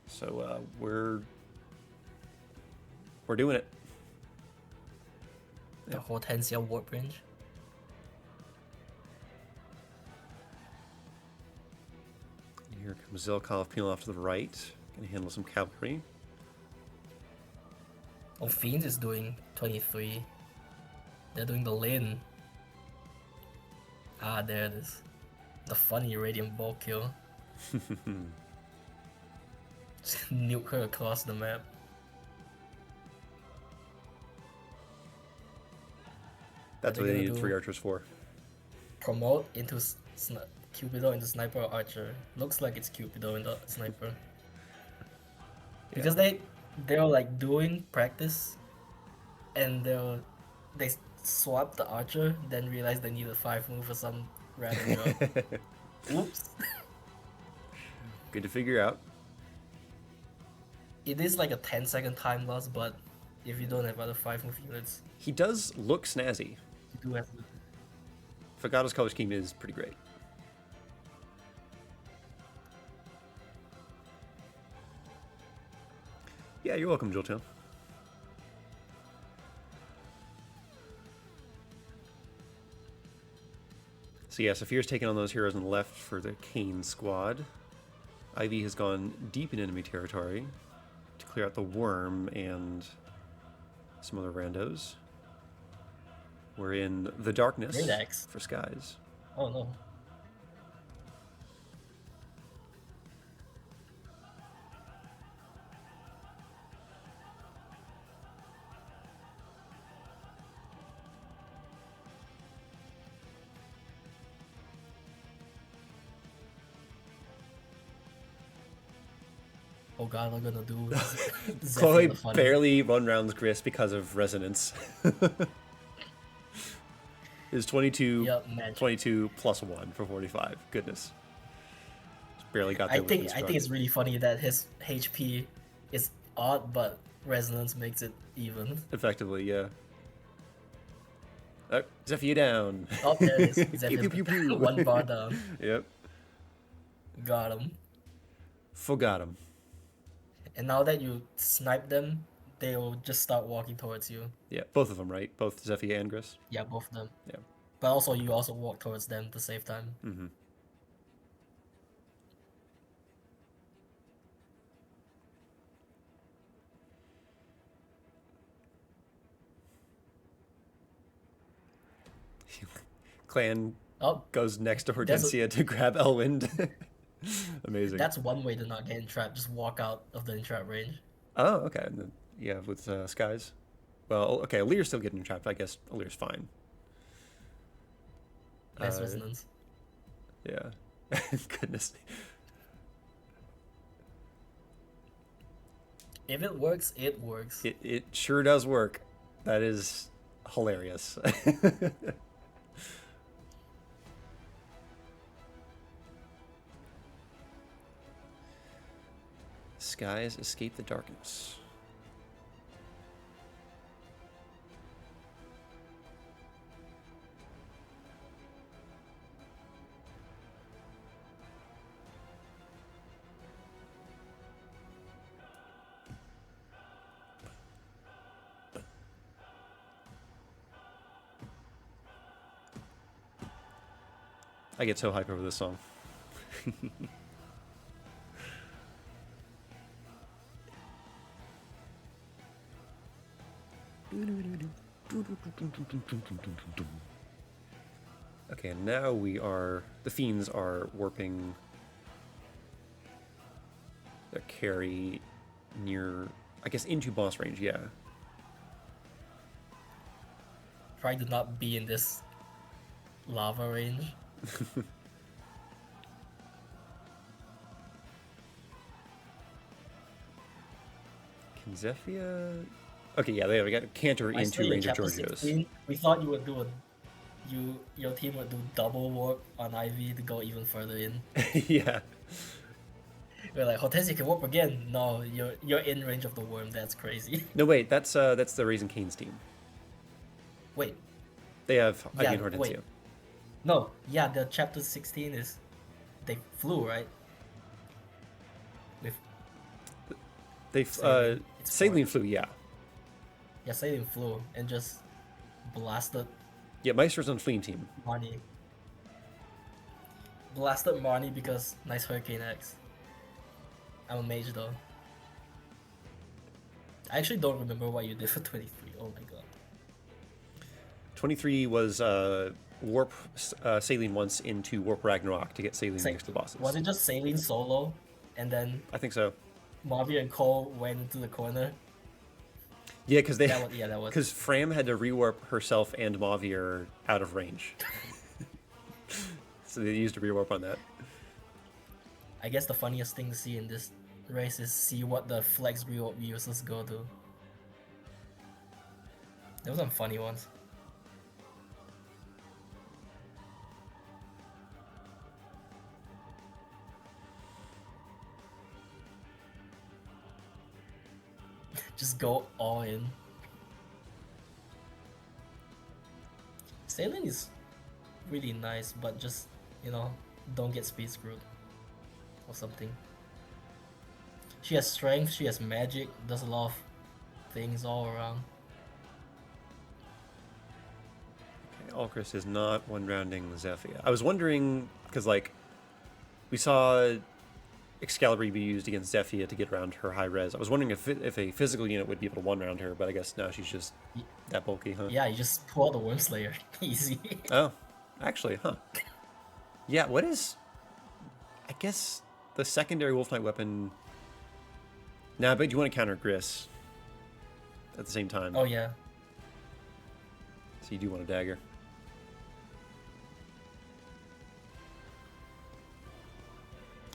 So we're doing it. The Hortensia Warp Range. Here comes Zelkov peeling off to the right. Gonna handle some cavalry. Oh, Fiends is doing 23. They're doing the Lin. Ah, there it is. The funny Radiant Ball kill. Just nuke her across the map. That's what they needed 3 archers for. Promote into Cupido into Sniper or Archer. Looks like it's Cupido in the Sniper. Because they're like doing practice and they swapped the Archer, then realized they needed 5 move for some random job. Oops. Good to figure out. It is like a 10-second time loss, but if you don't have other 5 move units, He does look snazzy. you do have to. Fagato's color scheme is pretty great. Yeah, you're welcome, Joltown. So yeah, Saphir's taking on those heroes on the left for the Kane squad. Ivy has gone deep in enemy territory to clear out the worm and some other randos. We're in the darkness Great for skies. Oh no. Oh god, I'm gonna do Chloe barely run rounds Gris because of resonance. Is 22, Yep, 22 plus 1 for 45. Goodness. Just barely got there. I think it's really funny that his HP is odd, but resonance makes it even. Effectively, yeah. Oh, Zephyr down. Oh, there it is. Pew, pew, pew, pew. 1 bar down. Yep. Got him. Forgot him. And now that you snipe them, they will just start walking towards you. Yeah, both of them, right? Both Zephyr and Gris? Yeah, both of them. Yeah. But also, you also walk towards them at the same time. Mm-hmm. Clan goes next to Hortensia to grab Elwind. Amazing. That's one way to not get entrapped. Just walk out of the entrap range. Oh, okay. And then, yeah, with Skies. Well, okay, Alir's still getting trapped. I guess Alir's fine. Nice resonance. Yeah. Goodness. If it works, it works. It sure does work. That is hilarious. Skies escape the darkness. I get so hyped over this song. Okay, now the fiends are warping their carry near, I guess, into boss range, yeah. Try to not be in this lava range. Can Zephyr... Okay, yeah, they got to canter into range of Giorgio's. We thought you would do your team would do double warp on Ivy to go even further in. Yeah. We're like, Hortensia can warp again. No, you're in range of the worm. That's crazy. No, wait, that's the Raising Cane's team. Wait. They have Ivy and Hortensia. Wait. No, yeah, the chapter 16 is they flew, right? Saline flew, yeah. Yeah, Saline flew and just blasted. Yeah, Meister's on fleeing team. Marnie. Blasted Marnie because nice Hurricane X. I'm a mage though. I actually don't remember what you did for 23. Oh my god. 23 was warp Saline once into Warp Ragnarok to get Saline next to bosses. Was it just Saline solo, and then I think so. Marvia and Cole went into the corner? Yeah, because that was. Because Fram had to rewarp herself and Mavir out of range, so they used a rewarp on that. I guess the funniest thing to see in this race is see what the flex rewarp users go to. There were some funny ones. Just go all in. Sailing is really nice, but just, you know, don't get speed screwed or something. She has strength, she has magic, does a lot of things all around. Okay, Alcris is not one-rounding Zephyr. I was wondering, because, like, we saw Excalibur be used against Zephyr to get around her high res. I was wondering if a physical unit would be able to one-round her, but I guess now she's just that bulky, huh? Yeah, you just pull out the Worm Slayer. Easy. Oh, actually, huh? Yeah, what is... I guess the secondary Wolf Knight weapon... Nah, but you want to counter Gris at the same time. Oh, yeah. So you do want a dagger.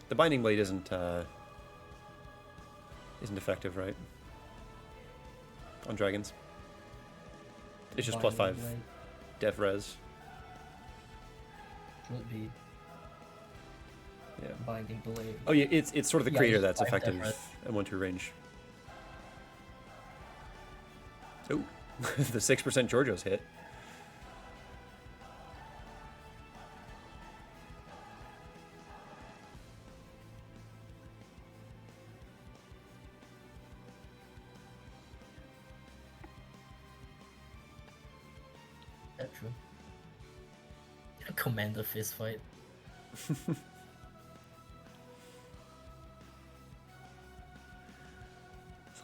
The Binding Blade isn't effective, right? On dragons. It's just plus 5 dev res. Would be. Yeah. Binding Blade. Oh yeah, it's sort of the creator that's just 5 effective dev res. at 1-2 range. Oh, the 6% Giorgio's hit. That's true. Commander fist fight.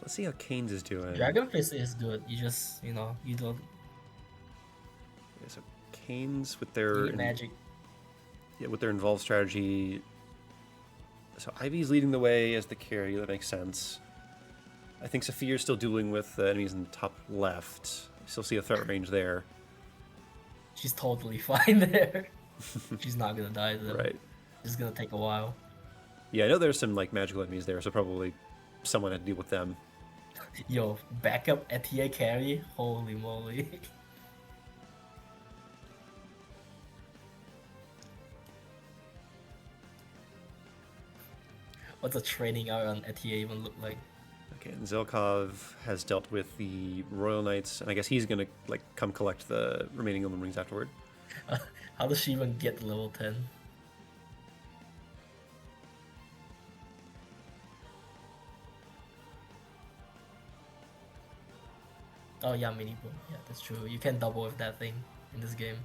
Let's see how Kane's is doing. Dragon Fist is good. You just, you know, you don't. Yeah, so Kane's with their magic. Yeah, with their involved strategy. So Ivy's leading the way as the carry. That makes sense. I think Saphir's still dueling with enemies in the top left. Still see a threat range there. She's totally fine there. She's not gonna die to them. Right. It's gonna take a while. Yeah, I know there's some like magical enemies there, so probably someone had to deal with them. Yo, backup ETA carry? Holy moly. What's a training hour on ETA even look like? Okay, and Zelkov has dealt with the Royal Knights, and I guess he's gonna like come collect the remaining Illumin Rings afterward. How does she even get level 10? Oh yeah, mini boom. Yeah, that's true. You can double with that thing in this game.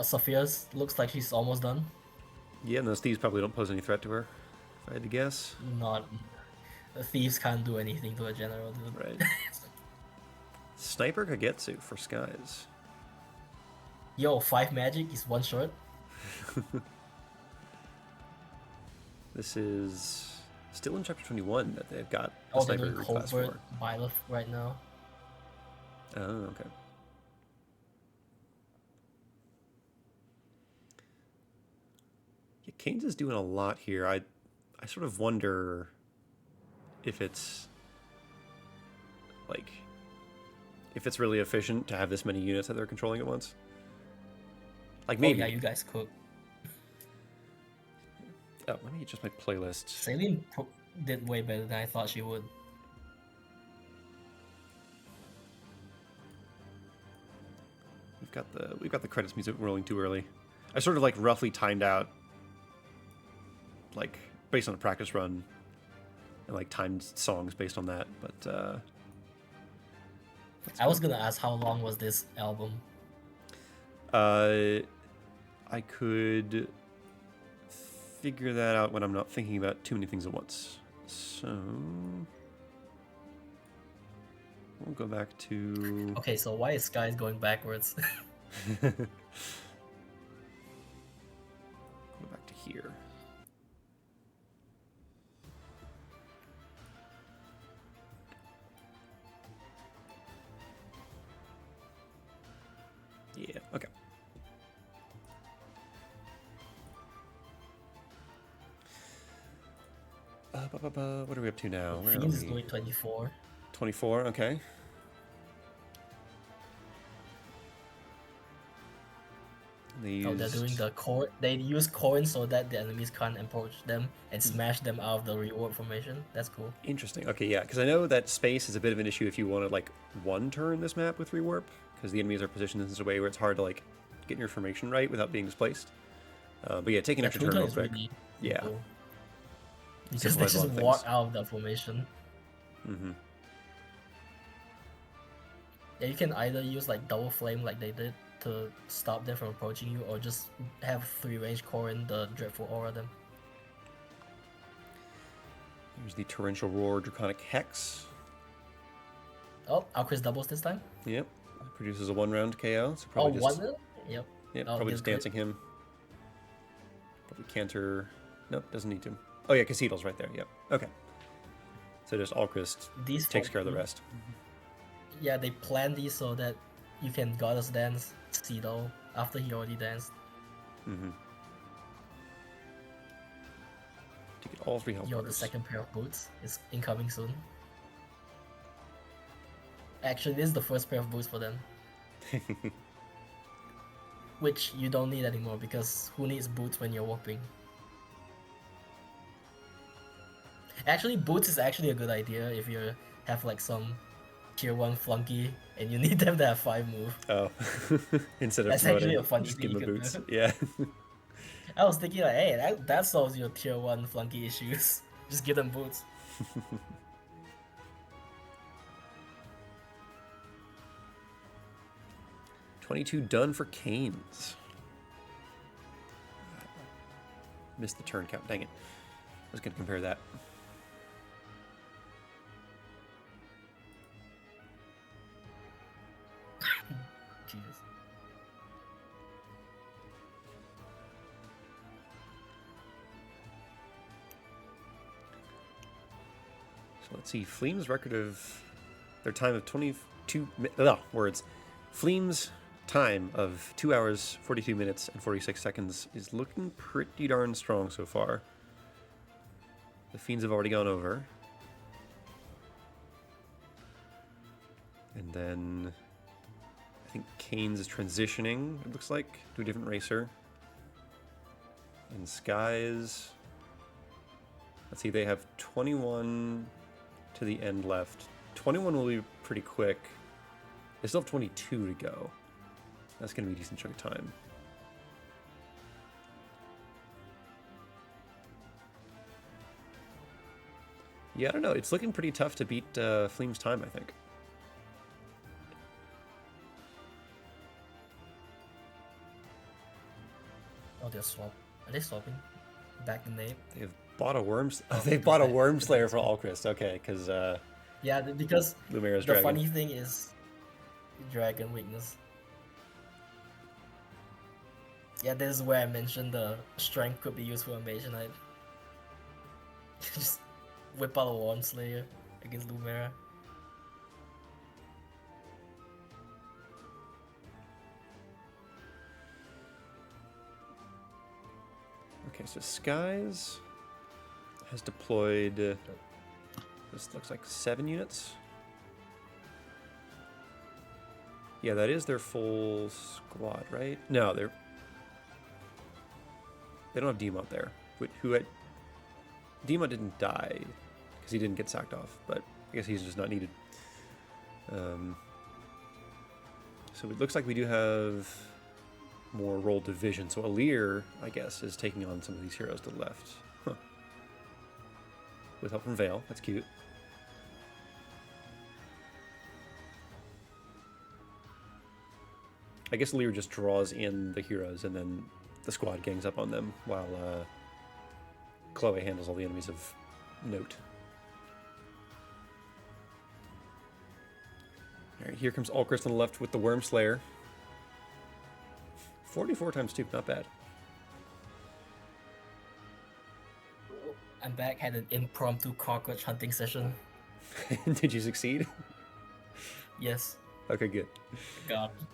Sophia's looks like she's almost done. Yeah, and those thieves probably don't pose any threat to her, if I had to guess. Not. The thieves can't do anything to a general, dude. Right. Sniper Kagetsu for Skies. Yo, 5 magic is 1 short. This is still in chapter 21 that they've got the Oh, they're sniper doing class covert for. Byleth right now. Oh, okay. Yeah, Kane's is doing a lot here. I sort of wonder if it's like if it's really efficient to have this many units that they're controlling at once. Like maybe. Oh yeah, you guys cook. Oh, let me adjust my playlist. Celine did way better than I thought she would. We've got the credits music rolling too early. I sort of like roughly timed out, like based on a practice run, and like timed songs based on that. But I was gonna ask how long was this album? I could figure that out when I'm not thinking about too many things at once. So we'll go back to... Okay, so why is Skies going backwards? Go back to here. Yeah, okay. What are we up to now? Where are Fiends is we? doing 24. 24, okay. Oh, they're doing the core. They use coins so that the enemies can't approach them and smash them out of the reward formation. That's cool. Interesting. Okay, yeah, because I know that space is a bit of an issue if you want to like one turn this map with rewarp, because the enemies are positioned in such a way where it's hard to like get your formation right without being displaced. But yeah, take an extra turn real quick. Really yeah. Cool. Because they just walk out of the formation. Mm-hmm. Yeah, you can either use like double flame like they did to stop them from approaching you, or just have 3 range core in the dreadful aura them. Here's the torrential roar draconic hex. Oh, Alchris doubles this time. Yep, produces a 1-round KO. So probably just, one? Yep. Yep, oh, probably just dancing him. Probably canter. Nope, doesn't need to. Oh yeah, Cassidel's right there. Yep. Okay. So just Alchris takes care of the rest. Yeah, they plan these so that you can Goddess Dance Cedal after he already danced. Mm-hmm. To get all 3 health Yo, bars. the second pair of boots is incoming soon. Actually, this is the first pair of boots for them. Which you don't need anymore, because who needs boots when you're warping? Actually, boots is actually a good idea if you have like some tier 1 flunky and you need them to have 5 move. Oh, instead of That's promoting, actually a funny just thing give you them can boots. do. Yeah. I was thinking like, hey, that solves your tier 1 flunky issues. Just give them boots. 22 done for Canes. Missed the turn count. Dang it. I was going to compare that. Jesus. So let's see. Fleem's record of their time of 22 words. Fleem's time of 2 hours, 42 minutes, and 46 seconds is looking pretty darn strong so far. The Fiends have already gone over. And then I think Canes is transitioning, it looks like, to a different racer. And Skies, let's see, they have 21 to the end left. 21 will be pretty quick. They still have 22 to go. That's going to be a decent chunk of time. Yeah, I don't know. It's looking pretty tough to beat Fleem's time, I think. Oh, they're swap. Are they swapping? Back the name? They've bought a They've bought a Worm Slayer for Alchris. Okay, because yeah, because Lumera's the dragon. funny thing is dragon weakness. Yeah, this is where I mentioned the strength could be used for a Mage Knight. Just whip out a Worm Slayer against Lumera. Okay, so Skies has deployed, this looks like 7 units. Yeah, that is their full squad, right? No, they don't have Demont there. Demont didn't die because he didn't get sacked off, but I guess he's just not needed. So it looks like we do have more role division. So Alir, I guess, is taking on some of these heroes to the left. Huh. With help from Vale. That's cute. I guess Alir just draws in the heroes and then the squad gangs up on them while Chloe handles all the enemies of note. All right, here comes Ulchrist on the left with the Worm Slayer. 44 times 2, not bad. I'm back. Had an impromptu cockroach hunting session. Did you succeed? Yes. Okay, good. God. You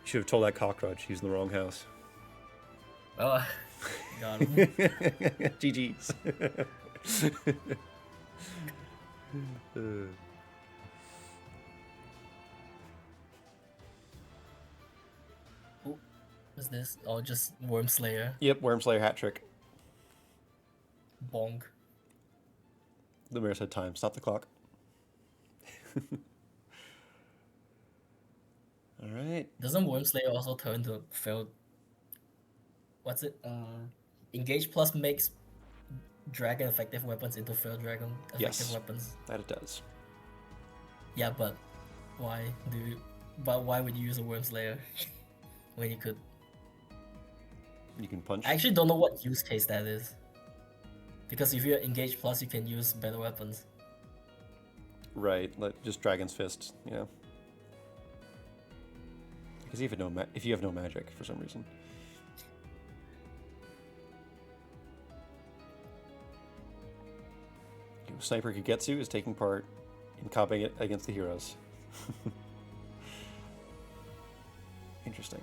should have told that cockroach he's in the wrong house. Oh, got him. GG's. What's this? Oh, just Worm Slayer. Yep, Worm Slayer hat trick. Bonk. The mayor said time. Stop the clock. All right. Doesn't Worm Slayer also turn to failed? What's it? Engage plus makes dragon effective weapons into failed dragon effective weapons. That it does. Yeah, but why do you, but why would you use a Worm Slayer when you could? You can punch. I actually don't know what use case that is. Because if you're engaged plus, you can use better weapons. Right, like just Dragon's Fist, yeah. Because if you have no magic for some reason. Sniper Kagetsu is taking part in combating it against the heroes. Interesting.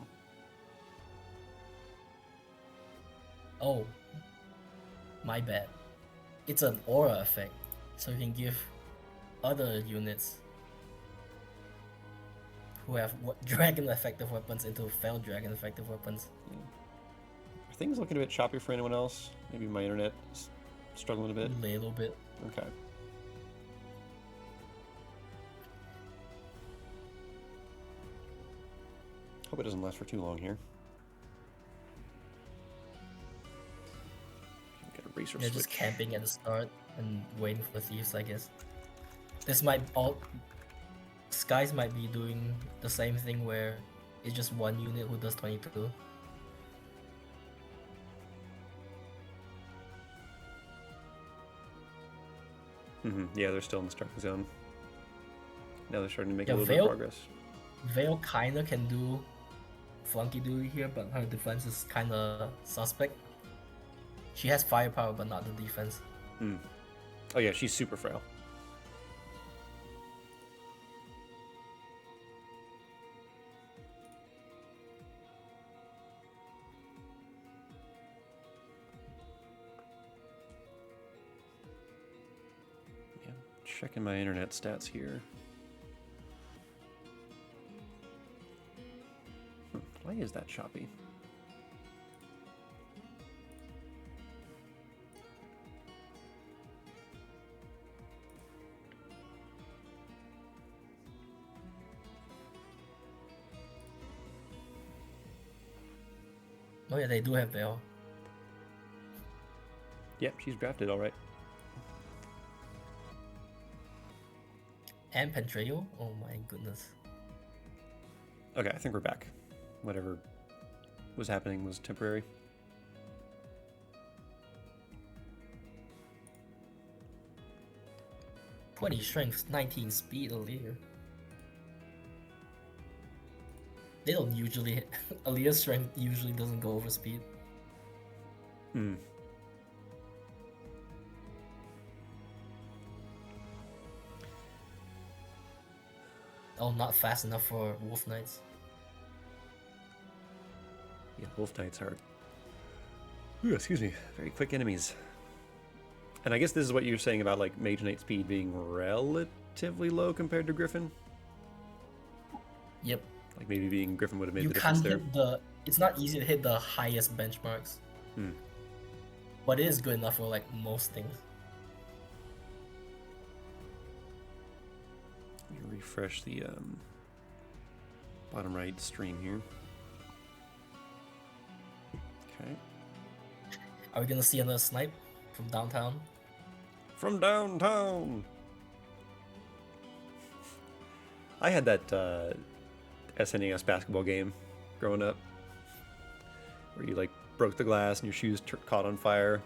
Oh, my bad. It's an aura effect, so you can give other units who have dragon effective weapons into failed dragon effective weapons. Are things looking a bit choppy for anyone else? Maybe my internet is struggling a bit? A little bit. Okay. Hope it doesn't last for too long here. Get a racer They're switch. just camping at the start and waiting for thieves, I guess. Skies might be doing the same thing where it's just one unit who does 22. Yeah, they're still in the starting zone. Now they're starting to make Yeah, a little bit of progress. Veil kinda can do flunky duty here, but her defense is kinda suspect. She has firepower, but not the defense. Oh yeah, she's super frail. Yeah, checking my internet stats here. Why is that choppy? Oh yeah, they do have Veil. Yep, she's drafted all right. And Pentrail? Oh my goodness. Okay, I think we're back. Whatever was happening was temporary. '20 strength, 19 speed Aaliyah. They don't usually hit. Aaliyah's strength usually doesn't go over speed. Oh, not fast enough for Wolf Knights. Yeah, Wolf Knights are, excuse me, very quick enemies. And I guess this is what you're saying about like Mage Knight speed being relatively low compared to Griffin? Yep. Like maybe being Griffin would have made You the can't difference there. hit it's not easy to hit the highest benchmarks. But it is good enough for like most things. Let me refresh the bottom right stream here. Okay. Are we gonna see another snipe from downtown? From downtown! I had that SNES basketball game growing up where you like broke the glass and your shoes caught on fire.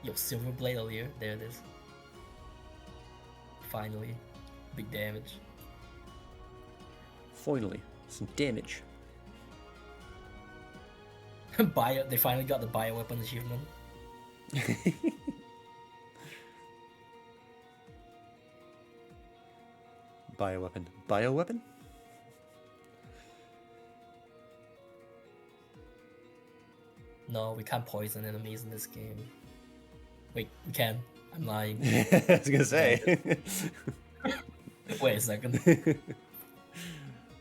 Yo, Silverblade Aaliyah, there it is. Finally. Big damage. Finally, some damage. They finally got the bioweapon achievement. Bioweapon. Bioweapon? No, we can't poison enemies in this game. Wait, we can. I'm lying. I was gonna say. Wait a second.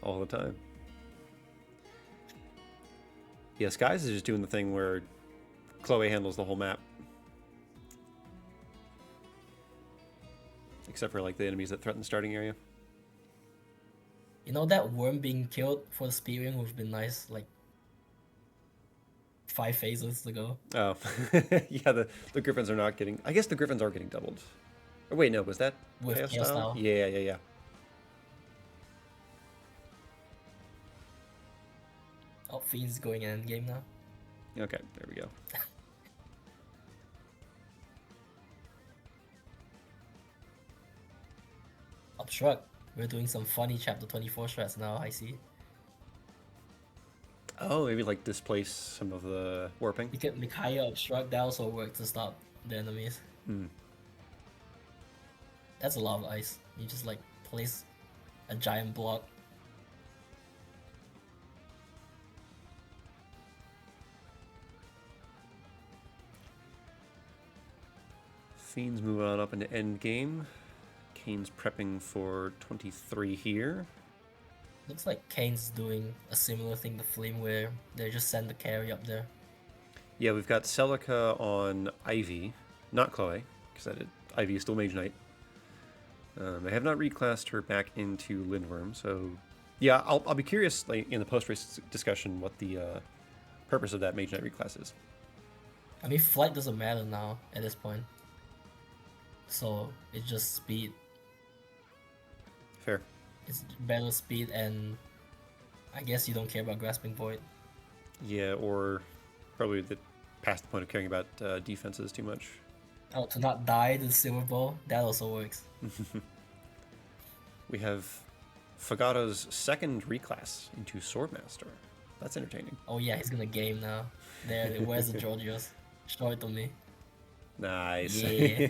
All the time. Yeah, Skies is just doing the thing where Chloe handles the whole map. Except for like the enemies that threaten the starting area. You know that worm being killed for the speed ring would have been nice, like 5 phases ago. Oh. Yeah, the Griffins are not getting... I guess the Griffins are getting doubled. Oh, wait, no, was that With Chaos Chaos Style? Style. Yeah. Oh, Fiend's going in endgame now. Okay, there we go. Obstruct. We're doing some funny chapter 24 strats now, I see. Oh, maybe like displace some of the warping. You can make higher obstruct, that also works to stop the enemies. Hmm. That's a lot of ice. You just like place a giant block. Fiends move on up into endgame. Kane's prepping for 23 here. Looks like Kane's doing a similar thing to Flame where they just send the carry up there. Yeah, we've got Celica on Ivy, not Chloe, because Ivy is still Mage Knight. They have not reclassed her back into Lindworm, so yeah, I'll be curious like in the post-race discussion what the purpose of that Mage Knight reclass is. I mean, flight doesn't matter now at this point. So it's just speed. Fair. It's better speed, and I guess you don't care about Grasping Void. Yeah, or probably past the point of caring about defenses too much. Oh, to not die to the Silver Ball, that also works. We have Fagato's second reclass into Swordmaster. That's entertaining. Oh yeah, he's gonna game now. There, where's the Georgios? Show it to me. Nice. Yeah.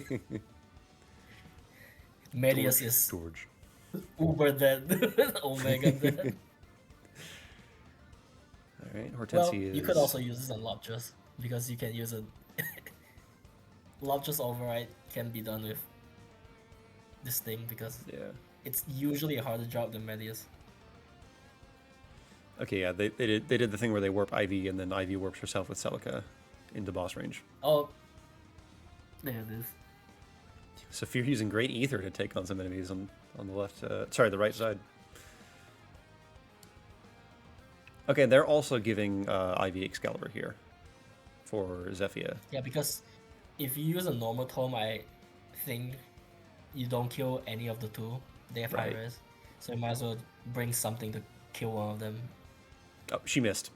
Medius is George. uber dead. Omega dead. Alright, Well, Hortensia is... you could also use this on Lobjus, because you can use it. Lobjus override can be done with this thing, because it's usually a harder job than Medius. Okay, yeah, they did the thing where they warp Ivy, and then Ivy warps herself with Celica into boss range. Oh, there it is. Saphir using Great Ether to take on some enemies on the left, the right side. Okay, they're also giving Ivy Excalibur here for Zephyr. Yeah, because if you use a normal tome, I think you don't kill any of the two. They have high Right. res, so you might as well bring something to kill one of them. Oh, she missed.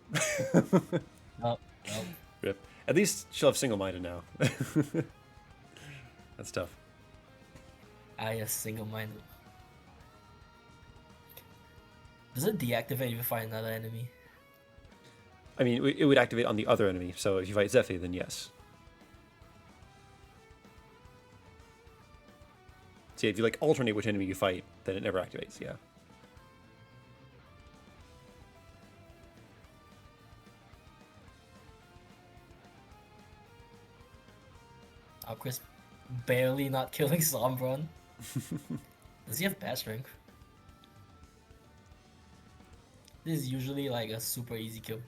Oh. Rip. At least she'll have single-minded now. That's tough. I am single-minded. Does it deactivate if you find another enemy? I mean, it would activate on the other enemy, so if you fight Zephyr, then yes. See, if you like alternate which enemy you fight, then it never activates, yeah. Oh, Chris barely not killing Sombron. Does he have bad strength? This is usually like a super easy kill.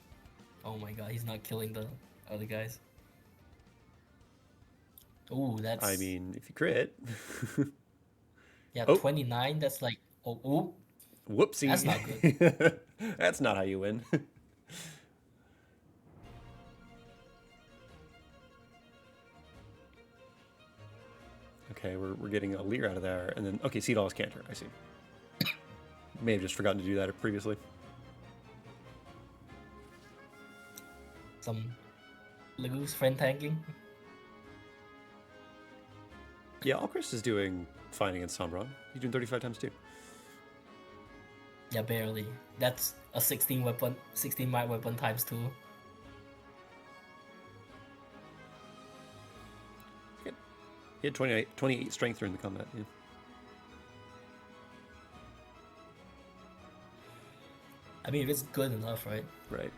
Oh my god, he's not killing the other guys. Ooh, that's... I mean, if you crit... Yeah, Oh. 29, that's like... Oh, ooh. Whoopsie. That's not good. That's not how you win. Okay, we're getting a Leer out of there, and then... Okay, Seedall is Canter, I see. May have just forgotten to do that previously. Some Legoose friend tanking. Yeah, Alchrist is doing fine against Sombron. He's doing 35 times 2. Yeah, barely. That's a 16 might weapon times 2. Good. He had 28 strength during the combat, yeah. I mean, if it's good enough, right? Right.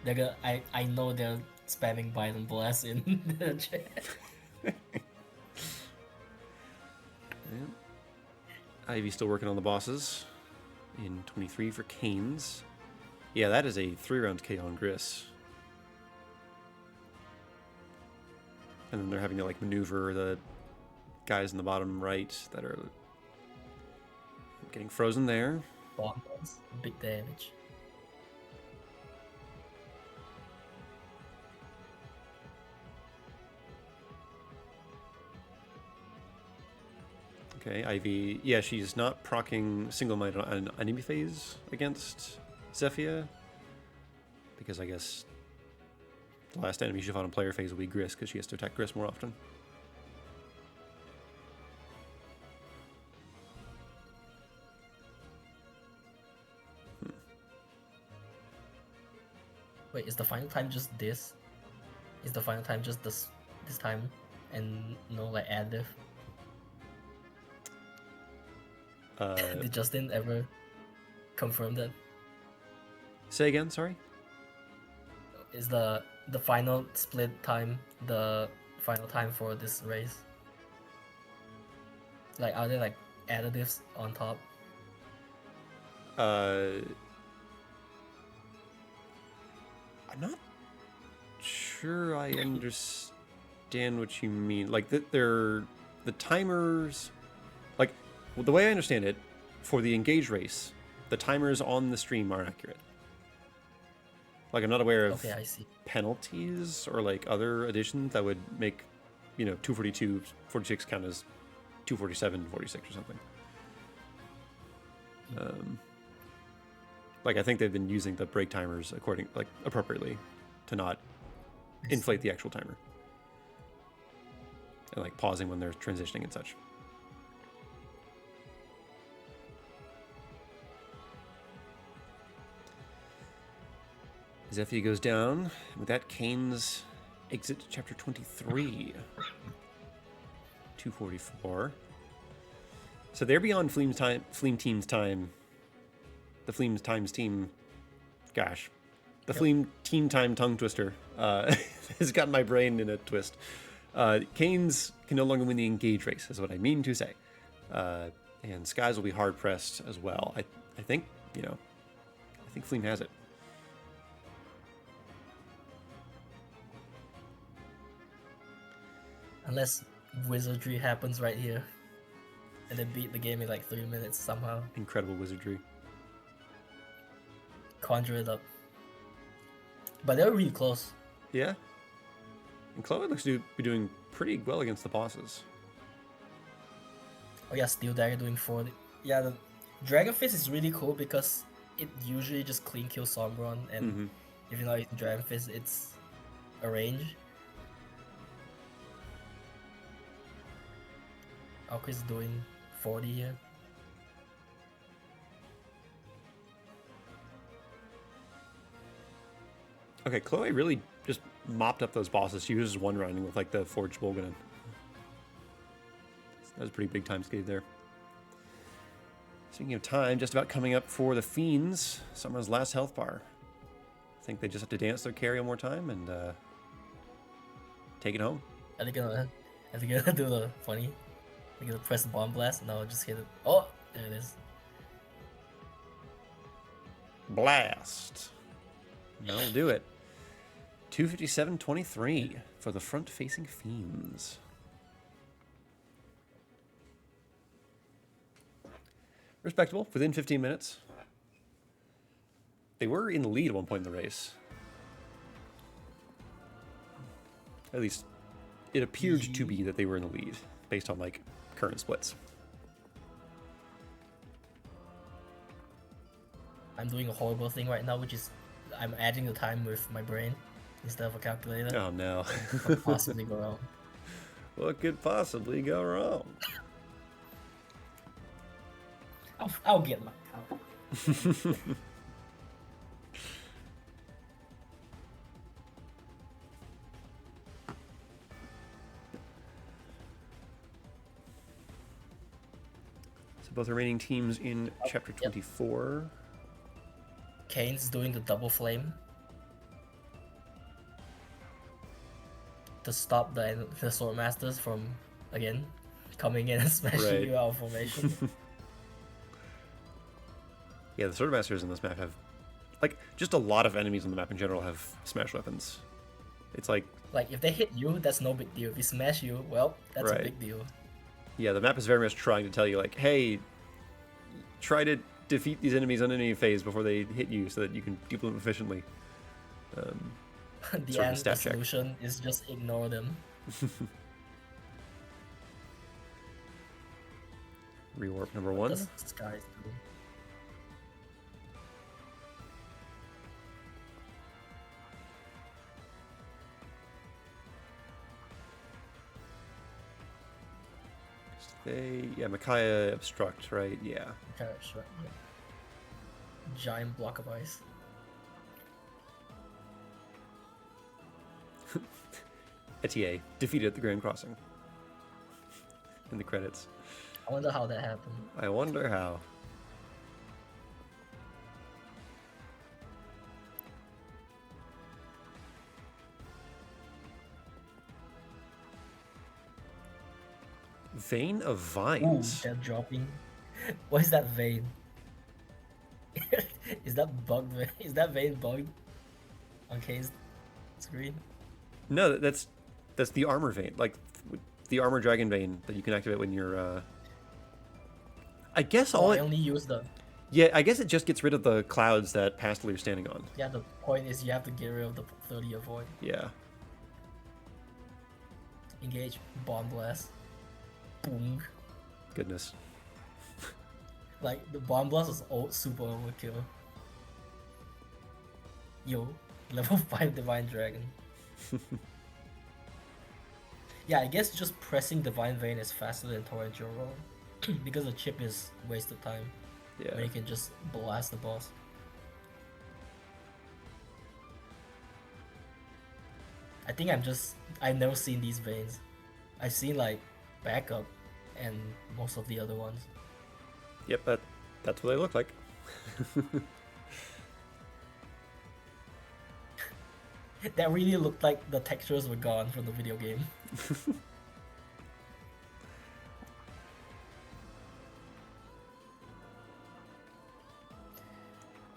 They're gonna, I know they're spamming Biden Blast in the chat. Yeah. Ivy's still working on the bosses. In 23 for Canes. Yeah, that is a 3-round KO on Gris. And then they're having to like maneuver the guys in the bottom right that are getting frozen there. Bomb does big damage. Okay, Ivy. Yeah, she's not proccing single might on enemy phase against Zephyr. Because I guess the last enemy she fought on player phase will be Gris, because she has to attack Gris more often. Wait, is the final time just this? Is the final time just this time, and no like additive? Did Justin ever confirm that? Say again, sorry? Is the final split time the final time for this race? Like, are there like additives on top? I'm not sure I understand what you mean. Like, they're the timers. Like, well, the way I understand it, for the engage race, the timers on the stream are accurate. Like, I'm not aware of Okay, I see. penalties or like other additions that would make, 242, 46 count as 247, 46 or something. Like, I think they've been using the break timers appropriately to not inflate the actual timer. And like pausing when they're transitioning and such. Zephyr goes down. With that, Canes exit chapter 23. 244. So they're beyond Fleam Team's time. The Fleam Times team. Gosh. The Fleam Team Time tongue twister has gotten my brain in a twist. Canes can no longer win the engage race, is what I mean to say. And Skies will be hard pressed as well. I think, I think Fleam has it. Unless wizardry happens right here, and they beat the game in like 3 minutes somehow. Incredible wizardry. Conjure it up. But they're really close. Yeah. And Chloe looks to be doing pretty well against the bosses. Oh yeah, Steel Dagger doing 40. Yeah, the Dragon Fist is really cool because it usually just clean kills Sombron, and if you're not using Dragon Fist, it's a range. Alchrist doing 40 here. Okay, Chloe really just mopped up those bosses. She uses one running with like the Forged Bolganen. That was a pretty big time save there. Speaking of time, just about coming up for the Fiends. Someone's last health bar. I think they just have to dance their carry one more time and take it home. Are they gonna do the funny? They're gonna press the bomb blast and I'll just hit it. Oh, there it is. Blast. That'll do it. 257.23 for the front-facing Fiends. Respectable, within 15 minutes. They were in the lead at one point in the race. At least, it appeared to be that they were in the lead, based on, like, current splits. I'm doing a horrible thing right now, which is I'm adding the time with my brain. instead of a calculator. Oh no. What could possibly go wrong? What could possibly go wrong? I'll get my calculator. So both remaining teams in chapter 24. Kane's doing the double flame to stop the Swordmasters from, again, coming in and smashing you out of formation. Yeah, the Swordmasters in this map have, like, just a lot of enemies on the map in general have smash weapons. It's like if they hit you, that's no big deal. If they smash you, well, that's a big deal. Yeah, the map is very much trying to tell you, like, hey, try to defeat these enemies on enemy phase before they hit you so that you can deal them efficiently. The solution is just ignore them. Rewarp number 1. This guy's doing. Micaiah obstruct, right? Yeah. Okay, sure. Yeah. Giant block of ice. Etier defeated at the Grand Crossing. In the credits. I wonder how that happened. I wonder how. Vein of Vines. Ooh, they're dropping. What is that vein? Is that bugged? Is that vein bugged on Kane's screen? No, that's the armor vein, like the armor dragon vein that you can activate when you're. I guess all I only use the. Yeah, I guess it just gets rid of the clouds that Pastel you're standing on. Yeah, the point is you have to get rid of the 30 avoid. Yeah. Engage, bomb blast. Boom. Goodness. Like the bomb blast is super overkill. Yo, level 5 divine dragon. Yeah, I guess just pressing divine vein is faster than torrential roll because the chip is wasted time. Yeah. Where you can just blast the boss. I think I've never seen these veins. I've seen like backup and most of the other ones. Yep, that's what they look like. That really looked like the textures were gone from the video game.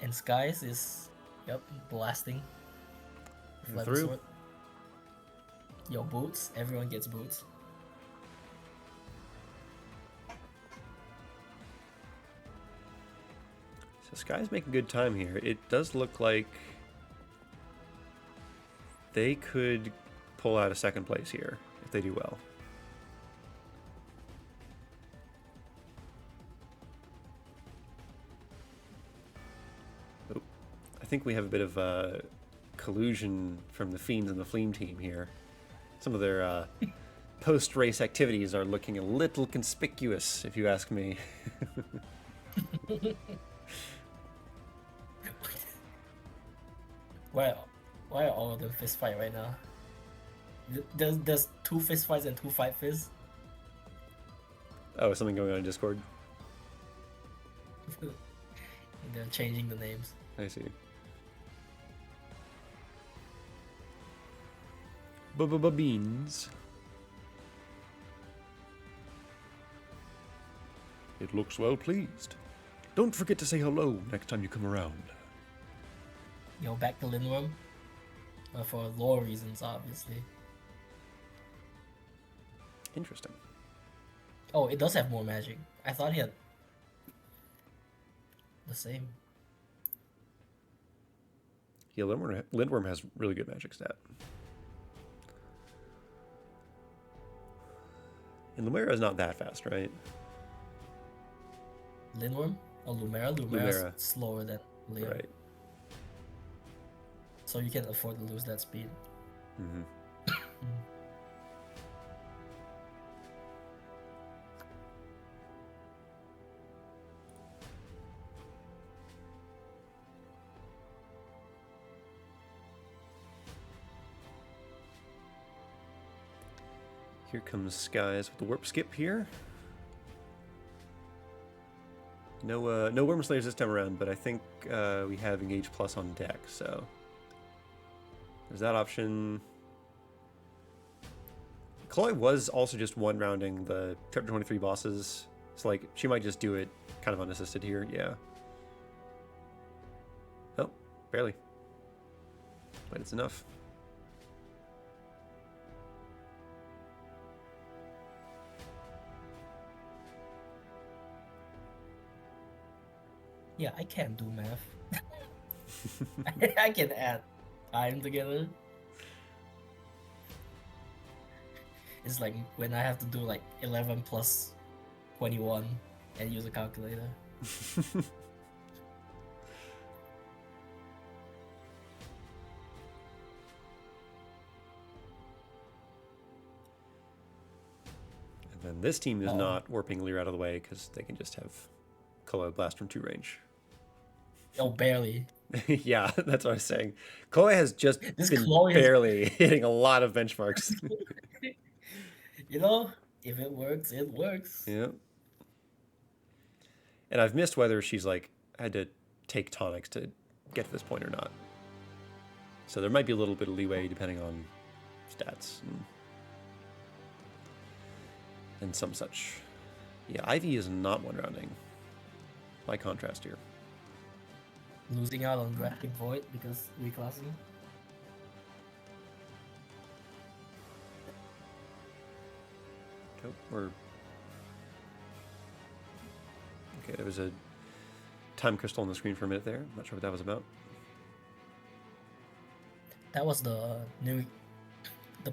And Skies is, blasting. Through. Sword. Yo, boots. Everyone gets boots. So Sky's making good time here. It does look like they could pull out a second place here if they do well. Oh, I think we have a bit of collusion from the Fiends and the Fleam team here. Some of their post-race activities are looking a little conspicuous, if you ask me. Why are all of them fist fight right now? There's 2 fist fights and 2 fight fists. Oh, something going on in Discord? They're changing the names. I see. Beans. It looks well pleased. Don't forget to say hello next time you come around. Yo, back to Lindworm. For lore reasons, obviously. Interesting. Oh, it does have more magic. I thought he had the same. Yeah, Lindworm has really good magic stat. And Lumera is not that fast, right? Lindworm? Oh, Lumera? Lumera's slower than Leo. Right. so you can afford to lose that speed. Mm-hmm. Here comes Skies with the warp skip here. No, no Worm Slayers this time around, but I think we have Engage Plus on deck, so there's that option. Chloe was also just one rounding the Chapter 23 bosses, so like she might just do it kind of unassisted here. Yeah. Oh, barely, but it's enough. Yeah, I can't do math. I can add time together. It's like when I have to do like 11 plus 21 and use a calculator. And then this team is not warping Lear out of the way because they can just have Chloe blast from 2 range. Oh, barely. Yeah, that's what I was saying. Chloe has just This been Chloe barely hitting a lot of benchmarks. You know, if it works, it works. Yeah. And I've missed whether she's like had to take tonics to get to this point or not. So there might be a little bit of leeway depending on stats and some such. Yeah, Ivy is not one rounding. By contrast here. Losing out on Graphic Void because reclassing. Oh, we're... Okay, there was a time crystal on the screen for a minute there. Not sure what that was about. That was the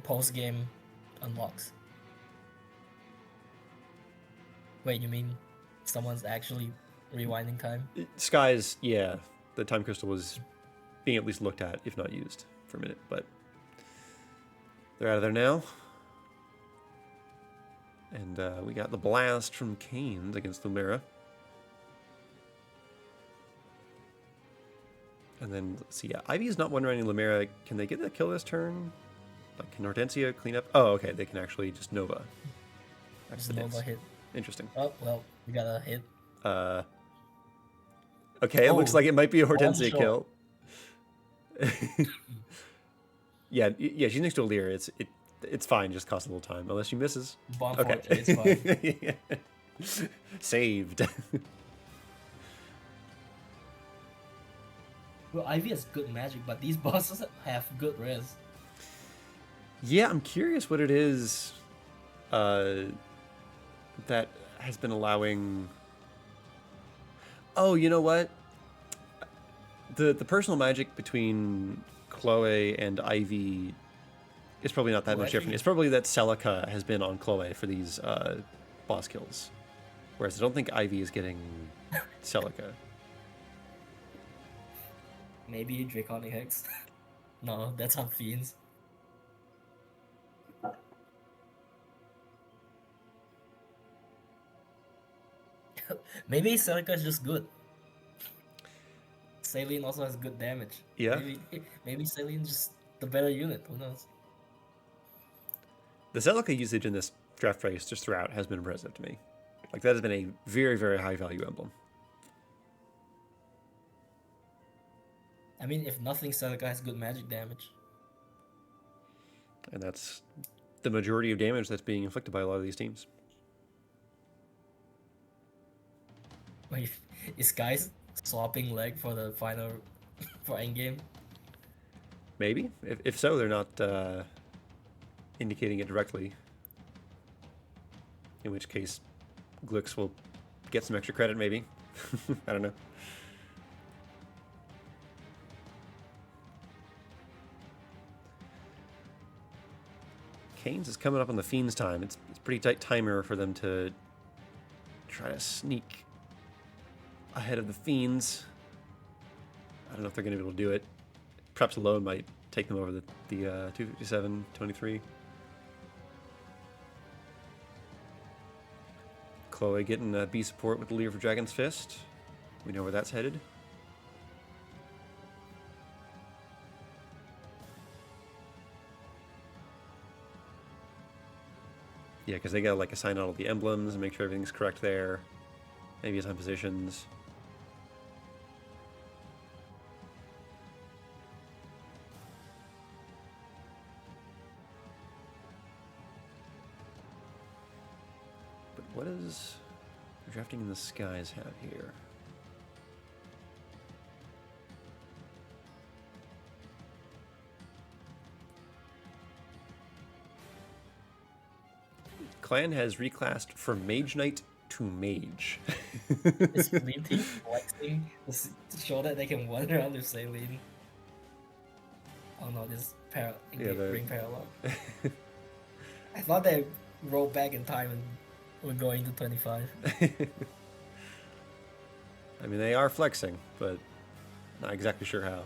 post-game unlocks. Wait, you mean someone's actually rewinding time? Skies, yeah. The time crystal was being at least looked at, if not used, for a minute, but they're out of there now. And we got the blast from Canes against Lumera. And then, let's see, yeah, Ivy is not one running Lumera. Can they get the kill this turn? Like, can Hortensia clean up? Oh, okay, they can actually just Nova. Just Nova hit. Interesting. Oh, well, we got a hit. Okay, it looks like it might be a Hortensia sure. kill. yeah, she's next to a Lear. It's fine, just costs a little time. Unless she misses. Bomb okay. It's fine. Saved. Well, Ivy has good magic, but these bosses have good res. Yeah, I'm curious what it is that has been allowing... Oh, you know what? The personal magic between Chloe and Ivy is probably not that much different. It's probably that Celica has been on Chloe for these boss kills. Whereas I don't think Ivy is getting Celica. Maybe Draconic Hex. No, that's on Fiends. Maybe Celica is just good. Saline also has good damage. Yeah. Maybe Saline just the better unit. Who knows? The Celica usage in this draft race just throughout has been impressive to me. Like, that has been a very, very high value emblem. I mean, if nothing, Celica has good magic damage. And that's the majority of damage that's being inflicted by a lot of these teams. Wait, is guys swapping leg for the final for endgame? Maybe. If so, they're not indicating it directly. In which case, Glix will get some extra credit, maybe. I don't know. Canes is coming up on the Fiends time. It's pretty tight timer for them to try to sneak ahead of the Fiends. I don't know if they're going to be able to do it. preps alone might take them over the 257, 23. Chloe getting B support with the leader for Dragon's Fist. We know where that's headed. Yeah, because they gotta like assign all of the emblems and make sure everything's correct there. Maybe assign positions. But what does Drafting in the Skies have here? Clan has reclassed from Mage Knight to Mage. Is Lean team flexing to show that they can run around the same lane? Oh no, this ring parallel. I thought they rolled back in time and were going to 25. I mean, they are flexing, but not exactly sure how.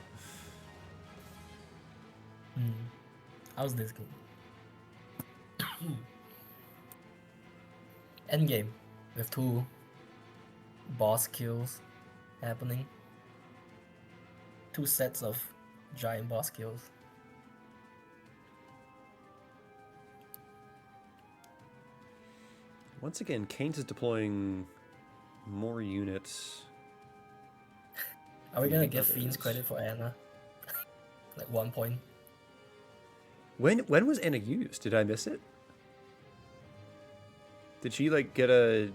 How's this good? Endgame with 2 boss kills happening. 2 sets of giant boss kills. Once again, Kane's is deploying more units. Are we gonna give Fiends credit for Anna? Like 1 point. When was Anna used? Did I miss it? Did she like get a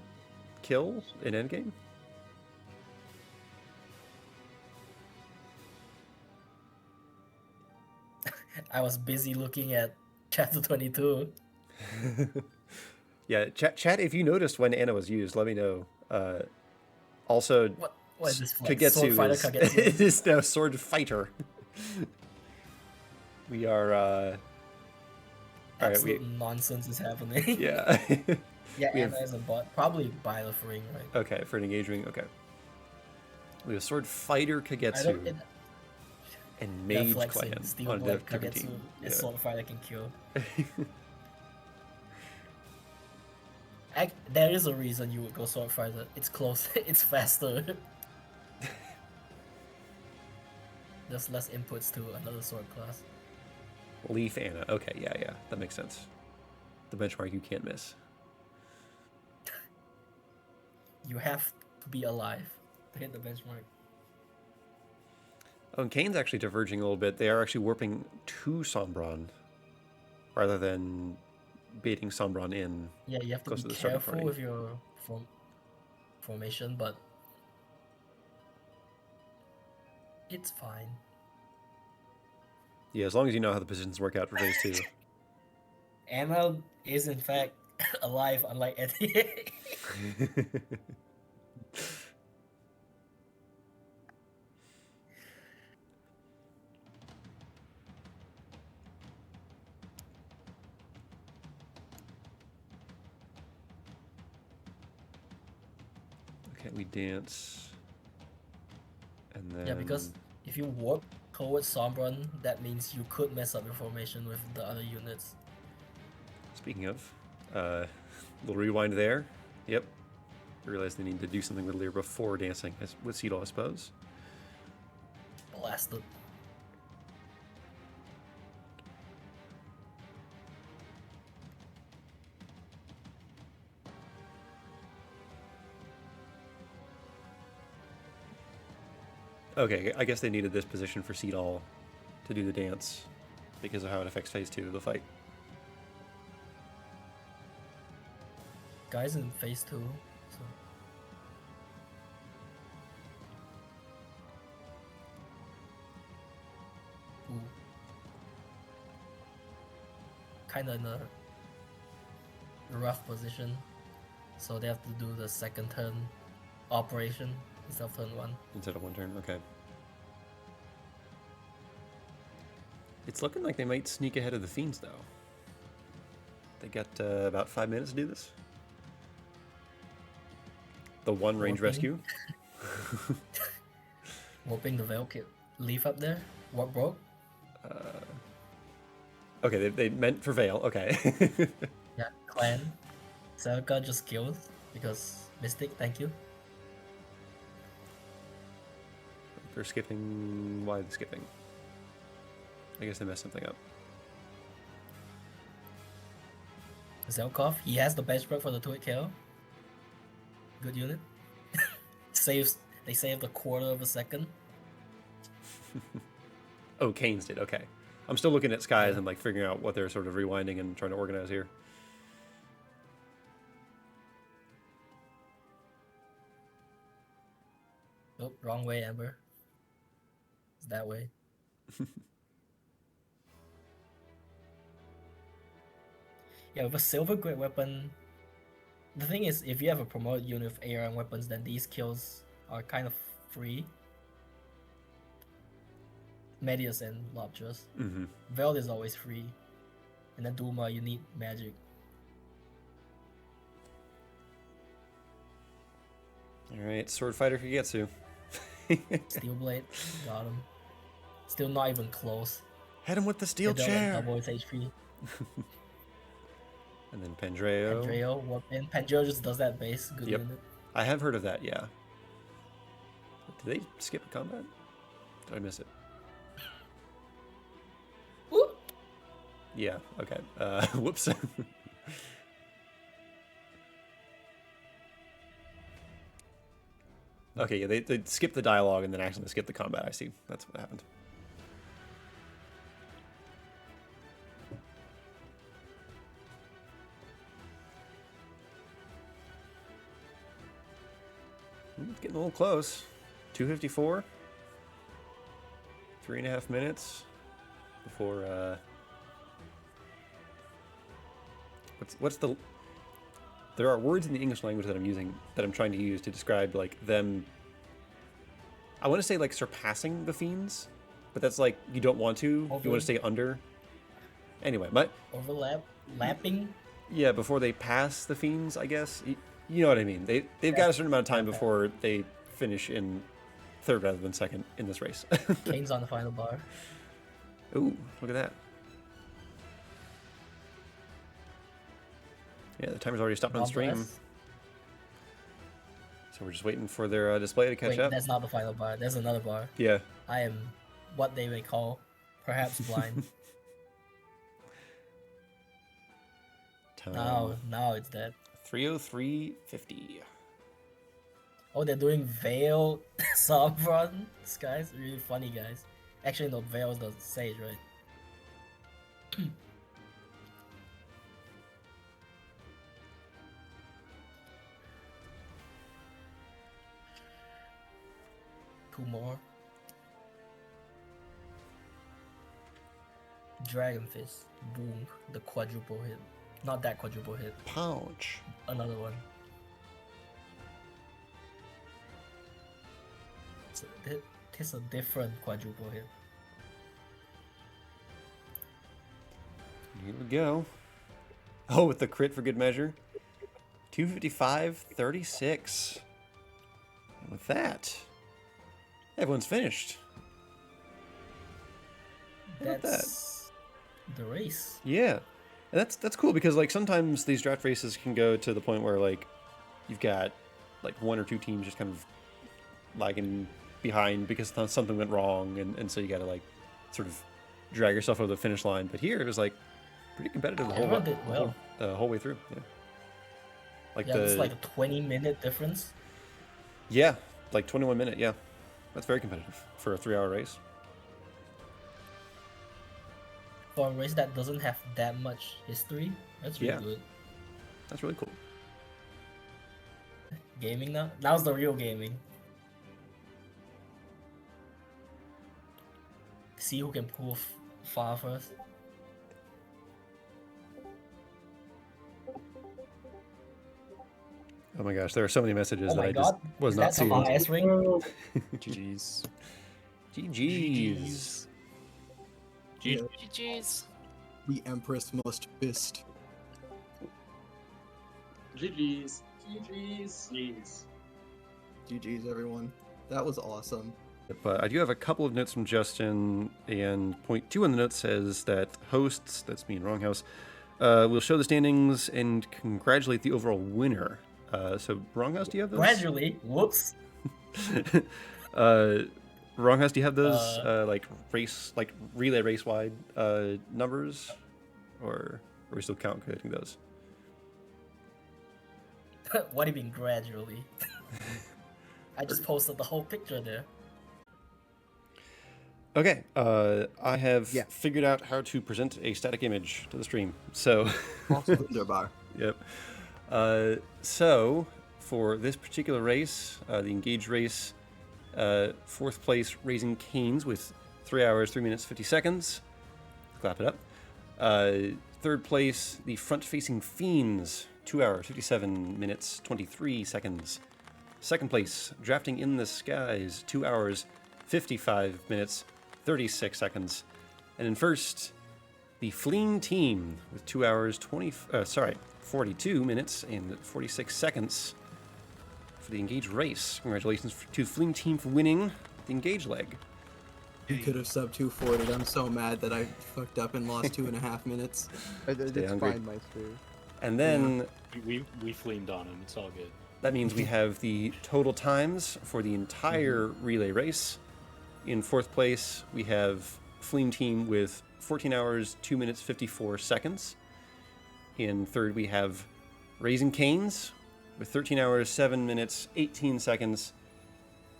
kill in Endgame? I was busy looking at chapter 22. Yeah, chat. If you noticed when Anna was used, let me know. Also, what is this? Kagetsu Kagetsu is now Sword Fighter. We are. Absolute nonsense is happening. Yeah. Yeah, Anna is a bot. Probably Byleth Ring, right? Okay, for an engage ring. Okay. We have Sword Fighter Kagetsu and Mage Clan on the different team. Yeah. Sword Fighter can kill. There is a reason you would go Sword Fighter. It's close. It's faster. There's less inputs to another sword class. Leaf Anna. Okay, yeah, that makes sense. The benchmark you can't miss. You have to be alive to hit the benchmark. Oh, and Kane's actually diverging a little bit. They are actually warping to Sombron rather than baiting Sombron in. Yeah, you have to be careful with your formation, but it's fine. Yeah, as long as you know how the positions work out for phase 2. Anna is in fact alive, unlike Eddie. Okay, we dance. And then... Yeah, because if you warp towards Sombron, that means you could mess up your formation with the other units. Speaking of, little rewind there. Yep. I realized they need to do something with Lear before dancing with Cedal, I suppose. Blasted. Okay, I guess they needed this position for Cedal to do the dance because of how it affects phase 2 of the fight. Guys in phase 2, so... Ooh. Kinda in a rough position, so they have to do the second turn operation instead of turn 1. Instead of 1 turn, okay. It's looking like they might sneak ahead of the Fiends, though. They got about 5 minutes to do this. The one range rescue. Warping the Veil Kit. Leaf up there. What broke? Okay, they meant for Veil. Okay. Yeah, clan. Selka just killed because Mystic, thank you. They're skipping. Why are they skipping? I guess they messed something up. Zelkov, he has the benchmark for the 2-hit KO. Good unit. They saved a quarter of a second. Oh, Canes did. Okay. I'm still looking at skies and like figuring out what they're sort of rewinding and trying to organize here. Oh, wrong way, Amber. It's that way. Yeah, with a silver grade weapon, the thing is, if you have a promoted unit of AR and weapons, then these kills are kind of free. Medius and Lobtrus. Mm-hmm. Veld is always free. And then Duma, you need magic. Alright, Sword Fighter Kagetsu. Steelblade, got him. Still not even close. Hit him with the steel Hit him chair! Double his HP. And then Pendreo. Pendreo, warp in. Pendreo just does that base. Good Yep. unit. I have heard of that, yeah. Did they skip a combat? Did I miss it? Whoop. Yeah, okay. Whoops. Okay, yeah, they skipped the dialogue and then actually skipped the combat. I see. That's what happened. It's getting a little close. 2:54. 3.5 minutes before. What's the? There are words in the English language that I'm trying to use to describe like them. I want to say like surpassing the fiends, but that's like you don't want to. You want to stay under. Anyway, Lapping. Yeah, before they pass the fiends, I guess. You know what I mean. They've got a certain amount of time before they finish in third rather than second in this race. Kane's on the final bar. Ooh, look at that. Yeah, the timer's already stopped on stream. So we're just waiting for their display to catch up. That's not the final bar. There's another bar. Yeah. I am what they may call perhaps blind. Now it's dead. 3:03:50. Oh, they're doing Veil Sovereign. This guy's really funny, guys. Actually, no, Veil is the Sage, right? 2 more. Dragon Fist. Boom. The quadruple hit. Not that quadruple hit. Pouch. Another one. It's a different quadruple hit. Here we go. Oh, with the crit for good measure. 255.36. And with that, everyone's finished. That's the race. Yeah. And that's cool because like sometimes these draft races can go to the point where like you've got like 1 or 2 teams just kind of lagging behind because something went wrong and so you gotta like sort of drag yourself over the finish line. But here it was like pretty competitive the whole way through. Yeah. Like it's like a 20-minute difference. Yeah, like 21 minute, yeah. That's very competitive for a 3-hour race. For a race that doesn't have that much history, that's really good. That's really cool. Gaming now? That was the real gaming. See who can pull far first. Oh my gosh, there are so many messages that I just was not seeing. GG's. GG's. GG's. The Empress must fist. GG's. GG's. GG's, everyone. That was awesome. But I do have a couple of notes from Justin, and point 2 on the note says that hosts, that's me and Wronghouse, will show the standings and congratulate the overall winner. So, Wronghouse, do you have those? Gradually, whoops. Wronghouse, do you have those relay race wide numbers, or are we still calculating those? What do you mean gradually? I just posted the whole picture there. Okay, I have figured out how to present a static image to the stream. So, bar. Yep. So for this particular race, the engaged race, 4th place, Raising Canes with 3 hours, 3 minutes, 50 seconds. Clap it up. 3rd place, the Front-Facing Fiends, 2 hours, 57 minutes, 23 seconds. 2nd place, Drafting in the Skies, 2 hours, 55 minutes, 36 seconds. And in 1st, the Fleeing Team with 2 hours, 42 minutes and 46 seconds for the engaged race. Congratulations to the Fleeing Team for winning the engaged leg. You could have sub 240'd. I'm so mad that I fucked up and lost 2.5 minutes. It's fine, Meister. And then we flamed on him. It's all good. That means we have the total times for the entire relay race. In 4th place, we have Fleeing Team with 14 hours, 2 minutes, 54 seconds. In 3rd, we have Raising Canes with 13 hours, 7 minutes, 18 seconds.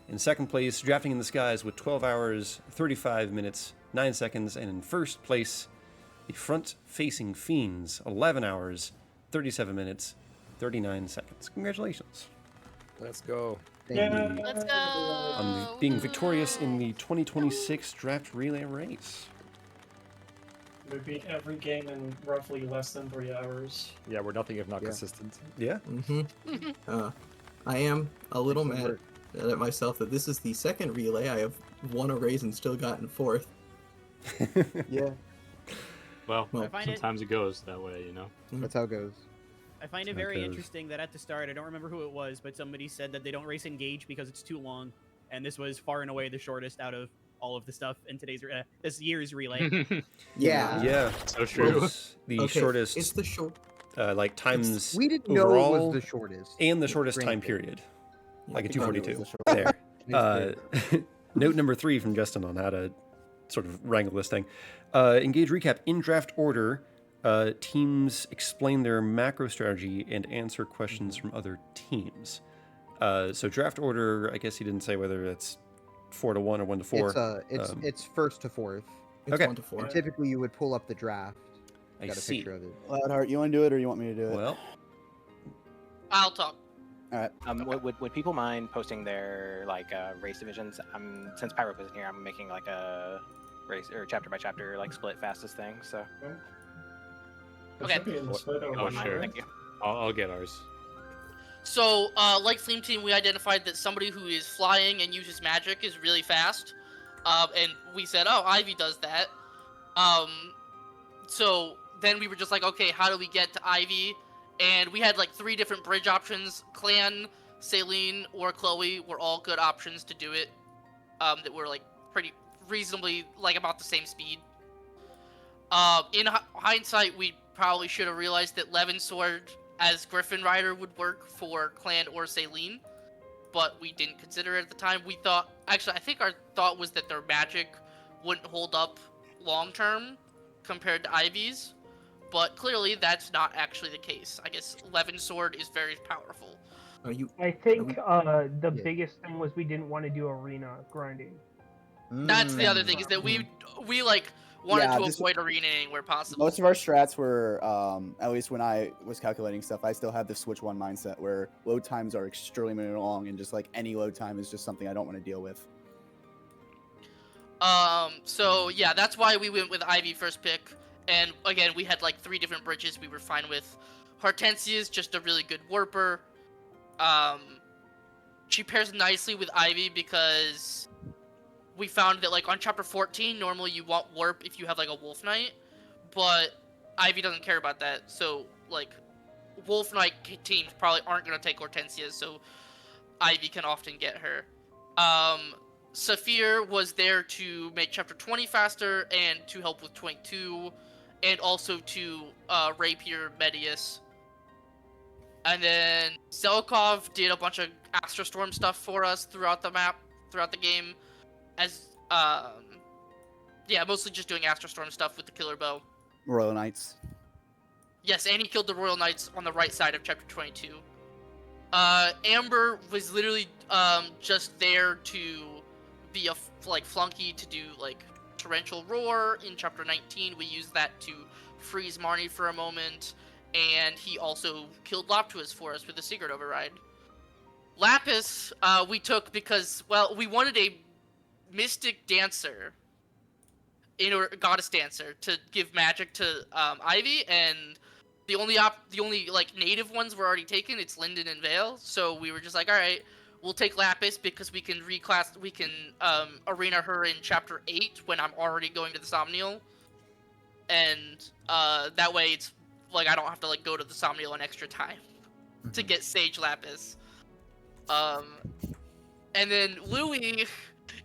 In 2nd place, Drafting in the Skies with 12 hours, 35 minutes, 9 seconds. And in 1st place, the Front-Facing Fiends, 11 hours, 37 minutes, 39 seconds. Congratulations. Let's go. Let's go. On being victorious in the 2026 draft relay race. We beat every game in roughly less than 3 hours. Yeah, we're nothing if not consistent. Yeah. I am a little mad at myself that this is the 2nd relay. I have won a race and still gotten 4th. Yeah. Well, I find sometimes it goes that way, you know? That's how it goes. I find it very interesting that at the start, I don't remember who it was, but somebody said that they don't race Engage because it's too long, and this was far and away the shortest out of all of the stuff in today's this year's relay. Yeah. So true. The shortest. It's the short. Like times We didn't overall, know it was the shortest. and the shortest time Granted. period, like a I thought it 242. was the There. Note number 3 from Justin on how to sort of wrangle this thing. Engage recap in draft order. Teams explain their macro strategy and answer questions from other teams. So draft order, I guess he didn't say whether it's 4 to 1 or 1 to 4. It's 1st to 4th. It's Okay. 1 to 4. And typically, you would pull up the draft. I Got a see. picture of it. Loudheart, you want to do it or you want me to do it? Well, I'll talk. All right. Would people mind posting their race divisions? Since Pyro isn't here, I'm making like a race or chapter by chapter split fastest thing. So. Okay. Oh, sure. Thank you. I'll get ours. So, like Flame Team, we identified that somebody who is flying and uses magic is really fast. And we said, oh, Ivy does that. So then we were just like, okay, how do we get to Ivy? And we had 3 different bridge options. Clan, Celine, or Chloe were all good options to do it. That were pretty reasonably about the same speed. In hindsight, we probably should have realized that Levin Sword as Griffin Rider would work for Clan or Celine, but we didn't consider it at the time. We thought, actually, I think our thought was that their magic wouldn't hold up long term compared to Ivy's, but clearly that's not actually the case. I guess Levin Sword is very powerful. I think the biggest thing was we didn't want to do arena grinding. That's the other thing, is that we wanted to avoid arenaing where possible. Most of our strats were, at least when I was calculating stuff, I still have the switch one mindset where load times are extremely long, and just any load time is just something I don't want to deal with. So yeah, that's why we went with Ivy first pick. And again, we had 3 different bridges we were fine with. Hortensia is just a really good warper. She pairs nicely with Ivy because we found that on chapter 14, normally you want warp if you have a Wolf Knight, but Ivy doesn't care about that. So Wolf Knight teams probably aren't gonna take Hortensia, so Ivy can often get her. Saphir was there to make Chapter 20 faster and to help with 22, and also to Rapier Medius. And then Zelkov did a bunch of Astrostorm stuff for us throughout the map, throughout the game, as yeah, mostly just doing Astrostorm stuff with the Killer Bow. Royal Knights. Yes, and he killed the Royal Knights on the right side of Chapter 22. Amber was literally just there to be a flunky to do like Torrential Roar in Chapter 19. We used that to freeze Marnie for a moment, and he also killed Loptuus for us with a Secret Override. Lapis we took because, well, we wanted a Mystic Dancer, Goddess Dancer, to give magic to Ivy, and the only like native ones were already taken. It's Linden and Vale, so we were just like, all right, we'll take Lapis because we can arena her in Chapter 8 when I'm already going to the Somnial, and that way it's like I don't have to like go to the Somnial an extra time to get Sage Lapis. And then Louis,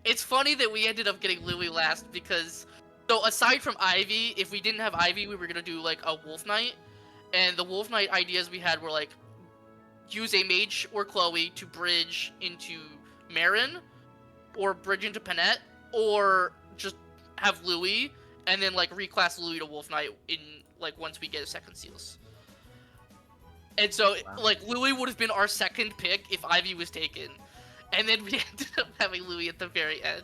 it's funny that we ended up getting Louis last because, so aside from Ivy, if we didn't have Ivy, we were gonna do like a Wolf Knight, and the Wolf Knight ideas we had were like use a Mage or Chloe to bridge into Marin, or bridge into Panette, or just have Louis and then like reclass Louis to Wolf Knight in like once we get a second seals. And so like Louis would have been our second pick if Ivy was taken, and then we ended up having Louis at the very end.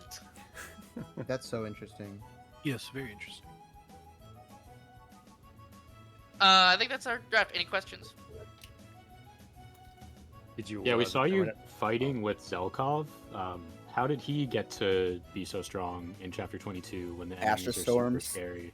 That's so interesting. Yes, very interesting. I think that's our draft. Any questions? Did you? Yeah, we saw you fighting with Zelkov. How did he get to be so strong in Chapter 22 when the enemies are super Astrostorms. scary?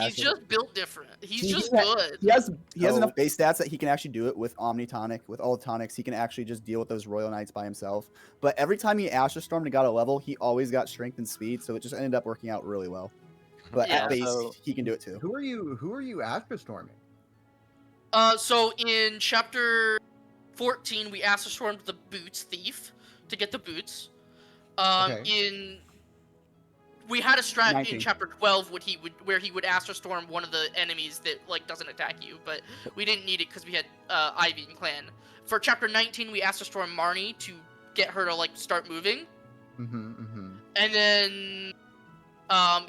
He's just built different. He's just ha- good. He has enough base stats that he can actually do it with Omnitonic. With all tonics, he can actually just deal with those Royal Knights by himself. But every time he Astrostormed and got a level, he always got strength and speed, so it just ended up working out really well. But at base, he can do it too. Who are you Astrostorming? So in Chapter 14, we Astrostormed the Boots Thief to get the boots. We had a strat 19. in Chapter 12 where he would Astrostorm one of the enemies that like doesn't attack you, but we didn't need it because we had Ivy and Clan. For Chapter 19, we Astrostorm Marnie to get her to like start moving. And then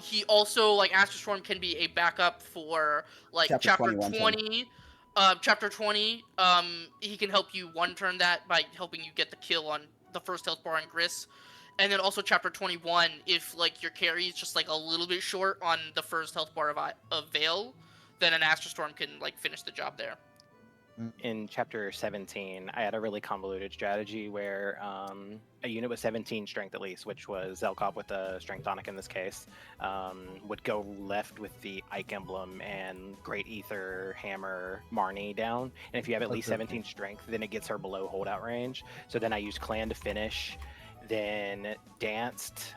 he also like Astrostorm can be a backup for like Chapter 20. Chapter 20, he can help you one turn that by helping you get the kill on the first health bar on Gris. And then also Chapter 21, if like your carry is just like a little bit short on the first health bar of Vale, then an Astrostorm can like finish the job there. In Chapter 17, I had a really convoluted strategy where a unit with 17 strength at least, which was Zelkov with the strength tonic in this case, would go left with the Ike emblem and Great Ether hammer Marnie down. And if you have at least 17 strength, then it gets her below holdout range. So then I used Clan to finish, then danced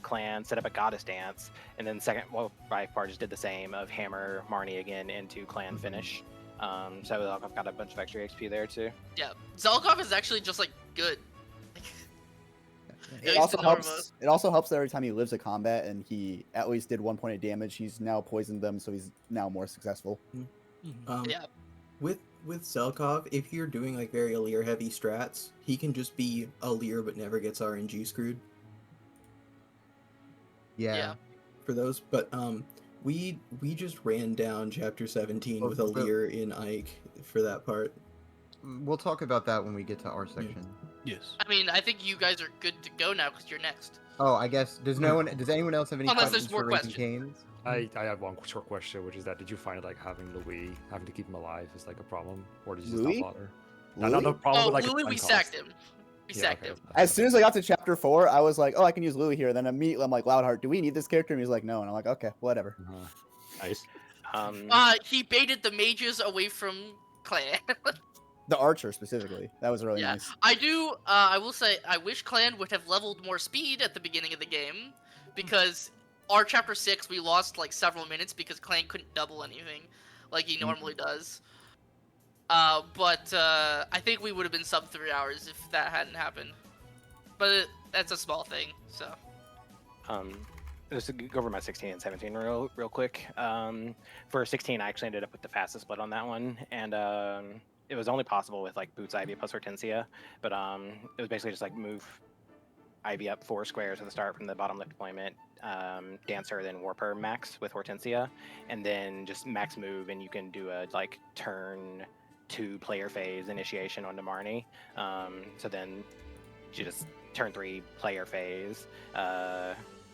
Clan, set up a Goddess Dance, and then second, Rifepar just did the same of hammer Marnie again into Clan finish. So Zelkov got a bunch of extra XP there too. Yeah, Zelkov is actually just like good. It also helps that every time he lives a combat and he at least did 1 point of damage, he's now poisoned them, so he's now more successful. Yeah. With Zelkov, if you're doing like very Alir heavy strats, he can just be Alir but never gets RNG screwed. Yeah. For those, but we just ran down Chapter 17 with Alir in Ike for that part. We'll talk about that when we get to our section. Yes. I mean, I think you guys are good to go now because you're next. Oh, I guess does anyone else have any Unless questions there's more for Raising questions. Canes? I have one short question, which is that did you find like having Louis, having to keep him alive is like a problem, or did you just Louis? not bother? Not a problem. Oh, with, like, Louis, a we time sacked cost. him. We sacked him. As soon as I got to Chapter 4, I was like, oh, I can use Louis here. Then immediately I'm like, Loudheart, do we need this character? And he's like, no. And I'm like, okay, whatever. Nice. He baited the mages away from Clan. The archer specifically. That was really nice. I will say, I wish Clan would have leveled more speed at the beginning of the game, because our Chapter 6, we lost like several minutes because Clan couldn't double anything like he normally does. But I think we would have been sub 3 hours if that hadn't happened. but that's a small thing. So. Just to go over my 16 and 17 real quick. For 16, I actually ended up with the fastest split on that one, and it was only possible with like Boots Ivy plus Hortensia, but it was basically just like move Ivy up 4 squares at the start from the bottom left deployment, Dancer, then Warper max with Hortensia, and then just max move, and you can do a like turn 2 player phase initiation on Marnie. So then you just turn 3 player phase,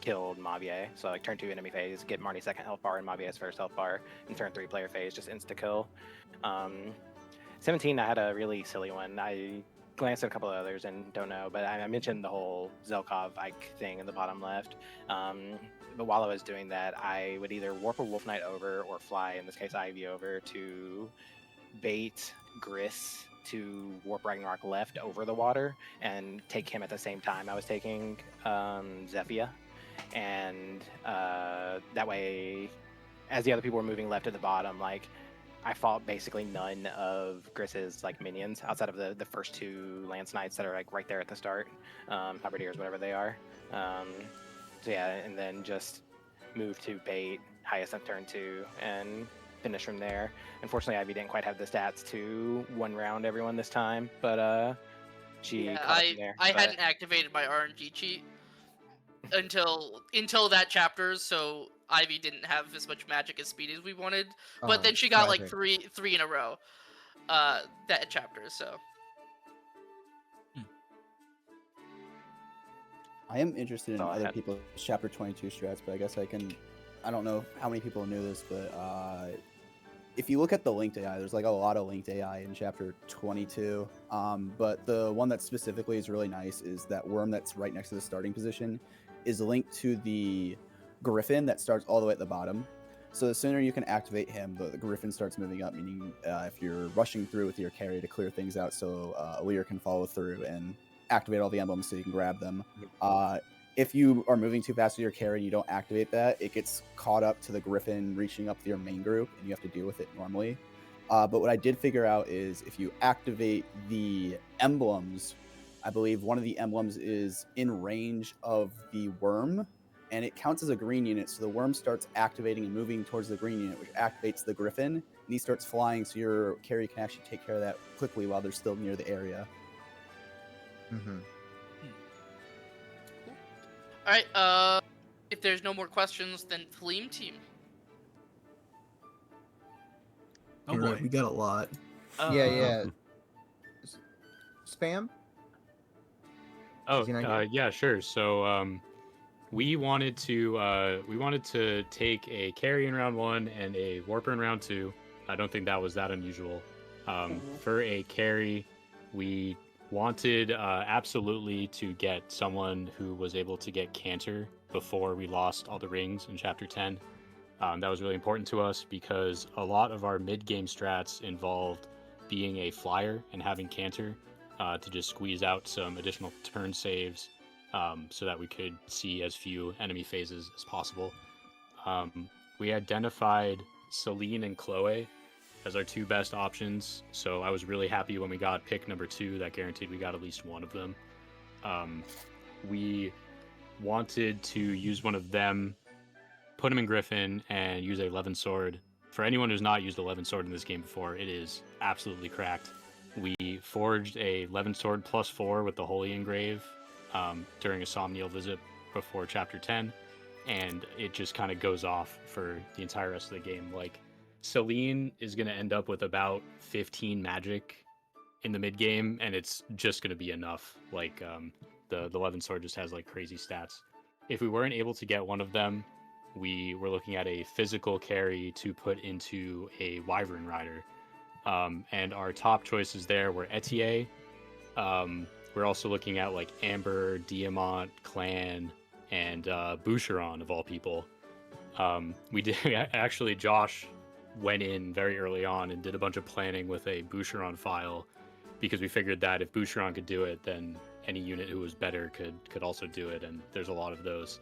killed Mavier. So like turn 2 enemy phase, get Marnie's second health bar and Mavier's first health bar, and turn 3 player phase, just insta kill. 17, I had a really silly one. I glanced at a couple of others and don't know, but I mentioned the whole Zelkov Ike thing in the bottom left. But while I was doing that, I would either warp a Wolf Knight over or fly, in this case Ivy, over to bait Gris to warp Ragnarok left over the water and take him at the same time I was taking Zephia. And that way, as the other people were moving left to the bottom, like I fought basically none of Gris's like minions outside of the first 2 Lance Knights that are like right there at the start, Halberdiers, whatever they are. So yeah, and then just move to bait highest on turn 2 and finish from there. Unfortunately, Ivy didn't quite have the stats to 1 round everyone this time, but she caught up from there. I hadn't activated my RNG cheat until that chapter, so Ivy didn't have as much magic as speed as we wanted. But then she got like three in a row that chapter, so. I am interested in other people's chapter 22 strats, but I guess I don't know how many people knew this, but if you look at the linked AI, there's like a lot of linked AI in chapter 22. But the one that specifically is really nice is that worm that's right next to the starting position is linked to the Griffin that starts all the way at the bottom. So the sooner you can activate him, the Griffin starts moving up, meaning if you're rushing through with your carry to clear things out so Lear can follow through and activate all the emblems so you can grab them. If you are moving too fast with your carry and you don't activate that, it gets caught up to the Griffin reaching up to your main group and you have to deal with it normally. But what I did figure out is if you activate the emblems, I believe one of the emblems is in range of the worm, and it counts as a green unit. So the worm starts activating and moving towards the green unit, which activates the Griffin, and he starts flying. So your carry can actually take care of that quickly while they're still near the area. Mm-hmm. All right. If there's no more questions, then Theme Team. Oh boy, we got a lot. Yeah. Spam. Oh, yeah, sure. So we wanted to take a carry in round 1 and a warper in round 2. I don't think that was that unusual. For a carry, we wanted absolutely to get someone who was able to get Canter before we lost all the rings in chapter 10. That was really important to us because a lot of our mid-game strats involved being a flyer and having Canter to just squeeze out some additional turn saves so that we could see as few enemy phases as possible. We identified Celine and Chloe as our 2 best options, so I was really happy when we got pick number 2. That guaranteed we got at least one of them. We wanted to use one of them, put him in Griffin, and use a Levin Sword. For anyone who's not used a Levin Sword in this game before, it is absolutely cracked. We forged a Levin Sword +4 with the Holy Engrave during a Somnial visit before chapter 10, and it just kind of goes off for the entire rest of the game. Like, Celine is going to end up with about 15 magic in the mid game, and it's just going to be enough. Like, the Levin Sword just has like crazy stats. If we weren't able to get one of them, we were looking at a physical carry to put into a Wyvern Rider. And our top choices there were Etier. We're also looking at like Amber, Diamant, Clan, and Boucheron of all people. We did actually, Josh went in very early on and did a bunch of planning with a Boucheron file because we figured that if Boucheron could do it, then any unit who was better could also do it, and there's a lot of those.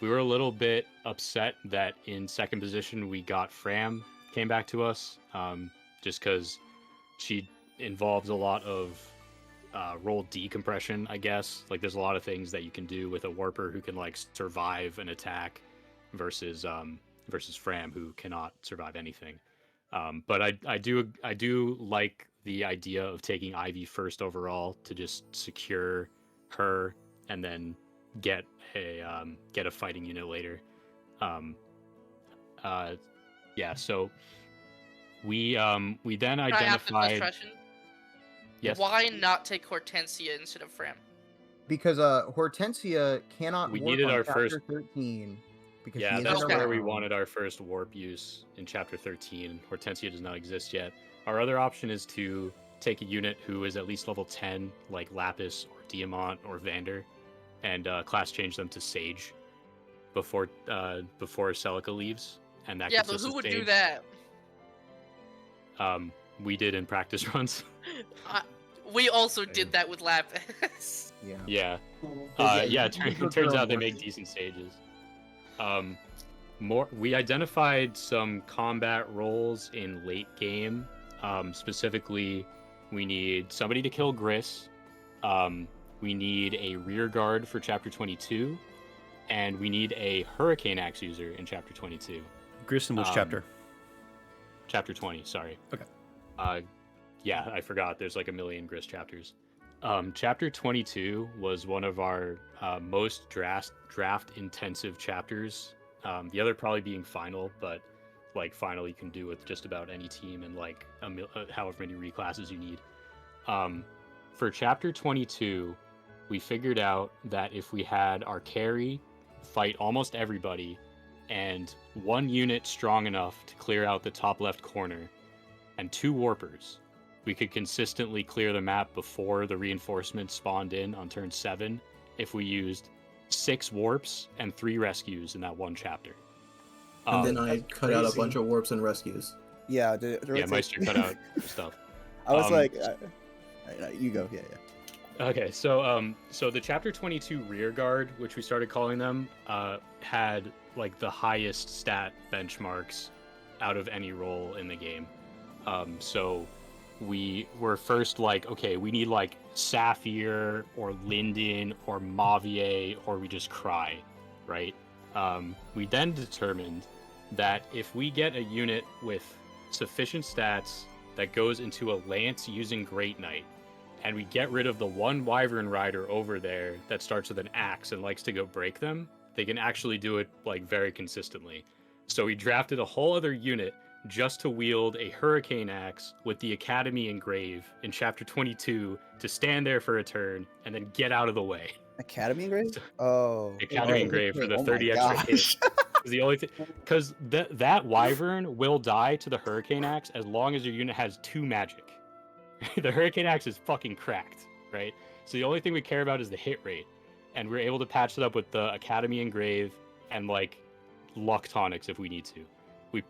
We were a little bit upset that in second position we got Fram came back to us, just because she involves a lot of roll decompression, I guess. Like there's a lot of things that you can do with a warper who can like survive an attack versus Fram who cannot survive anything. But I do like the idea of taking Ivy first overall to just secure her and then get a fighting unit later. Yeah, so we then Can I ask a identified. question? Yes. Why not take Hortensia instead of Fram? Because Hortensia cannot We warp needed on our chapter first 13 because Yeah, she that's isn't where we around. wanted our first warp use in chapter 13. Hortensia does not exist yet. Our other option is to take a unit who is at least level 10, like Lapis or Diamant or Vander, and class change them to Sage before Celica leaves, and that Yeah, gets but us who a would do Sage. that? We did in practice runs. We also did that with Lapis. Yeah. Yeah, It turns out they make decent stages. We identified some combat roles in late game. Specifically, we need somebody to kill Gris. We need a rear guard for chapter 22, and we need a Hurricane Axe user in chapter 22. Gris in which chapter? Chapter 20, sorry. Okay. Yeah, I forgot. There's like a million Gris chapters. Chapter 22 was one of our most draft-intensive chapters. The other probably being Final, but like Final you can do with just about any team and like however many reclasses you need. For chapter 22, we figured out that if we had our carry fight almost everybody and one unit strong enough to clear out the top left corner and 2 warpers, we could consistently clear the map before the reinforcements spawned in on turn 7 if we used 6 warps and 3 rescues in that one chapter. And then I cut out a bunch of warps and rescues. Yeah, Meister cut out stuff. I was like, you go, yeah. Okay, so the chapter 22 rear guard, which we started calling them, had like the highest stat benchmarks out of any role in the game. So we were first like, okay, we need like Sapphire or Linden or Mavier, or we just cry, right? We then determined that if we get a unit with sufficient stats that goes into a lance using Great Knight, and we get rid of the one Wyvern Rider over there that starts with an axe and likes to go break them, they can actually do it like very consistently. So we drafted a whole other unit just to wield a Hurricane Axe with the Academy Engrave in chapter 22 to stand there for a turn and then get out of the way. Academy Engrave? Oh. Academy Engrave for the 30 extra hits. The only thing, because that Wyvern will die to the Hurricane Axe as long as your unit has 2 magic. The Hurricane Axe is fucking cracked, right? So the only thing we care about is the hit rate, and we're able to patch it up with the Academy Engrave and like luck tonics if we need to.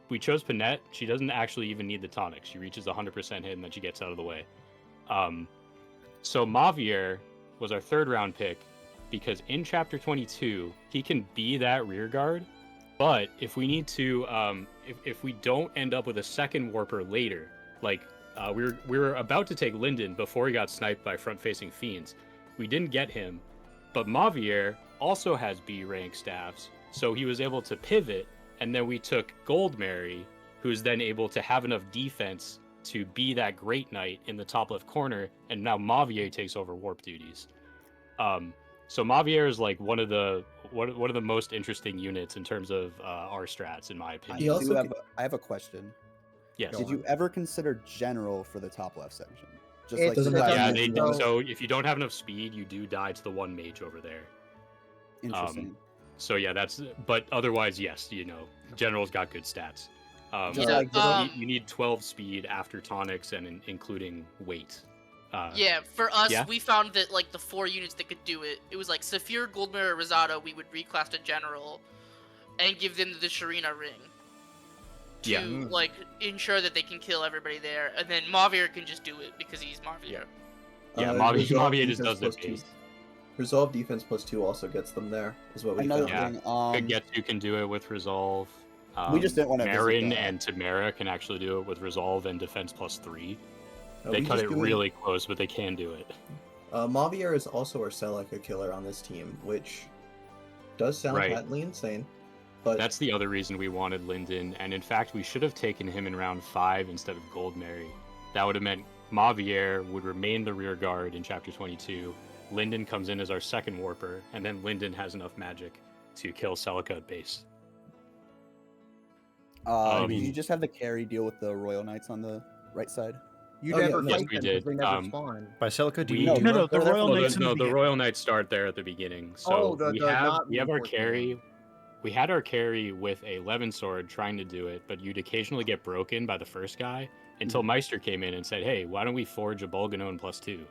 We chose Panette. She doesn't actually even need the tonics. She reaches 100% hit and then she gets out of the way. So Mavier was our 3rd round pick because in chapter 22 he can be that rear guard, but if we need to, if we don't end up with a 2nd warper later, like we were about to take Linden before he got sniped by front-facing fiends. We didn't get him, but Mavier also has B rank staffs, so he was able to pivot. And then we took Gold Mary, who's then able to have enough defense to be that Great Knight in the top left corner, and now Mavier takes over warp duties. So Mavier is like one of the most interesting units in terms of our strats, in my opinion. I have a question. Yes. Did you ever consider General for the top left section? Just so if you don't have enough speed, you do die to the 1 mage over there. Interesting. So yeah, but otherwise, yes, General's got good stats. You need 12 speed after tonics and including weight. For us, we found that like the 4 units that could do it, it was like Saphir, Goldmere, Rosado, we would reclass to General and give them the Sharina ring to like ensure that they can kill everybody there, and then Mavier can just do it because he's Mavier. Mavier just does their base. Resolve defense +2 also gets them there, is what we found. You can do it with Resolve. We just didn't want to Marin and Tamara can actually do it with Resolve and defense +3. They cut it really close, but they can do it. Mavier is also our Celica killer on this team, which does sound Right. patently insane. But that's the other reason we wanted Linden, and in fact, we should have taken him in round 5 instead of Goldmary. That would have meant Mavier would remain the rear guard in Chapter 22. Linden comes in as our second warper, and then Linden has enough magic to kill Celica at base. Did you just have the carry deal with the Royal Knights on the right side? You never Yes, fight we them did. because they never spawn. By Celica, do you We, mean No, the Royal Knights in the the beginning. Royal Knights start there at the beginning. So Oh, the not we have our reinforced carry. We had our carry with a Levin sword trying to do it, but you'd occasionally get broken by the first guy until Meister came in and said, "Hey, why don't we forge a Bolganone +2?"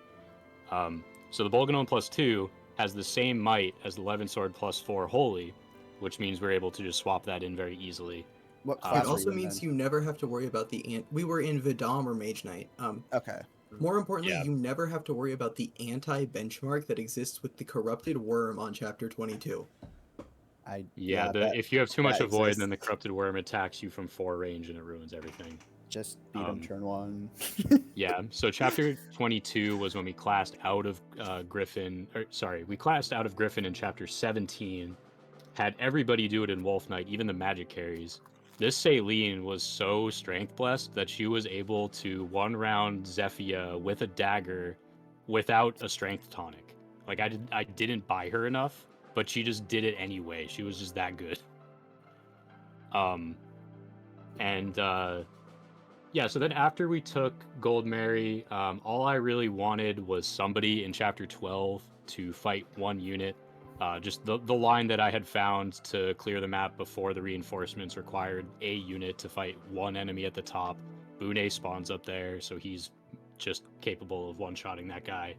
So the Bolganone +2 has the same might as the Levin sword +4 holy, which means we're able to just swap that in very easily. What it class are also you in means then? you never have to worry about the we were in Vidam or Mage Knight. Okay. More importantly, Yeah. you never have to worry about the anti-benchmark that exists with the Corrupted Worm on Chapter 22. If you have too much that avoid, exists. then the Corrupted Worm attacks you from 4 range and it ruins everything. Just beat him turn 1. Yeah, so Chapter 22 was when we classed out of Griffin. We classed out of Griffin in Chapter 17. Had everybody do it in Wolf Knight, even the magic carries. This Celine was so strength blessed that she was able to one-round Zephia with a dagger without a strength tonic. Like, I didn't buy her enough, but she just did it anyway. She was just that good. Yeah, so then after we took Goldmary, all I really wanted was somebody in Chapter 12 to fight one unit. Just the line that I had found to clear the map before the reinforcements required a unit to fight one enemy at the top. Bune spawns up there, so he's just capable of one-shotting that guy.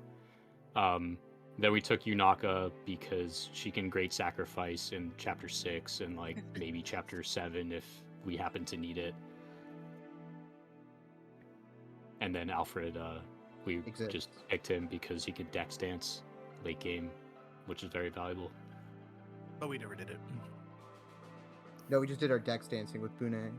Then we took Yunaka because she can Great Sacrifice in Chapter 6 and like maybe Chapter 7 if we happen to need it. And then Alfred, we just picked him because he could Dex Dance late game, which is very valuable. But we never did it. No, we just did our Dex dancing with Bune.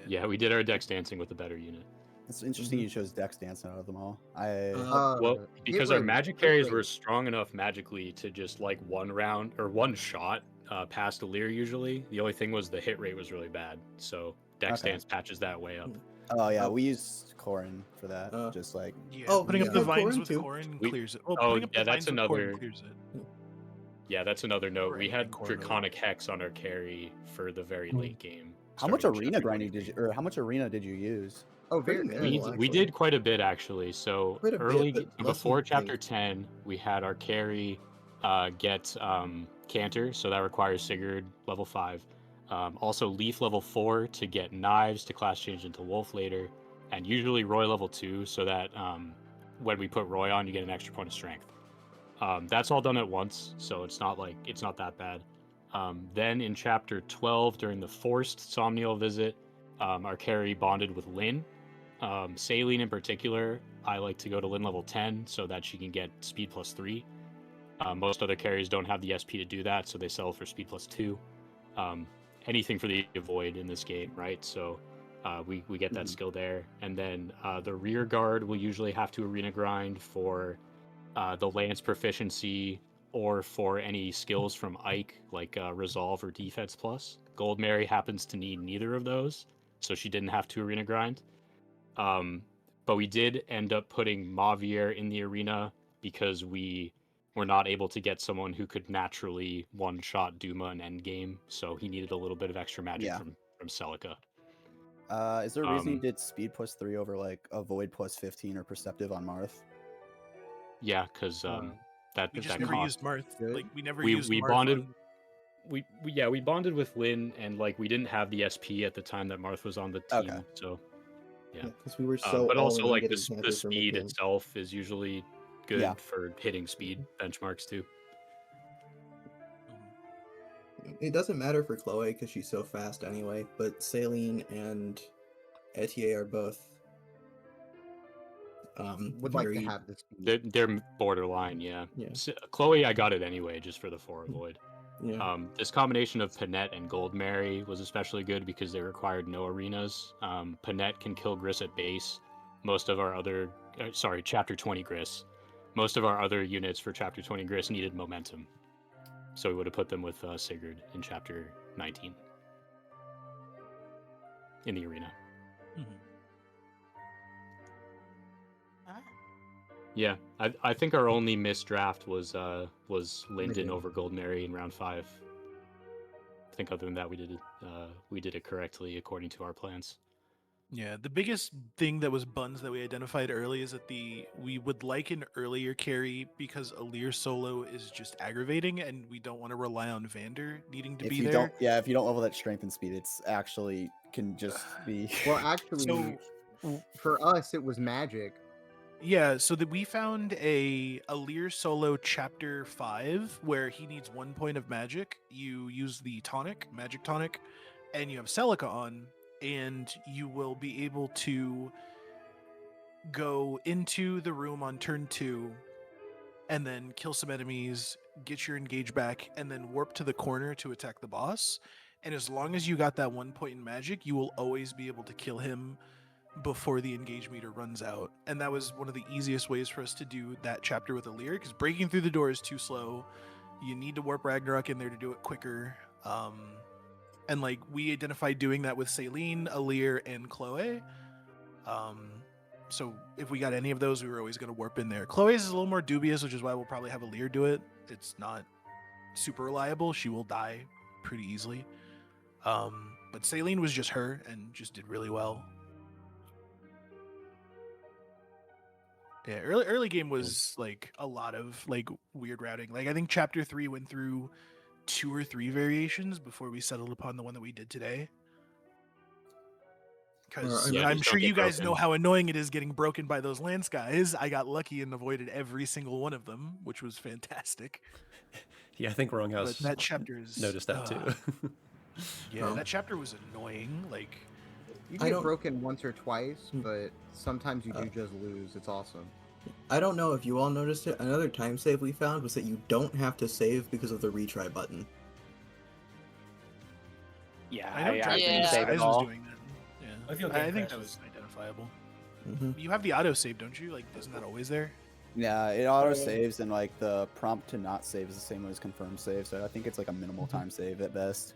Yeah, we did our Dex Dancing with a better unit. It's interesting you chose Dex Dance out of them all. Well, because our magic carries were strong enough magically to just like one round or one shot past a Lear usually. The only thing was the hit rate was really bad. So Dex Dance patches that way up. Oh yeah, we used Corin for that. Just like putting up the vines with Corin clears it. Putting up the that's vines with another. Corin clears it. Yeah, that's another note. We had Draconic Hex on our carry for the very late game. How much arena grinding did you, or how much arena did you use? Oh, very We did quite a bit actually. So Quite a bit, early but less before than you Chapter 10, we had our carry get Canter, so that requires Sigurd level 5. Also Leaf level 4 to get Knives to class change into Wolf later, and usually Roy level 2 so that when we put Roy on, you get an extra point of strength. That's all done at once, so it's not that bad. Then in Chapter 12, during the forced Somnial visit, our carry bonded with Lynn. Saline in particular, I like to go to Lynn level 10 so that she can get speed +3. Most other carries don't have the SP to do that, so they sell for speed +2. Anything for the avoid in this game, right? So we get that skill there. And then the rear guard will usually have to arena grind for the lance proficiency or for any skills from Ike, like Resolve or Defense Plus. Goldmary happens to need neither of those, so she didn't have to arena grind. But we did end up putting Mavier in the arena because we were not able to get someone who could naturally one-shot Duma in endgame, so he needed a little bit of extra magic from Celica. Is there a reason you did speed +3 over like avoid +15 or perceptive on Marth? Yeah, because that We just that never cost. used Marth. Like we never we used Marth bonded. on- We bonded with Lynn, and like we didn't have the SP at the time that Marth was on the team, so yeah. Because we were so. But also all in like getting the Panther for speed mid-game. itself is usually good Yeah. for hitting speed benchmarks too. It doesn't matter for Chloe because she's so fast anyway. But Saline and Etier are both. Would like to have this. They're borderline, yeah. Yeah. Chloe, I got it anyway, just for the 4 avoid. Yeah. This combination of Panette and Goldmary was especially good because they required no arenas. Panette can kill Gris at base. Most of our other, Chapter 20 Gris. most of our other units for Chapter 20 Gris needed momentum. So we would have put them with Sigurd in Chapter 19 in the arena. Yeah, I think our only missed draft was Linden over Golden Mary in round 5. I think other than that, we did it correctly according to our plans. Yeah, the biggest thing that was buns that we identified early is that we would like an earlier carry because Alir solo is just aggravating, and we don't want to rely on Vander needing to If be you there. don't, yeah, if you don't level that strength and speed, it's actually can just be. Well, actually, for us, it was magic. Yeah, so that we found a Alir solo chapter 5 where he needs 1 point of magic. You use the magic tonic, and you have Celica on, and you will be able to go into the room on turn 2 and then kill some enemies, get your engage back, and then warp to the corner to attack the boss. And as long as you got that 1 point in magic, you will always be able to kill him before the engage meter runs out. And that was one of the easiest ways for us to do that chapter with Alir, because breaking through the door is too slow. You need to warp Ragnarok in there to do it quicker. And like we identified doing that with Celine, Alir, and Chloe. So if we got any of those, we were always going to warp in there. Chloe's is a little more dubious, which is why we'll probably have Alir do it. It's not super reliable. She will die pretty easily. But Celine was just her and just did really well. Yeah, early game was like a lot of like weird routing. Like I think chapter 3 went through 2 or 3 variations before we settled upon the one that we did today. Because I'm sure you guys know how annoying it is getting broken by those lance guys. I got lucky and avoided every single one of them, which was fantastic. Yeah, I think Wronghouse that chapter is noticed that too. Yeah, that chapter was annoying. Like you get broken once or twice, but sometimes you do just lose. It's awesome. I don't know if you all noticed it. Another time save we found was that you don't have to save because of the retry button. Yeah, I know Dragon's was doing that. Yeah, I think that was identifiable. You have the auto save, don't you? Like, isn't that always there? Yeah, it auto saves, and like the prompt to not save is the same way as confirm save. So I think it's like a minimal time save at best.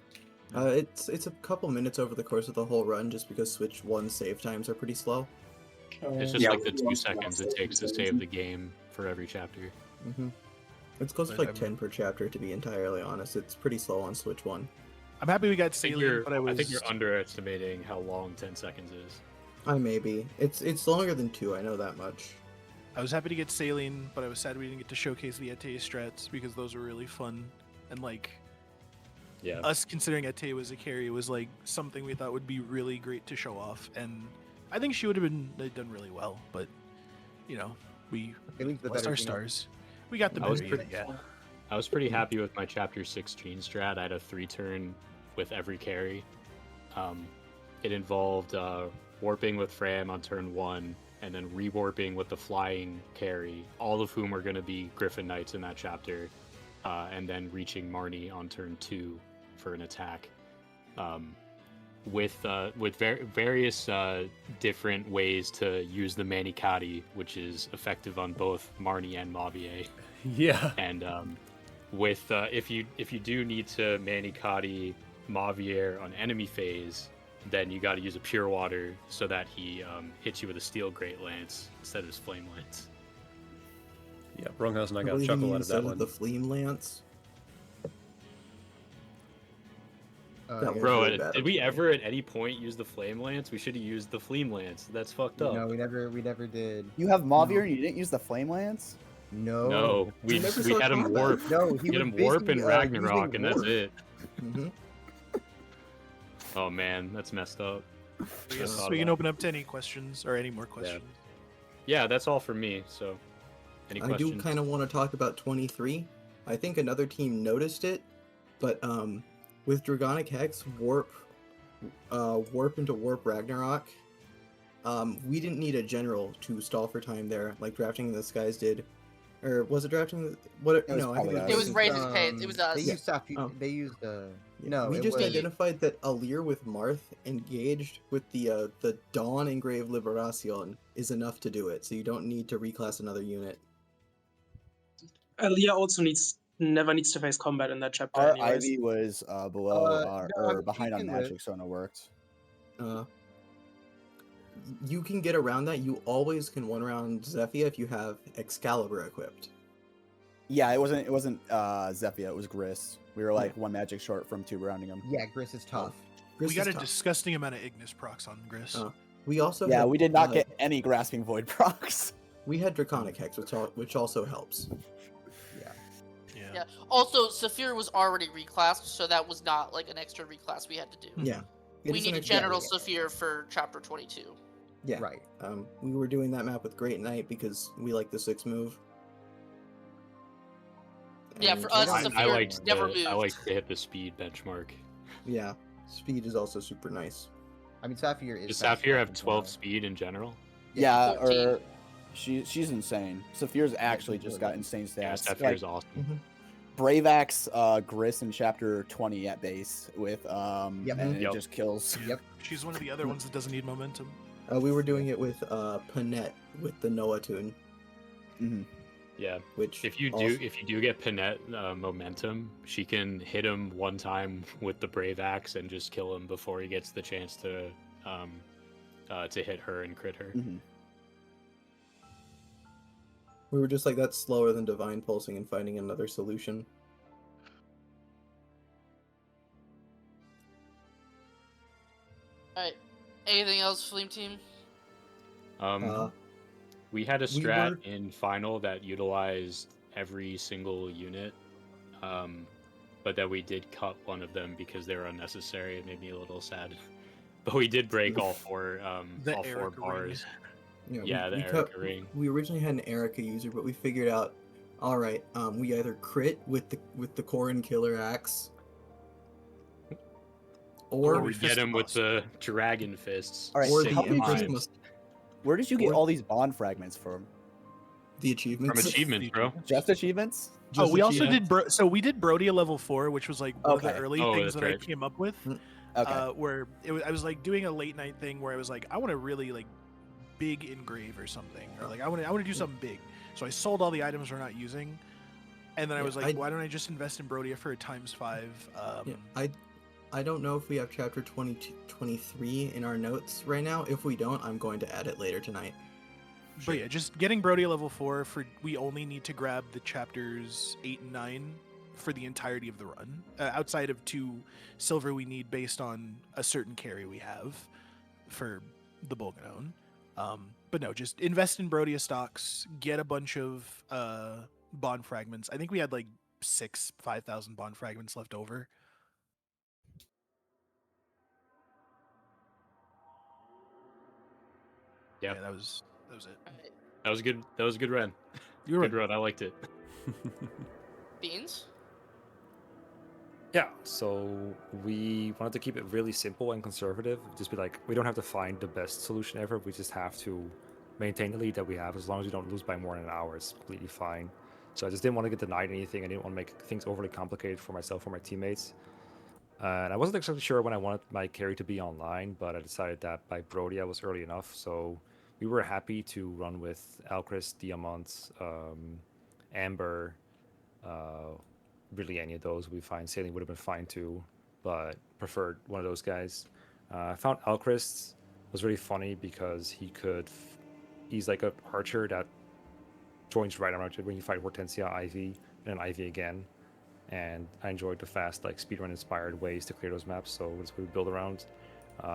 It's a couple minutes over the course of the whole run, just because Switch 1 save times are pretty slow. It's just like the 2 seconds it takes to save the game for every chapter. It's close to like 10 per chapter, to be entirely honest. It's pretty slow on Switch 1. I'm happy we got Salient, but I think you're underestimating how long 10 seconds is. I may be. It's longer than 2, I know that much. I was happy to get Saline, but I was sad we didn't get to showcase the Ete strats because those were really fun. And like, us considering Ete was a carry was like something we thought would be really great to show off. And I think she would have done really well, but you know, we lost our stars. We got the better unit, yeah. I was pretty happy with my chapter 16 strat. I had a 3-turn with every carry. It involved warping with Fram on turn 1, and then rewarping with the flying carry, all of whom are going to be Griffin Knights in that chapter, and then reaching Marnie on turn 2 for an attack. With various different ways to use the Manikati, which is effective on both Marnie and Mavier. Yeah. And with if you do need to Manikati Mavier on enemy phase, then you got to use a Pure Water so that he hits you with a Steel Great Lance instead of his Flame Lance. Yeah, Wronghouse and I got a chuckle out of that one. The Flame Lance. Bro, did we ever at any point use the Flame Lance? We should have used the Flame Lance. That's fucked up. No, we never did. You have Mavier and you didn't use the Flame Lance? No, we had him warp. No, we had him warp in Ragnarok, and that's it. Mm-hmm. Oh man, that's messed up. So we can open up to any questions or any more questions. Yeah, that's all for me. So, any questions? I do kind of want to talk about 23. I think another team noticed it, but with Dragonic Hex warp into Warp Ragnarok, we didn't need a general to stall for time there, like Drafting in the Skies did. Or was it Drafting? What? No, I think it was Raises Paid. It was us. They used no. We just identified that Alir with Marth engaged with the Dawn Engraved Liberacion is enough to do it, so you don't need to reclass another unit. Aaliyah also never needs to face combat in that chapter, Our anyways. Ivy was below no, or she behind on can magic, live. so it worked. You can get around that. You always can one round Zephia if you have Excalibur equipped. Yeah, it wasn't Zephia, it was Gris. We were like one magic short from 2 rounding him. Yeah, Gris is tough. Gris We got is a tough. disgusting amount of Ignis procs on Gris. We also Yeah, had, we did not get any Grasping Void procs. We had Draconic Hex, which also helps. Yeah. Also, Saphir was already reclassed, so that was not like an extra reclass we had to do. Yeah. We needed General Saphir for Chapter 22. Yeah. Right. We were doing that map with Great Knight because we like the 6 move. Yeah, for us, Saphir never moved. I like to hit the speed benchmark. Yeah, speed is also super nice. I mean, Saphir is. Does Saphir have 12 speed in general? Yeah, or she's insane. Saphir's actually just got insane stats. Yeah, Saphir's awesome. Mm-hmm. Brave Axe Gris in chapter 20 at base with and it just kills. Yep. She's one of the other ones that doesn't need momentum. We were doing it with Panette with the Noah tune. Yeah. Which if you do get Panette momentum, she can hit him one time with the Brave Axe and just kill him before he gets the chance to hit her and crit her. We were just like, that's slower than Divine Pulsing and finding another solution. Alright. Anything else, Fleam Team? We had a strat in final that utilized every single unit, but that we did cut one of them because they were unnecessary. It made me a little sad. But we did break all four bars. Yeah, the Erica ring. We originally had an Erica user, but we figured out, all right, we either crit with the Corrin Killer Axe, or we get him with the Dragon Fists. All right, or how the many Empress times- must. Where did you get all these bond fragments from? The achievements. From achievements, bro. Just achievements? Oh, we also did. We did Brodia level 4, which was like one of the Okay. early Oh, things that's that I right. came up with. Where I was like doing a late night thing where I was like, I want to really like big engrave or something, or like I want to do something big. So I sold all the items we're not using, and then I was like, why don't I just invest in Brodia for a ×5? I don't know if we have chapter 23 in our notes right now. If we don't, I'm going to add it later tonight. But yeah, just getting Brodia level 4 for we only need to grab the chapters 8 and 9 for the entirety of the run. Outside of 2 silver we need based on a certain carry we have for the Bolganone. But no, just invest in Brodia stocks, get a bunch of bond fragments. I think we had like 5,000 bond fragments left over. Yeah, that was it. That was good. That was a good run. You were good run. I liked it. Beans? Yeah, so we wanted to keep it really simple and conservative. Just be like, we don't have to find the best solution ever. We just have to maintain the lead that we have. As long as we don't lose by more than an hour, it's completely fine. So I just didn't want to get denied anything. I didn't want to make things overly complicated for myself or my teammates. And I wasn't exactly sure when I wanted my carry to be online, but I decided that by Brodia was early enough. So we were happy to run with Alchrist, Diamant, Amber, really any of those would be fine. Sailing would have been fine too, but preferred one of those guys. I found Alchrist was really funny because he's like a archer that joins right around when you fight Hortensia, Ivy, and then Ivy again. And I enjoyed the fast, like speedrun inspired ways to clear those maps, so that's what we build around.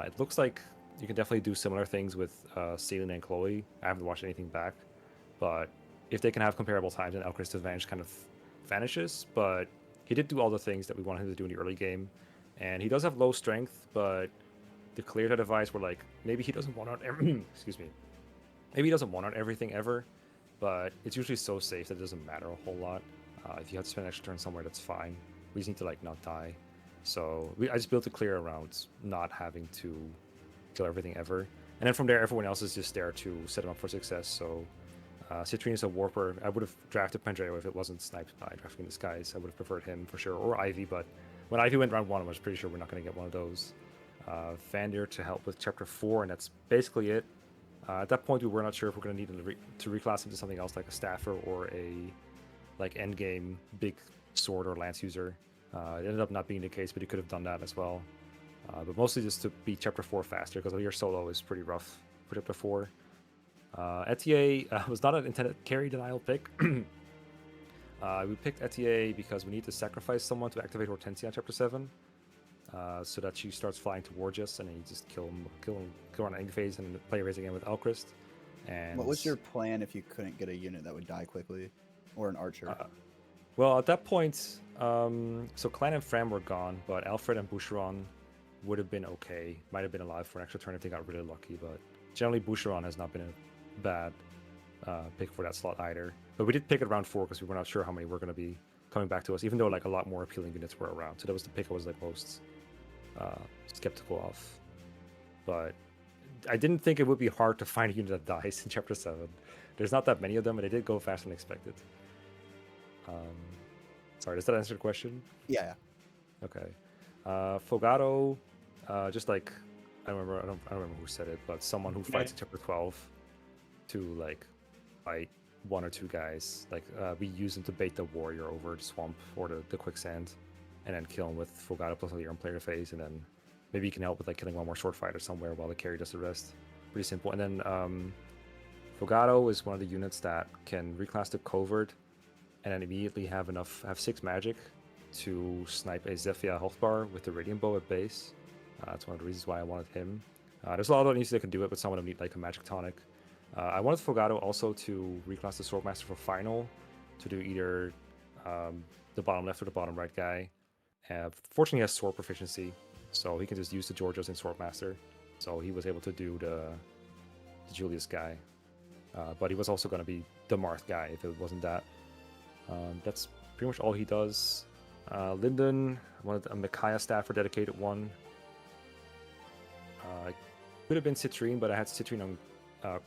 It looks like you can definitely do similar things with Celine and Chloe. I haven't watched anything back, but if they can have comparable times, then Alchrist's advantage kind of vanishes. But he did do all the things that we wanted him to do in the early game, and he does have low strength, but the clear that advice were like, maybe he doesn't want out excuse me, maybe he doesn't want out everything ever, but it's usually so safe that it doesn't matter a whole lot. If you have to spend an extra turn somewhere, that's fine. We just need to like not die. So I just built a clear around not having to kill everything ever, and then from there everyone else is just there to set him up for success. So Citrine is a warper. I would have drafted Pandreo if it wasn't sniped by Drafting Disguise. I would have preferred him for sure, or Ivy, but when Ivy went round 1, I was pretty sure we're not going to get one of those. Vandir to help with chapter 4, and that's basically it. At that point, we were not sure if we're going to need to reclass him to something else like a Staffer or a like endgame big sword or lance user. It ended up not being the case, but he could have done that as well. But mostly just to beat Chapter 4 faster, because your solo is pretty rough for Chapter 4. Etier was not an intended carry denial pick. We picked Etier because we need to sacrifice someone to activate Hortensia on Chapter 7, so that she starts flying towards us, and then you just kill on Egg Phase and play raise again with Elchrist. And what was your plan if you couldn't get a unit that would die quickly, or an archer? Well, at that point, so Clan and Fram were gone, but Alfred and Boucheron would have been okay. Might have been alive for an extra turn if they got really lucky, but generally Boucheron has not been a bad pick for that slot either. But we did pick it around 4 because we were not sure how many were going to be coming back to us, even though like a lot more appealing units were around. So that was the pick I was like most skeptical of. But I didn't think it would be hard to find a unit that dies in Chapter 7. There's not that many of them, and they did go faster than expected. Sorry, does that answer the question? Yeah. Okay. Fogado, just like I don't remember who said it, but someone who fights in Chapter 12 to like fight 1 or 2 guys. Like we use him to bait the warrior over the swamp or the quicksand, and then kill him with Fogado plus your own player phase, and then maybe you can help with like killing one more sword fighter somewhere while the carry does the rest. Pretty simple. And then Fogado is one of the units that can reclass to covert and then immediately have 6 magic to snipe a Zephyr health bar with the Radiant Bow at base. That's one of the reasons why I wanted him. There's a lot of other units that can do it, but some of them need like a magic tonic. I wanted Fogado also to reclass the Swordmaster for final, to do either the bottom left or the bottom right guy. Fortunately, he has sword proficiency, so he can just use the Georgios in Swordmaster. So he was able to do the Julius guy. But he was also going to be the Marth guy if it wasn't that. That's pretty much all he does. Lyndon, I wanted a Micaiah staff for dedicated 1. Could have been Citrine, but I had Citrine on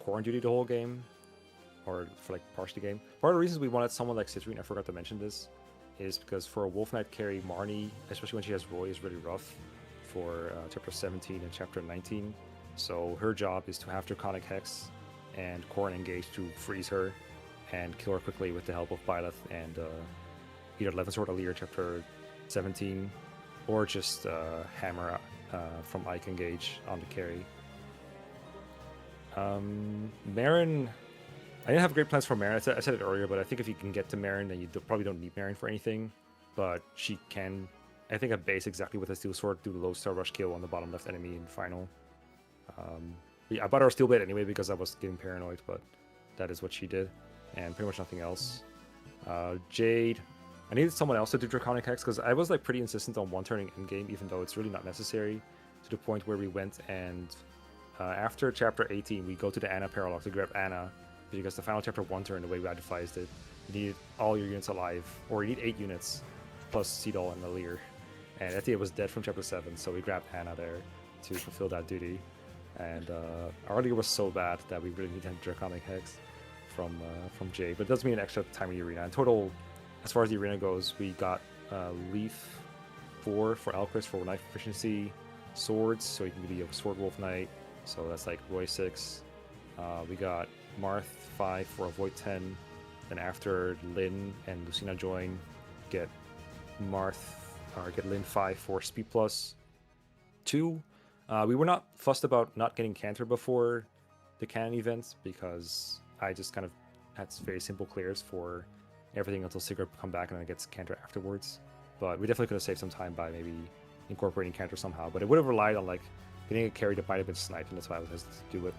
core duty the whole game, or for like part of the game. Part of the reasons we wanted someone like Citrine, I forgot to mention this, is because for a Wolf Knight carry, Marnie, especially when she has Roy, is really rough for Chapter 17 and Chapter 19. So her job is to have Draconic Hex and Corrin engage to freeze her and kill her quickly with the help of Byleth and either 11 Sword Alir Chapter 17, or just Hammer from Ike engage on the carry. Marin, I didn't have great plans for Marin. I said it earlier, but I think if you can get to Marin, then you probably don't need Marin for anything. But she can, I think, at base exactly with a Steel Sword, do the low Star Rush kill on the bottom left enemy in final. I bought her Steel Blade anyway because I was getting paranoid, but that is what she did, and pretty much nothing else. Jade, I needed someone else to do Draconic Hex because I was like pretty insistent on one-turning in-game, even though it's really not necessary, to the point where we went and after Chapter 18, we go to the Anna Paralog to grab Anna, because the final Chapter 1 turn, the way we advised it, you need all your units alive, or you need 8 units, plus Seedol and Alir. And Etier was dead from Chapter 7, so we grabbed Anna there to fulfill that duty. And our Alir was so bad that we really needed Draconic Hex from Jay, but it does mean an extra time in the arena. In total, as far as the arena goes, we got Leaf 4 for Elchrist for knife proficiency, swords, so you can be a Sword Wolf Knight, so that's like Roy 6. We got Marth 5 for Avoid 10. Then after Lyn and Lucina join, get Lyn 5 for Speed Plus 2. We were not fussed about not getting Cantor before the Canon events because I just kind of had very simple clears for everything until Sigurd come back and then it gets Cantor afterwards. But we definitely could have saved some time by maybe incorporating Cantor somehow. But it would have relied on like getting a carry that might have been sniped, and that's why I was hesitant to do it.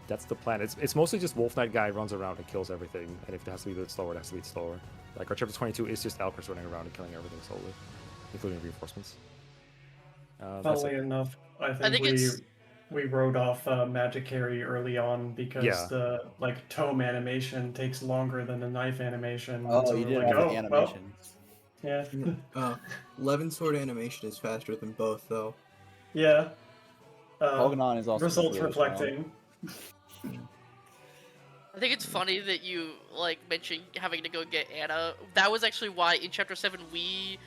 That's the plan. It's mostly just Wolf Knight guy runs around and kills everything, and if it has to be a bit slower, it has to be slower. Like our Chapter 22 is just Elchrist running around and killing everything slowly, including reinforcements. Funnily enough, I think we wrote off Magic Carry early on because the like tome animation takes longer than the knife animation. Oh, so you we're didn't like, have the animation. Well, yeah. 11 sword animation is faster than both, though. Yeah. Pognon is also results really reflecting. I think it's funny that you like mentioned having to go get Anna. That was actually why in Chapter 7 we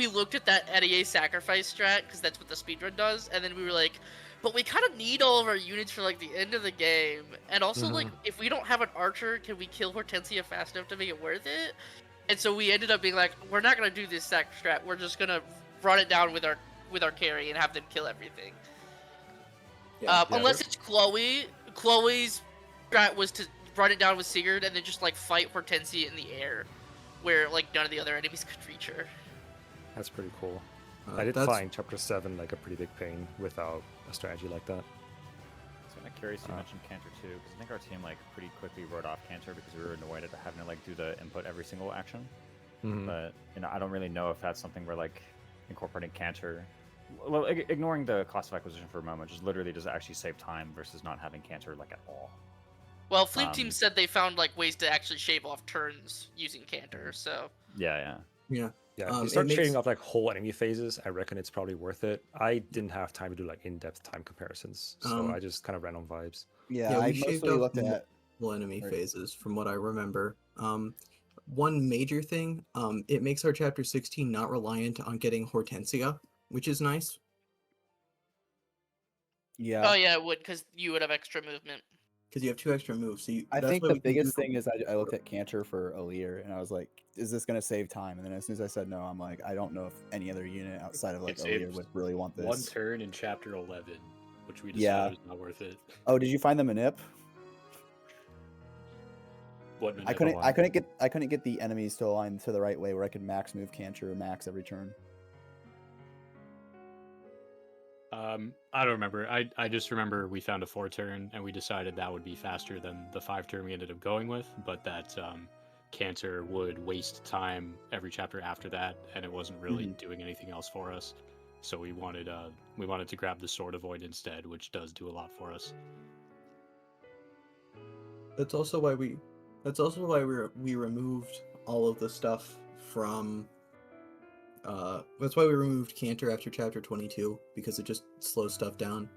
looked at that NEA sacrifice strat because that's what the speedrun does, and then we were like, but we kind of need all of our units for like the end of the game. And also like if we don't have an archer, can we kill Hortensia fast enough to make it worth it? And so we ended up being like, we're not gonna do this sack strat. We're just gonna run it down with our carry and have them kill everything. Unless it's Chloe. Chloe's strat was to run it down with Sigurd and then just like fight Hortensia in the air, where like none of the other enemies could reach her. That's pretty cool. I did find Chapter 7 like a pretty big pain without a strategy like that. So I'm curious, you mentioned Cantor too, because I think our team like pretty quickly wrote off Cantor because we were annoyed at having to like do the input every single action. But I don't really know if that's something where like incorporating Cantor, well, ignoring the cost of acquisition for a moment, just literally does actually save time versus not having Cantor like at all. Well, Fleet Team said they found like ways to actually shave off turns using Cantor, so. Yeah. You start trading off like whole enemy phases. I reckon it's probably worth it. I didn't have time to do like in-depth time comparisons, so I just kind of ran on vibes. Yeah, I shaved mostly off looked at multiple enemy phases from what I remember. One major thing, it makes our chapter 16 not reliant on getting Hortensia, which is nice. Yeah. Oh yeah, it would, because you would have extra movement. Because you have 2 extra moves. So I think the biggest thing is I looked at Cantor for Alir, and I was like, is this going to save time? And then as soon as I said no, I'm like, I don't know if any other unit outside of like Alir would really want this. One turn in Chapter 11, which we decided was not worth it. Oh, did you find the manip? What I couldn't get the enemies to align to the right way where I could max move Cantor or max every turn. I don't remember. I just remember we found a 4-turn and we decided that would be faster than the 5-turn we ended up going with, but that Cantor would waste time every chapter after that, and it wasn't really doing anything else for us. So we wanted to grab the Sword of Void instead, which does do a lot for us. That's also why we removed all of the stuff from. That's why we removed Cantor after chapter 22, because it just slows stuff down.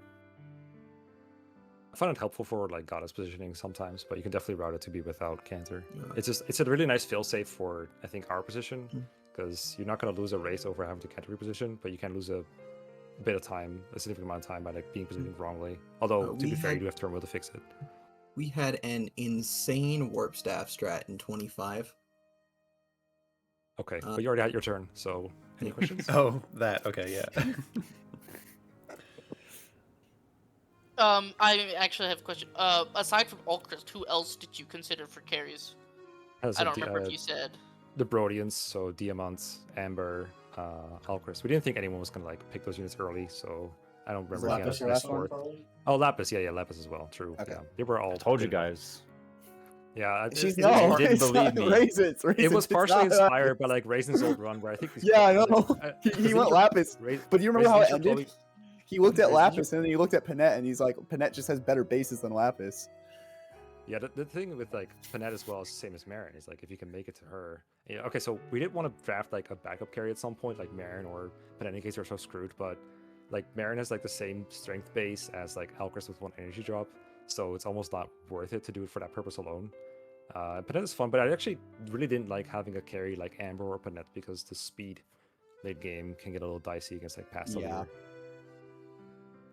I find it helpful for like goddess positioning sometimes, but you can definitely route it to be without Cantor. It's a really nice failsafe for I think our position, because you're not going to lose a race over having to Cantor reposition, but you can lose a bit of time, a significant amount of time by like being positioned wrongly. Although to be fair, you do have turmoil to fix it. We had an insane warp staff strat in 25. Okay, but you already had your turn, so any questions? Oh, that. Okay, yeah. I actually have a question. Aside from Alchrist, who else did you consider for carries? I don't remember if you said. The Brodians, so Diamant, Amber, Alchrist. We didn't think anyone was gonna like pick those units early, so I don't remember. Lapis your last one, probably? Oh, Lapis, yeah, Lapis as well. True. Okay. Yeah, they were all. I told you guys. Yeah, she's you didn't believe me. Raisins, it was partially inspired by like Raisin's old run, where I think. I know. He went Lapis, but do you remember how it ended? He looked at Lapis and then he looked at Panette, and he's like, Panette just has better bases than Lapis. Yeah, the thing with like Panette as well is the same as Marin. Is like if you can make it to her. Yeah, okay, so we didn't want to draft like a backup carry at some point, like Marin or Panette, in case we're so screwed. But like Marin has like the same strength base as like Alchrist with 1 energy drop, so it's almost not worth it to do it for that purpose alone. Panette is fun, but I actually really didn't like having a carry like Amber or Panette because the speed late game can get a little dicey against like Past Leader.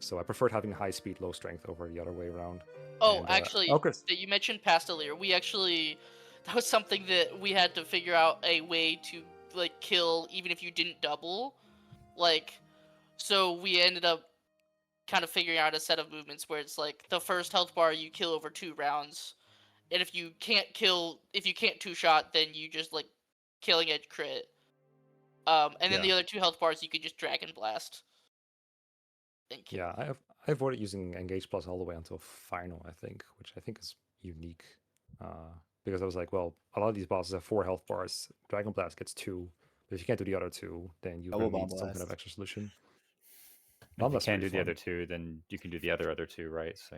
So I preferred having high speed, low strength over the other way around. Oh, and, actually, that you mentioned Pastelier. We actually, that was something that we had to figure out a way to like kill even if you didn't double. Like, so we ended up kind of figuring out a set of movements where it's like the first health bar you kill over 2 rounds, and if you can't 2-shot, then you just like killing edge crit. And then the other 2 health bars you could just Dragon Blast. Yeah, I avoided using Engage Plus all the way until Final, I think, which I think is unique. Because I was like, well, a lot of these bosses have 4 health bars. Dragon Blast gets 2, but if you can't do the other 2, then you really need some kind of extra solution. If you can't do the other 2, then you can do the other 2, right? So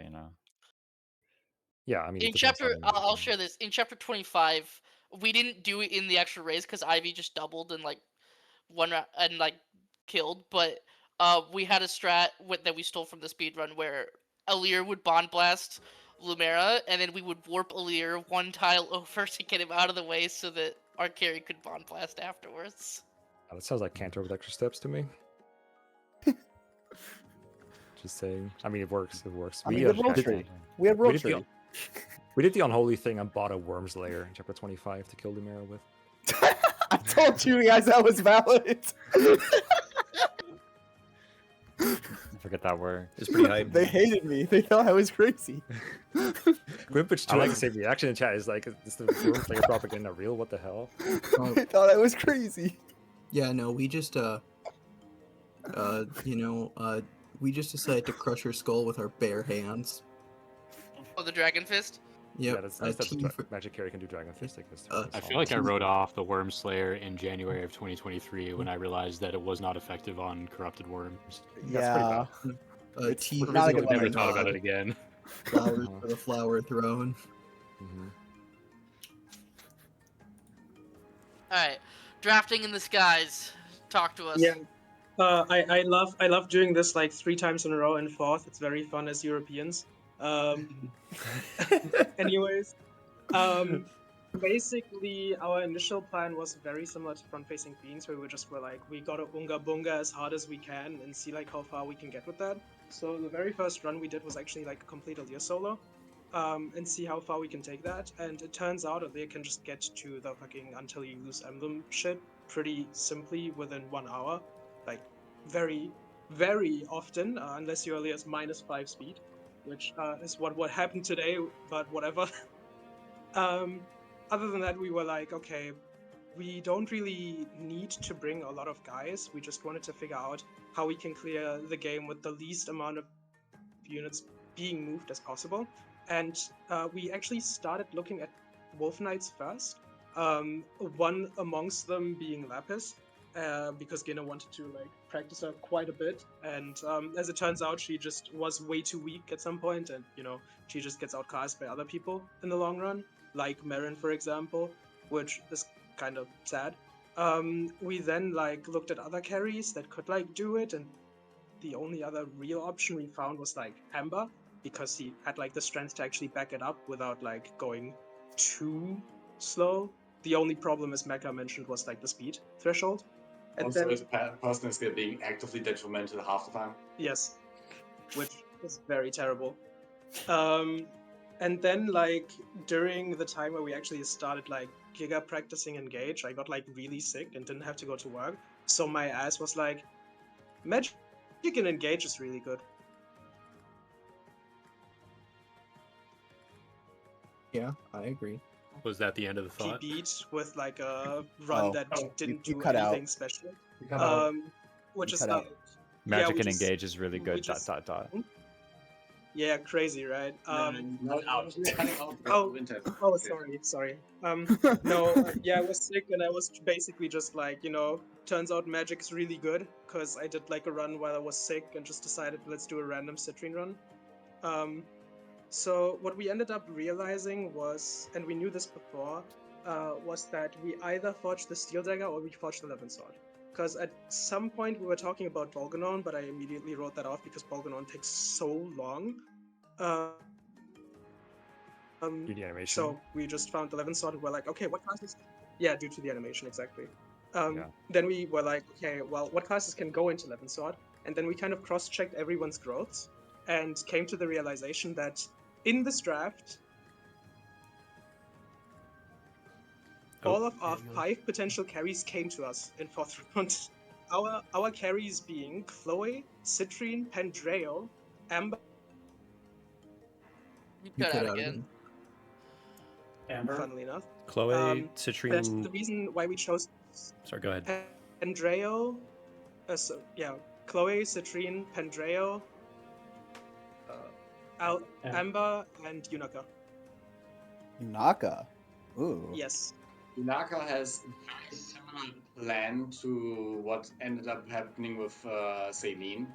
Yeah, I mean. In chapter, I'll share this. In chapter 25, we didn't do it in the extra raise because Ivy just doubled and like killed, but. We had a strat that we stole from the speedrun where Alir would Bond Blast Lumera, and then we would warp Alir 1 tile over to get him out of the way so that our carry could Bond Blast afterwards. That sounds like Cantor with extra steps to me. Just saying. I mean, it works. It works. I mean, the roll trade. We had roll trade. We did the unholy thing and bought a Worm's Lair in chapter 25 to kill Lumera with. I told you guys that was valid. I forget that word. It's pretty hype. They hated me. They thought I was crazy. Grimpage 2 has the same reaction in chat. Is like, is the Worm's Lair propaganda real? What the hell? They thought I was crazy. Yeah, no, we just we just decided to crush her skull with our bare hands. Oh, the Dragon Fist? Yeah, that's nice that the Magic Carry can do Dragon Fist. I guess. I feel like I wrote off the Worm Slayer in January of 2023 when I realized that it was not effective on corrupted worms. Yeah. Teeth. I never thought about it again. Flowers for the flower throne. Alright. Drafting in the skies. Talk to us. Yeah. I love doing this like 3 times in a row in 4th. It's very fun as Europeans. Anyways, basically our initial plan was very similar to front-facing beings, where we were like, we gotta unga bunga as hard as we can and see like how far we can get with that. So the very first run we did was actually like a complete Alir solo, and see how far we can take that. And it turns out that they can just get to the fucking until you lose emblem shit pretty simply within 1 hour, like very, very often, unless you're Alir's -5 speed. Which is what happened today, but whatever. Other than that, we were like, okay, we don't really need to bring a lot of guys. We just wanted to figure out how we can clear the game with the least amount of units being moved as possible. And we actually started looking at Wolf Knights first. One amongst them being Lapis. Because Gina wanted to like practice her quite a bit, and as it turns out, she just was way too weak at some point, and she just gets outclassed by other people in the long run, like Marin, for example, which is kind of sad. We then like looked at other carries that could like do it, and the only other real option we found was like Amber, because he had like the strength to actually back it up without like going too slow. The only problem, as Mecha mentioned, was like the speed threshold. And also, his personal skill being actively detrimental half the time. Yes, which is very terrible. And then, like, during the time where we actually started, like, giga practicing Engage, I got, like, really sick and didn't have to go to work. So my ass was like, Magic and Engage is really good. Yeah, I agree. Was that the end of the thought? He beat with like a run that didn't do cut anything out. special. cut out. Which You is cut like, out. Magic we and just- Engage is really we good. just- Dot. Yeah, crazy, right? Not out. Oh, sorry. Yeah, I was sick and I was basically just like, turns out Magic is really good because I did like a run while I was sick and just decided let's do a random citrine run. So what we ended up realizing was, and we knew this before, was that we either forged the Steel Dagger or we forged the Levin Sword. Because at some point we were talking about Bolganon, but I immediately wrote that off because Bolganon takes so long. Due to the animation. So we just found the Levin Sword and we're like, okay, what classes? Yeah, due to the animation, exactly. Yeah. Then we were like, okay, well, what classes can go into Levin Sword? And then we kind of cross-checked everyone's growths and came to the realization that in this draft, all of our 5 potential carries came to us in 4th round. Our carries being Chloe, Citrine, Pandreo, Amber. You cut out again. Amber. Funnily enough. Chloe, That's Citrine. the reason why we chose Sorry, go ahead. Pandreo. Chloe, Citrine, Pandreo, Amber, and Yunaka. Yunaka. Ooh. Yes. Yunaka has a similar plan to what ended up happening with Celine.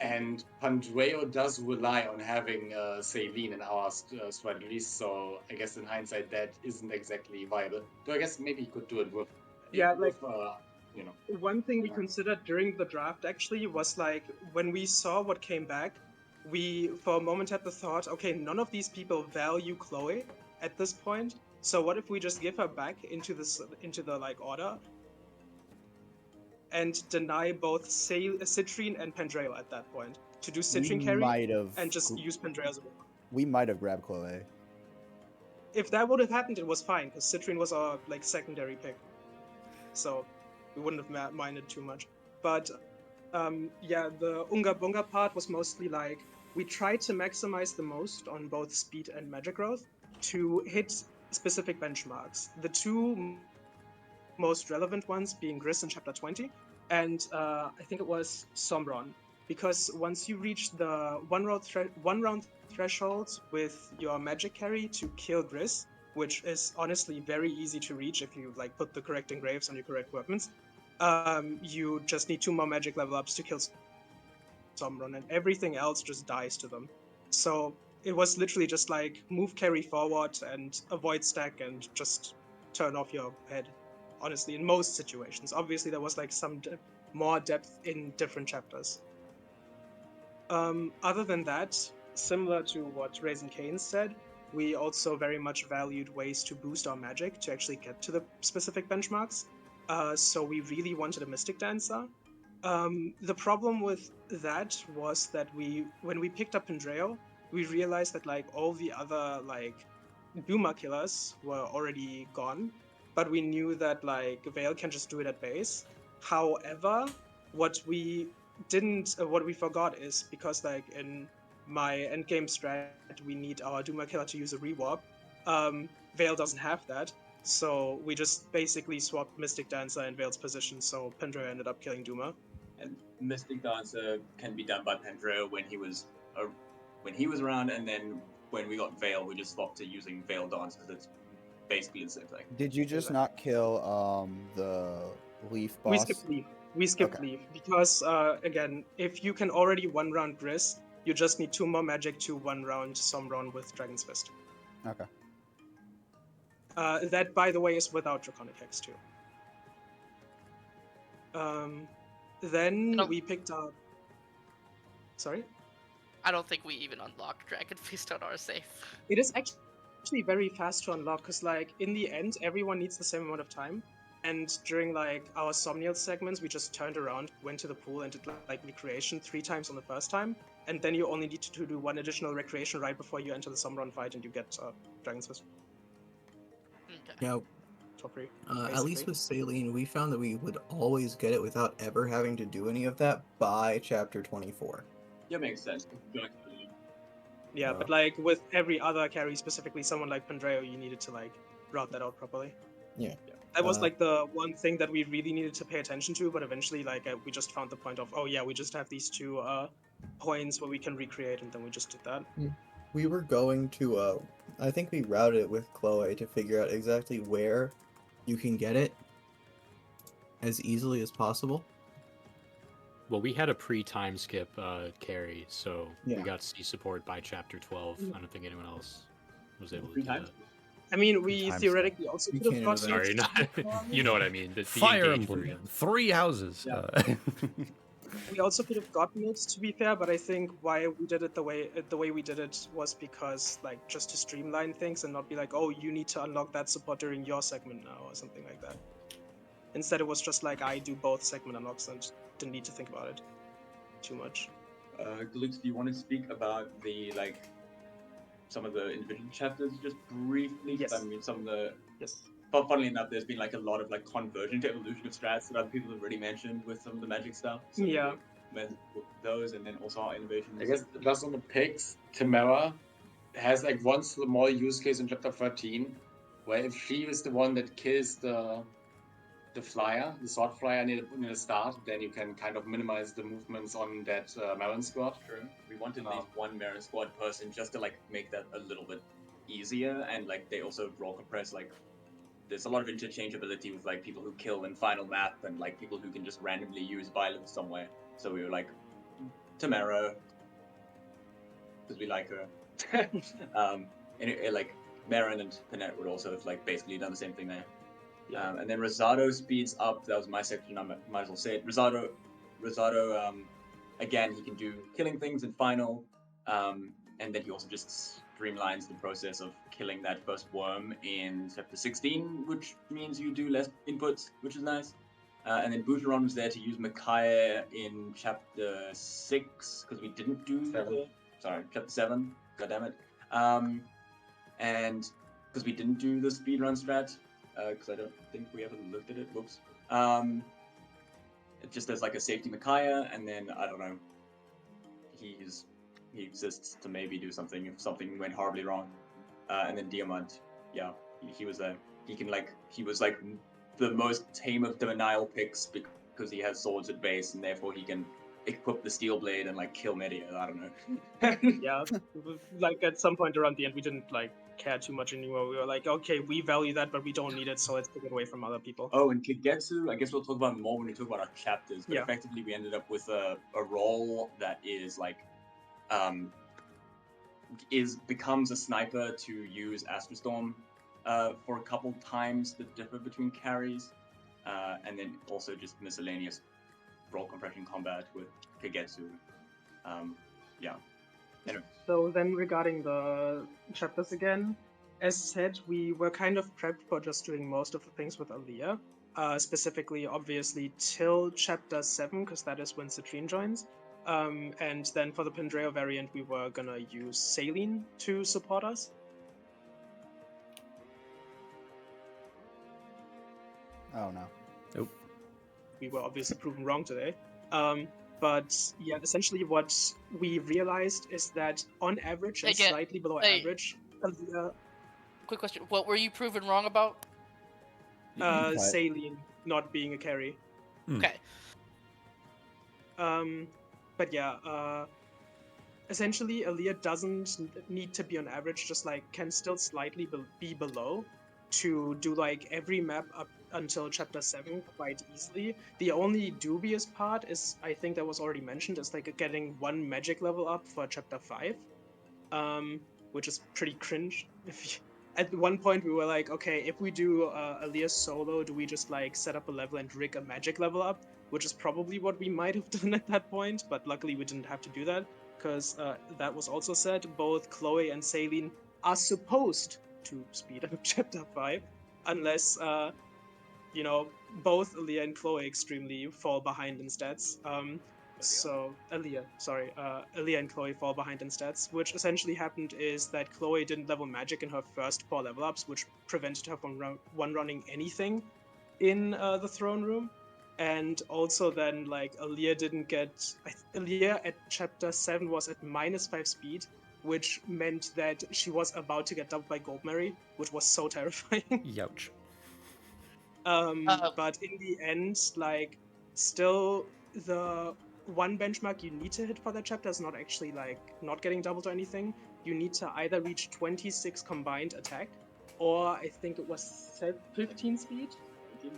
And Pandreo does rely on having Celine in our strategies, so I guess in hindsight that isn't exactly viable. Though I guess maybe he could do it with, One thing we considered during the draft actually was like, when we saw what came back, we for a moment had the thought, okay, none of these people value Chloe at this point, so what if we just give her back into the like order and deny both Citrine and Pandreo at that point? to do Citrine carry and just use Pandrea as a warp. We might have grabbed Chloe. If that would have happened, it was fine because Citrine was our like secondary pick, so we wouldn't have minded too much. But yeah, the Unga Bunga part was mostly like we tried to maximize the most on both speed and magic growth to hit specific benchmarks. The two most relevant ones being Gris in Chapter 20, and I think it was Sombron, because once you reach the one round threshold with your magic carry to kill Gris, which is honestly very easy to reach if you like put the correct engraves on your correct weapons, you just need 2 more magic level ups to kill Sombron, and everything else just dies to them. So it was literally just like move carry forward and avoid stack and just turn off your head. Honestly, in most situations. Obviously, there was like some more depth in different chapters. Other than that, similar to what Raisin Kane said, we also very much valued ways to boost our magic to actually get to the specific benchmarks. So we really wanted a Mystic Dancer. The problem with that was that when we picked up Pandreo, we realized that like all the other like Duma killers were already gone, but we knew that like Vale can just do it at base. However, what we forgot is because like in my endgame strat we need our Duma killer to use a rewarp. Vale doesn't have that, so we just basically swapped Mystic Dancer in Vale's position, so Pandreo ended up killing Duma. And Mystic Dancer can be done by Pandreo when he was around, and then when we got Vale, we just swapped to using Vale Dancers. It's basically the same thing. Did you just not kill the Leaf boss? We skipped Leaf because again, if you can already 1-round Gris, you just need 2 more magic to 1-round Sombron with Dragon's Fist. Okay. That, by the way, is without Draconic Hex too. Then we picked up. Sorry? I don't think we even unlocked Dragon Feast on our safe. It is actually very fast to unlock because, like, in the end, everyone needs the same amount of time. And during, like, our Somnial segments, we just turned around, went to the pool, and did, like, recreation 3 times on the first time. And then you only need to do 1 additional recreation right before you enter the Sombron fight and you get Dragon's Fist. Okay. Yeah. At least with Saline, we found that we would always get it without ever having to do any of that by chapter 24. Yeah, makes sense. Yeah, but like with every other carry, specifically someone like Pandreo, you needed to like route that out properly. Yeah. That was like the one thing that we really needed to pay attention to, but eventually like we just found the point of, oh yeah, we just have these 2 points where we can recreate, and then we just did that. We were going to, I think we routed it with Chloe to figure out exactly where you can get it as easily as possible. Well, we had a pre-time skip carry, so Yeah. we got C support by chapter 12. I don't think anyone else was able to do that. I mean, we theoretically also could have got. Sorry, not, you know what I mean. The Fire engaged Emblem, version. 3 houses. Yeah. We also could have gotten it, to be fair, but I think why we did it the way we did it was because like just to streamline things and not be like, oh, you need to unlock that support during your segment now or something like that. Instead, it was just like I do both segment unlocks and didn't need to think about it too much. Glux, do you want to speak about the some of the individual chapters just briefly? Yes. I mean, some of the yes. But funnily enough, there's been like a lot of like conversion to evolution of strats that other people have already mentioned with some of the magic stuff. So Yeah. Those, and then also our innovations. I guess just on the picks, Tamara has like one small use case in chapter 13, where if she is the one that kills the flyer, the sword flyer near the start, then you can kind of minimize the movements on that Marin squad. True. We wanted at least one Marin squad person just to like make that a little bit easier, and like they also draw compress like. There's a lot of interchangeability with like people who kill in final map and like people who can just randomly use violence somewhere. So we were like, Tamara, because we like her. And like Marin and Panette would also have like basically done the same thing there. And then Rosado speeds up. That was my section. I might as well say it. Rosado, again, he can do killing things in final, and then he also just streamlines the process of killing that first worm in chapter 16, which means you do less inputs, which is nice. And then Boucheron was there to use Micaiah in chapter 6 because we didn't do chapter 7. God damn it. And because we didn't do the speedrun strat, because I don't think we ever looked at it. Whoops. It just as like a safety Micaiah, and then I don't know. He exists to maybe do something if something went horribly wrong. And then Diamant, yeah, he was there. He was like the most tame of the Denial picks because he has swords at base, and therefore he can equip the steel blade and like kill Media. I don't know. Yeah, like at some point around the end, we didn't like care too much anymore. We were like, okay, we value that, but we don't need it, so let's take it away from other people. Oh, and Kagetsu, I guess we'll talk about more when we talk about our chapters. But effectively, we ended up with a role that is like, becomes a sniper to use Astrostorm for a couple times that differ between carries, and then also just miscellaneous role compression combat with Kagetsu. Yeah. Anyway. So then regarding the chapters again, as said, we were kind of prepped for just doing most of the things with Aaliyah. Specifically, obviously, till chapter 7, because that is when Citrine joins. And then for the Pandreo variant, we were gonna use Saline to support us. Oh no. Nope. We were obviously proven wrong today. But yeah, essentially what we realized is that on average and slightly below average, Aaliyah... Quick question: what were you proven wrong about? Saline not being a carry. Okay. But yeah, essentially Aaliyah doesn't need to be on average, just like can still slightly be below to do like every map up until chapter 7 quite easily. The only dubious part is, I think that was already mentioned, is like getting 1 magic level up for chapter 5, which is pretty cringe. At one point we were like, okay, if we do Aaliyah solo, do we just like set up a level and rig a magic level up? Which is probably what we might have done at that point, but luckily we didn't have to do that, because that was also said, both Chloe and Saline are supposed to speed up chapter 5, unless, you know, both Aaliyah and Chloe extremely fall behind in stats. Aaliyah and Chloe fall behind in stats, which essentially happened is that Chloe didn't level magic in her first 4 level ups, which prevented her from one-running anything in the throne room. And also then, like, Aaliyah didn't get... Aaliyah at chapter 7 was at -5 speed, which meant that she was about to get dumped by Goldmary, which was so terrifying. Youch. But in the end, like, still the one benchmark you need to hit for that chapter is not actually, like, not getting doubled or anything. You need to either reach 26 combined attack, or I think it was 15 speed?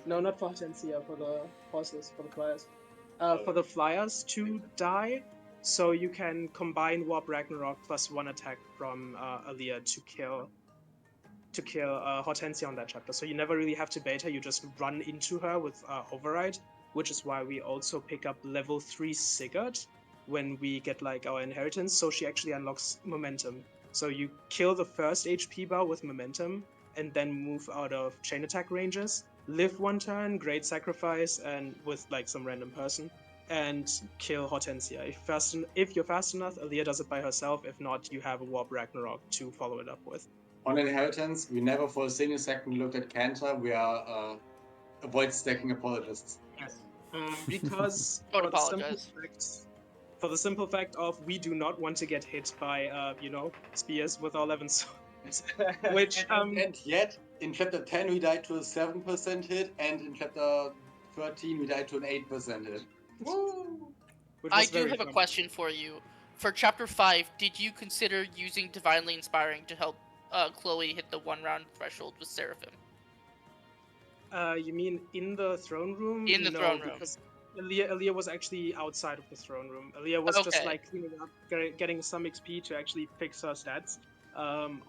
No, not for Hortensia, for the horses, for the flyers. For the flyers to die, so you can combine Warp Ragnarok plus 1 attack from Aaliyah to kill Hortensia on that chapter. So you never really have to bait her, you just run into her with Override, which is why we also pick up level 3 Sigurd when we get like our inheritance, so she actually unlocks momentum. So you kill the first HP bar with momentum, and then move out of chain attack ranges, live 1 turn, great sacrifice, and with like some random person, and kill Hortensia. If you're fast enough, Aaliyah does it by herself. If not, you have a Warp Ragnarok to follow it up with. On inheritance, we never for a single second looked at Cantor. We are avoid stacking apologists. Yes. Because don't apologize. For the simple fact of we do not want to get hit by spears with our 11 swords. Which and yet in chapter 10 we died to a 7% hit, and in chapter 13 we died to an 8% hit. Woo! I do have a question for you. For chapter 5, did you consider using Divinely Inspiring to help Chloe hit the 1-round threshold with Seraphim? You mean in the throne room? In the throne room. Because Aaliyah was actually outside of the throne room. Aaliyah was just like cleaning up, getting some XP to actually fix her stats.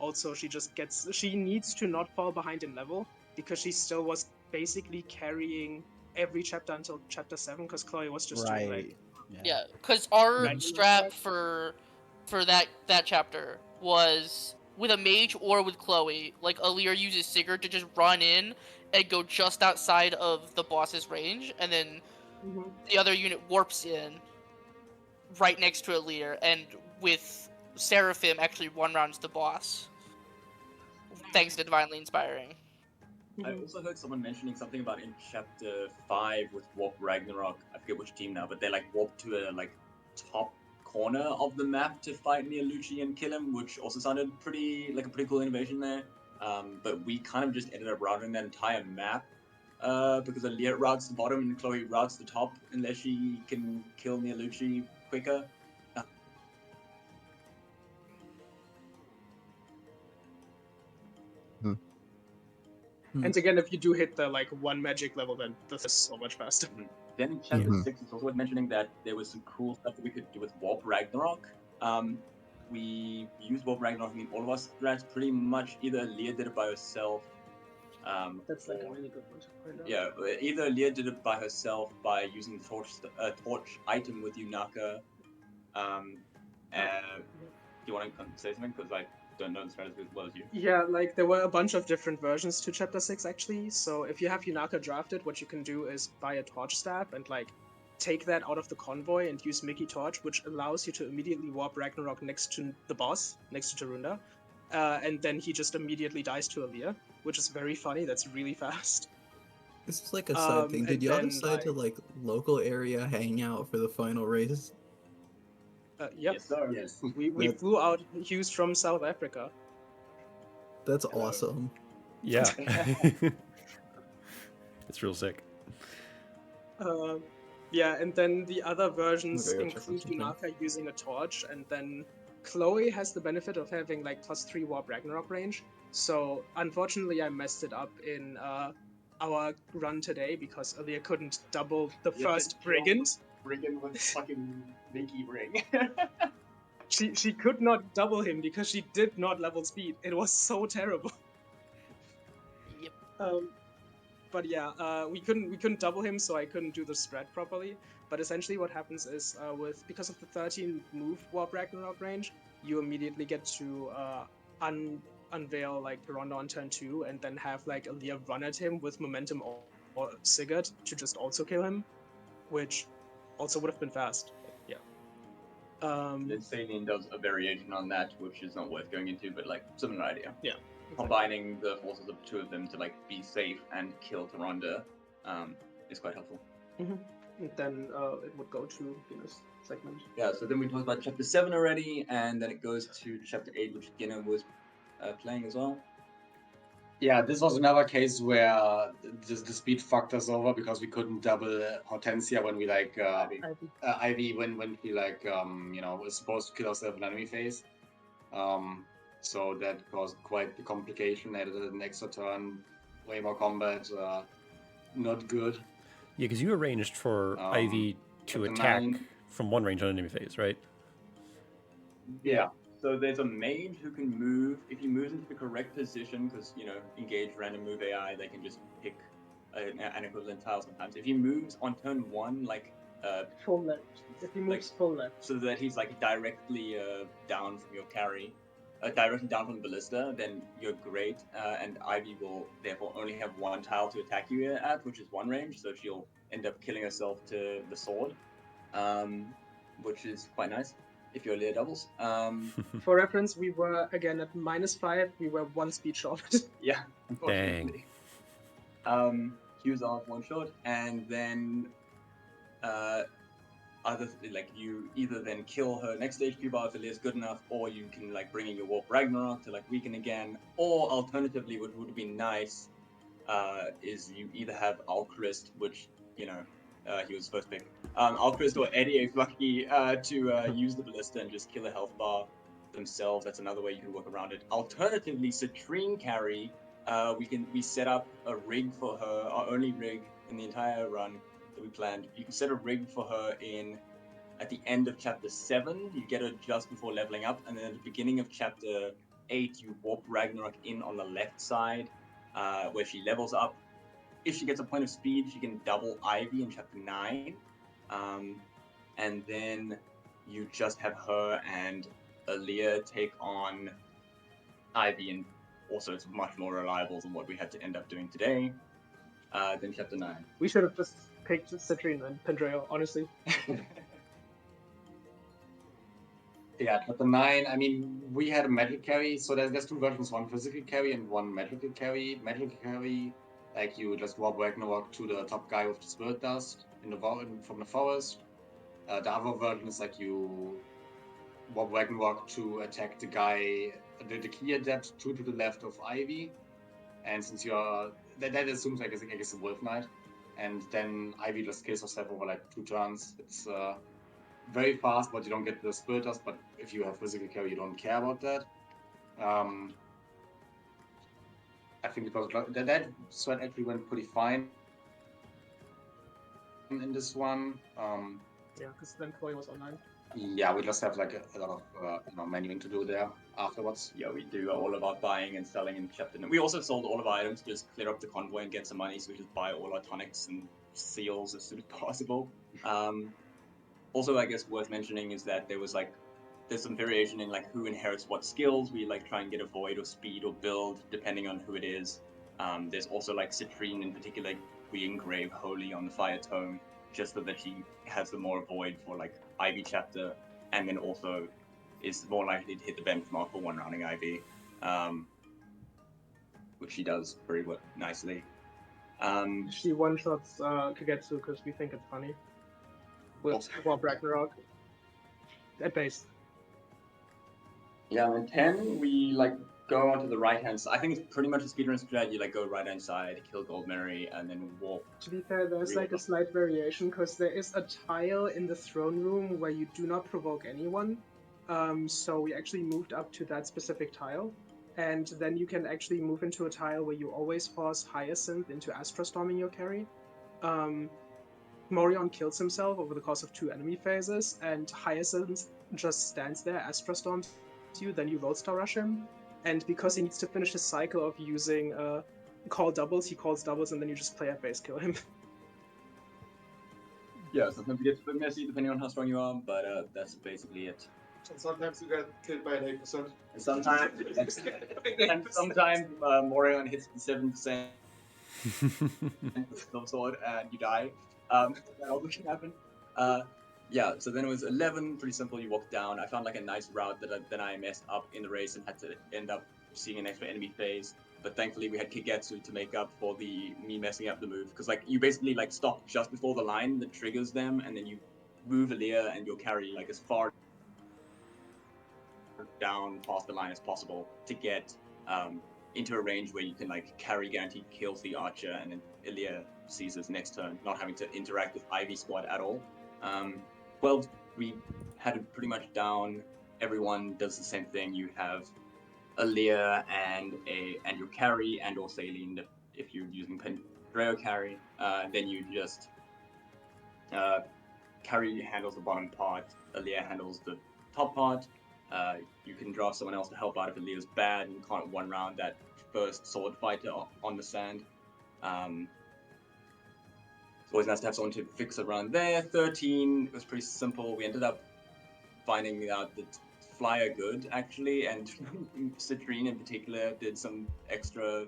Also, she needs to not fall behind in level, because she still was basically carrying every chapter until chapter 7, because Chloe was just doing like... Yeah, because our strat for that chapter was with a mage or with Chloe, like Aaliyah uses Sigurd to just run in and go just outside of the boss's range, and then the other unit warps in right next to Alir, and with Seraphim actually one-rounds the boss, thanks to Divinely Inspiring. I also heard someone mentioning something about in chapter 5 with Warp Ragnarok. I forget which team now, but they like warped to a like top corner of the map to fight near Lucci and kill him, which also sounded pretty cool innovation there. But we kind of just ended up routing that entire map because Alir routes the bottom and Chloe routes the top unless she can kill near Lucci quicker. And again, if you do hit the like 1 magic level, then this is so much faster. Then in chapter 6, it's also worth mentioning that there was some cool stuff that we could do with Warp Ragnarok. We used Warp Ragnarok. I mean, all of us strats pretty much either Leah did it by herself. That's like a really good one to point out. Yeah, either Leah did it by herself by using the torch item with Yunaka. Do you want to say something? Because I don't know the strategy as well as you. Yeah, like there were a bunch of different versions to Chapter 6 actually. So if you have Yunaka drafted, what you can do is buy a torch staff and like take that out of the convoy and use Mickey Torch, which allows you to immediately warp Ragnarok next to the boss, next to Tarunda. And then he just immediately dies to Alir, which is very funny. That's really fast. This is like a side thing. Did y'all decide to like local area hangout for the final race? Yep. Yes, sir. Yes. We flew out Hughes from South Africa. That's awesome. Yeah. It's real sick. Yeah, and then the other versions Okay, I'll check include something. Yunaka using a torch, and then Chloe has the benefit of having like +3 Warp Ragnarok range. So unfortunately, I messed it up in our run today because Alia couldn't double the first Brigand. Brigand with fucking Minky Ring. She could not double him because she did not level speed. It was so terrible. Yep. But yeah, we couldn't double him, so I couldn't do the strat properly. But essentially, what happens is because of the 13 move Warp Ragnarok range, you immediately get to unveil like Ronda on turn 2, and then have like Alia run at him with momentum or Sigurd to just also kill him, which also would have been fast. Yeah. Then Saline does a variation on that, which is not worth going into, but like similar idea. Yeah. Combining the forces of the two of them to like be safe and kill Taronda is quite helpful. And then it would go to Guinness segment. Yeah, so then we talked about chapter 7 already, and then it goes to chapter 8, which Ginna was playing as well. Yeah, this was another case where the speed fucked us over because we couldn't double Hortensia when we like Ivy when we like was supposed to kill ourselves in enemy phase. So that caused quite the complication. Added an extra turn, way more combat, not good. Yeah, because you arranged for Ivy to attack from one range on enemy phase, right? Yeah. So there's a mage who can move, if he moves into the correct position, because, engage random move AI, they can just pick an equivalent tile sometimes. If he moves on turn 1, full left. If he moves full left. So that he's, directly down from your carry, directly down from the ballista, then you're great, and Ivy will therefore only have 1 tile to attack you at, which is 1 range, so she'll end up killing herself to the sword, which is quite nice. If you're Lear doubles. For reference, we were again at -5. We were 1 speed short. Yeah, unfortunately. Q's off 1 shot, and then you either then kill her next stage Q bar if Lear's good enough, or you can bring in your Warp Ragnarok to weaken again, or alternatively, what would be nice is you either have Alchrist, which he was first pick. Alchrist or Eddie if lucky to use the ballista and just kill a health bar themselves. That's another way you can work around it. Alternatively, Citrine carry, we set up a rig for her, our only rig in the entire run that we planned. You can set a rig for her at the end of chapter 7. You get her just before leveling up, and then at the beginning of chapter 8, you warp Ragnarok in on the left side, where she levels up. If she gets a point of speed, she can double Ivy in chapter 9. And then you just have her and Aaliyah take on Ivy, and also it's much more reliable than what we had to end up doing today. then Chapter 9. We should have just picked Citrine and Pendreo, honestly. Yeah, Chapter 9, I mean, we had a magic carry, so there's two versions, one physical carry and one magical carry. Magical carry, like you just warp Ragnarok to the top guy with the spirit dust from the forest. The other version is like you warp Ragnarok to attack the guy, the key adept to the left of Ivy. And since you're, that assumes I guess a Wolf Knight. And then Ivy just kills herself over like 2 turns. It's very fast, but you don't get the spirit dust. But if you have physical carry, you don't care about that. I think it was that Strat actually went pretty fine in this one. Yeah, because then Chloe was online. Yeah, we just have like a lot of menuing to do there afterwards. Yeah, we do all of our buying and selling in Chapter 9. We also sold all of our items to just clear up the convoy and get some money, so we just buy all our tonics and seals as soon as possible. Also, I guess worth mentioning is that there's some variation in like who inherits what skills. We like try and get a void or speed or build depending on who it is. There's also like Citrine in particular, we engrave Holy on the Fire Tome just so that she has the more void for like Ivy Chapter, and then also is more likely to hit the benchmark for one rounding Ivy, which she does very nicely. She one-shots Kagetsu because we think it's funny. With Warp Ragnarok at base. Yeah, and 10, we like go onto the right-hand side. I think it's pretty much a speedrun strategy, like go right-hand side, kill Gold Mary, and then warp. To be fair, there's like a slight variation, because there is a tile in the throne room where you do not provoke anyone. So we actually moved up to that specific tile. And then you can actually move into a tile where you always force Hyacinth into Astrostorming your carry. Morion kills himself over the course of 2 enemy phases, and Hyacinth just stands there, Astrostorms you, then you Lodestar Rush him. And because he needs to finish his cycle of using call doubles, he calls doubles, and then you just play at base kill him. Yeah, sometimes it gets a bit messy depending on how strong you are, but that's basically it. And sometimes you get killed by an 8%. And sometimes, Morion hits the 7% with some sword and you die. That also can happen. Yeah, so then it was 11, pretty simple, you walk down. I found like a nice route that I messed up in the race and had to end up seeing an extra enemy phase. But thankfully we had Kigetsu to make up for me messing up the move. Because like you basically like stop just before the line that triggers them, and then you move Aaliyah and you'll carry like as far down past the line as possible to get into a range where you can like carry guaranteed kills the archer, and then Aaliyah seizes next turn, not having to interact with Ivy squad at all. 12, we had it pretty much down. Everyone does the same thing. You have Aaliyah and your carry and or Saline if you're using Pendreo carry. Then you just carry handles the bottom part, Aaliyah handles the top part. You can draw someone else to help out if Aaliyah's bad and you can't one round that first sword fighter on the sand. It's always nice to have someone to fix around there. 13 was pretty simple. We ended up finding out that Flyer good actually, and Citrine in particular did some extra.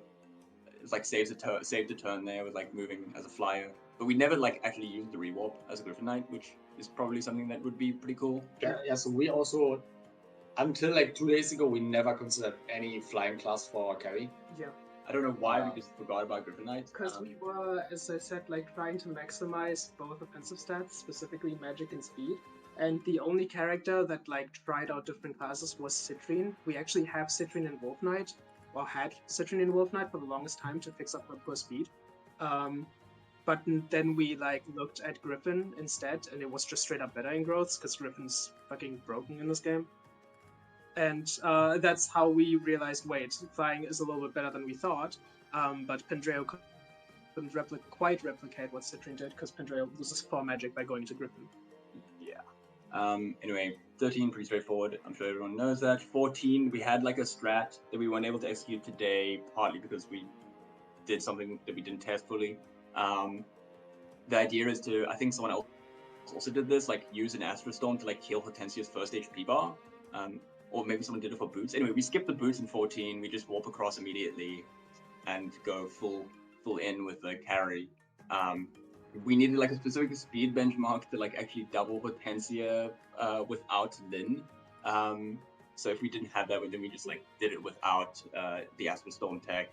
It's like saved a turn there with like moving as a flyer. But we never like actually used the rewarp as a Griffin Knight, which is probably something that would be pretty cool. Yeah. So we also, until like 2 days ago, we never considered any flying class for our carry. Yeah. I don't know why we just forgot about Griffin Knight. Because we were, as I said, like trying to maximize both offensive stats, specifically magic and speed. And the only character that like tried out different classes was Citrine. We actually have Citrine and Wolf Knight, or had Citrine and Wolf Knight for the longest time to fix up her poor speed. But then we like looked at Griffin instead, and it was just straight up better in growths because Griffin's fucking broken in this game. And that's how we realized, wait, flying is a little bit better than we thought, but Pendreo couldn't quite replicate what Citrine did, because Pendreo loses 4 magic by going to Griffin. Yeah. Anyway, 13, pretty straightforward. I'm sure everyone knows that. 14, we had like a strat that we weren't able to execute today, partly because we did something that we didn't test fully. The idea is to, I think someone else also did this, like use an Astrostorm to like heal Hortensia's first HP bar. Or maybe someone did it for boots. Anyway, we skipped the boots in 14. We just warp across immediately and go full full in with the carry. We needed like a specific speed benchmark to like actually double Hortensia without Lin. So if we didn't have that, then we just like did it without the Asper Storm tech,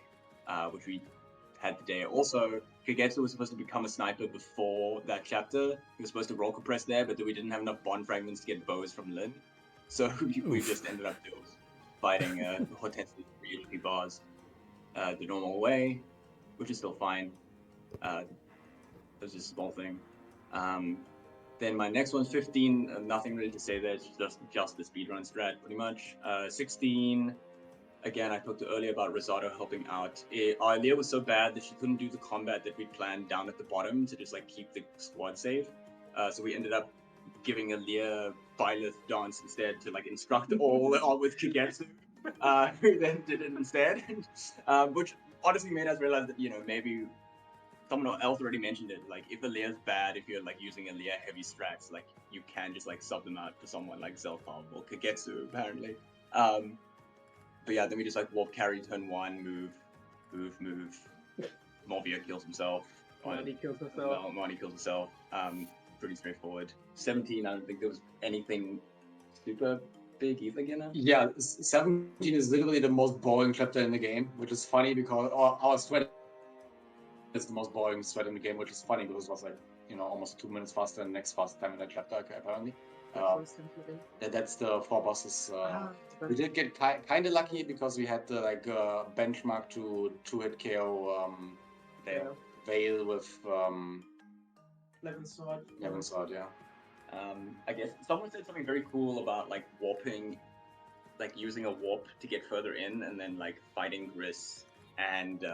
which we had today. Also, Kagetsu was supposed to become a sniper before that chapter. He was supposed to roll compress there, but then we didn't have enough bond fragments to get bows from Lin. So we just ended up fighting Hortensia's 3 HP bars the normal way, which is still fine. That was just a small thing. Then my next one's 15. Nothing really to say there. It's just the speedrun strat, pretty much. 16. Again, I talked earlier about Risotto helping out. Our Leah was so bad that she couldn't do the combat that we planned down at the bottom to just like keep the squad safe. So we ended up giving Leah Byleth dance instead to like instruct all with Kagetsu, who then did it instead. Which honestly made us realize that, maybe someone else already mentioned it. Like, if Alea's bad, if you're like using Alea heavy strats, like you can just like sub them out for someone like Zelkov or Kagetsu, apparently. But yeah, then we just like warp carry turn 1, move. Morvia kills himself. Marty kills himself. Marty kills himself. Pretty straightforward. 17, I don't think there was anything super big either, Ginna. Yeah, 17 is literally the most boring chapter in the game, which is funny because our sweat is the most boring sweat in the game, which is funny because it was like, almost 2 minutes faster than the next fastest time in that chapter, apparently. That's the 4 bosses. We did get kind of lucky because we had the benchmark to 2-hit KO Veil with Levin Sword. Levin Sword, yeah. I guess someone said something very cool about like warping, like using a warp to get further in and then like fighting Gris and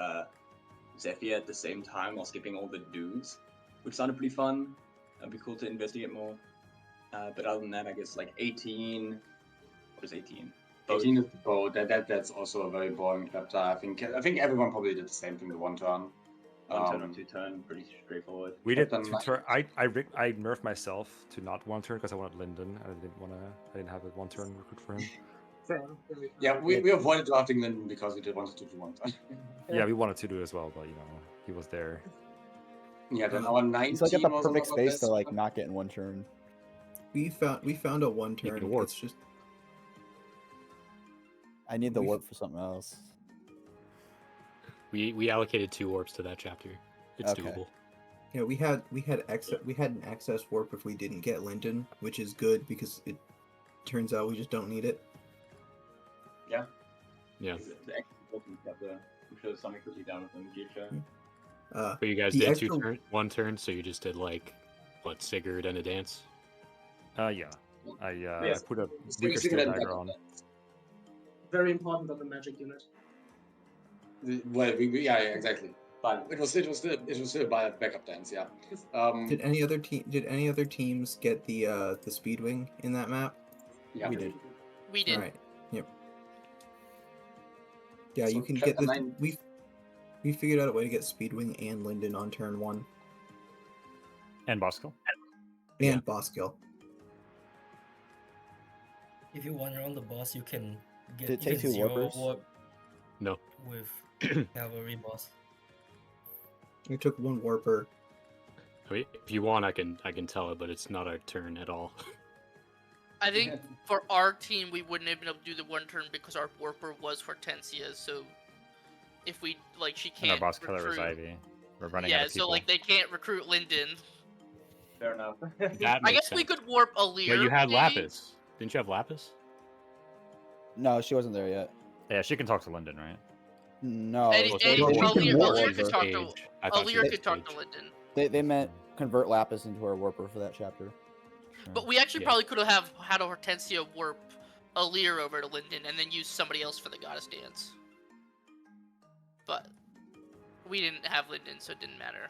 Zephyr at the same time while skipping all the dudes, which sounded pretty fun. It'd be cool to investigate more. But other than that, I guess like 18. What is 18? 18 is the bow. That's also a very boring chapter. I think everyone probably did the same thing with 1 turn. 1 turn or 2 turn, pretty straightforward. We did 2 turn. I nerfed myself to not 1 turn because I wanted Lyndon. I didn't have a 1 turn recruit for him. Yeah, we avoided drafting Lyndon because we did wanted to do 1 turn. Yeah, we wanted to do it as well, but he was there. Yeah, then our 19 He's like at the was perfect about space this. to like not get in 1 turn. We found a 1 turn. It's just I need the warp for something else. We allocated 2 warps to that chapter. It's doable. Yeah, we had an excess warp if we didn't get Lyndon, which is good because it turns out we just don't need it. Yeah. Yeah. The extra warping chapter, I'm sure something could be done with in the future. But you guys did 1 turn, so you just did like what, Sigurd and a dance? Yeah. I Yes. put a Sigurd weaker steel and dagger Dagger. on. Very important on the magic unit. Well, yeah, exactly. But it was still by backup dance, yeah. Did any other teams get the Speedwing in that map? Yeah, we did. We did. All right. Yep. Yeah, So you can chapter get the 9 we figured out a way to get Speedwing and Lyndon on turn 1. And Bosco. And Boskill. If you wander on the boss, you can get Did it take 2 warpers? warp No. with cavalry boss. We took 1 warper. I mean, if you want, I can tell it, but it's not our turn at all. I think for our team, we wouldn't have been able to do the 1 turn because our warper was Hortensia. So if we she And our can't boss killer was recruit. Ivy. We're running Yeah, out of people. so they can't recruit Lyndon. Fair enough. That I makes guess we sense. could warp Alir. But you had maybe? Lapis. Didn't you have Lapis? No, she wasn't there yet. Yeah, she can talk to Lyndon, right? No. Eddie, they Alir could talk to I thought she was Alir could talk to Sage. Lyndon. They meant convert Lapis into our warper for that chapter. But we actually Yeah. probably could have had a Hortensia warp Alir over to Lyndon and then use somebody else for the Goddess Dance. But we didn't have Lyndon, so it didn't matter.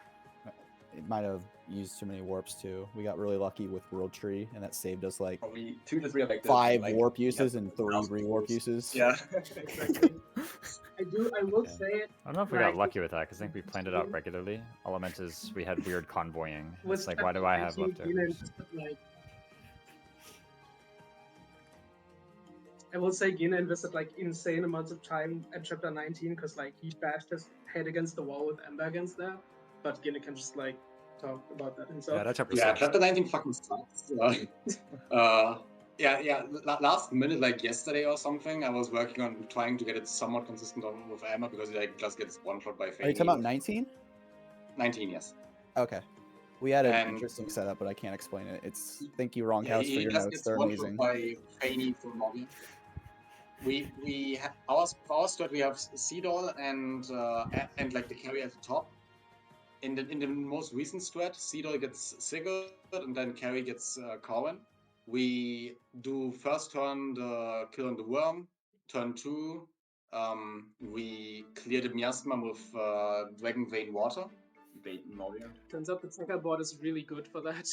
It might have used too many warps too. We got really lucky with World Tree, and that saved us like Probably 2 to 3 of like 5 warp uses and 3 rewarp uses. Yeah. I will say it. I don't know if we got lucky with that because I think we planned it out regularly. All I meant is we had weird convoying. It's like, why do I have leftovers? I will say Gina invested like insane amounts of time at chapter 19 because like he bashed his head against the wall with Ember against there, but Gina can just like talk about that himself. Yeah, that chapter Yeah, sucks. chapter 19 fucking sucks. Last minute, like yesterday or something, I was working on trying to get it somewhat consistent with Emma because it like just gets one shot by Fanny. Are you talking about 19? 19, yes. Okay. We had an interesting setup, but I can't explain it. It's thank you, Wrong House, for your notes. They're amazing. By Fanny from Moggy. Our strat, we have Seedol and like the carry at the top. In the most recent strat, Seedol gets Sigurd and then carry gets Corwin. We do first turn the kill on the worm. Turn 2, we clear the miasma with Dragon Vein Water. We bait Morvia. Turns out the checkerboard is really good for that.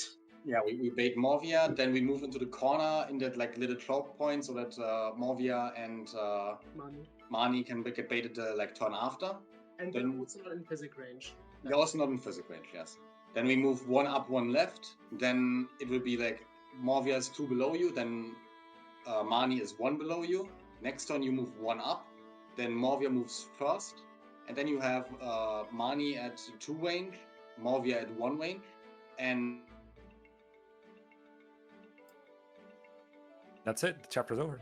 Yeah, we bait Morvia, then we move into the corner in that like little choke point so that Morvia and Mani can get baited like turn after. And then, they're also not in physic range. They're also not in physic range, yes. Then we move 1 up, 1 left. Then it will be like Morvia is 2 below you, then Mani is 1 below you. Next turn you move 1 up, then Morvia moves first. And then you have Mani at 2 range, Morvia at 1 range, and that's it. The chapter's over.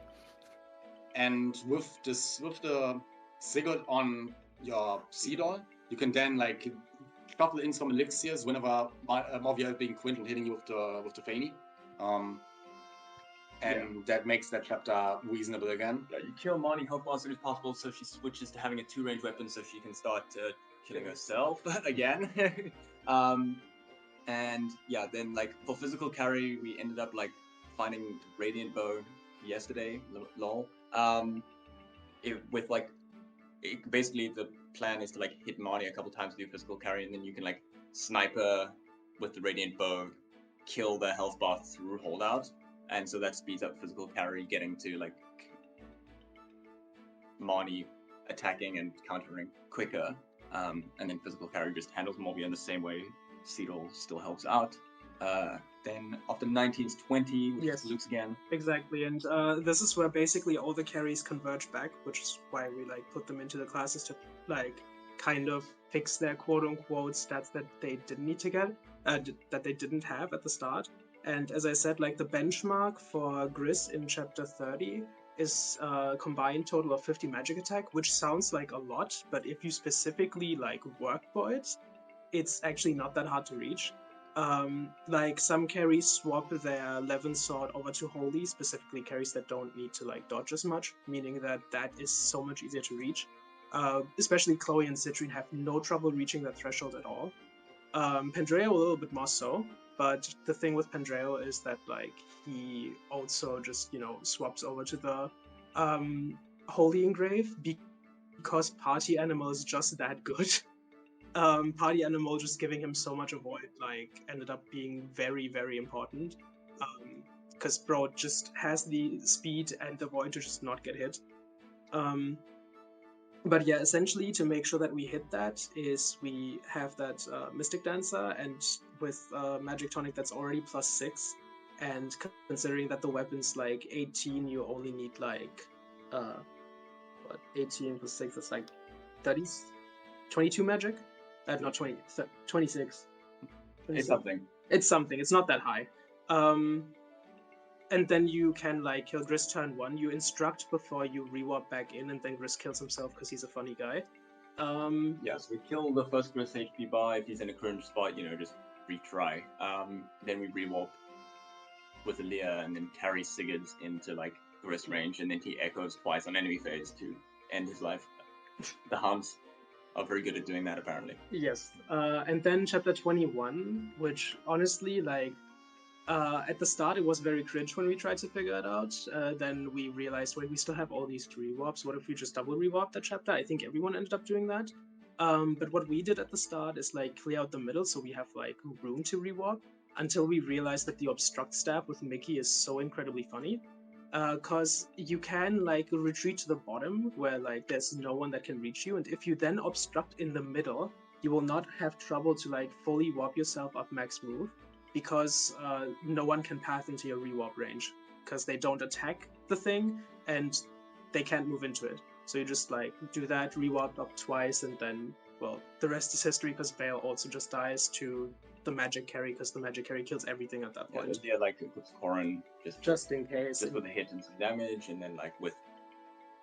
And with the Sigurd on your Seedol, you can then like shuffle in some elixirs whenever Morvia is being quint and hitting you with the Fanny. That makes that chapter reasonable again. Yeah, you kill Mani Hope as soon as possible so she switches to having a 2-range weapon so she can start killing herself again. And yeah, then like for physical carry, we ended up like finding Radiant Bow yesterday, lol. Basically the plan is to like hit Mani a couple times with your physical carry, and then you can like sniper with the Radiant Bow, kill the health bar through holdout, and so that speeds up physical carry getting to like Mani attacking and countering quicker, and then physical carry just handles Morvia in the same way. Seedol still helps out. Then after 19's 20, which is Luke's again. Exactly, and this is where basically all the carries converge back, which is why we like put them into the classes to like kind of fix their quote-unquote stats that they didn't need to get, that they didn't have at the start. And as I said, like the benchmark for Gris in chapter 30 is a combined total of 50 magic attack, which sounds like a lot, but if you specifically like work for it, it's actually not that hard to reach. Like some carries swap their Levin sword over to Holy, specifically carries that don't need to like dodge as much, meaning that is so much easier to reach. Especially Chloe and Citrine have no trouble reaching that threshold at all. Pandreo a little bit more so, but the thing with Pandreo is that like he also just swaps over to the Holy Engrave because Party Animal is just that good. Party Animal just giving him so much avoid like ended up being very, very important, because bro just has the speed and the avoid to just not get hit. But yeah, essentially to make sure that we hit that is we have that Mystic Dancer, and with Magic Tonic that's already +6, and considering that the weapon's like 18, you only need like 18 plus 6, that's like 30, 22 magic? Not 20, 26. It's something. It's something. It's not that high. And then you can like kill Gris turn 1. You instruct before you rewarp back in, and then Gris kills himself because he's a funny guy. Yes, we kill the first Gris HP bar. If he's in a cringe spot, just retry. Then we rewarp with Aaliyah and then carry Sigurd into like Gris range, and then he echoes twice on enemy phase to end his life. The Huns are very good at doing that, apparently. Yes. And then chapter 21, which honestly, like, at the start it was very cringe when we tried to figure it out. Then we realized, wait, we still have all these rewarps. What if we just double rewarp that chapter? I think everyone ended up doing that. But what we did at the start is like clear out the middle so we have like room to rewarp, until we realized that the obstruct stab with Mickey is so incredibly funny. Because you can like retreat to the bottom where like there's no one that can reach you, and if you then obstruct in the middle, you will not have trouble to like fully warp yourself up max move. because no one can path into your rewarp range because they don't attack the thing and they can't move into it. So you just like do that, rewarp up twice, and then, well, the rest is history because Vale also just dies to the magic carry because the magic carry kills everything at that point. Yeah, like it puts Corrin just in case. Just with a hit and some damage, and then like with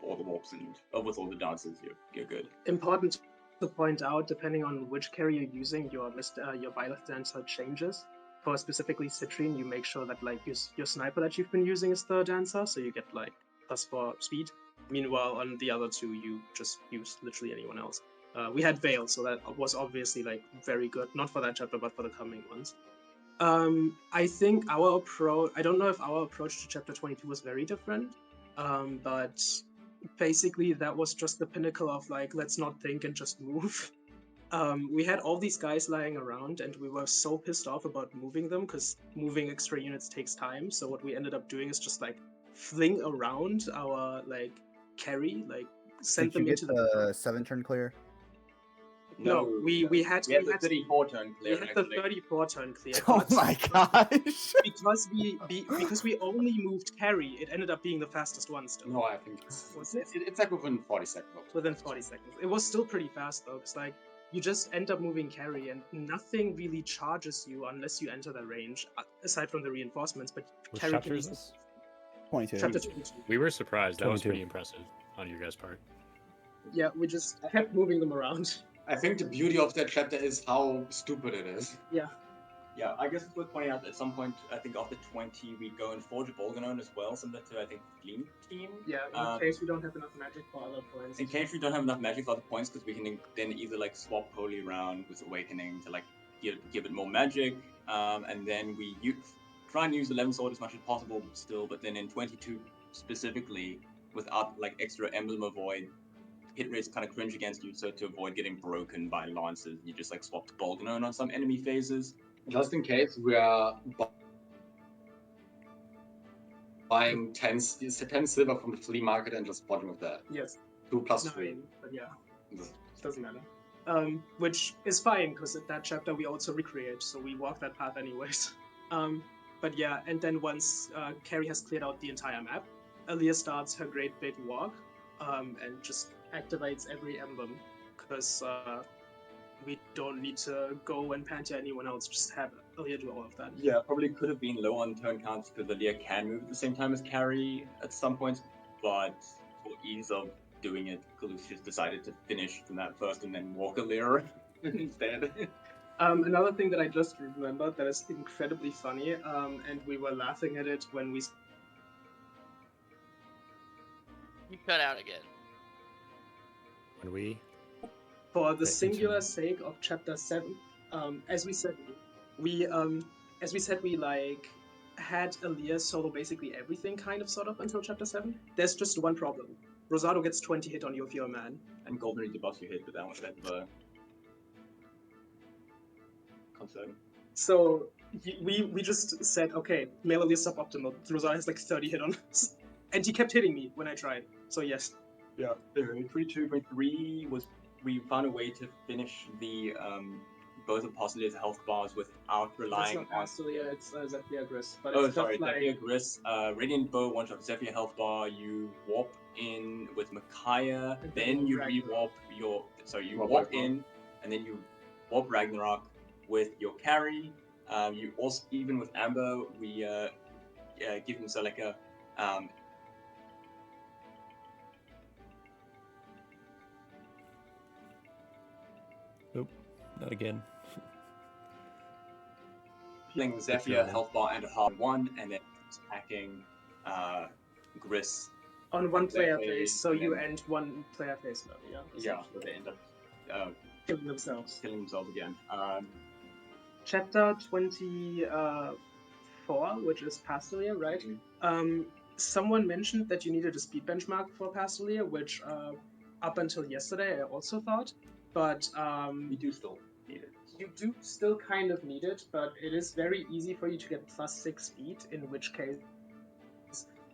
all the warps and with all the dances, you're good. Important to point out, depending on which carry you're using, your Byleth Dancer changes. For specifically Citrine, you make sure that like your sniper that you've been using is the dancer, so you get like +4 speed. Meanwhile, on the other two, you just use literally anyone else. We had Vale, so that was obviously like very good, not for that chapter, but for the coming ones. I think our approach, I don't know if our approach to chapter 22 was very different, but basically that was just the pinnacle of like, let's not think and just move. We had all these guys lying around and we were so pissed off about moving them because moving extra units takes time. So what we ended up doing is just like fling around our like carry, like send them into the 7-turn clear. No, we had the 34 turn clear. We had the 34 turn clear. Oh my gosh! because we only moved carry, it ended up being the fastest one still. No, I think it's like within 40 seconds. Within 40 seconds. It was still pretty fast though, because like you just end up moving carry and nothing really charges you unless you enter the range, aside from the reinforcements. But Which carry chapter can is be this? 22. Chapter 22. We were surprised. That was 22. pretty impressive on your guys' part. Yeah, we just kept moving them around. I think the beauty of that chapter is how stupid it is. Yeah. Yeah, I guess it's worth pointing out that at some point, I think after 20, we go and forge a Bolganon as well, similar to, I think, Gleam Team. Yeah, in case we don't have enough magic for other points. In case we don't have enough magic for other points, because we can then either like swap Holy around with Awakening to like give it more magic, and then we try and use 11 Sword as much as possible still, but then in 22 specifically, without like extra Emblem of Void, hit rates kind of cringe against you, so to avoid getting broken by lances, you just like swap to Bolganon on some enemy phases. Just in case we are buying 10 silver from the flea market and just bottom with that. Yes. 2 plus 3. But yeah, doesn't matter. Which is fine, because in that chapter we also recreate, so we walk that path anyways. But yeah, and then once Carrie has cleared out the entire map, Aaliyah starts her great big walk, and just activates every emblem, because we don't need to go and pan to anyone else, just have Aaliyah do all of that. Yeah, probably could have been low on turn counts because Aaliyah can move at the same time as Carrie at some points, but for ease of doing it, Kalus just decided to finish from that first and then walk Aaliyah instead. Another thing that I just remembered that is incredibly funny, and we were laughing at it when we... You cut out again. When we... For the singular sake of chapter 7, as we said, we like had Aaliyah solo basically everything kind of sort of until chapter 7. There's just one problem. Rosado gets 20 hit on you if you're a man. And Golden Reed debuffs you hit, but that was the concern. So we just said, okay, male Aaliyah suboptimal. Rosado has like 30 hit on us. And he kept hitting me when I tried. So yes. Yeah. 22, 23 was... We found a way to finish the both of Postulate's health bars without relying on... That's not Astulia, it's Zephyr Gris. But Oh, it's sorry, just like... Zephyr Gris. Radiant Bow, one shot Zephyr health bar, you warp in with Micaiah, then you re-warp your... Sorry, you warp in, and then you warp Ragnarok with your carry. You also, even with Amber, we give him Celica. Nope, not again. Playing Zephyr, health bar, and a hard one, and then attacking Gris. On one player phase, so you end one player phase level, yeah? Yeah, so they end up killing themselves. Killing themselves again. Chapter 24, which is Pastolia, right? Someone mentioned that you needed a speed benchmark for Pastolia, which up until yesterday I also thought, but you do still need it. You do still kind of need it, but it is very easy for you to get +6 speed, in which case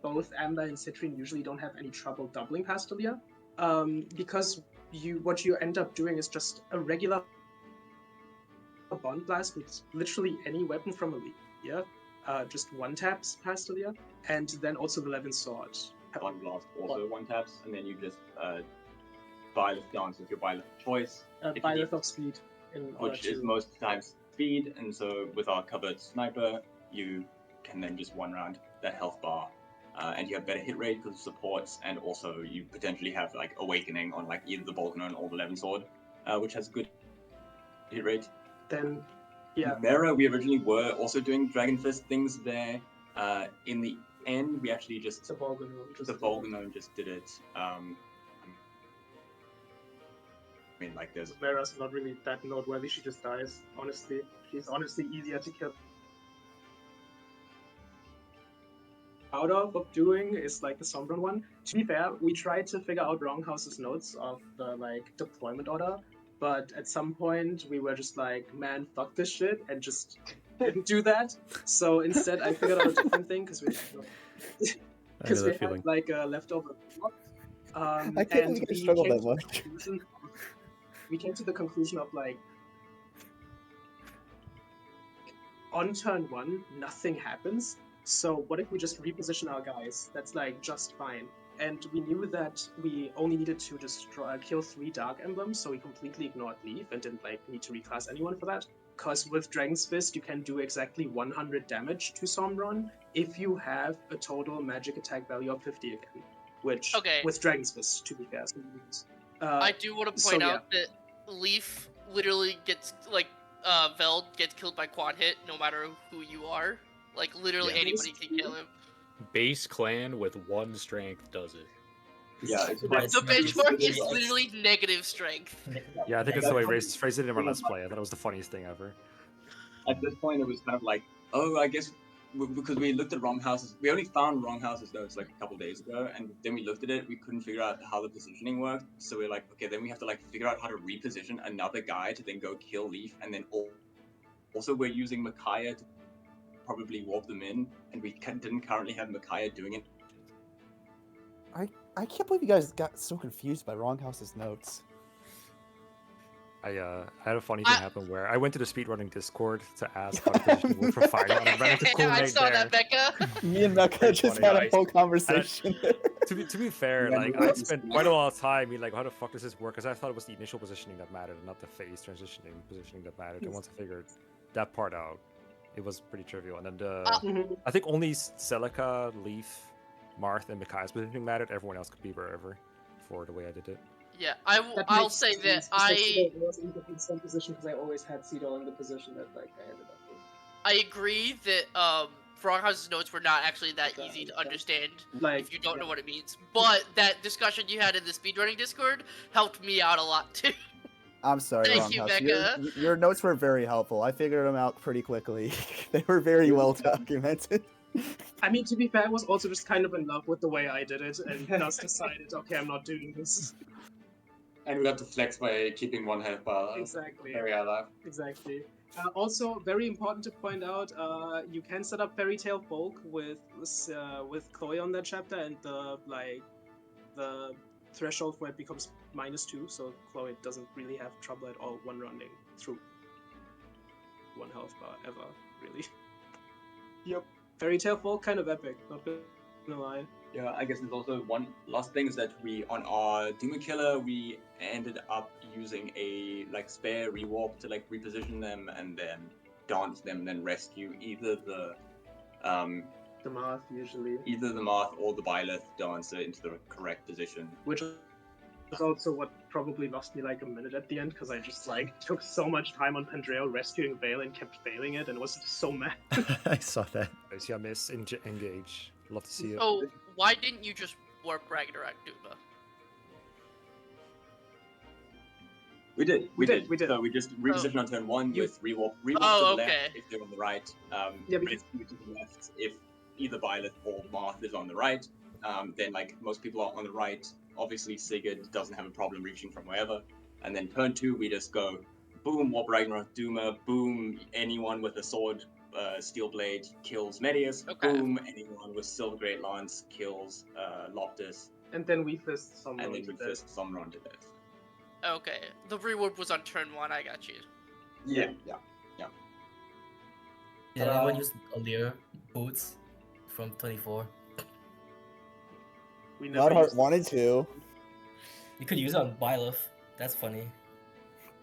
both Amber and Citrine usually don't have any trouble doubling Pastolia, because what you end up doing is just a regular Bond Blast with literally any weapon from Aaliyah. Just one taps past Aaliyah. And then also the Levin Sword. Bond Blast also one taps, and then you just Byleth Dance with your Byleth choice. Byleth of speed. Which is most times speed, and so with our covered sniper, you can then just one round that health bar. And you have better hit rate because of supports, and also you potentially have like Awakening on like either the Balkanon or the Levin Sword, which has good hit rate. Then, yeah. Mera, we originally were also doing Dragon Fist things there. In the end, we actually just the Volganon just did it. I mean, like there's Mera's not really that noteworthy. She just dies. Honestly, she's honestly easier to kill. Out of doing is like the Sombron one. To be fair, we tried to figure out Wronghouse's notes of the like deployment order, but at some point we were just like, man, fuck this shit, and just didn't do that. So instead, I figured out a different thing because we had like a leftover. I can't believe you struggled that much. We came to the conclusion of like, on turn 1, nothing happens. So what if we just reposition our guys? That's like just fine. And we knew that we only needed to kill 3 Dark Emblems, so we completely ignored Leaf and didn't like need to reclass anyone for that. Because with Dragon's Fist, you can do exactly 100 damage to Sombron if you have a total magic attack value of 50 again. Which, with Dragon's Fist, to be fair. I do want to point out that Leaf literally gets, like, Veld gets killed by quad hit no matter who you are. Like, literally anybody can kill him. Base clan with 1 strength does it. Yeah, the benchmark is literally negative strength. Yeah, I think that's the way Race phrased it in our Let's Play. I thought it was the funniest thing ever. At this point, it was kind of like, oh, I guess because we looked at Wronghouse's, we only found Wronghouse's notes like a couple days ago, and then we looked at it, we couldn't figure out how the positioning worked, so we're like, okay, then we have to like figure out how to reposition another guy to then go kill Leaf, and then also we're using Micaiah to probably warp them in, and we didn't currently have Micaiah doing it. I can't believe you guys got so confused by Wronghouse's notes. I had a funny thing happen where I went to the speedrunning Discord to ask how to position work for Final, and I ran into cool I saw that, Becca. Me and Becca just had a whole conversation. To be fair, like I spent quite a lot of time being like, how the fuck does this work? Because I thought it was the initial positioning that mattered, and not the phase positioning that mattered. And once I figured that part out, it was pretty trivial. And then I think only Celica, Leaf, Marth, and Micaiah's positioning mattered. Everyone else could be wherever for the way I did it. Yeah, I'll say that I was in the same position because I always had Cedar in the position that like I ended up with. I agree that Wronghouse's notes were not actually that easy to understand if you don't know what it means. But that discussion you had in the speedrunning Discord helped me out a lot too. I'm sorry, Thank you, Wronghouse. Becca. Your notes were very helpful. I figured them out pretty quickly. They were very well documented. I mean, to be fair, I was also just kind of in love with the way I did it, and thus decided, okay, I'm not doing this. And we got to flex by keeping 1 health bar very alive. Exactly. Also, very important to point out, you can set up Fairy Tale Folk with Chloe on that chapter, and the threshold where it becomes -2, so Chloe doesn't really have trouble at all one-running through 1 health bar ever, really. Yep. Fairy Tale Folk, kind of epic, not gonna lie. Yeah, I guess there's also one last thing is that we, on our Duma Killer, we ended up using a like spare rewarp to like reposition them and then dance them, then rescue either the Marth usually. Either the Marth or the Byleth dancer into the correct position. Which is also what probably lost me like a minute at the end, because I just like took so much time on Pandreo rescuing Vale and kept failing it and was just so mad. I saw that. I see a miss engage. Love to see it. Oh, why didn't you just warp Ragnarok Duma? We did. So we just repositioned on turn 1 with rewarp to the left if they're on the right. Rescue to the left if either Byleth or Marth is on the right. Then like most people are on the right. Obviously Sigurd doesn't have a problem reaching from wherever. And then turn 2 we just go boom, warp Ragnarok Duma, boom, anyone with a sword steel blade kills Medius, boom, anyone with silver great lance kills Loftus. And then we fist Somron and then we fist Somron to death. Okay, the rewarp was on turn 1, I got you. Yeah. Yeah, anyone use Allure boots from 24? We never Bloodheart used it. wanted to. You could use it on Byleth. That's funny.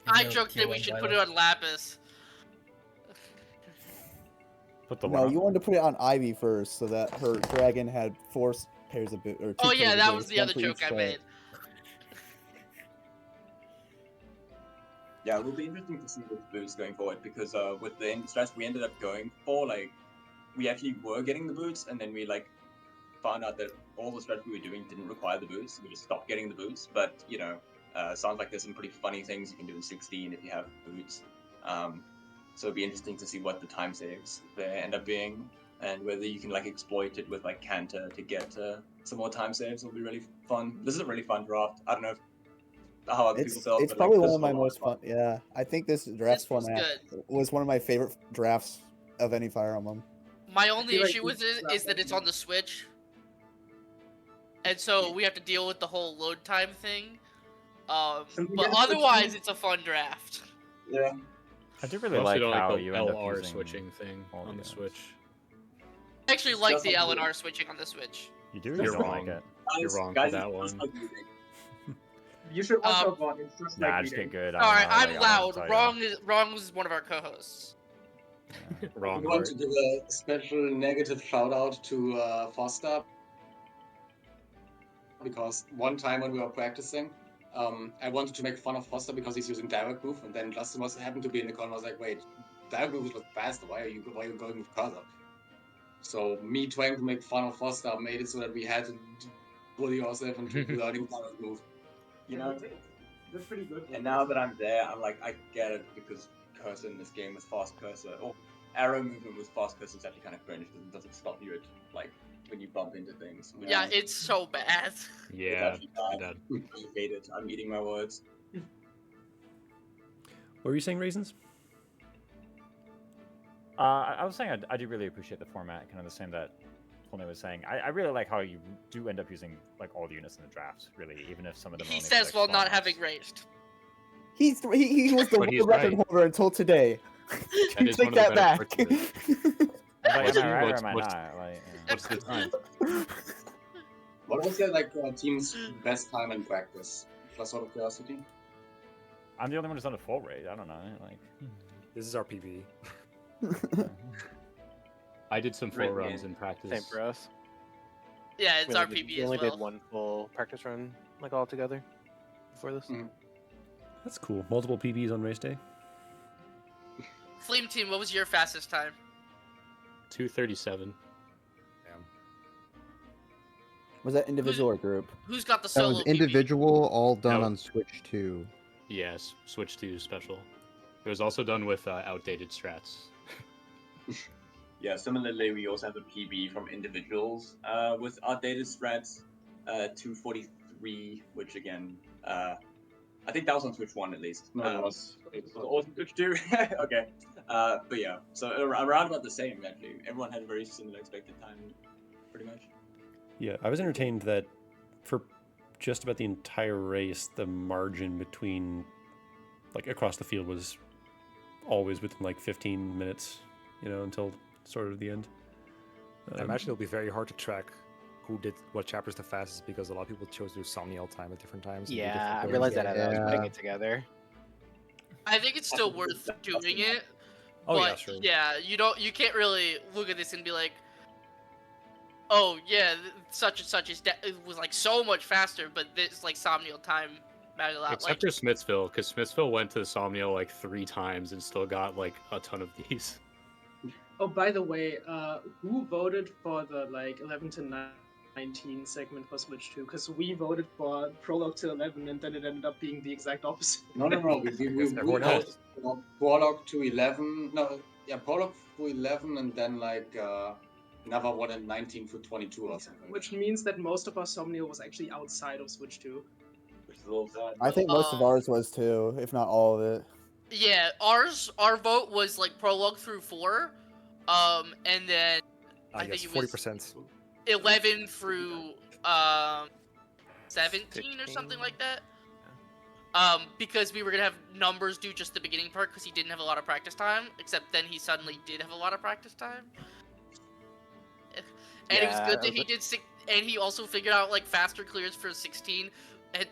I joked that we should put it on Lapis. Put the No, you wanted to put it on Ivy first, so that her dragon had 4 pairs of boots, or 2 Oh pairs yeah, of that boots, was the one other for joke each I set. made. Yeah, it will be interesting to see with boots going forward because with the strats we ended up going for, like, we actually were getting the boots, and then we like found out that all the strats we were doing didn't require the boots. We just stopped getting the boots. But you know, sounds like there's some pretty funny things you can do in 16 if you have boots. So it'd be interesting to see what the time saves there end up being, and whether you can like exploit it with like Canter to get some more time saves. Will be really fun. This is a really fun draft. I don't know how other people felt. It's but, probably like, one this of my was a lot most fun. Yeah, I think this draft was format good. was one of my favorite drafts of any Fire Emblem. My only feel like issue with this it draft is that it's on the Switch, and so we have to deal with the whole load time thing. But otherwise, it's a fun draft. Yeah. I do really Mostly like don't how the you end up LR using switching thing all on the units. Switch. I actually like just the like LNR switching on the Switch. You do? You're You don't wrong. like it? You're wrong Guys, for that it's just one. like music. You should watch our VOD. It's just Nah, like just reading. get good. Alright, I I'm don't know, like, I don't loud. know what to tell Wrong is one of our co-hosts. Wrong We want heart. to give a special negative shout out to Foster, because one time when we were practicing, I wanted to make fun of Foster because he's using direct move, and then Justin was happened to be in the corner. I was like, "Wait, direct move is faster. Why are you going with cursor?" So me trying to make fun of Foster made it so that we had to bully ourselves into learning direct move. You know, That's pretty good. and now that I'm there, I'm like, I get it, because cursor in this game with fast cursor, or arrow movement with fast cursor is actually kind of cringe because it doesn't stop you at, like, when you bump into things. Yeah, it's so bad. Yeah, I hate it. I'm eating my words. What were you saying, Raisins? I was saying I do really appreciate the format, kind of the same that Tony was saying. I really like how you do end up using like all the units in the draft, really, even if some of them. He only says like, while small not amounts. having raged. He was the But he's world record right. holder until today. That You is take one of the that better back. parts of it. I was like, am I right or What's- am I what's- not? Like, What's the time? What was your team's best time in practice? Just out of curiosity. I'm the only one who's done a full raid. I don't know. Like, This is our PB. I did some Right, full yeah. runs in practice. Same for us. Yeah, it's We our only did- PB we as only well. did one full practice run, like all together, before this. That's cool. Multiple PBs on race day. Flame Team, what was your fastest time? 237. Was that individual or group? Who's got the That solo was PB? individual, all done No. on Switch 2. Yes, Switch 2 special. It was also done with outdated strats. Yeah, similarly, we also have a PB from individuals with outdated strats, 243, which again, I think that was on Switch 1 at least. No, it was also Switch 2. Okay. But yeah, so around about the same, actually. Everyone had a very similar expected time, pretty much. Yeah, I was entertained that for just about the entire race, the margin between, like, across the field was always within, like, 15 minutes, you know, until sort of the end. I imagine it'll be very hard to track who did what chapters the fastest because a lot of people chose to do Somniel time at different times. and do Yeah, different I things. realized that as I was putting it together. I think it's still worth doing it. Oh, but yeah, sure. yeah, you can't really look at this and be like, oh yeah, such and such it was like so much faster, but this like Somniel time mattered a lot. Except for Smithsville, because Smithsville went to Somniel like 3 times and still got like a ton of these. Oh, by the way, who voted for the like 11 to 19 segment for Switch 2? Because we voted for Prologue to 11, and then it ended up being the exact opposite. No. We Prologue to 11. No, yeah, Prologue to 11, and then like another one in 19 to 22 or something. Which means that most of our Somniel was actually outside of Switch 2. Which is a little sad. I think most of ours was too, if not all of it. Yeah, our vote was like Prologue through 4, and then I yes, think it was 40%. 11 through 17 or something like that. because we were gonna have numbers do just the beginning part because he didn't have a lot of practice time. Except then he suddenly did have a lot of practice time, and it was good that he did and he also figured out like faster clears for 16. And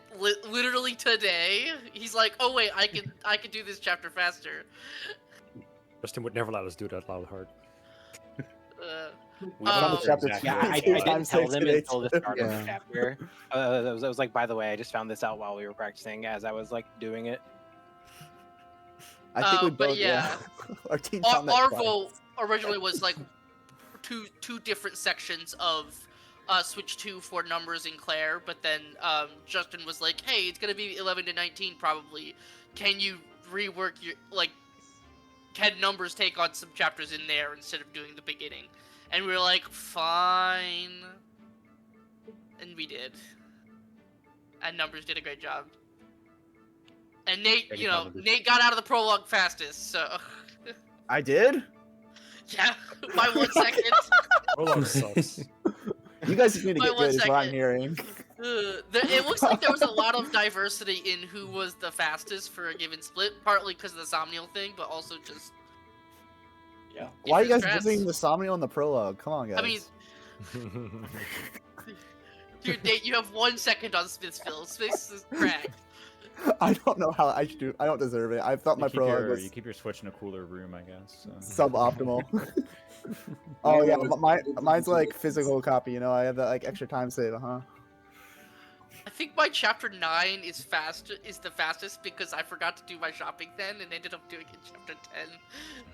literally today, he's like, "Oh wait, I can do this chapter faster." Justin would never let us do that loud hard. Yeah, I didn't tell them until the start of the chapter. I was like, by the way, I just found this out while we were practicing as I was like doing it. I think we both. Yeah. Our team found that Arvo originally was like two different sections of Switch 2 for numbers in Claire, but then Justin was like, "Hey, it's gonna be 11 to 19 probably. Can you rework your can numbers take on some chapters in there instead of doing the beginning?" And we were like, "Fine," and we did. And numbers did a great job. And Nate, Nate got out of the prologue fastest, so. I did? Yeah, by 1 second. Prologue sucks. You guys just need to get good, is what I'm hearing. It looks like there was a lot of diversity in who was the fastest for a given split, partly because of the Somnial thing, but also just. Yeah. Why are you guys doing the Somnial in the prologue? Come on, guys. I mean. Dude, Nate, you have 1 second on Smithsville. Smiths is cracked. I don't know how I should do. I don't deserve it. I thought my prologue was. You keep your Switch in a cooler room, I guess. Suboptimal. Oh yeah, mine's like physical copy. You know, I have that like extra time save, huh? I think my chapter 9 is the fastest because I forgot to do my shopping then and ended up doing it in chapter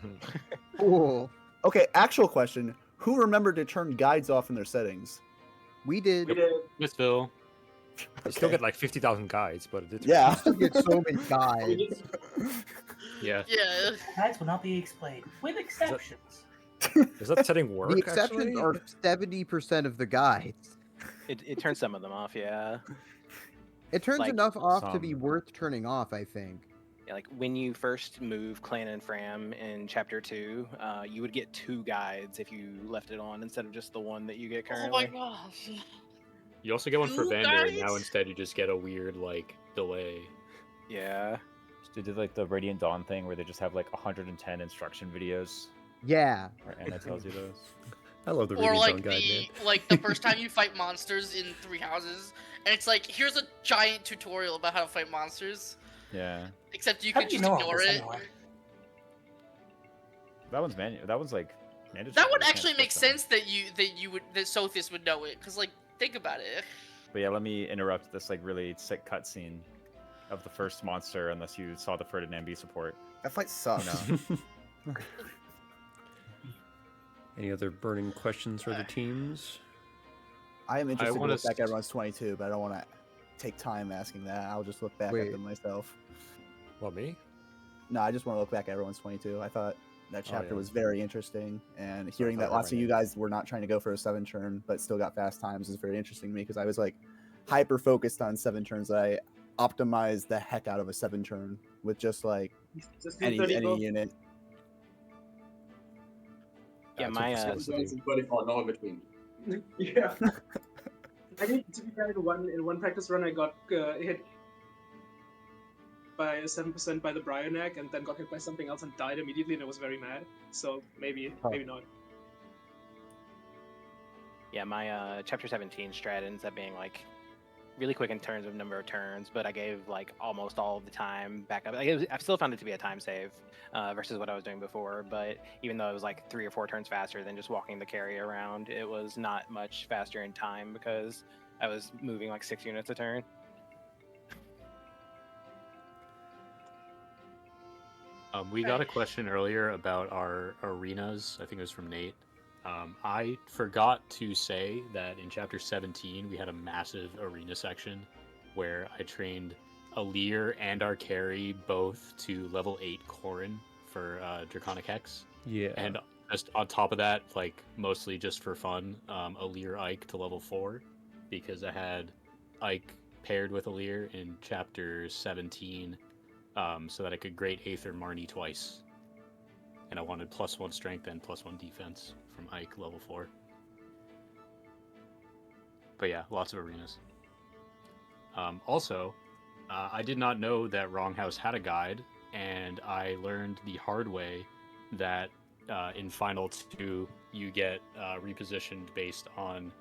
10. Cool. Okay, actual question: who remembered to turn guides off in their settings? We did. Smithville. You still get like 50,000 guides, but it did. Yeah. You still get so many guides. Yeah. Yeah. Guides will not be explained, with exceptions. Does that setting work? The exceptions actually? are 70% of the guides. It turns some of them off, yeah. It turns Like, enough off to be worth turning off, I think. Yeah, like when you first move Clan and Fram in Chapter 2, you would get 2 guides if you left it on instead of just the one that you get currently. Oh my gosh. You also get one for 2 Vander, and guys? now instead you just get a weird like delay. Yeah. They did like the Radiant Dawn thing where they just have like 110 instruction videos. Yeah. And it tells you those. I love the Or Radiant like Dawn guide, man. like the first time you fight monsters in 3 houses, and it's like, here's a giant tutorial about how to fight monsters. Yeah. Except you How can do you just know ignore this it. anyway? That one's manual. That one's like mandatory. That would You can't actually make switch them. sense that Sothis would know it, cause like think about it. But yeah, let me interrupt this like really sick cutscene of the first monster, unless you saw the Ferdinand B support. That fight sucks. No. Any other burning questions for the teams? I am interested to wanna look back at everyone's 22, but I don't want to take time asking that. I'll just look back at them myself. What, me? No, I just want to look back at everyone's 22. I thought that chapter yeah. was very interesting, and hearing thought that lots of everyone you guys were not trying to go for a 7 turn, but still got fast times is very interesting to me because I was like hyper focused on 7 turns. I optimized the heck out of a 7 turn with just like any unit. Yeah, my 34, no in between. Yeah. I think to be fair, in one practice run, I got hit by 7% by the Briar Neck, and then got hit by something else and died immediately, and I was very mad. So maybe not. Yeah, my Chapter 17 strat ends up being like really quick in terms of number of turns, but I gave like almost all of the time back up. I still found it to be a time save versus what I was doing before, but even though it was like 3 or 4 turns faster than just walking the carry around, it was not much faster in time because I was moving like 6 units a turn. We got a question earlier about our arenas. I think it was from Nate. I forgot to say that in Chapter 17, we had a massive arena section where I trained Alir and our carry both to level 8 Corrin for Draconic Hex. Yeah. And just on top of that, like mostly just for fun, Alir Ike to level 4 because I had Ike paired with Alir in Chapter 17 so that I could Great Aether Marnie twice. And I wanted +1 strength and +1 defense from Ike level 4. But yeah, lots of arenas. Also, I did not know that Wrong House had a guide, and I learned the hard way that in Final 2 you get repositioned based on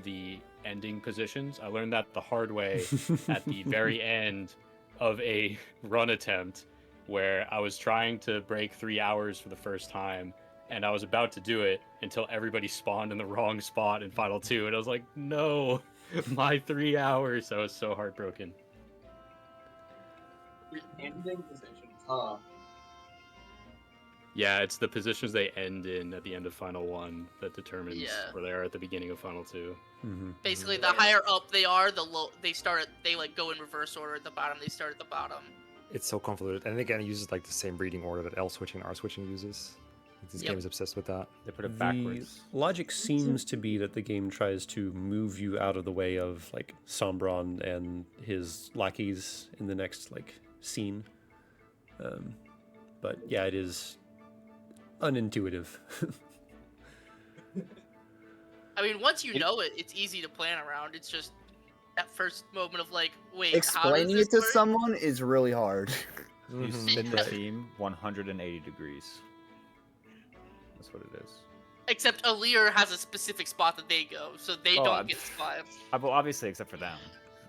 the ending positions. I learned that the hard way at the very end of a run attempt where I was trying to break 3 hours for the first time, and I was about to do it until everybody spawned in the wrong spot in Final 2, and I was like, no, my 3 hours. I was so heartbroken. The ending positions, huh? Yeah, it's the positions they end in at the end of Final 1 that determines where they are at the beginning of Final 2. Basically, the higher up they are, the low they like go in reverse order. At the bottom, they start at the bottom. It's so convoluted, and again, it uses like the same breeding order that L switching and R switching uses. This game is obsessed with that. They put it backwards. The logic seems to be that the game tries to move you out of the way of like Sombron and his lackeys in the next like scene. But yeah, it is unintuitive. I mean, once you know it, it's easy to plan around. It's just that first moment of like, wait, Explaining how does it to this work? someone is really hard. You spin the team 180 degrees. That's what it is. Except Alir has a specific spot that they go, so they don't get spot. Well, obviously, except for them.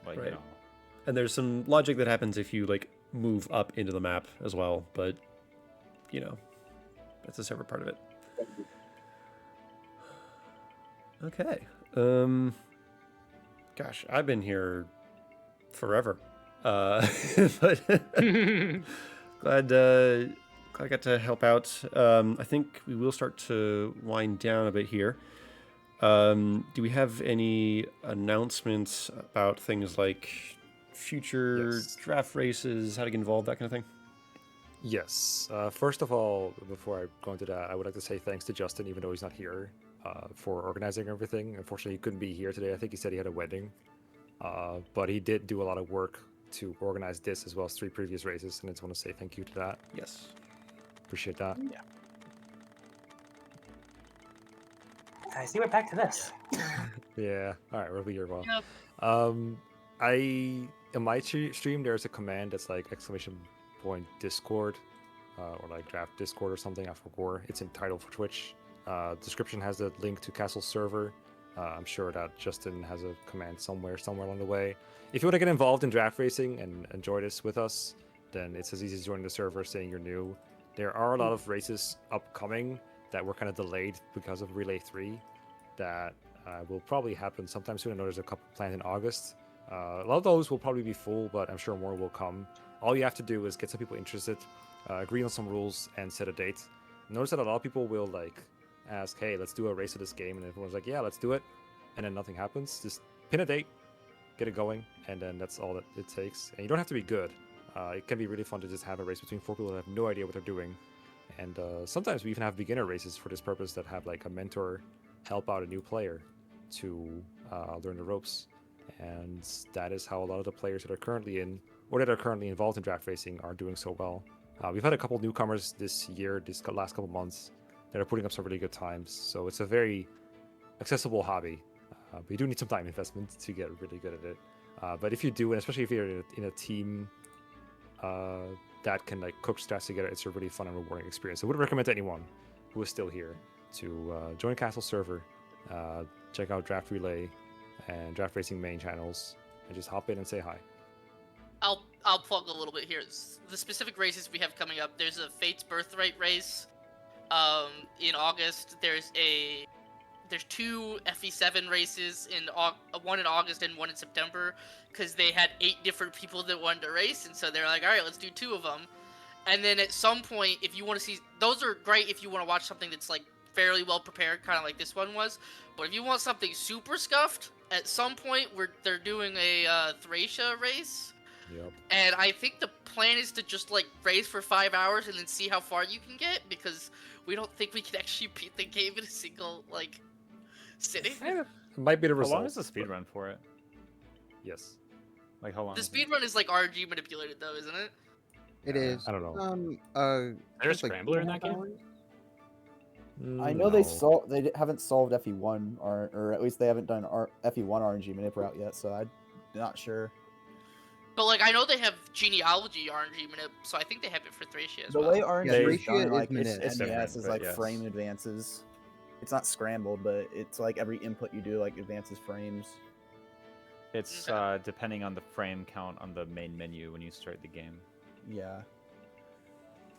Like, Right. you know. And there's some logic that happens if you like move up into the map as well, but you know, that's a separate part of it. Okay. Gosh, I've been here forever. But glad I got to help out. I think we will start to wind down a bit here. Do we have any announcements about things like future draft races, how to get involved, that kind of thing? Yes. First of all, before I go into that, I would like to say thanks to Justin, even though he's not here, for organizing everything. Unfortunately, he couldn't be here today. I think he said he had a wedding. But he did do a lot of work to organize this as well as 3 previous races, and I just want to say thank you to that. Yes. Appreciate that. Yeah. I see we're back to this. Yeah. All right, we'll be here well. Yep. In my stream, there's a command that's like !Discord, or like draft Discord or something. I forgot. It's in title for Twitch. Description has the link to Castle server. I'm sure that Justin has a command somewhere along the way. If you want to get involved in draft racing and enjoy this with us, then it's as easy as joining the server, saying you're new. There are a lot of races upcoming that were kind of delayed because of Relay 3 that will probably happen sometime soon. I know there's a couple planned in August. A lot of those will probably be full, but I'm sure more will come. All you have to do is get some people interested, agree on some rules, and set a date. Notice that a lot of people will like ask, hey, let's do a race of this game, and everyone's like, yeah, let's do it, and then nothing happens. Just pin a date, get it going, and then that's all that it takes. And you don't have to be good. It can be really fun to just have a race between 4 people that have no idea what they're doing. And sometimes we even have beginner races for this purpose that have like a mentor help out a new player to learn the ropes. And that is how a lot of the players that are currently in, or that are currently involved in draft racing, are doing so well. We've had a couple newcomers this year, this last couple months, that are putting up some really good times. So it's a very accessible hobby. But you do need some time investment to get really good at it. But if you do, and especially if you're in a team that can like cook strats together, it's a really fun and rewarding experience. I would recommend to anyone who is still here to join Castle server, check out Draft Relay and Draft Racing main channels, and just hop in and say hi. I'll plug a little bit here. The specific races we have coming up. There's a Fate's Birthright race in August. There's 2 FE7 races one in August and one in September, because they had 8 different people that wanted to race, and so they're like, all right, let's do 2 of them. And then at some point, if you want to see, those are great if you want to watch something that's like fairly well prepared, kind of like this one was. But if you want something super scuffed, at some point they're doing a Thracia race. Yep. And I think the plan is to just like race for 5 hours and then see how far you can get, because we don't think we can actually beat the game in a single like sitting. It might be the result. How long is the speed run for it? Yes. Like how long? The speed run is like RNG manipulated though, isn't it? It is. I don't know. There's a scrambler in that game? I know they haven't solved FE1 or at least they haven't done FE1 RNG manip route yet, so I'm not sure. But like I know they have genealogy RNG minute, so I think they have it for Thracia as The well. way RNG is done, like minute, it's it's NES different, is but like yes. frame advances. It's not scrambled, but it's like every input you do like advances frames. It's depending on the frame count on the main menu when you start the game. Yeah.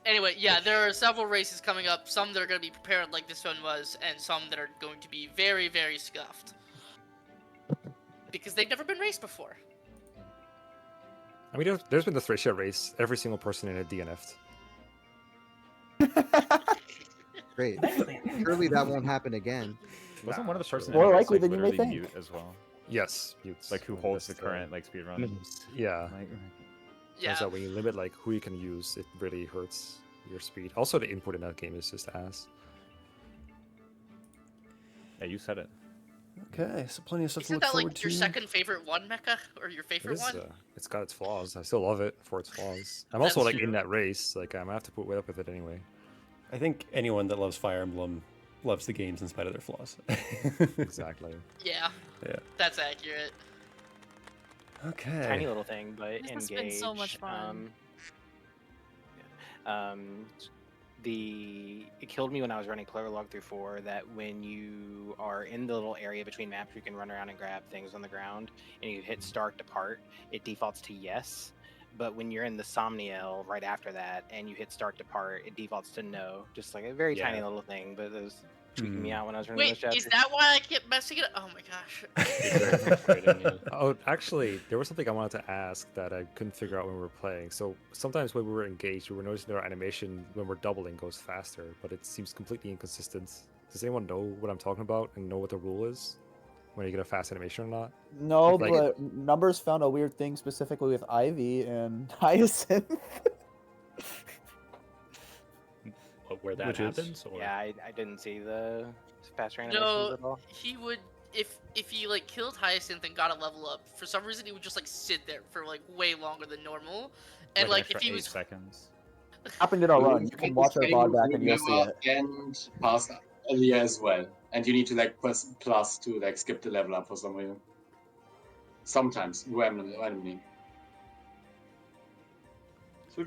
Anyway, yeah, there are several races coming up. Some that are going to be prepared like this one was, and some that are going to be very, very scuffed. Because they've never been raced before. I mean, there's been the Thracia race. Every single person in it DNF'd. Great. Surely that won't happen again. Wasn't one of the person More in the race, likely like, than you may literally think. mute as well? Yes, mutes. Like who holds the current like speed run? Yeah. Yeah. So when you limit like who you can use, it really hurts your speed. Also, the input in that game is just ass. Yeah, you said it. Okay, so plenty of stuff to Isn't look that forward like your to. second favorite one, Mecha? Or your It favorite is, one? it's got its flaws. I still love it for its flaws. I'm That's also like true. in that race. Like I'm gonna have to put weight up with it anyway. I think anyone that loves Fire Emblem loves the games in spite of their flaws. Exactly. Yeah. Yeah. That's accurate. Okay. Tiny little thing, but This engage. has been so much fun. It killed me when I was running Clover Log through 4 that when you are in the little area between maps, you can run around and grab things on the ground, and you hit start depart, it defaults to yes. But when you're in the Somniel right after that, and you hit start depart, it defaults to no. Just like a very tiny little thing, but it was tweaking me out when I was running those Wait, chapters. is that why I kept messing it up? Oh my gosh. Oh, actually, there was something I wanted to ask that I couldn't figure out when we were playing. So sometimes when we were engaged, we were noticing that our animation when we're doubling goes faster, but it seems completely inconsistent. Does anyone know what I'm talking about and know what the rule is when you get a fast animation or not? No, Like- but Numbers found a weird thing specifically with Ivy and Hyacinth. Where that Which is- happens? Or... Yeah, I didn't see the faster animations No, at all. he would if he like killed Hyacinth and got a level up. For some reason, he would just like sit there for like way longer than normal. And an like extra if he 8 was seconds. Happened in our run. You can watch our VOD back and you'll see it. And pass earlier as well. And you need to like press plus to like skip the level up for some reason. Sometimes randomly.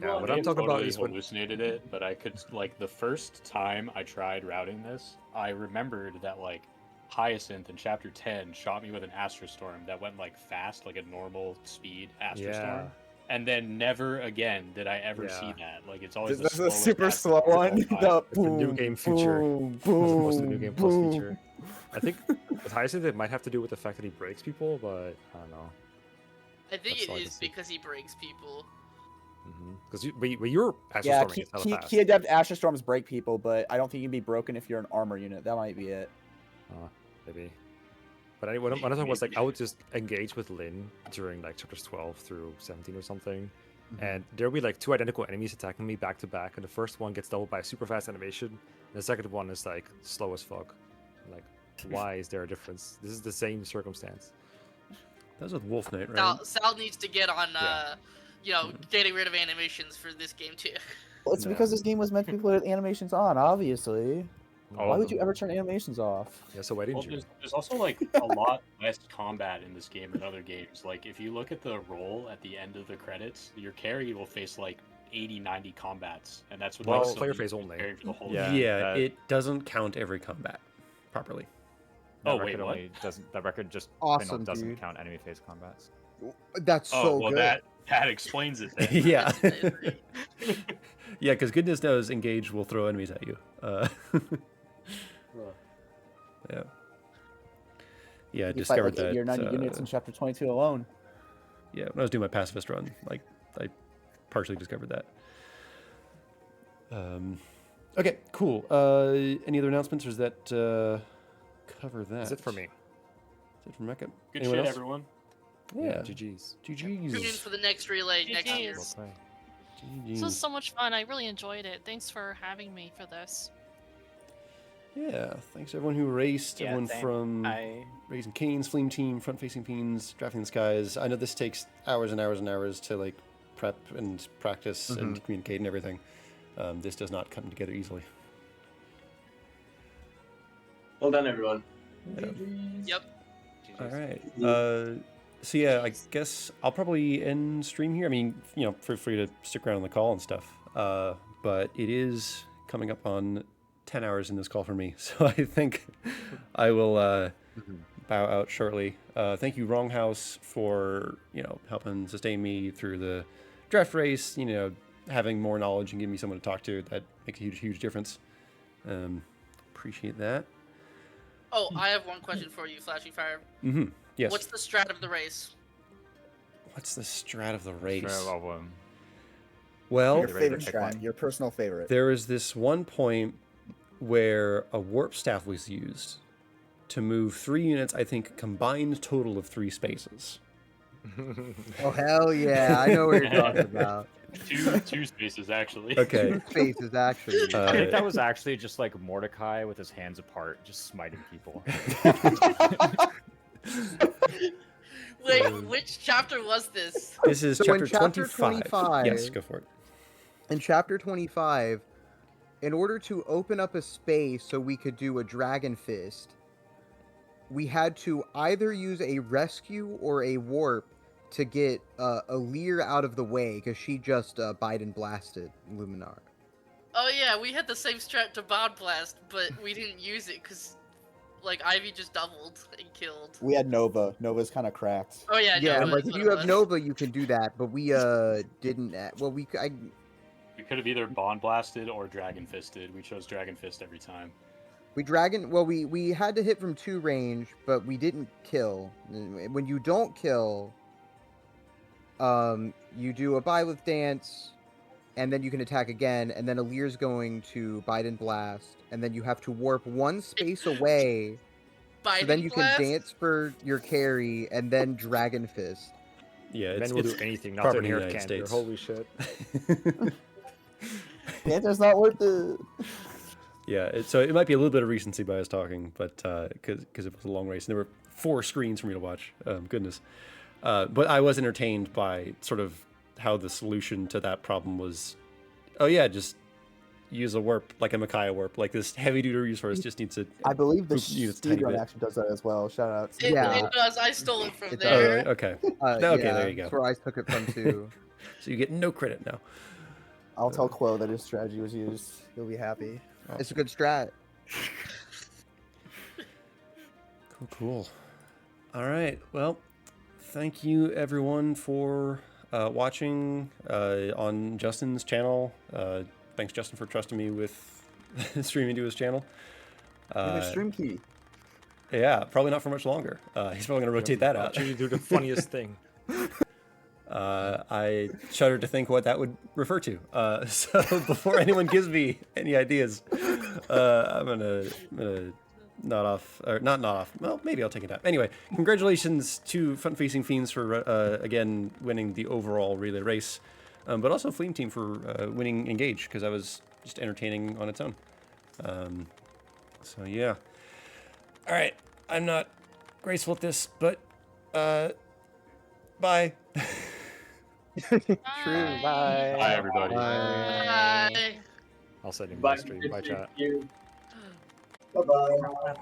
Yeah, what I I'm talking about totally is when hallucinated it, but I could like the first time I tried routing this, I remembered that like Hyacinth in chapter 10 shot me with an Astrostorm that went like fast, like a normal speed Astrostorm. Yeah. And then never again did I ever see that. Like it's always This is the a slowest super slow Astrostorm one. of all time. it's the new game feature. Boom, It's supposed to be the new boom, game plus boom. feature. I think with Hyacinth it might have to do with the fact that he breaks people, but I don't know. I think That's it all I can is see. because he breaks people. Because you're Yeah, Astrostorming, it's hella key fast. adept Astro Storms break people, but I don't think you can be broken if you're an armor unit. That might be it. Maybe. But anyway, what I'm talking was like I would just engage with Lynn during like chapters 12 through 17 or something, and there'll be like 2 identical enemies attacking me back to back, and the first one gets doubled by a super fast animation, and the second one is like slow as fuck. Like, why is there a difference? This is the same circumstance. That was with Wolf Knight, right? Sal needs to get on, getting rid of animations for this game too. Well, it's because this game was meant to be played with animations on, obviously. All Why of would you them. ever turn animations off? Yeah, so why Well, there's also like a lot less combat in this game than other games. Like if you look at the roll at the end of the credits, your carry will face like 80-90 combats, and that's what Well, like, player somebody phase who's only. carrying for the whole Yeah, game. it doesn't count every combat properly. That Oh, wait, record what? only doesn't. That record just plain old Awesome, doesn't dude. count enemy phase combats. That's Oh, so well, good. that explains it. Then. Yeah. Yeah, because goodness knows Engage will throw enemies at you. Yeah. Yeah, I You fight discovered like 80 or that. 90 units in chapter 22 alone. Yeah, when I was doing my pacifist run, like I partially discovered that. Okay, cool. Any other announcements, or does that cover that? That's it for me. That's it for Mecca. Good Anyone shit, else? everyone. Yeah. GG's. Tune in GG's. for the next relay next year. GG's. Okay. This was so much fun. I really enjoyed it. Thanks for having me for this. Yeah, thanks to everyone who raced, Yeah, everyone same. from Raising Canes, Fleam Team, Front Facing Peens, Drafting the Skies. I know this takes hours and hours and hours to like prep and practice and communicate and everything. This does not come together easily. Well done, everyone. Yep. All right. So yeah, I guess I'll probably end stream here. I mean, feel free to stick around on the call and stuff. But it is coming up on 10 hours in this call for me, so I think I will bow out shortly. Thank you, Wronghouse, for helping sustain me through the draft race. Having more knowledge and giving me someone to talk to, that makes a huge difference. Appreciate that. Oh, I have one question for you, Flashy Fire. Yes. What's the strat of the race? What's the strat of the race? Strat Well, your favorite strat, your personal favorite. There was this one point where a warp staff was used to move 3 units, I think combined total of 3 spaces. Oh hell yeah! I know what you're talking about. Two spaces actually. Okay. 2 spaces actually. I think that was actually just like Mordecai with his hands apart, just smiting people. Wait, which chapter was this? This is So chapter in chapter 25. Yes, go for it. In chapter 25, in order to open up a space so we could do a Dragon Fist, we had to either use a rescue or a warp to get Lear out of the way, because she just Biden blasted Luminar. Oh yeah, we had the same strat to Bod Blast, but we didn't use it because, like, Ivy just doubled and killed. We had Nova. Nova's kind of cracked. Oh yeah, Yeah, Nova like is if what you it have was. Nova, you can do that, but we didn't. Well, We could have either Bond Blasted or Dragon Fisted. We chose Dragon Fist every time. we had to hit from 2 range, but we didn't kill. When you don't kill, you do a Byleth Dance, and then you can attack again, and then Alir's going to Biden Blast, and then you have to warp 1 space away, so then you Blast? can dance for your carry, and then Dragon Fist. Yeah, Men will do anything not to property of the inherit United Cantor. States. Holy shit. Cantor's not worth it. Yeah, so it might be a little bit of recency bias talking, but because it was a long race, and there were 4 screens for me to watch. Goodness. But I was entertained by sort of how the solution to that problem was, oh yeah, just use a warp, like a Micaiah warp. Like this heavy-duty resource just needs to... I believe the use a tiny speedrun bit. actually does that as well. Shout out. It does. I stole it from It there. does. Okay. Okay, there you go. That's where I took it from too. So you get no credit now. I'll tell Quo that his strategy was used. He'll be happy. It's a good strat. Cool. All right. Well, thank you everyone for watching on Justin's channel. Thanks, Justin, for trusting me with streaming to his channel. And the stream key. Yeah, probably not for much longer. He's probably going to rotate that out. You do the funniest thing. I shudder to think what that would refer to. So before anyone gives me any ideas, I'm gonna nod off, or not nod off. Well, maybe I'll take it out. Anyway, congratulations to Front Facing Fiends for again winning the overall relay race, but also Fleam Team for winning Engage, because that was just entertaining on its own. So yeah. All right, I'm not graceful at this, but bye. True. Bye. Bye, everybody. Bye. I'll send him Bye. my stream. Bye, chat. Bye-bye.